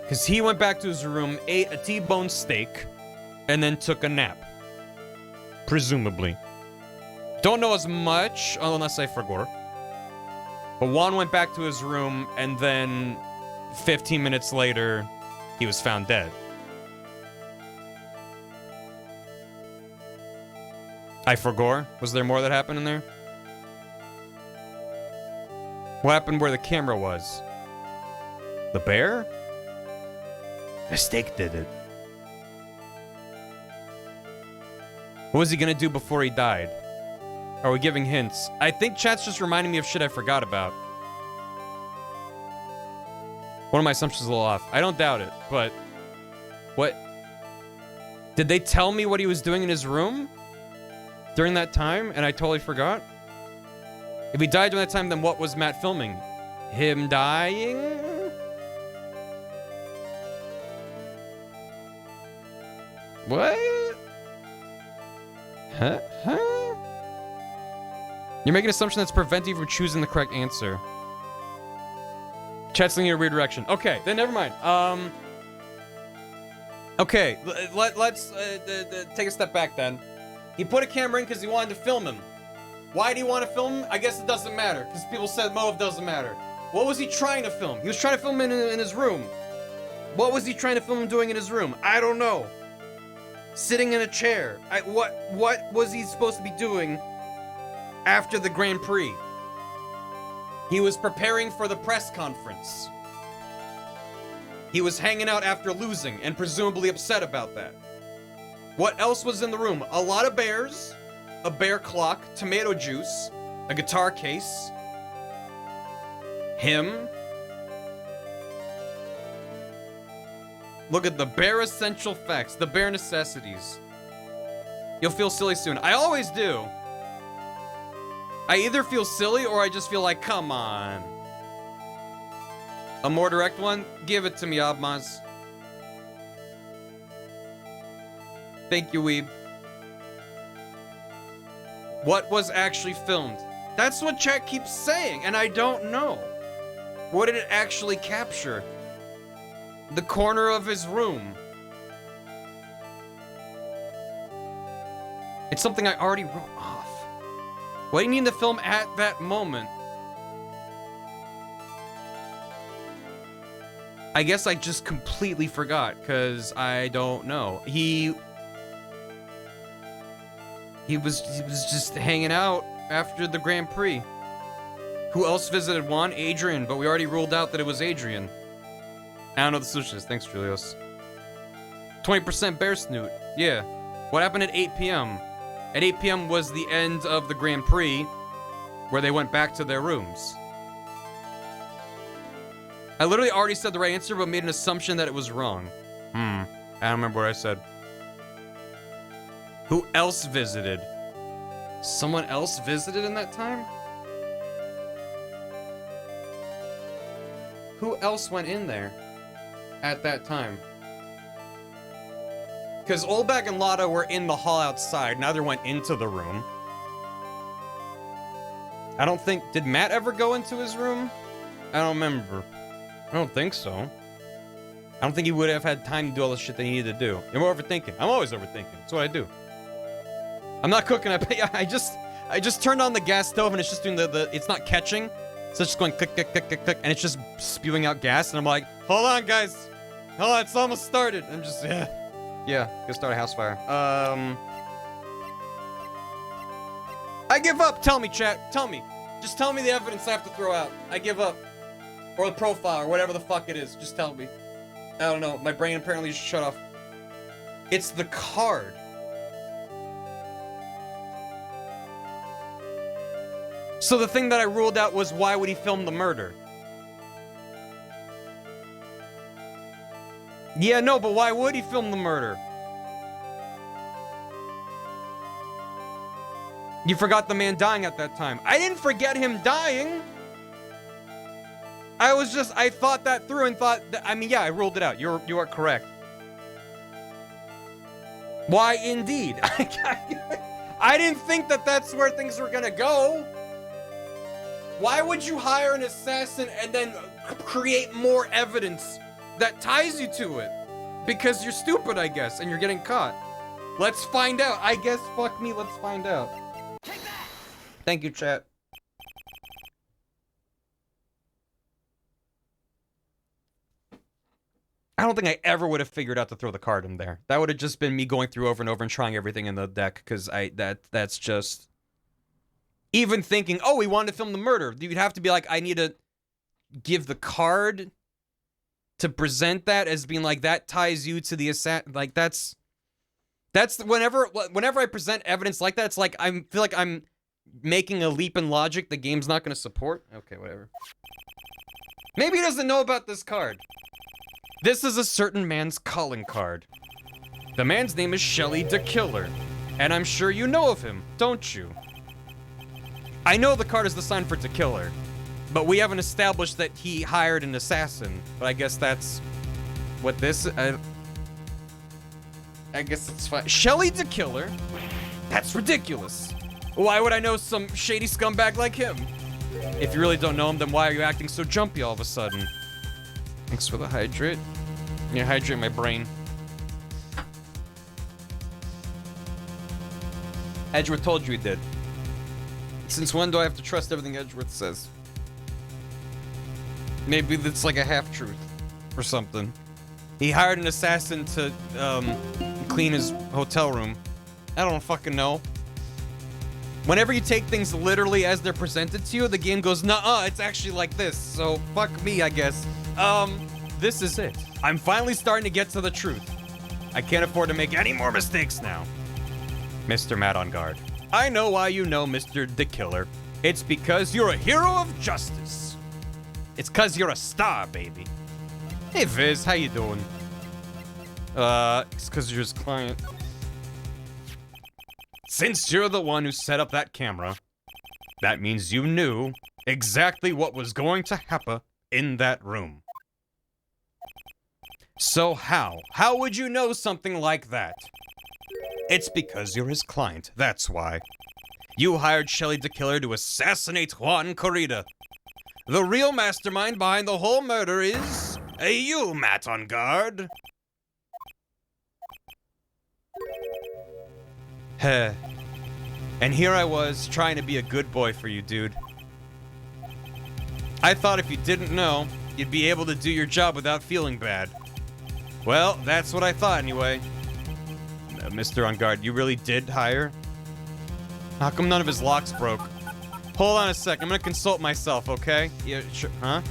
Because he went back to his room, ate a T-bone steak, and then took a nap. Presumably. Don't know as much, unless I forgot. But Juan went back to his room, and then 15 minutes later, he was found dead. I forgot. Was there more that happened in there? What happened where the camera was? The bear? The steak did it. What was he gonna do before he died? Are we giving hints? I think chat's just reminding me of shit I forgot about. One of my assumptions is a little off. I don't doubt it, but... What? Did they tell me what he was doing in his room? During that time, and I totally forgot? If he died during that time, then what was Matt filming? Him dying? What? Huh? You're making an assumption that's preventing you from choosing the correct answer. Chat's leaning in a weird direction. Okay, then never mind. Okay, let's take a step back then. He put a camera in because he wanted to film him. Why do you want to film him? I guess it doesn't matter, because people said motive doesn't matter. What was he trying to film? He was trying to film him in his room. What was he trying to film him doing in his room? I don't know. Sitting in a chair. What was he supposed to be doing after the Grand Prix? He was preparing for the press conference. He was hanging out after losing and presumably upset about that. What else was in the room? A lot of bears, a bear clock, tomato juice, a guitar case, him. Look at the bare essential facts, the bare necessities. You'll feel silly soon. I always do. I either feel silly or I just feel like, come on. A more direct one? Give it to me, Abmaz. Thank you, Weeb. What was actually filmed? That's what chat keeps saying, and I don't know. What did it actually capture? The corner of his room. It's something I already wrote off. What do you need to film at that moment? I guess I just completely forgot, because I don't know. He was just hanging out after the Grand Prix. Who else visited Juan? Adrian, but we already ruled out that it was Adrian. I don't know the solution is. Thanks, Julius. 20% bear snoot. Yeah. What happened at 8 p.m.? At 8 p.m. was the end of the Grand Prix, where they went back to their rooms. I literally already said the right answer, but made an assumption that it was wrong. I don't remember what I said. Who else visited? Someone else visited in that time? Who else went in there at that time? Because Olbag and Lada were in the hall outside. Neither went into the room. I don't think... Did Matt ever go into his room? I don't remember. I don't think so. I don't think he would have had time to do all the shit that he needed to do. You're overthinking. I'm always overthinking. That's what I do. I'm not cooking. I just turned on the gas stove and it's just doing it's not catching. So it's just going click, click, click, click, click, and it's just spewing out gas. And I'm like, hold on, guys. Hold on, it's almost started. I'm just, yeah, gonna start a house fire. I give up. Tell me, chat. Tell me. Just tell me the evidence I have to throw out. I give up. Or the profile, or whatever the fuck it is. Just tell me. I don't know. My brain apparently just shut off. It's the card. So the thing that I ruled out was, why would he film the murder? Yeah, no, but why would he film the murder? You forgot the man dying at that time. I didn't forget him dying. I thought that through and thought that, I mean, yeah, I ruled it out. You are correct. Why, indeed. I didn't think that that's where things were gonna go. Why would you hire an assassin and then create more evidence that ties you to it? Because you're stupid, I guess, and you're getting caught. Let's find out. I guess, fuck me, let's find out. Thank you, chat. I don't think I ever would have figured out to throw the card in there. That would have just been me going through over and over and trying everything in the deck, because that's just... Even thinking, oh, we wanted to film the murder. You'd have to be like, I need to give the card to present that as being like, that ties you to the assassin. Like, that's whenever I present evidence like that, it's like, I feel like I'm making a leap in logic the game's not going to support. Okay, whatever. Maybe he doesn't know about this card. This is a certain man's calling card. The man's name is Shelly the Killer, and I'm sure you know of him, don't you? I know the card is the sign for the killer, but we haven't established that he hired an assassin. But I guess that's what this... I guess it's fine. Shelly the Killer? That's ridiculous. Why would I know some shady scumbag like him? If you really don't know him, then why are you acting so jumpy all of a sudden? Thanks for the hydrate. You hydrate my brain. Edgeworth told you he did. Since when do I have to trust everything Edgeworth says? Maybe that's like a half-truth or something. He hired an assassin to clean his hotel room. I don't fucking know. Whenever you take things literally as they're presented to you, the game goes, nuh-uh, it's actually like this. So fuck me, I guess. This is it. I'm finally starting to get to the truth. I can't afford to make any more mistakes now. Mr. Matt on guard. I know why you know Mr. the Killer. It's because you're a hero of justice. It's cause you're a star, baby. Hey Viz, how you doing? It's cause you're his client. Since you're the one who set up that camera, that means you knew exactly what was going to happen in that room. So how would you know something like that? It's because you're his client, that's why. You hired Shelly the Killer to assassinate Juan Corrida. The real mastermind behind the whole murder is... you, Matt on guard. Heh. And here I was, trying to be a good boy for you, dude. I thought if you didn't know, you'd be able to do your job without feeling bad. Well, that's what I thought anyway. Mr. On Guard, you really did hire? How come none of his locks broke? Hold on a sec, I'm gonna consult myself, okay? Yeah, sure, huh?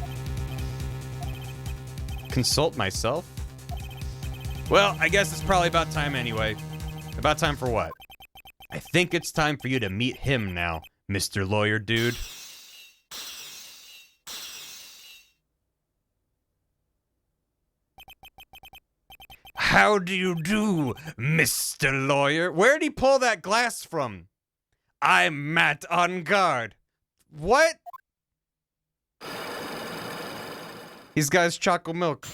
Consult myself? Well, I guess it's probably about time anyway. About time for what? I think it's time for you to meet him now, Mr. Lawyer Dude. How do you do, Mr. Lawyer? Where'd he pull that glass from? I'm Matt on guard. What? These guys chocolate milk.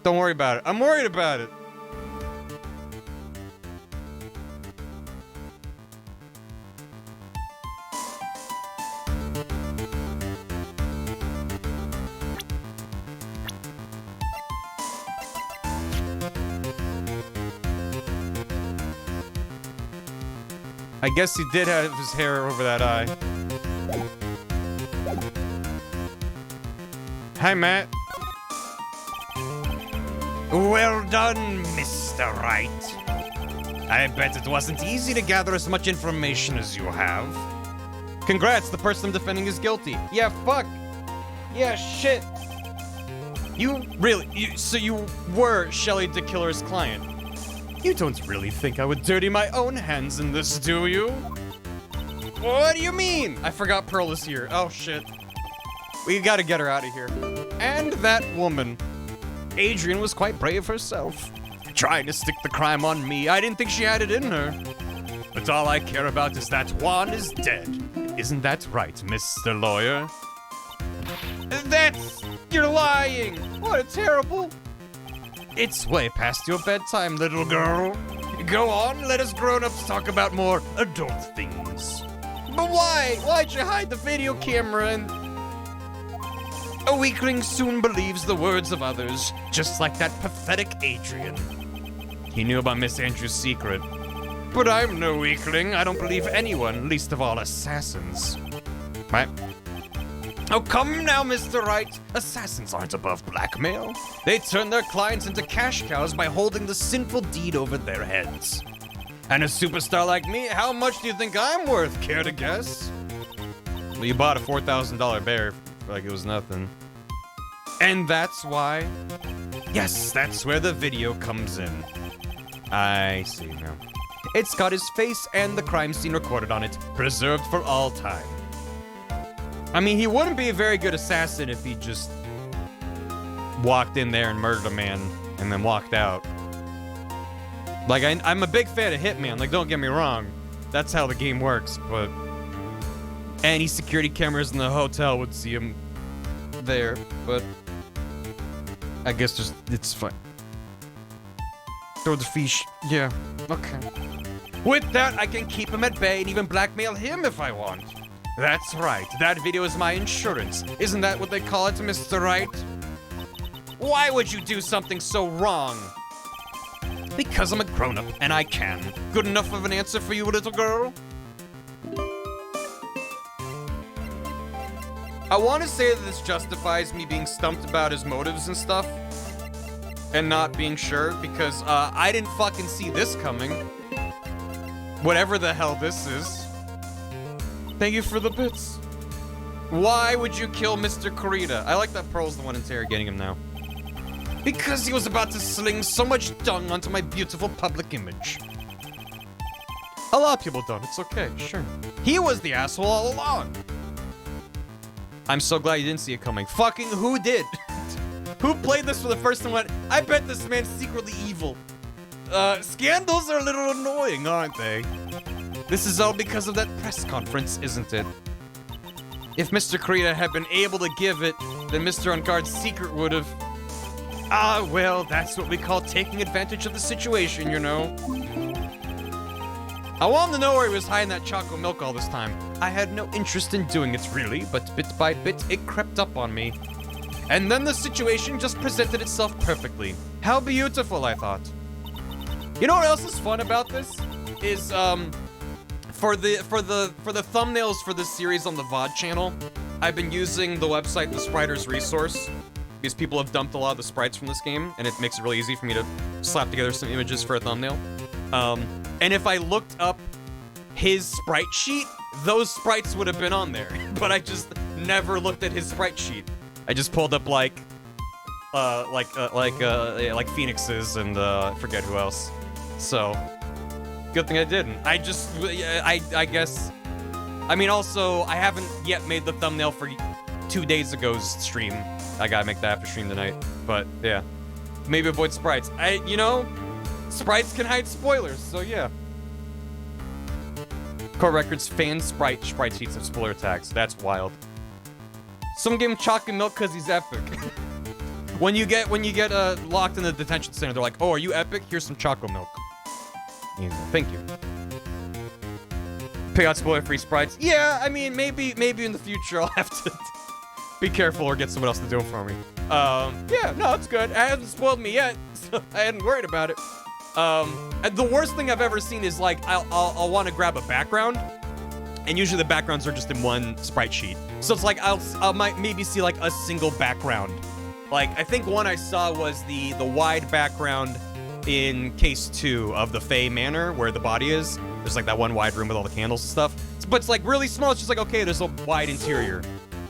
Don't worry about it. I'm worried about it. I guess he did have his hair over that eye. Hi, Matt. Well done, Mr. Wright. I bet it wasn't easy to gather as much information as you have. Congrats, the person I'm defending is guilty. Yeah, fuck. Yeah, shit. So you were Shelly the Killer's client. You don't really think I would dirty my own hands in this, do you? What do you mean? I forgot Pearl is here. Oh, shit. We gotta get her out of here. And that woman. Adrian was quite brave herself. Trying to stick the crime on me. I didn't think she had it in her. But all I care about is that Juan is dead. Isn't that right, Mr. Lawyer? You're lying! What terrible... It's way past your bedtime, little girl. Go on, let us grown-ups talk about more adult things. But why? Why'd you hide the video camera and... A weakling soon believes the words of others, just like that pathetic Adrian. He knew about Miss Andrews' secret. But I'm no weakling. I don't believe anyone, least of all assassins. What? Oh, come now, Mr. Wright. Assassins aren't above blackmail. They turn their clients into cash cows by holding the sinful deed over their heads. And a superstar like me, how much do you think I'm worth? Care to guess? Well, you bought a $4,000 bear like it was nothing. And that's why... Yes, that's where the video comes in. I see now. It's got his face and the crime scene recorded on it, preserved for all time. I mean, he wouldn't be a very good assassin if he just walked in there and murdered a man and then walked out. Like, I'm a big fan of Hitman, like, don't get me wrong. That's how the game works, but... Any security cameras in the hotel would see him there, but... I guess it's fine. Throw the fish. Yeah, okay. With that, I can keep him at bay and even blackmail him if I want. That's right, that video is my insurance. Isn't that what they call it, Mr. Wright? Why would you do something so wrong? Because I'm a grown-up, and I can. Good enough of an answer for you, little girl? I want to say that this justifies me being stumped about his motives and stuff. And not being sure, because I didn't fucking see this coming. Whatever the hell this is. Thank you for the bits. Why would you kill Mr. Kurita? I like that Pearl's the one interrogating him now. Because he was about to sling so much dung onto my beautiful public image. A lot of people don't, it's okay, sure. He was the asshole all along. I'm so glad you didn't see it coming. Fucking who did? Who played this for the first time and went, I bet this man's secretly evil. Scandals are a little annoying, aren't they? This is all because of that press conference, isn't it? If Mr. Kurita had been able to give it, then Mr. On Guard's secret would have... Ah, well, that's what we call taking advantage of the situation, you know? I want him to know where he was hiding that chocolate milk all this time. I had no interest in doing it, really, but bit by bit, it crept up on me. And then the situation just presented itself perfectly. How beautiful, I thought. You know what else is fun about this? Is, for the thumbnails for this series on the VOD channel, I've been using the website, the Spriters Resource, because people have dumped a lot of the sprites from this game, and it makes it really easy for me to slap together some images for a thumbnail. And if I looked up his sprite sheet, those sprites would have been on there, but I just never looked at his sprite sheet. I just pulled up like Phoenix's and forget who else. So, good thing I didn't. I guess. I mean, also, I haven't yet made the thumbnail for 2 days ago's stream. I gotta make that after stream tonight. But yeah, maybe avoid sprites. You know, sprites can hide spoilers. So yeah. Core Records fan sprite sheets of spoiler attacks. That's wild. Some give him chocolate milk because he's epic. When you get locked in the detention center, they're like, "Oh, are you epic? Here's some choco milk." Yeah, thank you. Pay out spoiler-free sprites. Yeah, I mean, maybe in the future I'll have to be careful or get someone else to do it for me. Yeah, no, it's good. It hasn't spoiled me yet, so I hadn't worried about it. And the worst thing I've ever seen is like I'll want to grab a background, and usually the backgrounds are just in one sprite sheet. So it's like I might maybe see like a single background. Like I think one I saw was the wide background in case 2 of the Fae Manor where the body is. There's like that one wide room with all the candles and stuff. But it's like really small. It's just like, okay, there's a wide interior.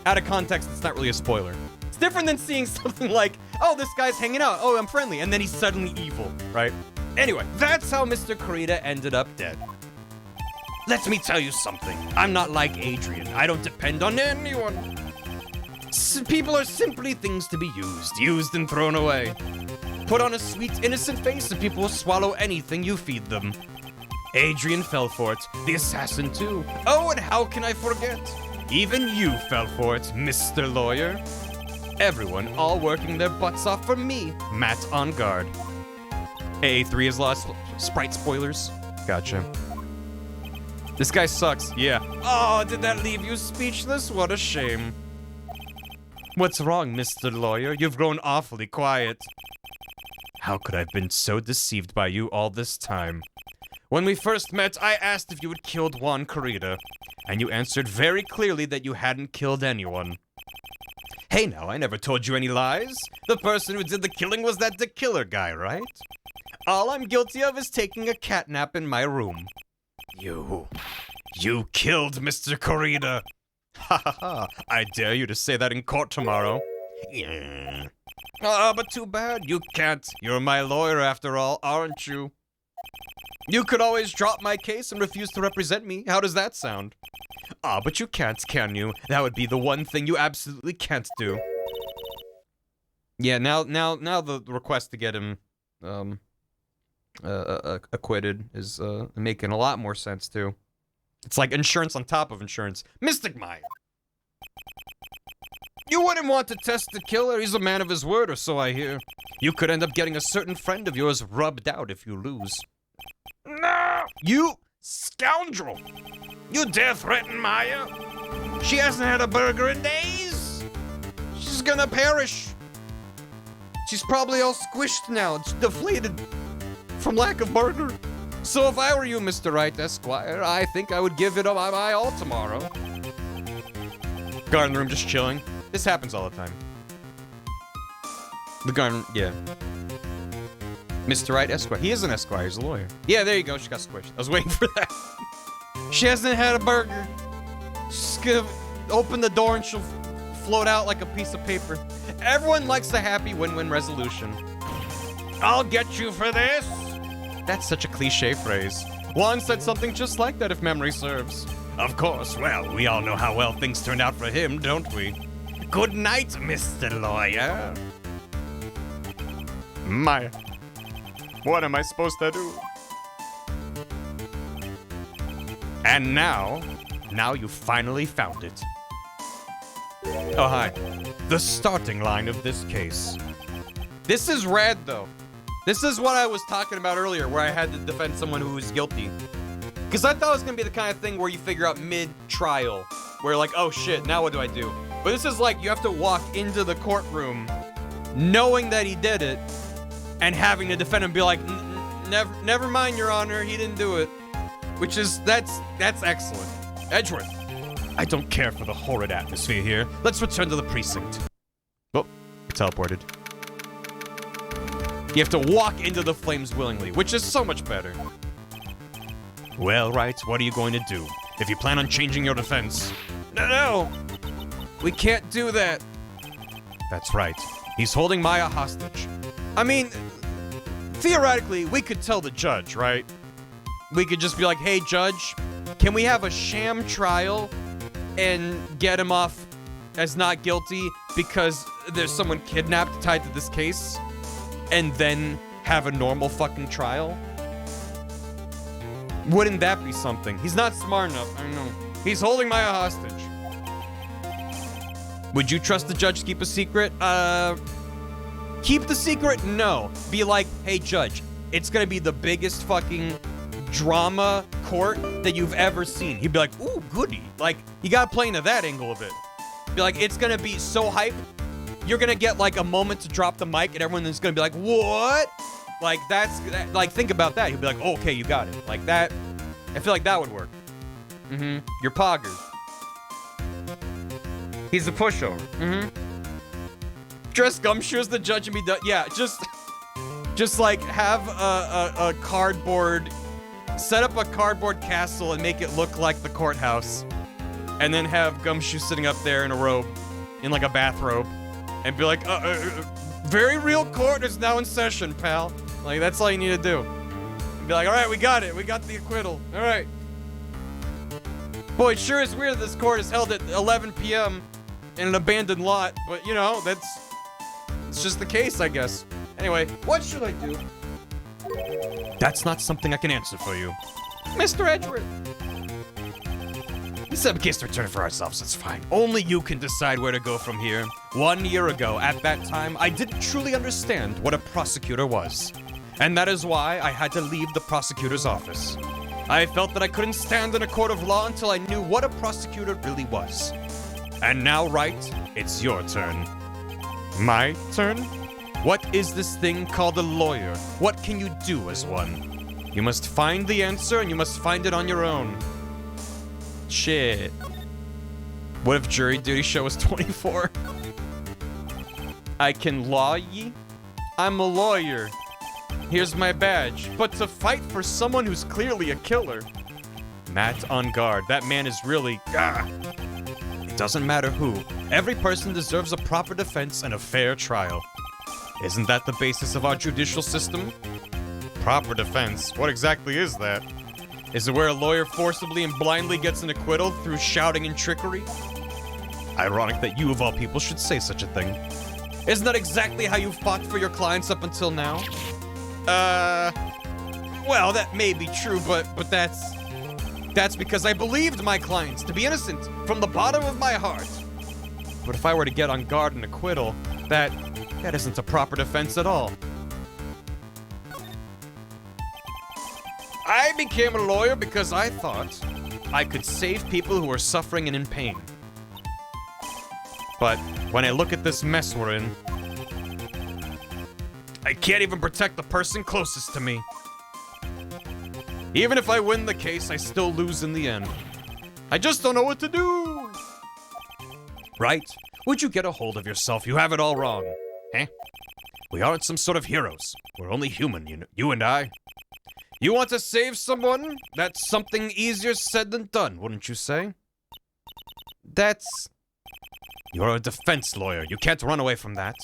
Out of context, it's not really a spoiler. It's different than seeing something like, oh, this guy's hanging out. Oh, I'm friendly. And then he's suddenly evil, right? Anyway, that's how Mr. Kurita ended up dead. Let me tell you something. I'm not like Adrian. I don't depend on anyone. People are simply things to be used and thrown away. Put on a sweet, innocent face and people will swallow anything you feed them. Adrian fell for it, the assassin too. Oh, and how can I forget? Even you fell for it, Mr. Lawyer. Everyone all working their butts off for me, Matt on guard. AA3 has lost sprite spoilers. Gotcha. This guy sucks, yeah. Oh, did that leave you speechless? What a shame. What's wrong, Mr. Lawyer? You've grown awfully quiet. How could I have been so deceived by you all this time? When we first met, I asked if you had killed Juan Kurita, and you answered very clearly that you hadn't killed anyone. Hey now, I never told you any lies. The person who did the killing was that the killer guy, right? All I'm guilty of is taking a catnap in my room. You killed Mr. Kurita. Ha ha ha, I dare you to say that in court tomorrow. Yeah. But too bad, you can't. You're my lawyer after all, aren't you? You could always drop my case and refuse to represent me. How does that sound? But you can't, can you? That would be the one thing you absolutely can't do. Yeah, now the request to get him, acquitted is, making a lot more sense, too. It's like insurance on top of insurance. Mystic Mire! You wouldn't want to test the killer. He's a man of his word, or so I hear. You could end up getting a certain friend of yours rubbed out if you lose. No! You scoundrel! You dare threaten Maya? She hasn't had a burger in days! She's gonna perish! She's probably all squished now. It's deflated from lack of burger. So if I were you, Mr. Wright, Esquire, I think I would give it my all tomorrow. Garden room just chilling. This happens all the time. The garden, yeah. Mr. Wright, Esquire. He is an Esquire, he's a lawyer. Yeah, there you go, she got squished. I was waiting for that. She hasn't had a burger. She's gonna open the door and she'll float out like a piece of paper. Everyone likes a happy win-win resolution. I'll get you for this. That's such a cliche phrase. Juan said something just like that if memory serves. Of course, well, we all know how well things turned out for him, don't we? Good night, Mr. Lawyer. Maya, what am I supposed to do? And now you finally found it. Oh, hi. The starting line of this case. This is rad, though. This is what I was talking about earlier, where I had to defend someone who was guilty. Because I thought it was going to be the kind of thing where you figure out mid-trial, where like, oh shit, now what do I do? But this is like, you have to walk into the courtroom knowing that he did it, and having to defend him be like, never mind, Your Honor, he didn't do it. Which is, that's excellent. Edgeworth, I don't care for the horrid atmosphere here. Let's return to the precinct. Oh, teleported. You have to walk into the flames willingly, which is so much better. Well, Wright, what are you going to do? If you plan on changing your defense... No! We can't do that. That's right. He's holding Maya hostage. I mean, theoretically, we could tell the judge, right? We could just be like, hey, judge, can we have a sham trial and get him off as not guilty because there's someone kidnapped tied to this case? And then have a normal fucking trial? Wouldn't that be something? He's not smart enough, I know. He's holding Maya hostage. Would you trust the judge to keep a secret? Keep the secret? No. Be like, hey, judge, it's gonna be the biggest fucking drama court that you've ever seen. He'd be like, ooh, goody. Like, you gotta play into that angle of it. Be like, it's gonna be so hype. You're gonna get like a moment to drop the mic and everyone is gonna be like, what? Like, like, think about that. He'll be like, oh, okay, you got it. Like that, I feel like that would work. You're poggers. He's a pushover. Dress Gumshoe as the judge and be done. Yeah, just like have a cardboard, set up a cardboard castle and make it look like the courthouse. And then have Gumshoe sitting up there in a robe, in like a bathrobe. And be like, very real court is now in session, pal. Like, that's all you need to do. And be like, all right, we got it. We got the acquittal. All right. Boy, it sure is weird that this court is held at 11 p.m. in an abandoned lot. But, you know, it's just the case, I guess. Anyway, what should I do? That's not something I can answer for you. Mr. Edgeworth. We said in case to return for ourselves, it's fine. Only you can decide where to go from here. 1 year ago, at that time, I didn't truly understand what a prosecutor was. And that is why I had to leave the prosecutor's office. I felt that I couldn't stand in a court of law until I knew what a prosecutor really was. And now, Wright, it's your turn. My turn? What is this thing called a lawyer? What can you do as one? You must find the answer, and you must find it on your own. Shit. What if jury duty show was 24? I can law ye? I'm a lawyer. Here's my badge. But to fight for someone who's clearly a killer. Matt on guard. That man is really... It doesn't matter who. Every person deserves a proper defense and a fair trial. Isn't that the basis of our judicial system? Proper defense? What exactly is that? Is it where a lawyer forcibly and blindly gets an acquittal through shouting and trickery? Ironic that you, of all people, should say such a thing. Isn't that exactly how you fought for your clients up until now? Well, that may be true, but that's because I believed my clients to be innocent from the bottom of my heart. But if I were to get on guard and acquittal, that isn't a proper defense at all. I became a lawyer because I thought I could save people who were suffering and in pain. But when I look at this mess we're in, I can't even protect the person closest to me. Even if I win the case, I still lose in the end. I just don't know what to do. Right? Would you get a hold of yourself? You have it all wrong. Eh? We aren't some sort of heroes. We're only human, you and I. You want to save someone? That's something easier said than done, wouldn't you say? You're a defense lawyer. You can't run away from that.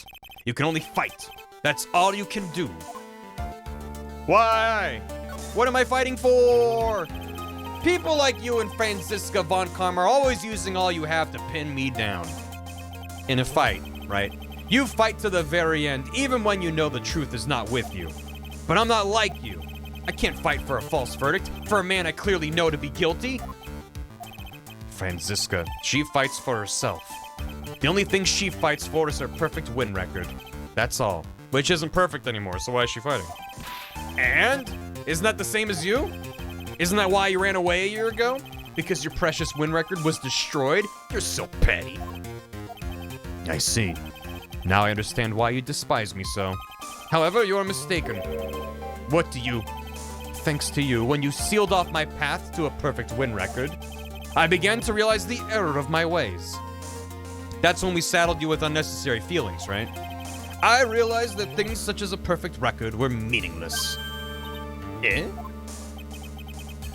You can only fight. That's all you can do. Why? What am I fighting for? People like you and Franziska von Karm are always using all you have to pin me down. In a fight, right? You fight to the very end, even when you know the truth is not with you. But I'm not like you. I can't fight for a false verdict, for a man I clearly know to be guilty. Franziska, she fights for herself. The only thing she fights for is her perfect win record. That's all. Which isn't perfect anymore, so why is she fighting? And? Isn't that the same as you? Isn't that why you ran away a year ago? Because your precious win record was destroyed? You're so petty. I see. Now I understand why you despise me so. However, you're mistaken. What do you... Thanks to you, when you sealed off my path to a perfect win record, I began to realize the error of my ways. That's when we saddled you with unnecessary feelings, right? I realized that things such as a perfect record were meaningless. Eh?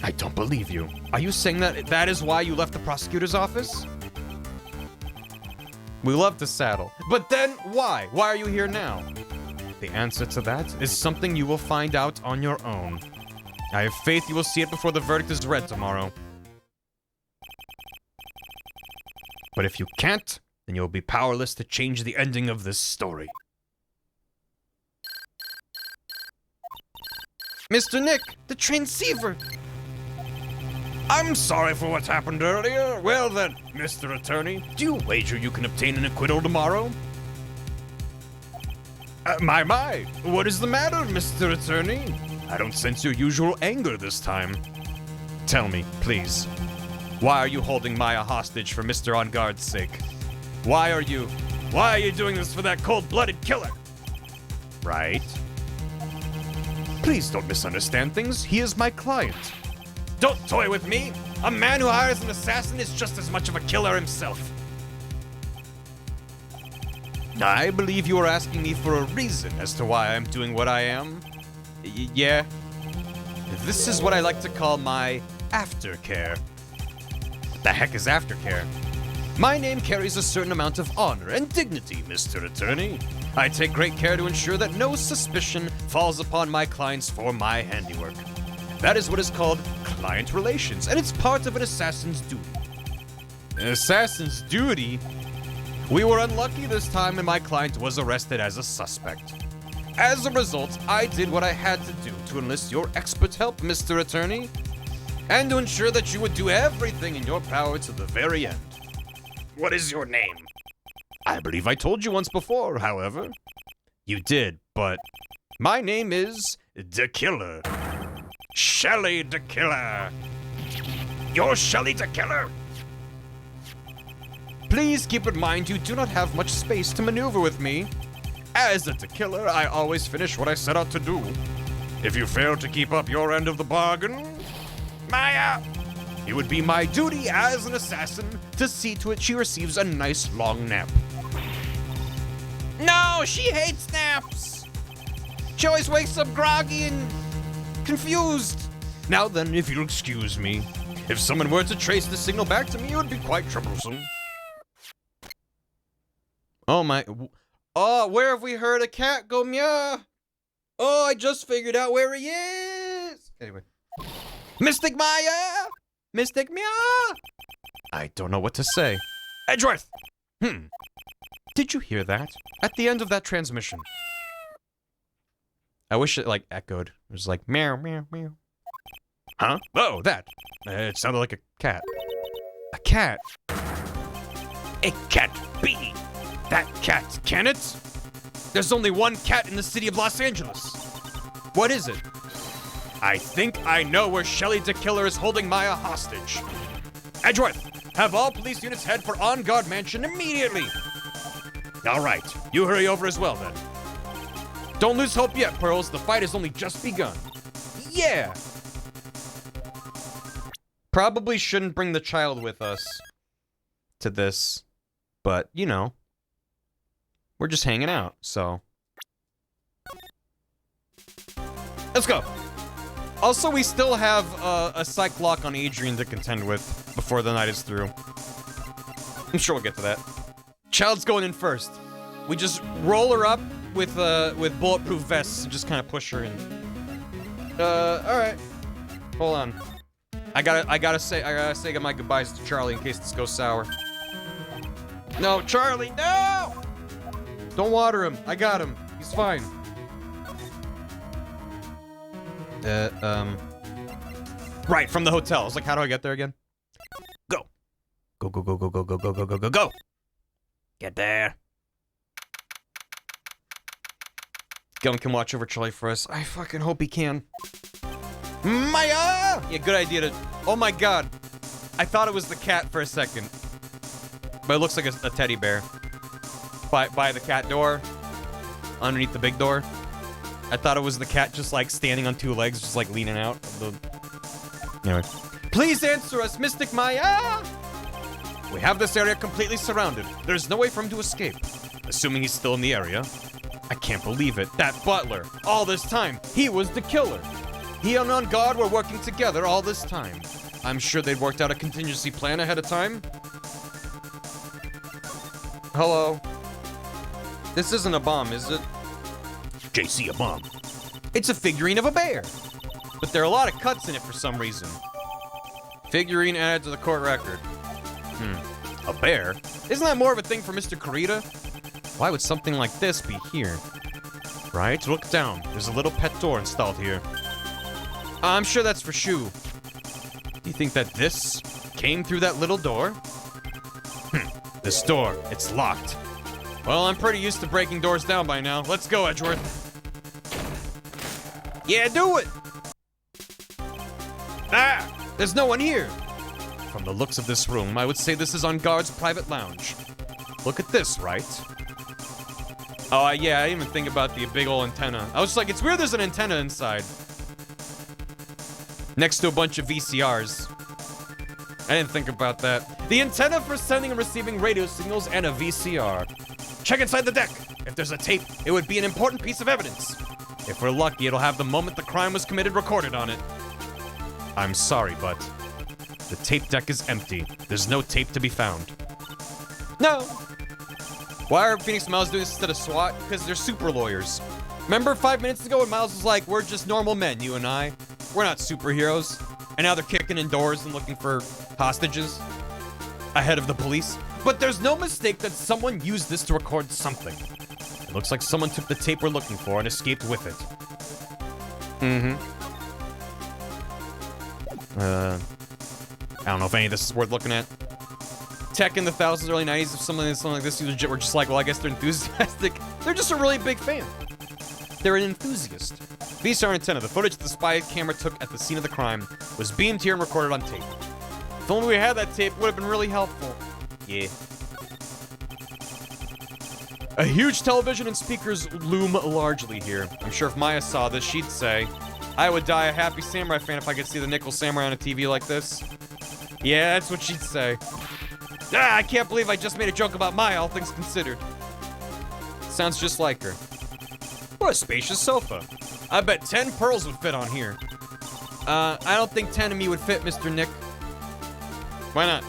I don't believe you. Are you saying that is why you left the prosecutor's office? We love to saddle. But then, why? Why are you here now? The answer to that is something you will find out on your own. I have faith you will see it before the verdict is read tomorrow. But if you can't, then you'll be powerless to change the ending of this story. Mr. Nick, the transceiver! I'm sorry for what happened earlier. Well then, Mr. Attorney, do you wager you can obtain an acquittal tomorrow? My, what is the matter, Mr. Attorney? I don't sense your usual anger this time. Tell me, please, why are you holding Maya hostage for Mr. On Guard's sake? Why are you doing this for that cold-blooded killer? Right? Please don't misunderstand things. He is my client. Don't toy with me. A man who hires an assassin is just as much of a killer himself. I believe you are asking me for a reason as to why I'm doing what I am. Yeah. This is what I like to call my aftercare. What the heck is aftercare? My name carries a certain amount of honor and dignity, Mr. Attorney. I take great care to ensure that no suspicion falls upon my clients for my handiwork. That is what is called client relations, and it's part of an assassin's duty. An assassin's duty? We were unlucky this time and my client was arrested as a suspect. As a result, I did what I had to do to enlist your expert help, Mr. Attorney, and to ensure that you would do everything in your power to the very end. What is your name? I believe I told you once before, however. You did, but my name is the Killer. Shelly the Killer. You're Shelly the Killer? Please keep in mind you do not have much space to maneuver with me. As a killer, I always finish what I set out to do. If you fail to keep up your end of the bargain, Maya, it would be my duty as an assassin to see to it she receives a nice long nap. No, she hates naps. She always wakes up groggy and confused. Now then, if you'll excuse me, if someone were to trace the signal back to me, it would be quite troublesome. Oh my... Oh, where have we heard a cat go meow? Oh, I just figured out where he is! Anyway. Mystic Maya! Mystic meow! I don't know what to say. Edgeworth! Did you hear that? At the end of that transmission. I wish it, like, echoed. It was like, meow, meow, meow. Huh? Oh, that. It sounded like a cat. A cat? It can't be! That cat, can it? There's only one cat in the city of Los Angeles. What is it? I think I know where Shelly the Killer is holding Maya hostage. Edgeworth, have all police units head for On Guard Mansion immediately. All right, you hurry over as well then. Don't lose hope yet, Pearls. The fight has only just begun. Yeah. Probably shouldn't bring the child with us to this, but you know. We're just hanging out, so. Let's go. Also, we still have a psych lock on Adrian to contend with before the night is through. I'm sure we'll get to that. Child's going in first. We just roll her up with bulletproof vests and just kind of push her in. All right. Hold on. I gotta say my goodbyes to Charlie in case this goes sour. No, Charlie, no! Don't water him. I got him. He's fine. Right, from the hotel. I was like, how do I get there again? Go. Go, go, go, go, go, go, go, go, go, go, go. Get there. Gillen can watch over Charlie for us. I fucking hope he can. Maya! Yeah, good idea to... Oh my god. I thought it was the cat for a second. But it looks like a teddy bear. By the cat door. Underneath the big door. I thought it was the cat just like standing on two legs, just like leaning out. Anyway. Please answer us, Mystic Maya! We have this area completely surrounded. There's no way for him to escape. Assuming he's still in the area. I can't believe it. That butler. All this time. He was the killer. He and On Guard were working together all this time. I'm sure they'd worked out a contingency plan ahead of time. Hello. This isn't a bomb, is it? JC, a bomb. It's a figurine of a bear. But there are a lot of cuts in it for some reason. Figurine added to the court record. A bear? Isn't that more of a thing for Mr. Kurita? Why would something like this be here? Right, look down. There's a little pet door installed here. I'm sure that's for Shu. Do you think that this came through that little door? This door, it's locked. Well, I'm pretty used to breaking doors down by now. Let's go, Edgeworth. Yeah, do it! Ah! There's no one here! From the looks of this room, I would say this is on guard's private lounge. Look at this, Wright. Oh, yeah, I didn't even think about the big ol' antenna. I was just like, it's weird there's an antenna inside. Next to a bunch of VCRs. I didn't think about that. The antenna for sending and receiving radio signals and a VCR. Check inside the deck. If there's a tape, it would be an important piece of evidence. If we're lucky, it'll have the moment the crime was committed recorded on it. I'm sorry, but the tape deck is empty. There's no tape to be found. No. Why are Phoenix and Miles doing this instead of SWAT? Because they're super lawyers. Remember 5 minutes ago when Miles was like, we're just normal men, you and I. We're not superheroes. And now they're kicking in doors and looking for hostages ahead of the police. But there's no mistake that someone used this to record something. It looks like someone took the tape we're looking for and escaped with it. I don't know if any of this is worth looking at. Tech in the thousands, early 90s, if something like this, you legit were just like, well, I guess they're enthusiastic. They're just a really big fan. They're an enthusiast. VCR antenna, the footage the spy camera took at the scene of the crime, was beamed here and recorded on tape. If only we had that tape, it would have been really helpful. Yeah. A huge television and speakers loom largely here. I'm sure if Maya saw this, she'd say, I would die a happy samurai fan if I could see the Nickel Samurai on a TV like this. Yeah, that's what she'd say. Ah, I can't believe I just made a joke about Maya, all things considered. Sounds just like her. What a spacious sofa. I bet 10 pearls would fit on here. I don't think 10 of me would fit, Mr. Nick. Why not?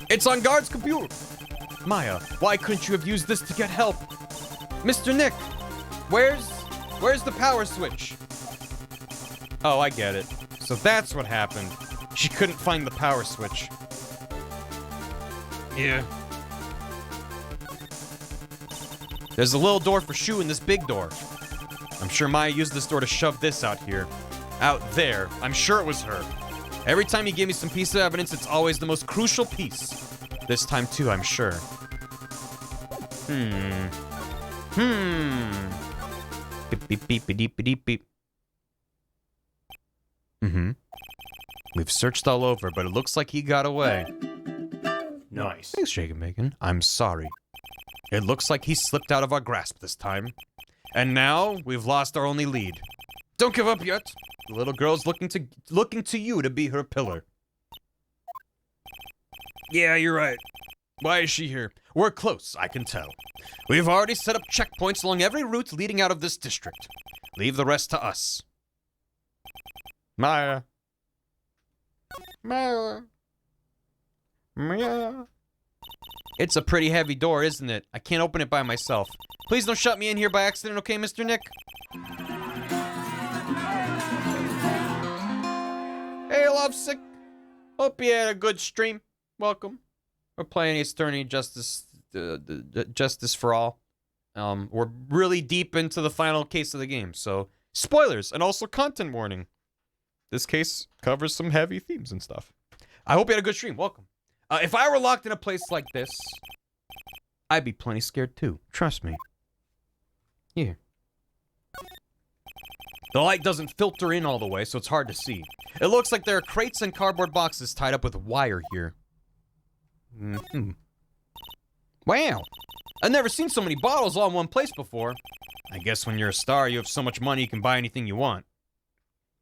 It's on guard's computer. Maya, why couldn't you have used this to get help? Mr. Nick, where's the power switch? Oh, I get it. So that's what happened. She couldn't find the power switch. Yeah. There's a little door for Shu and this big door. I'm sure Maya used this door to shove this out here. Out there. I'm sure it was her. Every time you give me some piece of evidence, it's always the most crucial piece. This time too, I'm sure. Beep, beep, beep, beep, beep, beep. We've searched all over, but it looks like he got away. Nice. Thanks, Shaken Bacon. I'm sorry. It looks like he slipped out of our grasp this time. And now, we've lost our only lead. Don't give up yet. The little girl's looking to you to be her pillar. Yeah, you're right. Why is she here? We're close, I can tell. We've already set up checkpoints along every route leading out of this district. Leave the rest to us. Maya. Maya. Maya. It's a pretty heavy door, isn't it? I can't open it by myself. Please don't shut me in here by accident, okay, Mr. Nick? Hey, Lovesick. Hope you had a good stream. Welcome. We're playing Ace Attorney Justice for All. We're really deep into the final case of the game, so spoilers and also content warning. This case covers some heavy themes and stuff. I hope you had a good stream. Welcome. If I were locked in a place like this, I'd be plenty scared too. Trust me. Yeah. The light doesn't filter in all the way, so it's hard to see. It looks like there are crates and cardboard boxes tied up with wire here. Wow. I've never seen so many bottles all in one place before. I guess when you're a star, you have so much money you can buy anything you want.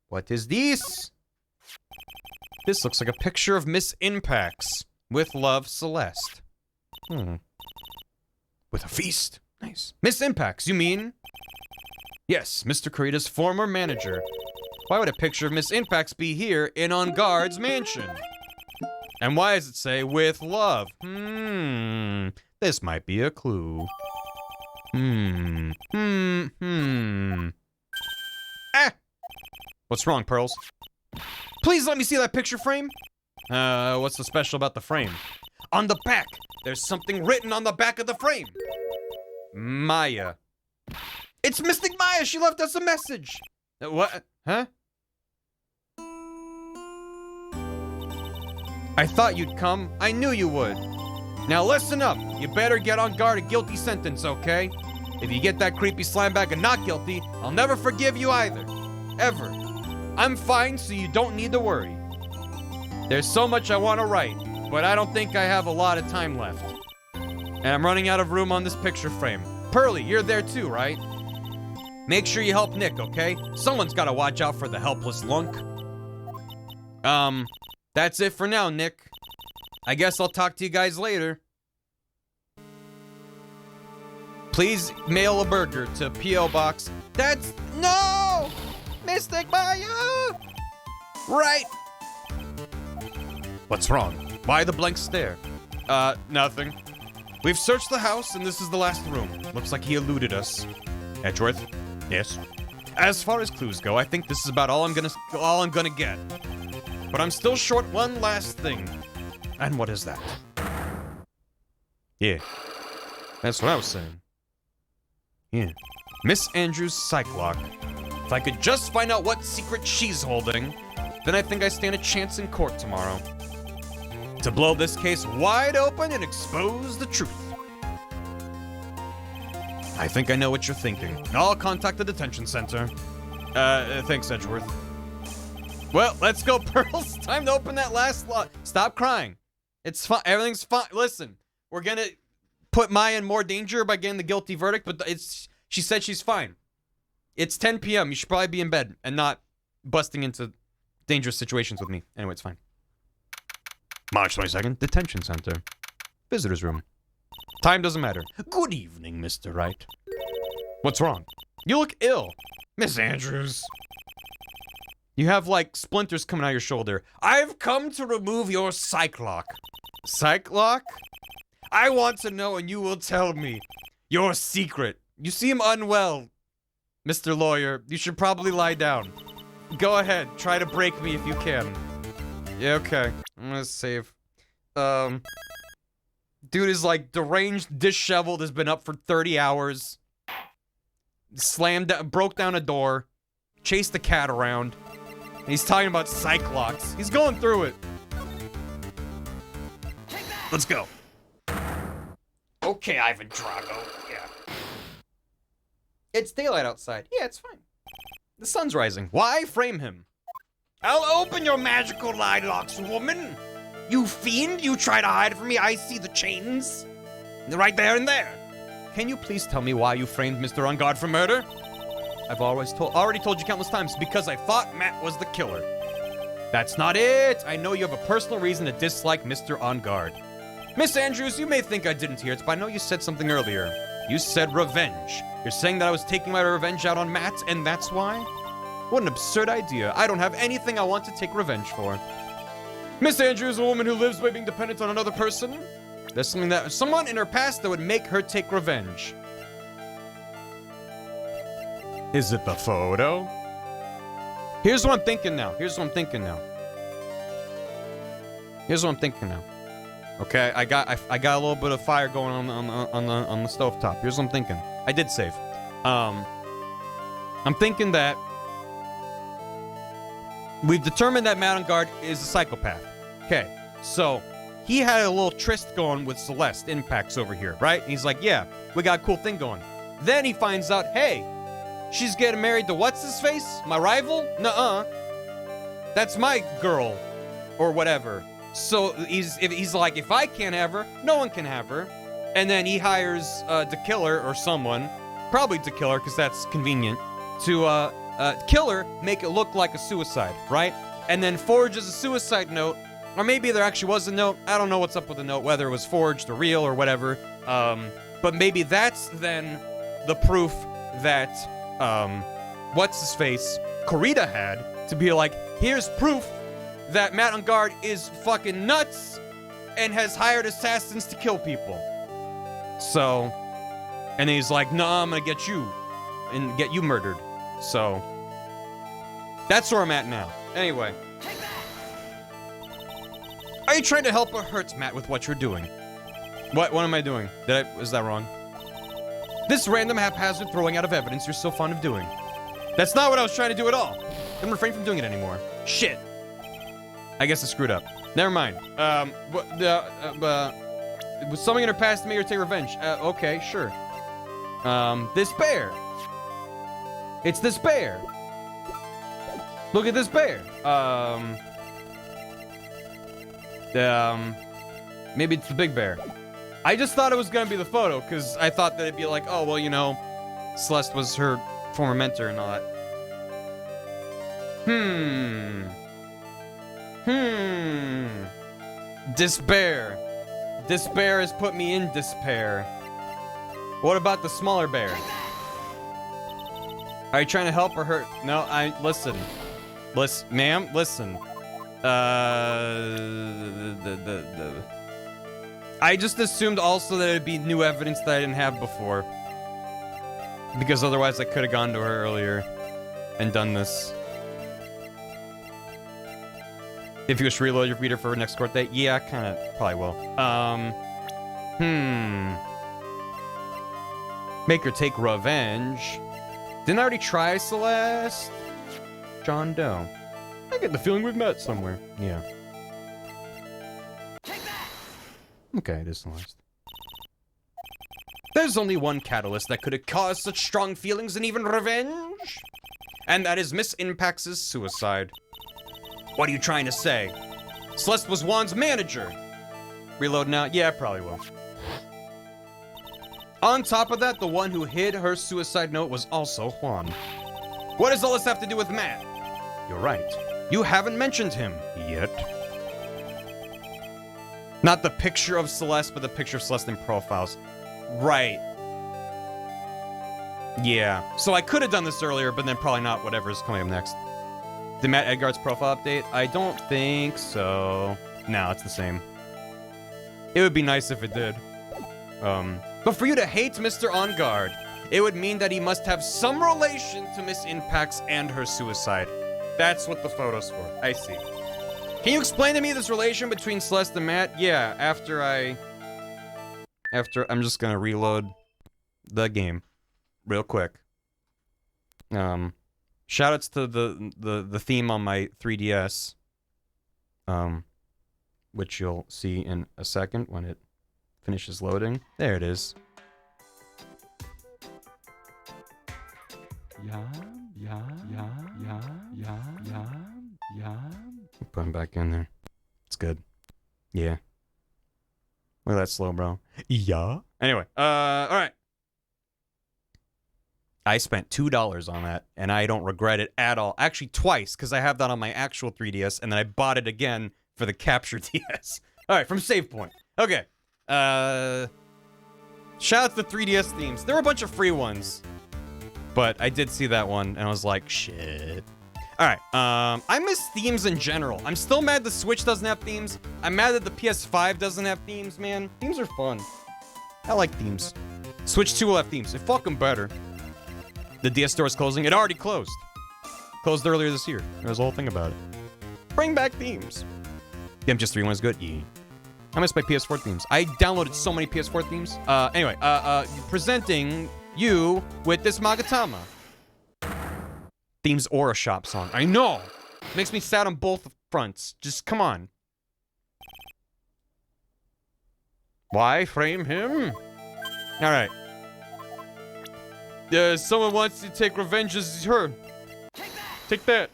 What is this? This looks like a picture of Miss Impax. With love, Celeste. With a feast. Nice. Miss Impax, you mean? Yes, Mr. Kurita's former manager. Why would a picture of Miss Impax be here in On Guard's mansion? And why does it say, with love? This might be a clue. Ah! What's wrong, Pearls? Please let me see that picture frame. What's so special about the frame? On the back, there's something written on the back of the frame. Maya. It's Mystic Maya! She left us a message! What? Huh? I thought you'd come. I knew you would. Now listen up. You better get on guard a guilty sentence, okay? If you get that creepy slime bag and not guilty, I'll never forgive you either. Ever. I'm fine, so you don't need to worry. There's so much I want to write, but I don't think I have a lot of time left. And I'm running out of room on this picture frame. Pearly, you're there too, right? Make sure you help Nick, okay? Someone's got to watch out for the helpless lunk. That's it for now, Nick. I guess I'll talk to you guys later. Please mail a burger to P.O. Box. That's... No! Mystic Maya! Right! What's wrong? Why the blank stare? Nothing. We've searched the house, and this is the last room. Looks like he eluded us. Edgeworth? Yes? As far as clues go, I think this is about all I'm gonna get. But I'm still short one last thing. And what is that? Yeah. That's what I was saying. Yeah. Miss Andrews' psych lock. If I could just find out what secret she's holding, then I think I stand a chance in court tomorrow. To blow this case wide open and expose the truth. I think I know what you're thinking. I'll contact the detention center. Thanks, Edgeworth. Well, let's go, Pearls. Time to open that last lock. Stop crying. It's fine. Everything's fine. Listen, we're gonna put Maya in more danger by getting the guilty verdict, but she said she's fine. It's 10 p.m. You should probably be in bed and not busting into dangerous situations with me. Anyway, it's fine. March 22nd, detention center. Visitor's room. Time doesn't matter. Good evening, Mr. Wright. What's wrong? You look ill. Miss Andrews. You have, like, splinters coming out your shoulder. I've come to remove your psych lock. Psych lock? I want to know and you will tell me your secret. You seem unwell, Mr. Lawyer. You should probably lie down. Go ahead. Try to break me if you can. Yeah, okay. I'm gonna save. Dude is, like, deranged, disheveled, has been up for 30 hours. Broke down a door. Chased the cat around. And he's talking about psych locks. He's going through it. Let's go. Okay, Ivan Drago. Yeah. It's daylight outside. Yeah, it's fine. The sun's rising. Why frame him? I'll open your magical light locks, woman. You fiend, you try to hide from me. I see the chains. Right there and there. Can you please tell me why you framed Mr. On Guard for murder? I've already told you countless times, because I thought Matt was the killer. That's not it. I know you have a personal reason to dislike Mr. On Guard. Miss Andrews, you may think I didn't hear it, but I know you said something earlier. You said revenge. You're saying that I was taking my revenge out on Matt, and that's why? What an absurd idea. I don't have anything I want to take revenge for. Miss Andrews, a woman who lives by being dependent on another person? There's someone in her past that would make her take revenge. Is it the photo? Here's what I'm thinking now. Okay, I got a little bit of fire going on the stovetop. Here's what I'm thinking. I did save. I'm thinking that we've determined that Matt on Guard is a psychopath. Okay, so he had a little tryst going with Celeste Impacts over here, right? And he's like, yeah, we got a cool thing going. Then he finds out, hey, she's getting married to what's-his-face? My rival? Nuh-uh. That's my girl. Or whatever. So he's like, if I can't have her, no one can have her. And then he hires the killer or someone, probably the killer because that's convenient, to kill her, make it look like a suicide, right? And then forges a suicide note. Or maybe there actually was a note. I don't know what's up with the note, whether it was forged or real or whatever. But maybe that's then the proof that what's-his-face, Corita had, to be like, here's proof that Matt on Guard is fucking nuts and has hired assassins to kill people. So, and he's like, nah, I'm gonna get you and get you murdered. So, that's where I'm at now. Anyway. Are you trying to help or hurt Matt with what you're doing? What am I doing? Is that wrong? This random haphazard throwing out of evidence you're so fond of doing. That's not what I was trying to do at all. I'm refrain from doing it anymore. Shit. I guess I screwed up. Never mind. Was something in her past made her take revenge? Okay, sure. This bear. It's this bear. Look at this bear. Maybe it's the big bear. I just thought it was gonna be the photo, because I thought that it'd be like, oh, well, you know, Celeste was her former mentor and all that. Despair. Despair has put me in despair. What about the smaller bear? Are you trying to help or hurt? No, listen. Listen, ma'am, listen. I just assumed also that it'd be new evidence that I didn't have before. Because otherwise I could have gone to her earlier and done this. If you wish to reload your reader for next court date, yeah, I kinda probably will. Make her take revenge. Didn't I already try Celeste? John Doe. I get the feeling we've met somewhere. Yeah. Okay, it is Celeste. There's only one catalyst that could have caused such strong feelings and even revenge. And that is Miss Impax's suicide. What are you trying to say? Celeste was Juan's manager. Reload now? Yeah, I probably will. On top of that, the one who hid her suicide note was also Juan. What does all this have to do with Matt? You're right. You haven't mentioned him yet. Not the picture of Celeste, but the picture of Celeste in profiles. Right. Yeah. So I could have done this earlier, but then probably not whatever's coming up next. Did Matt Edgard's profile update? I don't think so. No, it's the same. It would be nice if it did. But for you to hate Mr. On Guard, it would mean that he must have some relation to Miss Impax and her suicide. That's what the photo's for. I see. Can you explain to me this relation between Celeste and Matt? Yeah, after I'm just gonna reload the game real quick. Shoutouts to the theme on my 3DS. Which you'll see in a second when it finishes loading. There it is. Put him back in there. It's good. Yeah. Look at that slow, bro. Yeah. Anyway, alright. I spent $2 on that, and I don't regret it at all. Actually, twice, because I have that on my actual 3DS, and then I bought it again for the Capture DS. Alright, from Save Point. Okay. Shout out to the 3DS themes. There were a bunch of free ones. But I did see that one, and I was like, shit. Alright, I miss themes in general. I'm still mad the Switch doesn't have themes. I'm mad that the PS5 doesn't have themes, man. Themes are fun. I like themes. Switch 2 will have themes. It's fucking better. The DS store is closing. It already closed. Closed earlier this year. There was a whole thing about it. Bring back themes. The MGS3 one is good. Yeah. I miss my PS4 themes. I downloaded so many PS4 themes. Anyway, presenting you with this Magatama. Themes or a shop song. I know! Makes me sad on both fronts. Just come on. Why frame him? Alright. Someone wants to take revenge as her. Take that.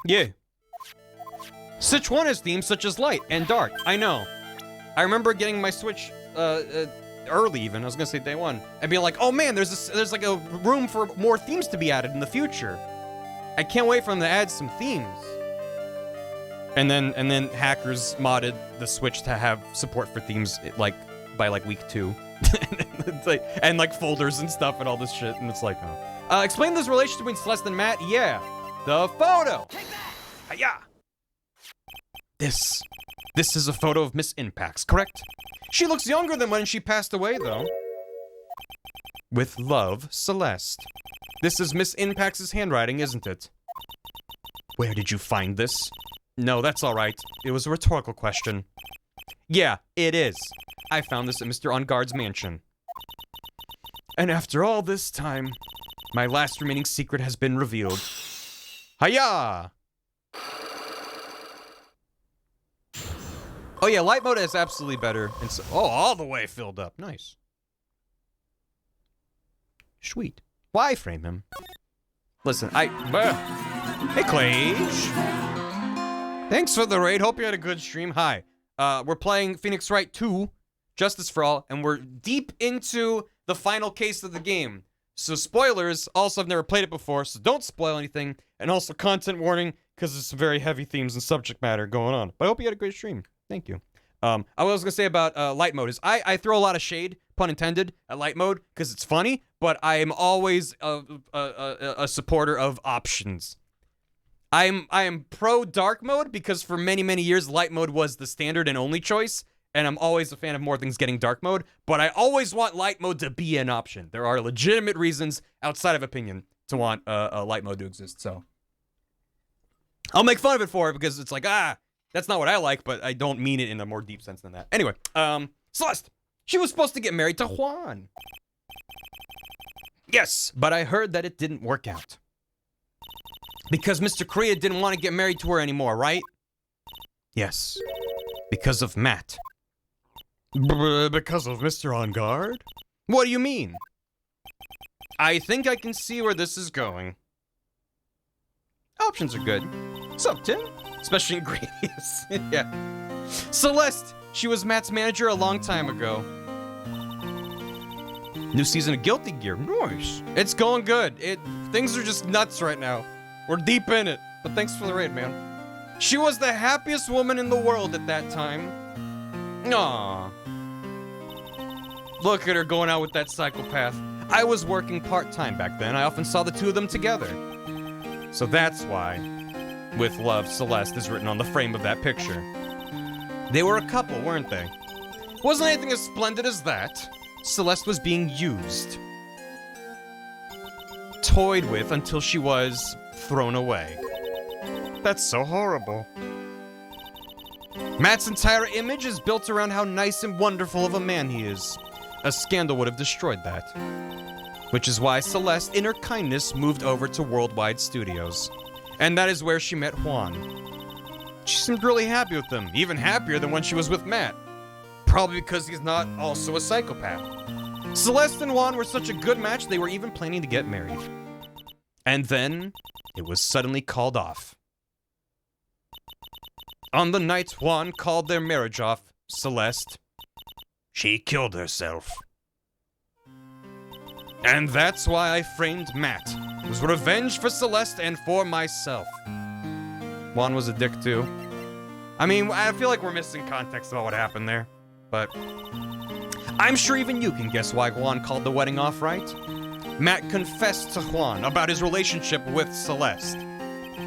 Yeah. Switch 1 has themes such as light and dark. I know. I remember getting my Switch early even. I was gonna say day one. And being like, oh man, there's like a room for more themes to be added in the future. I can't wait for them to add some themes. And then hackers modded the Switch to have support for themes like by like week 2. and like folders and stuff and all this shit. And it's like, oh. Explain this relationship between Celeste and Matt. Yeah. The photo. Hiya. This is a photo of Miss Impax, correct? She looks younger than when she passed away, though. With love, Celeste. This is Miss Impax's handwriting, isn't it? Where did you find this? No, that's all right. It was a rhetorical question. Yeah, it is. I found this at Mr. On Guard's mansion. And after all this time, my last remaining secret has been revealed. Hiya! Oh yeah, light mode is absolutely better. And so, oh, all the way filled up. Nice. Sweet. Why frame him? Listen, Hey, Clage. Thanks for the raid. Hope you had a good stream. Hi. We're playing Phoenix Wright 2, Justice for All, and we're deep into the final case of the game. So spoilers. Also, I've never played it before, so don't spoil anything. And also content warning, because there's some very heavy themes and subject matter going on. But I hope you had a great stream. Thank you. I was gonna say about light mode is I throw a lot of shade, pun intended, at light mode because it's funny, but I am always a supporter of options. I am pro dark mode because for many years light mode was the standard and only choice, and I'm always a fan of more things getting dark mode, but I always want light mode to be an option. There are legitimate reasons outside of opinion to want a light mode to exist, so I'll make fun of it for it because it's like, that's not what I like, but I don't mean it in a more deep sense than that. Anyway, Celeste, she was supposed to get married to Juan. Yes, but I heard that it didn't work out. Because Mr. Korea didn't want to get married to her anymore, right? Yes, because of Matt. Because of Mr. On Guard? What do you mean? I think I can see where this is going. Options are good. What's up, Tim? Especially ingredients. Yeah. Celeste, she was Matt's manager a long time ago. New season of Guilty Gear. Nice. It's going good. Things are just nuts right now. We're deep in it. But thanks for the raid, man. She was the happiest woman in the world at that time. Aww. Look at her going out with that psychopath. I was working part-time back then. I often saw the two of them together. So that's why, with love, Celeste is written on the frame of that picture. They were a couple, weren't they? Wasn't anything as splendid as that. Celeste was being used. Toyed with until she was thrown away. That's so horrible. Matt's entire image is built around how nice and wonderful of a man he is. A scandal would have destroyed that. Which is why Celeste, in her kindness, moved over to Worldwide Studios. And that is where she met Juan. She seemed really happy with him, even happier than when she was with Matt. Probably because he's not also a psychopath. Celeste and Juan were such a good match, they were even planning to get married. And then, it was suddenly called off. On the night Juan called their marriage off, Celeste, she killed herself. And that's why I framed Matt. It was revenge for Celeste and for myself. Juan was a dick too. I mean, I feel like we're missing context about what happened there. But I'm sure even you can guess why Juan called the wedding off, right? Matt confessed to Juan about his relationship with Celeste.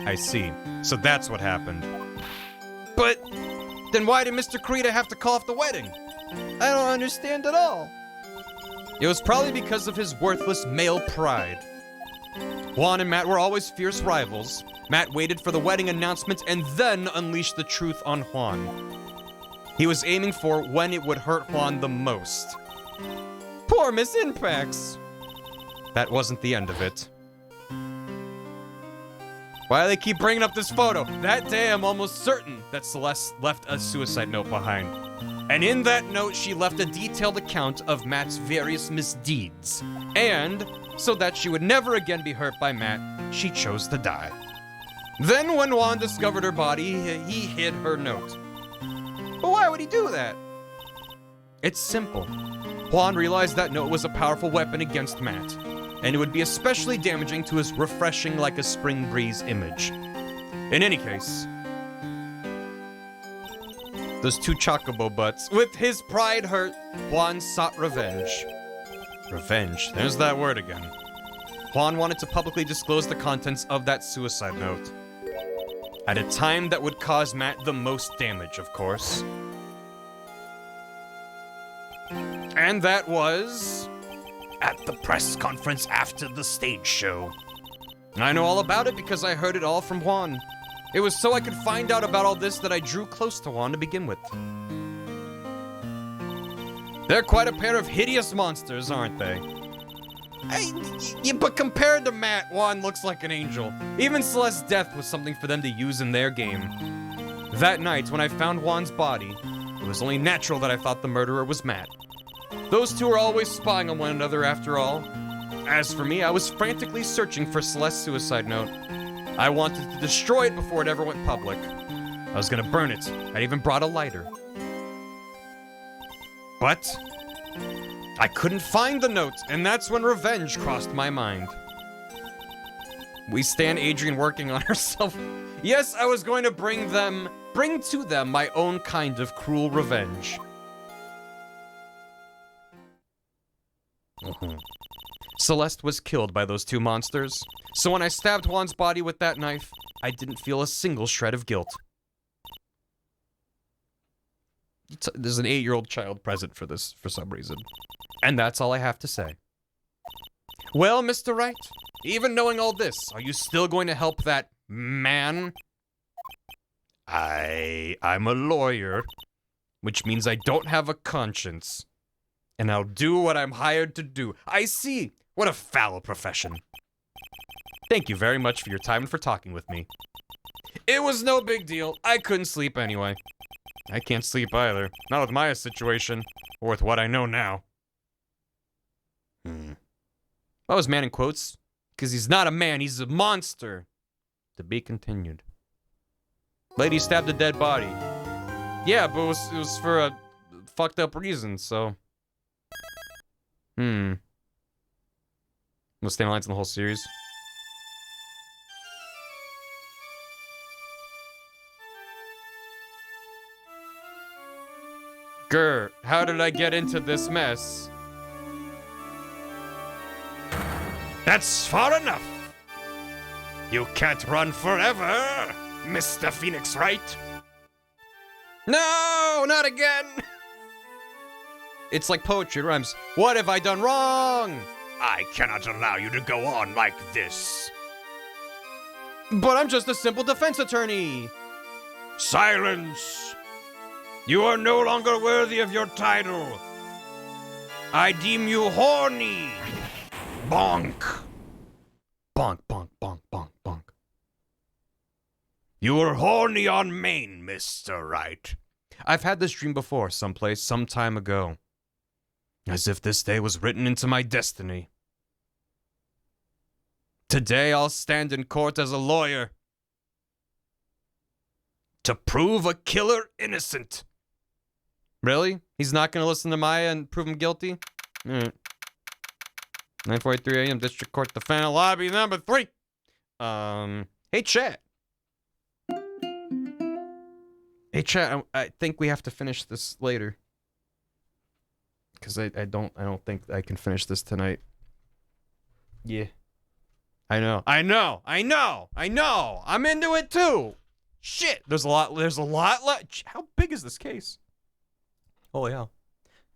I see. So that's what happened. But then why did Mr. Krita have to call off the wedding? I don't understand at all. It was probably because of his worthless male pride. Juan and Matt were always fierce rivals. Matt waited for the wedding announcement and then unleashed the truth on Juan. He was aiming for when it would hurt Juan the most. Poor Miss Impax. That wasn't the end of it. Why do they keep bringing up this photo? That day I'm almost certain that Celeste left a suicide note behind. And in that note, she left a detailed account of Matt's various misdeeds. And, so that she would never again be hurt by Matt, she chose to die. Then when Juan discovered her body, he hid her note. But why would he do that? It's simple. Juan realized that note was a powerful weapon against Matt, and it would be especially damaging to his refreshing like a spring breeze image. In any case, those two chocobo butts. With his pride hurt, Juan sought revenge. Revenge, there's that word again. Juan wanted to publicly disclose the contents of that suicide note. At a time that would cause Matt the most damage, of course. And that was at the press conference after the stage show. I know all about it because I heard it all from Juan. It was so I could find out about all this that I drew close to Juan to begin with. They're quite a pair of hideous monsters, aren't they? But compared to Matt, Juan looks like an angel. Even Celeste's death was something for them to use in their game. That night, when I found Juan's body, It was only natural that I thought the murderer was mad. Those two are always spying on one another after all. As for me, I was frantically searching for Celeste's suicide note. I wanted to destroy it before it ever went public. I was gonna burn it. I even brought a lighter. But I couldn't find the note, and that's when revenge crossed my mind. We stand Adrian working on herself. Yes, I was going to bring to them my own kind of cruel revenge. Celeste was killed by those two monsters, so when I stabbed Juan's body with that knife, I didn't feel a single shred of guilt. There's an 8-year-old child present for this, for some reason. And that's all I have to say. Well, Mr. Wright, even knowing all this, are you still going to help that man? I'm a lawyer, which means I don't have a conscience. And I'll do what I'm hired to do. I see. What a foul profession. Thank you very much for your time and for talking with me. It was no big deal. I couldn't sleep anyway. I can't sleep either. Not with Maya's situation, or with what I know now. I was man in quotes, because he's not a man, he's a monster. To be continued. Lady stabbed a dead body. Yeah, but it was for a fucked up reason, so... We'll stay on lines in the whole series. Grr, how did I get into this mess? That's far enough! You can't run forever, Mr. Phoenix Wright. No, not again! It's like poetry rhymes. What have I done wrong? I cannot allow you to go on like this. But I'm just a simple defense attorney. Silence! You are no longer worthy of your title. I deem you horny. Bonk. Bonk, bonk, bonk, bonk, bonk. You were horny on Maine, Mr. Wright. I've had this dream before, someplace, some time ago. As if this day was written into my destiny. Today I'll stand in court as a lawyer. To prove a killer innocent. Really? He's not going to listen to Maya and prove him guilty? 9:43 a.m. District Court Defendant Lobby number 3. Hey, chat. Hey, chat, I think we have to finish this later. Because I don't think I can finish this tonight. Yeah. I know. I'm into it too. Shit. There's a lot left. How big is this case? Holy hell.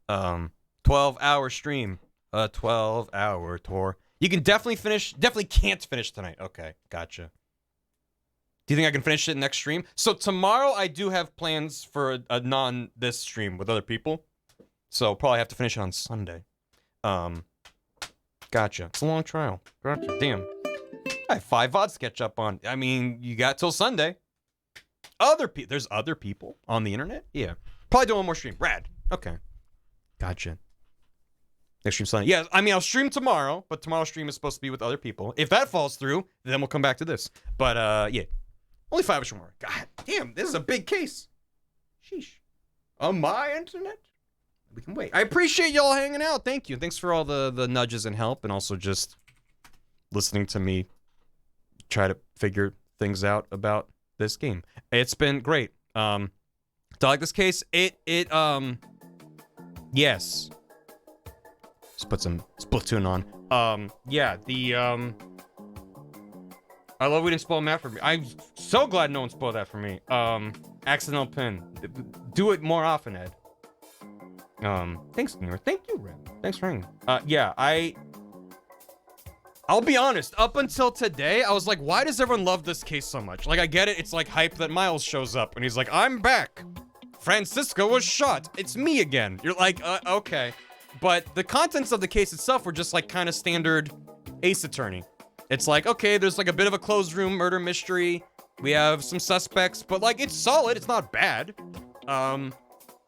12-hour stream. A 12-hour tour. You can definitely can't finish tonight. Okay, gotcha. Do you think I can finish it next stream? So tomorrow I do have plans for a this stream with other people. So probably have to finish it on Sunday. Gotcha. It's a long trial. Gotcha. Damn. I have 5 VODs to catch up on. I mean, you got till Sunday. There's other people on the internet? Yeah. Probably do one more stream. Rad. Okay. Gotcha. Next stream Sunday. Yeah, I mean, I'll stream tomorrow, but tomorrow's stream is supposed to be with other people. If that falls through, then we'll come back to this. But, yeah. Only 5 hours more. God damn, this is a big case. Sheesh. On my internet? We can wait. I appreciate y'all hanging out. Thank you. Thanks for all the nudges and help, and also just listening to me try to figure things out about this game. It's been great. Do I like this case? Yes. Let's put some Splatoon on. Yeah, I love we didn't spoil map for me. I'm so glad no one spoiled that for me. Accidental pin. Do it more often, Ed. Thanks, Newer. Thank you, Ren. Thanks for hanging. Yeah, I'll be honest, up until today, I was like, why does everyone love this case so much? Like, I get it, it's like hype that Miles shows up, and he's like, I'm back. Francisco was shot. It's me again. You're like, okay. But the contents of the case itself were just like kind of standard Ace Attorney. It's like, okay, there's like a bit of a closed room murder mystery. We have some suspects, but like, it's solid. It's not bad.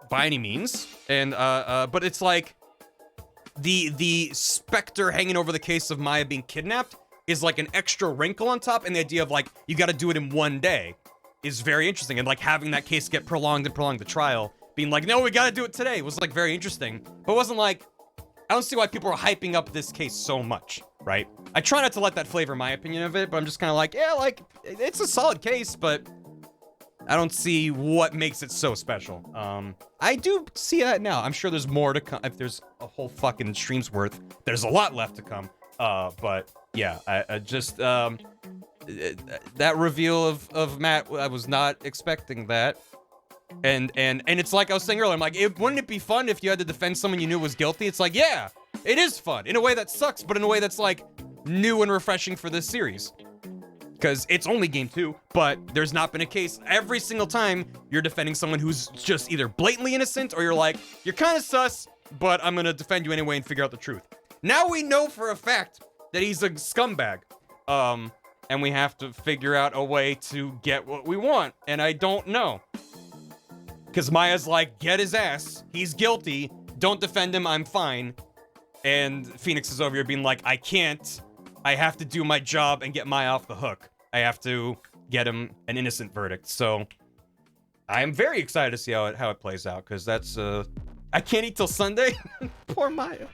by any means. And but it's like the specter hanging over the case of Maya being kidnapped is like an extra wrinkle on top, and the idea of like you got to do it in one day is very interesting, and like having that case get prolonged the trial, being like, no, we got to do it today, was like very interesting. But it wasn't like, I don't see why people are hyping up this case so much, right? I try not to let that flavor my opinion of it, but I'm just kind of like, yeah, like it's a solid case, but I don't see what makes it so special. I do see that now. I'm sure there's more to come. If there's a whole fucking stream's worth, there's a lot left to come. But yeah, I just that reveal of Matt, I was not expecting that. And it's like I was saying earlier, I'm like, wouldn't it be fun if you had to defend someone you knew was guilty? It's like, yeah, it is fun in a way that sucks, but in a way that's like new and refreshing for this series. Because it's only game 2, but there's not been a case every single time you're defending someone who's just either blatantly innocent or you're like, you're kind of sus, but I'm gonna defend you anyway and figure out the truth. Now we know for a fact that he's a scumbag. And we have to figure out a way to get what we want. And I don't know. Because Maya's like, get his ass. He's guilty. Don't defend him. I'm fine. And Phoenix is over here being like, I can't. I have to do my job and get Maya off the hook. I have to get him an innocent verdict. So I'm very excited to see how it plays out. Because that's, I can't eat till Sunday. Poor Maya.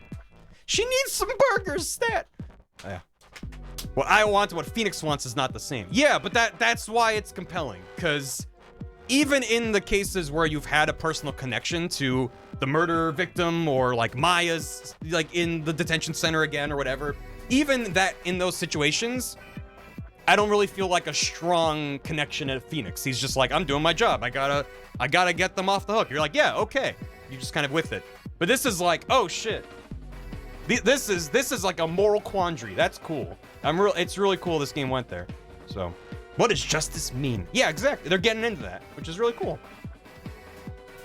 She needs some burgers, stat. Yeah. What I want and what Phoenix wants is not the same. Yeah, but that's why it's compelling. Because even in the cases where you've had a personal connection to the murder victim or like Maya's like in the detention center again or whatever, even that in those situations, I don't really feel like a strong connection to Phoenix. He's just like, I'm doing my job. I gotta get them off the hook. You're like, yeah, okay. You're just kind of with it. But this is like, oh shit. This is like a moral quandary. That's cool. It's really cool this game went there. So, what does justice mean? Yeah, exactly. They're getting into that, which is really cool.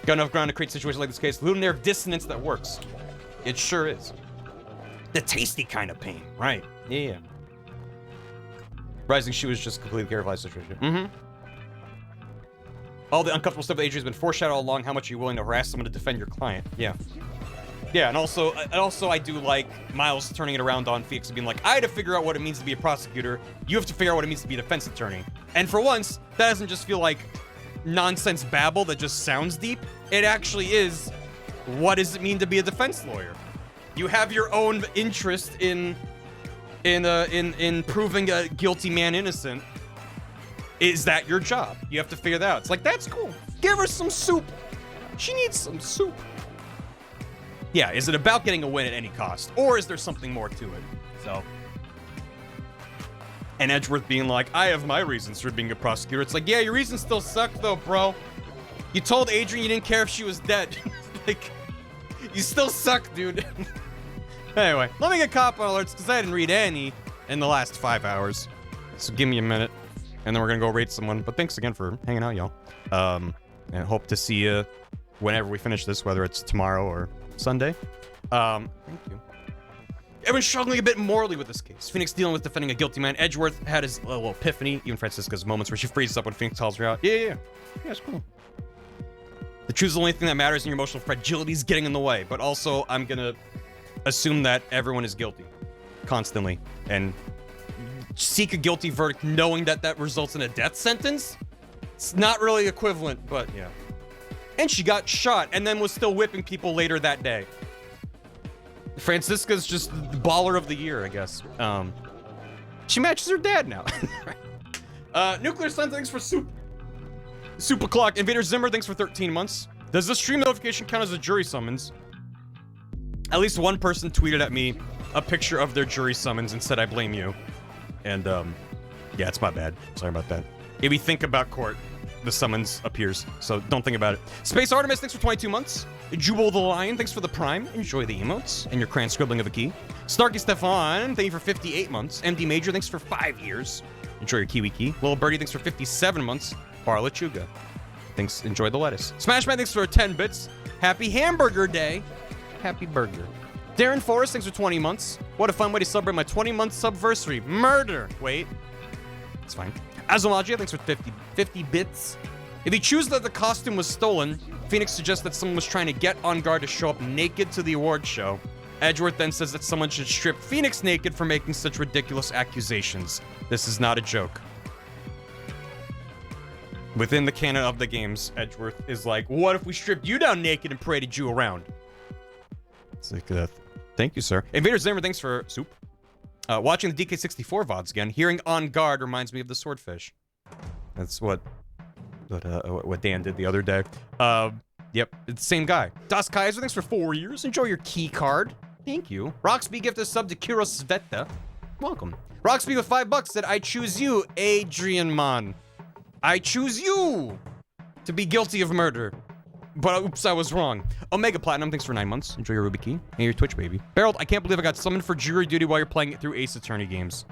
Got enough ground to create situations like this case. Little nerve dissonance that works. It sure is. The tasty kind of pain. Right. Yeah. Rising Shoe is just completely clarified situation. Mm-hmm. All the uncomfortable stuff that Adrian's been foreshadowed all along. How much are you willing to harass someone to defend your client? Yeah. Yeah, and also I do like Miles turning it around on Phoenix and being like, I had to figure out what it means to be a prosecutor. You have to figure out what it means to be a defense attorney. And for once, that doesn't just feel like nonsense babble that just sounds deep. It actually is, what does it mean to be a defense lawyer? You have your own interest in proving a guilty man innocent. Is that your job? You have to figure that out. It's like, that's cool. Give her some soup. She needs some soup. Yeah, is it about getting a win at any cost? Or is there something more to it? So. And Edgeworth being like, I have my reasons for being a prosecutor. It's like, yeah, your reasons still suck though, bro. You told Adrian you didn't care if she was dead. Like, you still suck, dude. Anyway, let me get cop alerts because I didn't read any in the last 5 hours. So give me a minute. And then we're going to go raid someone. But thanks again for hanging out, y'all. And hope to see you whenever we finish this, whether it's tomorrow or Sunday. Thank you. Everyone's struggling a bit morally with this case. Phoenix dealing with defending a guilty man. Edgeworth had his little epiphany. Even Francisca's moments where she freezes up when Phoenix calls her out. Yeah, it's cool. The truth is the only thing that matters, and your emotional fragility is getting in the way. But also, I'm gonna assume that everyone is guilty. Constantly. And seek a guilty verdict knowing that that results in a death sentence? It's not really equivalent, but yeah. And she got shot and then was still whipping people later that day. Francisca's just the baller of the year, I guess. She matches her dad now. Nuclear Sun, thanks for Soup o'clock. Invader Zimmer, thanks for 13 months. Does the stream notification count as a jury summons? At least one person tweeted at me a picture of their jury summons and said, I blame you. And, yeah, it's my bad. Sorry about that. If you think about court, the summons appears, so don't think about it. Space Artemis, thanks for 22 months. Jubal the Lion, thanks for the Prime. Enjoy the emotes and your crayon scribbling of a key. Starkey Stefan, thank you for 58 months. MD Major, thanks for 5 years. Enjoy your Kiwi key. Little Birdie, thanks for 57 months. Bar Lechuga, thanks. Enjoy the lettuce. Smashman, thanks for 10 bits. Happy Hamburger Day. Happy burger. Darren Forrest, thanks for 20 months. What a fun way to celebrate my 20-month subversary. Murder. Wait. It's fine. Azomagia, thanks for 50 bits. If he chooses that the costume was stolen, Phoenix suggests that someone was trying to get On Guard to show up naked to the award show. Edgeworth then says that someone should strip Phoenix naked for making such ridiculous accusations. This is not a joke. Within the canon of the games, Edgeworth is like, what if we stripped you down naked and paraded you around? It's like, thank you, sir. Invader Zimmer, thanks for soup. Watching the DK64 VODs again, hearing On Guard reminds me of the Swordfish. That's what Dan did the other day. Yep, it's the same guy. Das Kaiser, thanks for 4 years. Enjoy your key card. Thank you. Roxby gifted a sub to Kiro Sveta. Welcome. Roxby with $5 said, I choose you, Adrian Mon. I choose you to be guilty of murder. But oops, I was wrong. Omega Platinum, thanks for 9 months. Enjoy your Ruby Key and your Twitch, baby. Harold, I can't believe I got summoned for jury duty while you're playing it through Ace Attorney games.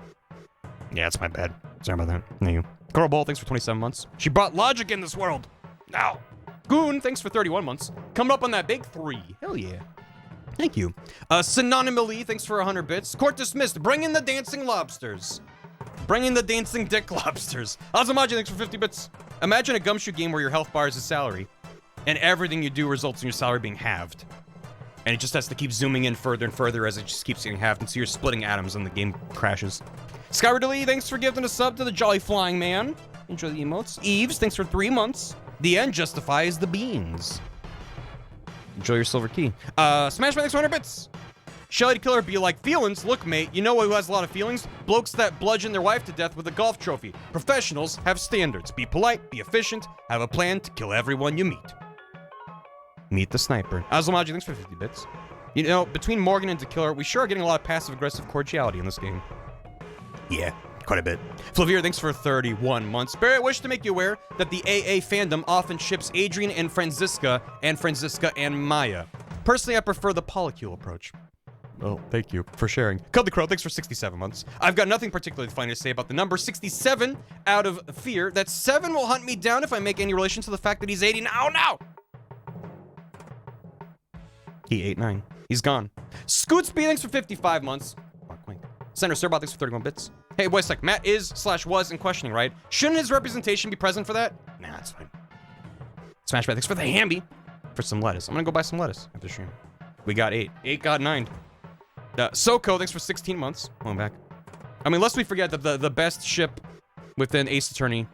Yeah, it's my bad. Sorry about that. Thank you. Coral Ball, thanks for 27 months. She brought logic in this world. Now. Goon, thanks for 31 months. Coming up on that big 3. Hell yeah. Thank you. Synonymally, thanks for 100 bits. Court dismissed. Bring in the dancing lobsters. Bring in the dancing dick lobsters. Azumaji, thanks for 50 bits. Imagine a Gumshoe game where your health bar is a salary, and everything you do results in your salary being halved. And it just has to keep zooming in further and further as it just keeps getting halved, and so you're splitting atoms and the game crashes. Skyward thanks for giving a sub to the Jolly Flying Man. Enjoy the emotes. Eves, thanks for 3 months. The end justifies the beans. Enjoy your silver key. Smashman, thanks for 100 bits. Shelly the Killer be like, feelings? Look, mate, you know who has a lot of feelings? Blokes that bludgeon their wife to death with a golf trophy. Professionals have standards. Be polite, be efficient, have a plan to kill everyone you meet. Meet the sniper. Azumaji, thanks for 50 bits. You know, between Morgan and the Killer, we sure are getting a lot of passive-aggressive cordiality in this game. Yeah, quite a bit. Flavier, thanks for 31 months. Barry, I wish to make you aware that the AA fandom often ships Adrian and Franziska and Maya. Personally, I prefer the polycule approach. Oh, thank you for sharing. Cub the Crow, thanks for 67 months. I've got nothing particularly funny to say about the number 67 out of fear that 7 will hunt me down if I make any relation to the fact that he's 80 now. Oh, no! He 8-9. He's gone. Scootsby, thanks for 55 months. Senator Sirbot, thanks for 31 bits. Hey, boys, like, Matt is/was in questioning, right? Shouldn't his representation be present for that? Nah, that's fine. Smashback, thanks for the Hamby. For some lettuce. I'm gonna go buy some lettuce after stream. We got 8. 8 got 9. Soko, thanks for 16 months. Going back. I mean, lest we forget that the best ship within Ace Attorney,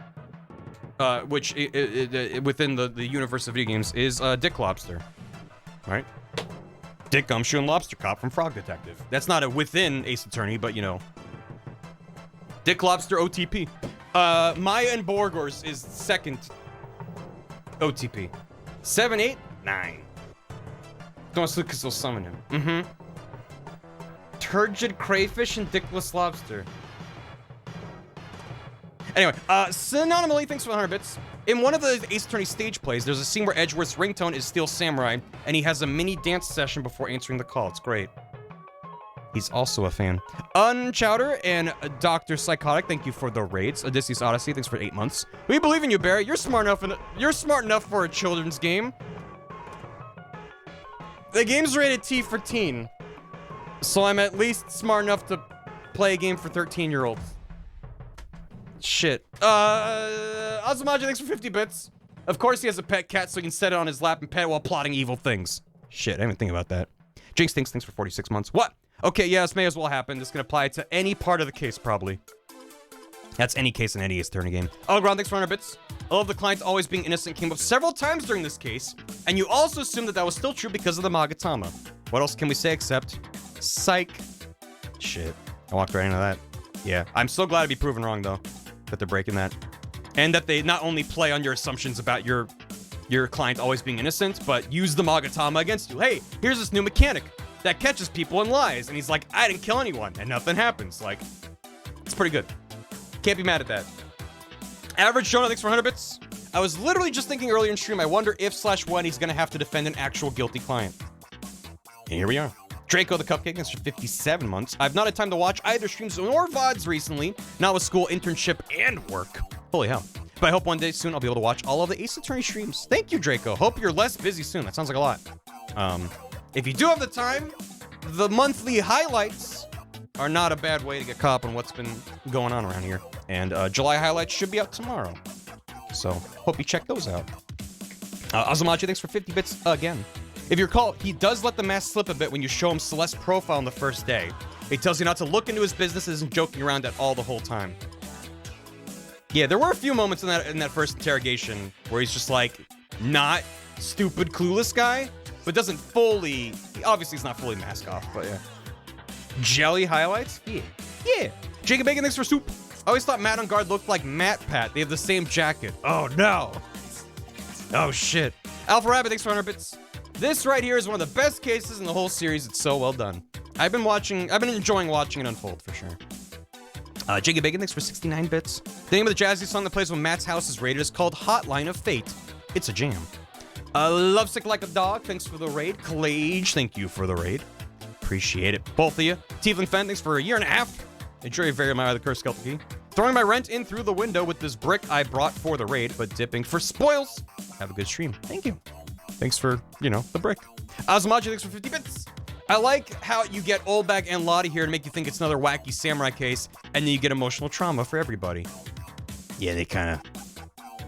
which within the universe of video games, is Dick Lobster. Right? Dick Gumshoe and Lobster Cop from Frog Detective. That's not a within Ace Attorney, but you know. Dick Lobster OTP. Maya and Borgors is second OTP. 7, 8, 9. Don't sleep because they'll summon him. Mm-hmm. Turgid Crayfish and Dickless Lobster. Anyway, Synonymally, thanks for 100 bits. In one of the Ace Attorney stage plays, there's a scene where Edgeworth's ringtone is Steel Samurai, and he has a mini dance session before answering the call. It's great. He's also a fan. Unchowder and Dr. Psychotic, thank you for the raids. Odysseus Odyssey, thanks for 8 months. We believe in you, Barry. You're smart enough for a children's game. The game's rated T for teen, so I'm at least smart enough to play a game for 13-year-olds. Shit. Azumaji, thanks for 50 bits. Of course he has a pet cat so he can set it on his lap and pet it while plotting evil things. Shit, I didn't even think about that. Jinx, thanks for 46 months. What? Okay, yeah, this may as well happen. This can apply to any part of the case, probably. That's any case in any Ace Attorney game. Ground, thanks for 100 bits. I love the client always being innocent came up several times during this case, and you also assumed that was still true because of the Magatama. What else can we say except psych? Shit, I walked right into that. Yeah, I'm so glad to be proven wrong, though, that they're breaking that. And that they not only play on your assumptions about your client always being innocent, but use the Magatama against you. Hey, here's this new mechanic that catches people in lies, and he's like, I didn't kill anyone, and nothing happens. Like, it's pretty good. Can't be mad at that. Average Shoda, thanks for 100 bits. I was literally just thinking earlier in stream, I wonder if/when he's gonna have to defend an actual guilty client. And here we are. Draco the Cupcake, thanks for 57 months. I've not had time to watch either streams or VODs recently, not with school, internship, and work. Holy hell. But I hope one day soon I'll be able to watch all of the Ace Attorney streams. Thank you, Draco. Hope you're less busy soon. That sounds like a lot. If you do have the time, the monthly highlights are not a bad way to get caught up on what's been going on around here. And July highlights should be out tomorrow. So hope you check those out. Azumachi, thanks for 50 bits again. If you recall, he does let the mask slip a bit when you show him Celeste's profile on the first day. He tells you not to look into his businesses and joking around at all the whole time. Yeah, there were a few moments in that first interrogation where he's just like, not stupid, clueless guy, but doesn't fully, obviously he's not fully mask off, but yeah. Jelly highlights? Yeah. Yeah. Jacob Bacon, thanks for soup. I always thought Matt on Guard looked like Matt Pat. They have the same jacket. Oh no. Oh shit. Alpha Rabbit, thanks for 100 bits. This right here is one of the best cases in the whole series. It's so well done. I've been enjoying watching it unfold for sure. Jacob Bacon, thanks for 69 bits. The name of the jazzy song that plays when Matt's house is raided is called Hotline of Fate. It's a jam. Lovesick Like a Dog, thanks for the raid. Clage, thank you for the raid. Appreciate it. Both of you. Tiefling Fen, thanks for a year and a half. Enjoy very much the Cursed Skeleton Key. Throwing my rent in through the window with this brick I brought for the raid, but dipping for spoils. Have a good stream. Thank you. Thanks for, the brick. Azumachi, thanks for 50 bits. I like how you get Old Bag and Lottie here to make you think it's another wacky samurai case, and then you get emotional trauma for everybody. Yeah, they kind of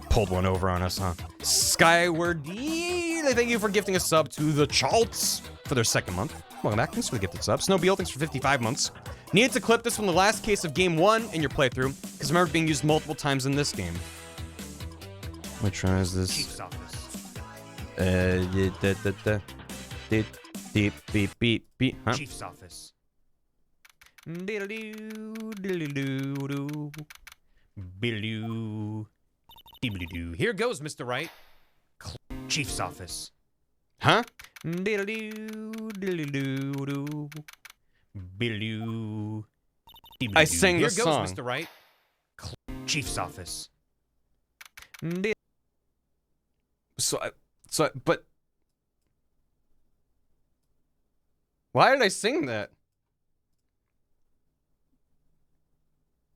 pulled one over on us, huh? Skyward D, thank you for gifting a sub to the Chalts for their second month. Welcome back. Thanks for the gifted sub. Snow Beal, thanks for 55 months. Needed to clip this from the last case of game 1 in your playthrough, because remember it being used multiple times in this game. Which one is this? Chief's office. Beep, beep, beep, beep, huh? Chief's office. Here goes, Mr. Wright. Chief's office. Huh? I sang the song. Here goes, Mr. Wright. Chief's office. But why did I sing that?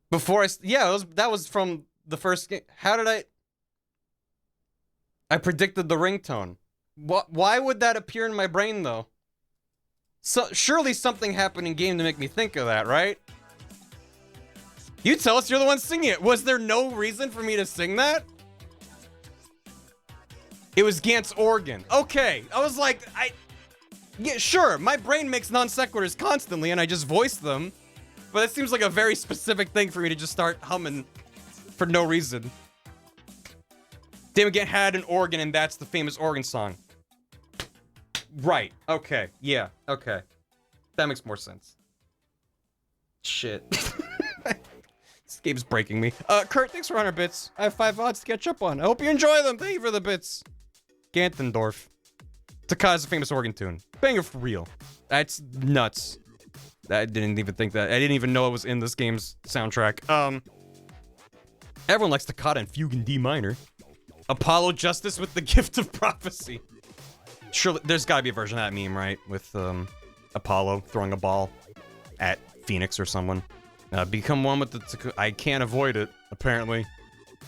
Before that was from the first game. How did I predicted the ringtone. Why would that appear in my brain though? So surely something happened in game to make me think of that, right? You tell us, you're the one singing it. Was there no reason for me to sing that? It was Gant's organ. Okay, I was like, yeah, sure, my brain makes non sequiturs constantly and I just voice them. But it seems like a very specific thing for me to just start humming for no reason. Damn, Gant had an organ and that's the famous organ song. Right, okay, yeah, okay. That makes more sense. Shit. This game's breaking me. Kurt, thanks for 100 bits. I have 5 VODs to catch up on. I hope you enjoy them. Thank you for the bits. Ganthendorf. Takai's a famous organ tune. Banger for real. That's nuts. I didn't even think that. I didn't even know it was in this game's soundtrack. Everyone likes Toccata and Fugue in D minor. Apollo Justice with the Gift of Prophecy. Surely, there's gotta be a version of that meme, right? With, Apollo throwing a ball at Phoenix or someone. Become one with the I can't avoid it, apparently.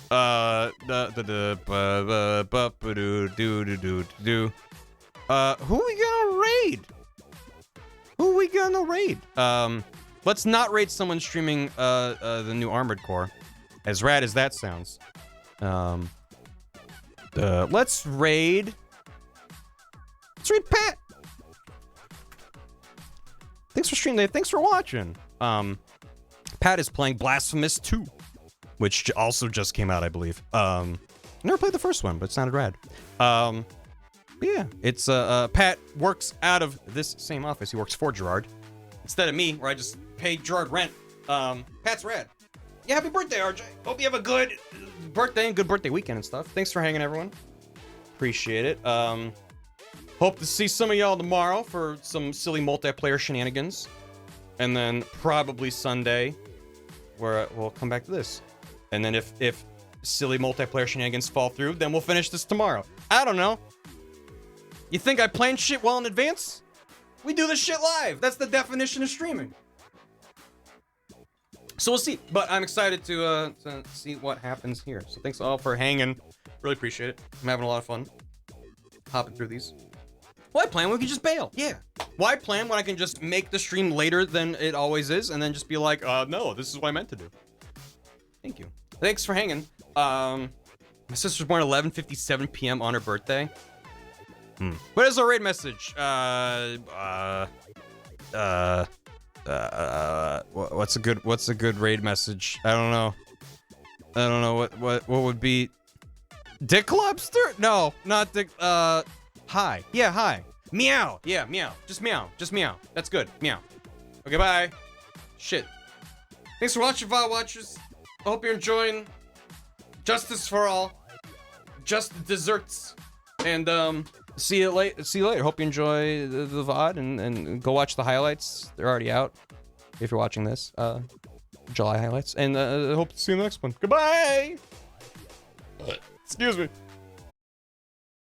Who are we gonna raid? Who are we gonna raid? Let's not raid someone streaming, the new Armored Core. As rad as that sounds. Let's raid Pat. Thanks for streaming. Thanks for watching. Pat is playing Blasphemous 2, which also just came out, I believe. Never played the first one, but it sounded rad. Yeah, it's Pat works out of this same office. He works for Gerard instead of me, where I just pay Gerard rent. Pat's rad. Yeah, happy birthday, RJ. Hope you have a good birthday and good birthday weekend and stuff. Thanks for hanging, everyone. Appreciate it. Hope to see some of y'all tomorrow for some silly multiplayer shenanigans. And then probably Sunday, where we'll come back to this. And then if silly multiplayer shenanigans fall through, then we'll finish this tomorrow. I don't know. You think I plan shit well in advance? We do this shit live. That's the definition of streaming. So we'll see. But I'm excited to see what happens here. So thanks all for hanging. Really appreciate it. I'm having a lot of fun hopping through these. Why plan when we can just bail? Yeah. Why plan when I can just make the stream later than it always is and then just be like, no, this is what I meant to do. Thank you. Thanks for hanging. My sister's born 11:57 p.m. on her birthday. What is our raid message? What's a good raid message? I don't know what would be. Dick Lobster? No, not Dick. Hi. Yeah, hi. Meow. Yeah, meow. Just meow. Just meow. That's good. Meow. Okay, bye. Shit. Thanks for watching, VOD watchers. I hope you're enjoying Justice for All. Just desserts. And see you later. Hope you enjoy the VOD and go watch the highlights. They're already out. If you're watching this, July highlights. And I hope to see you in the next one. Goodbye. Excuse me.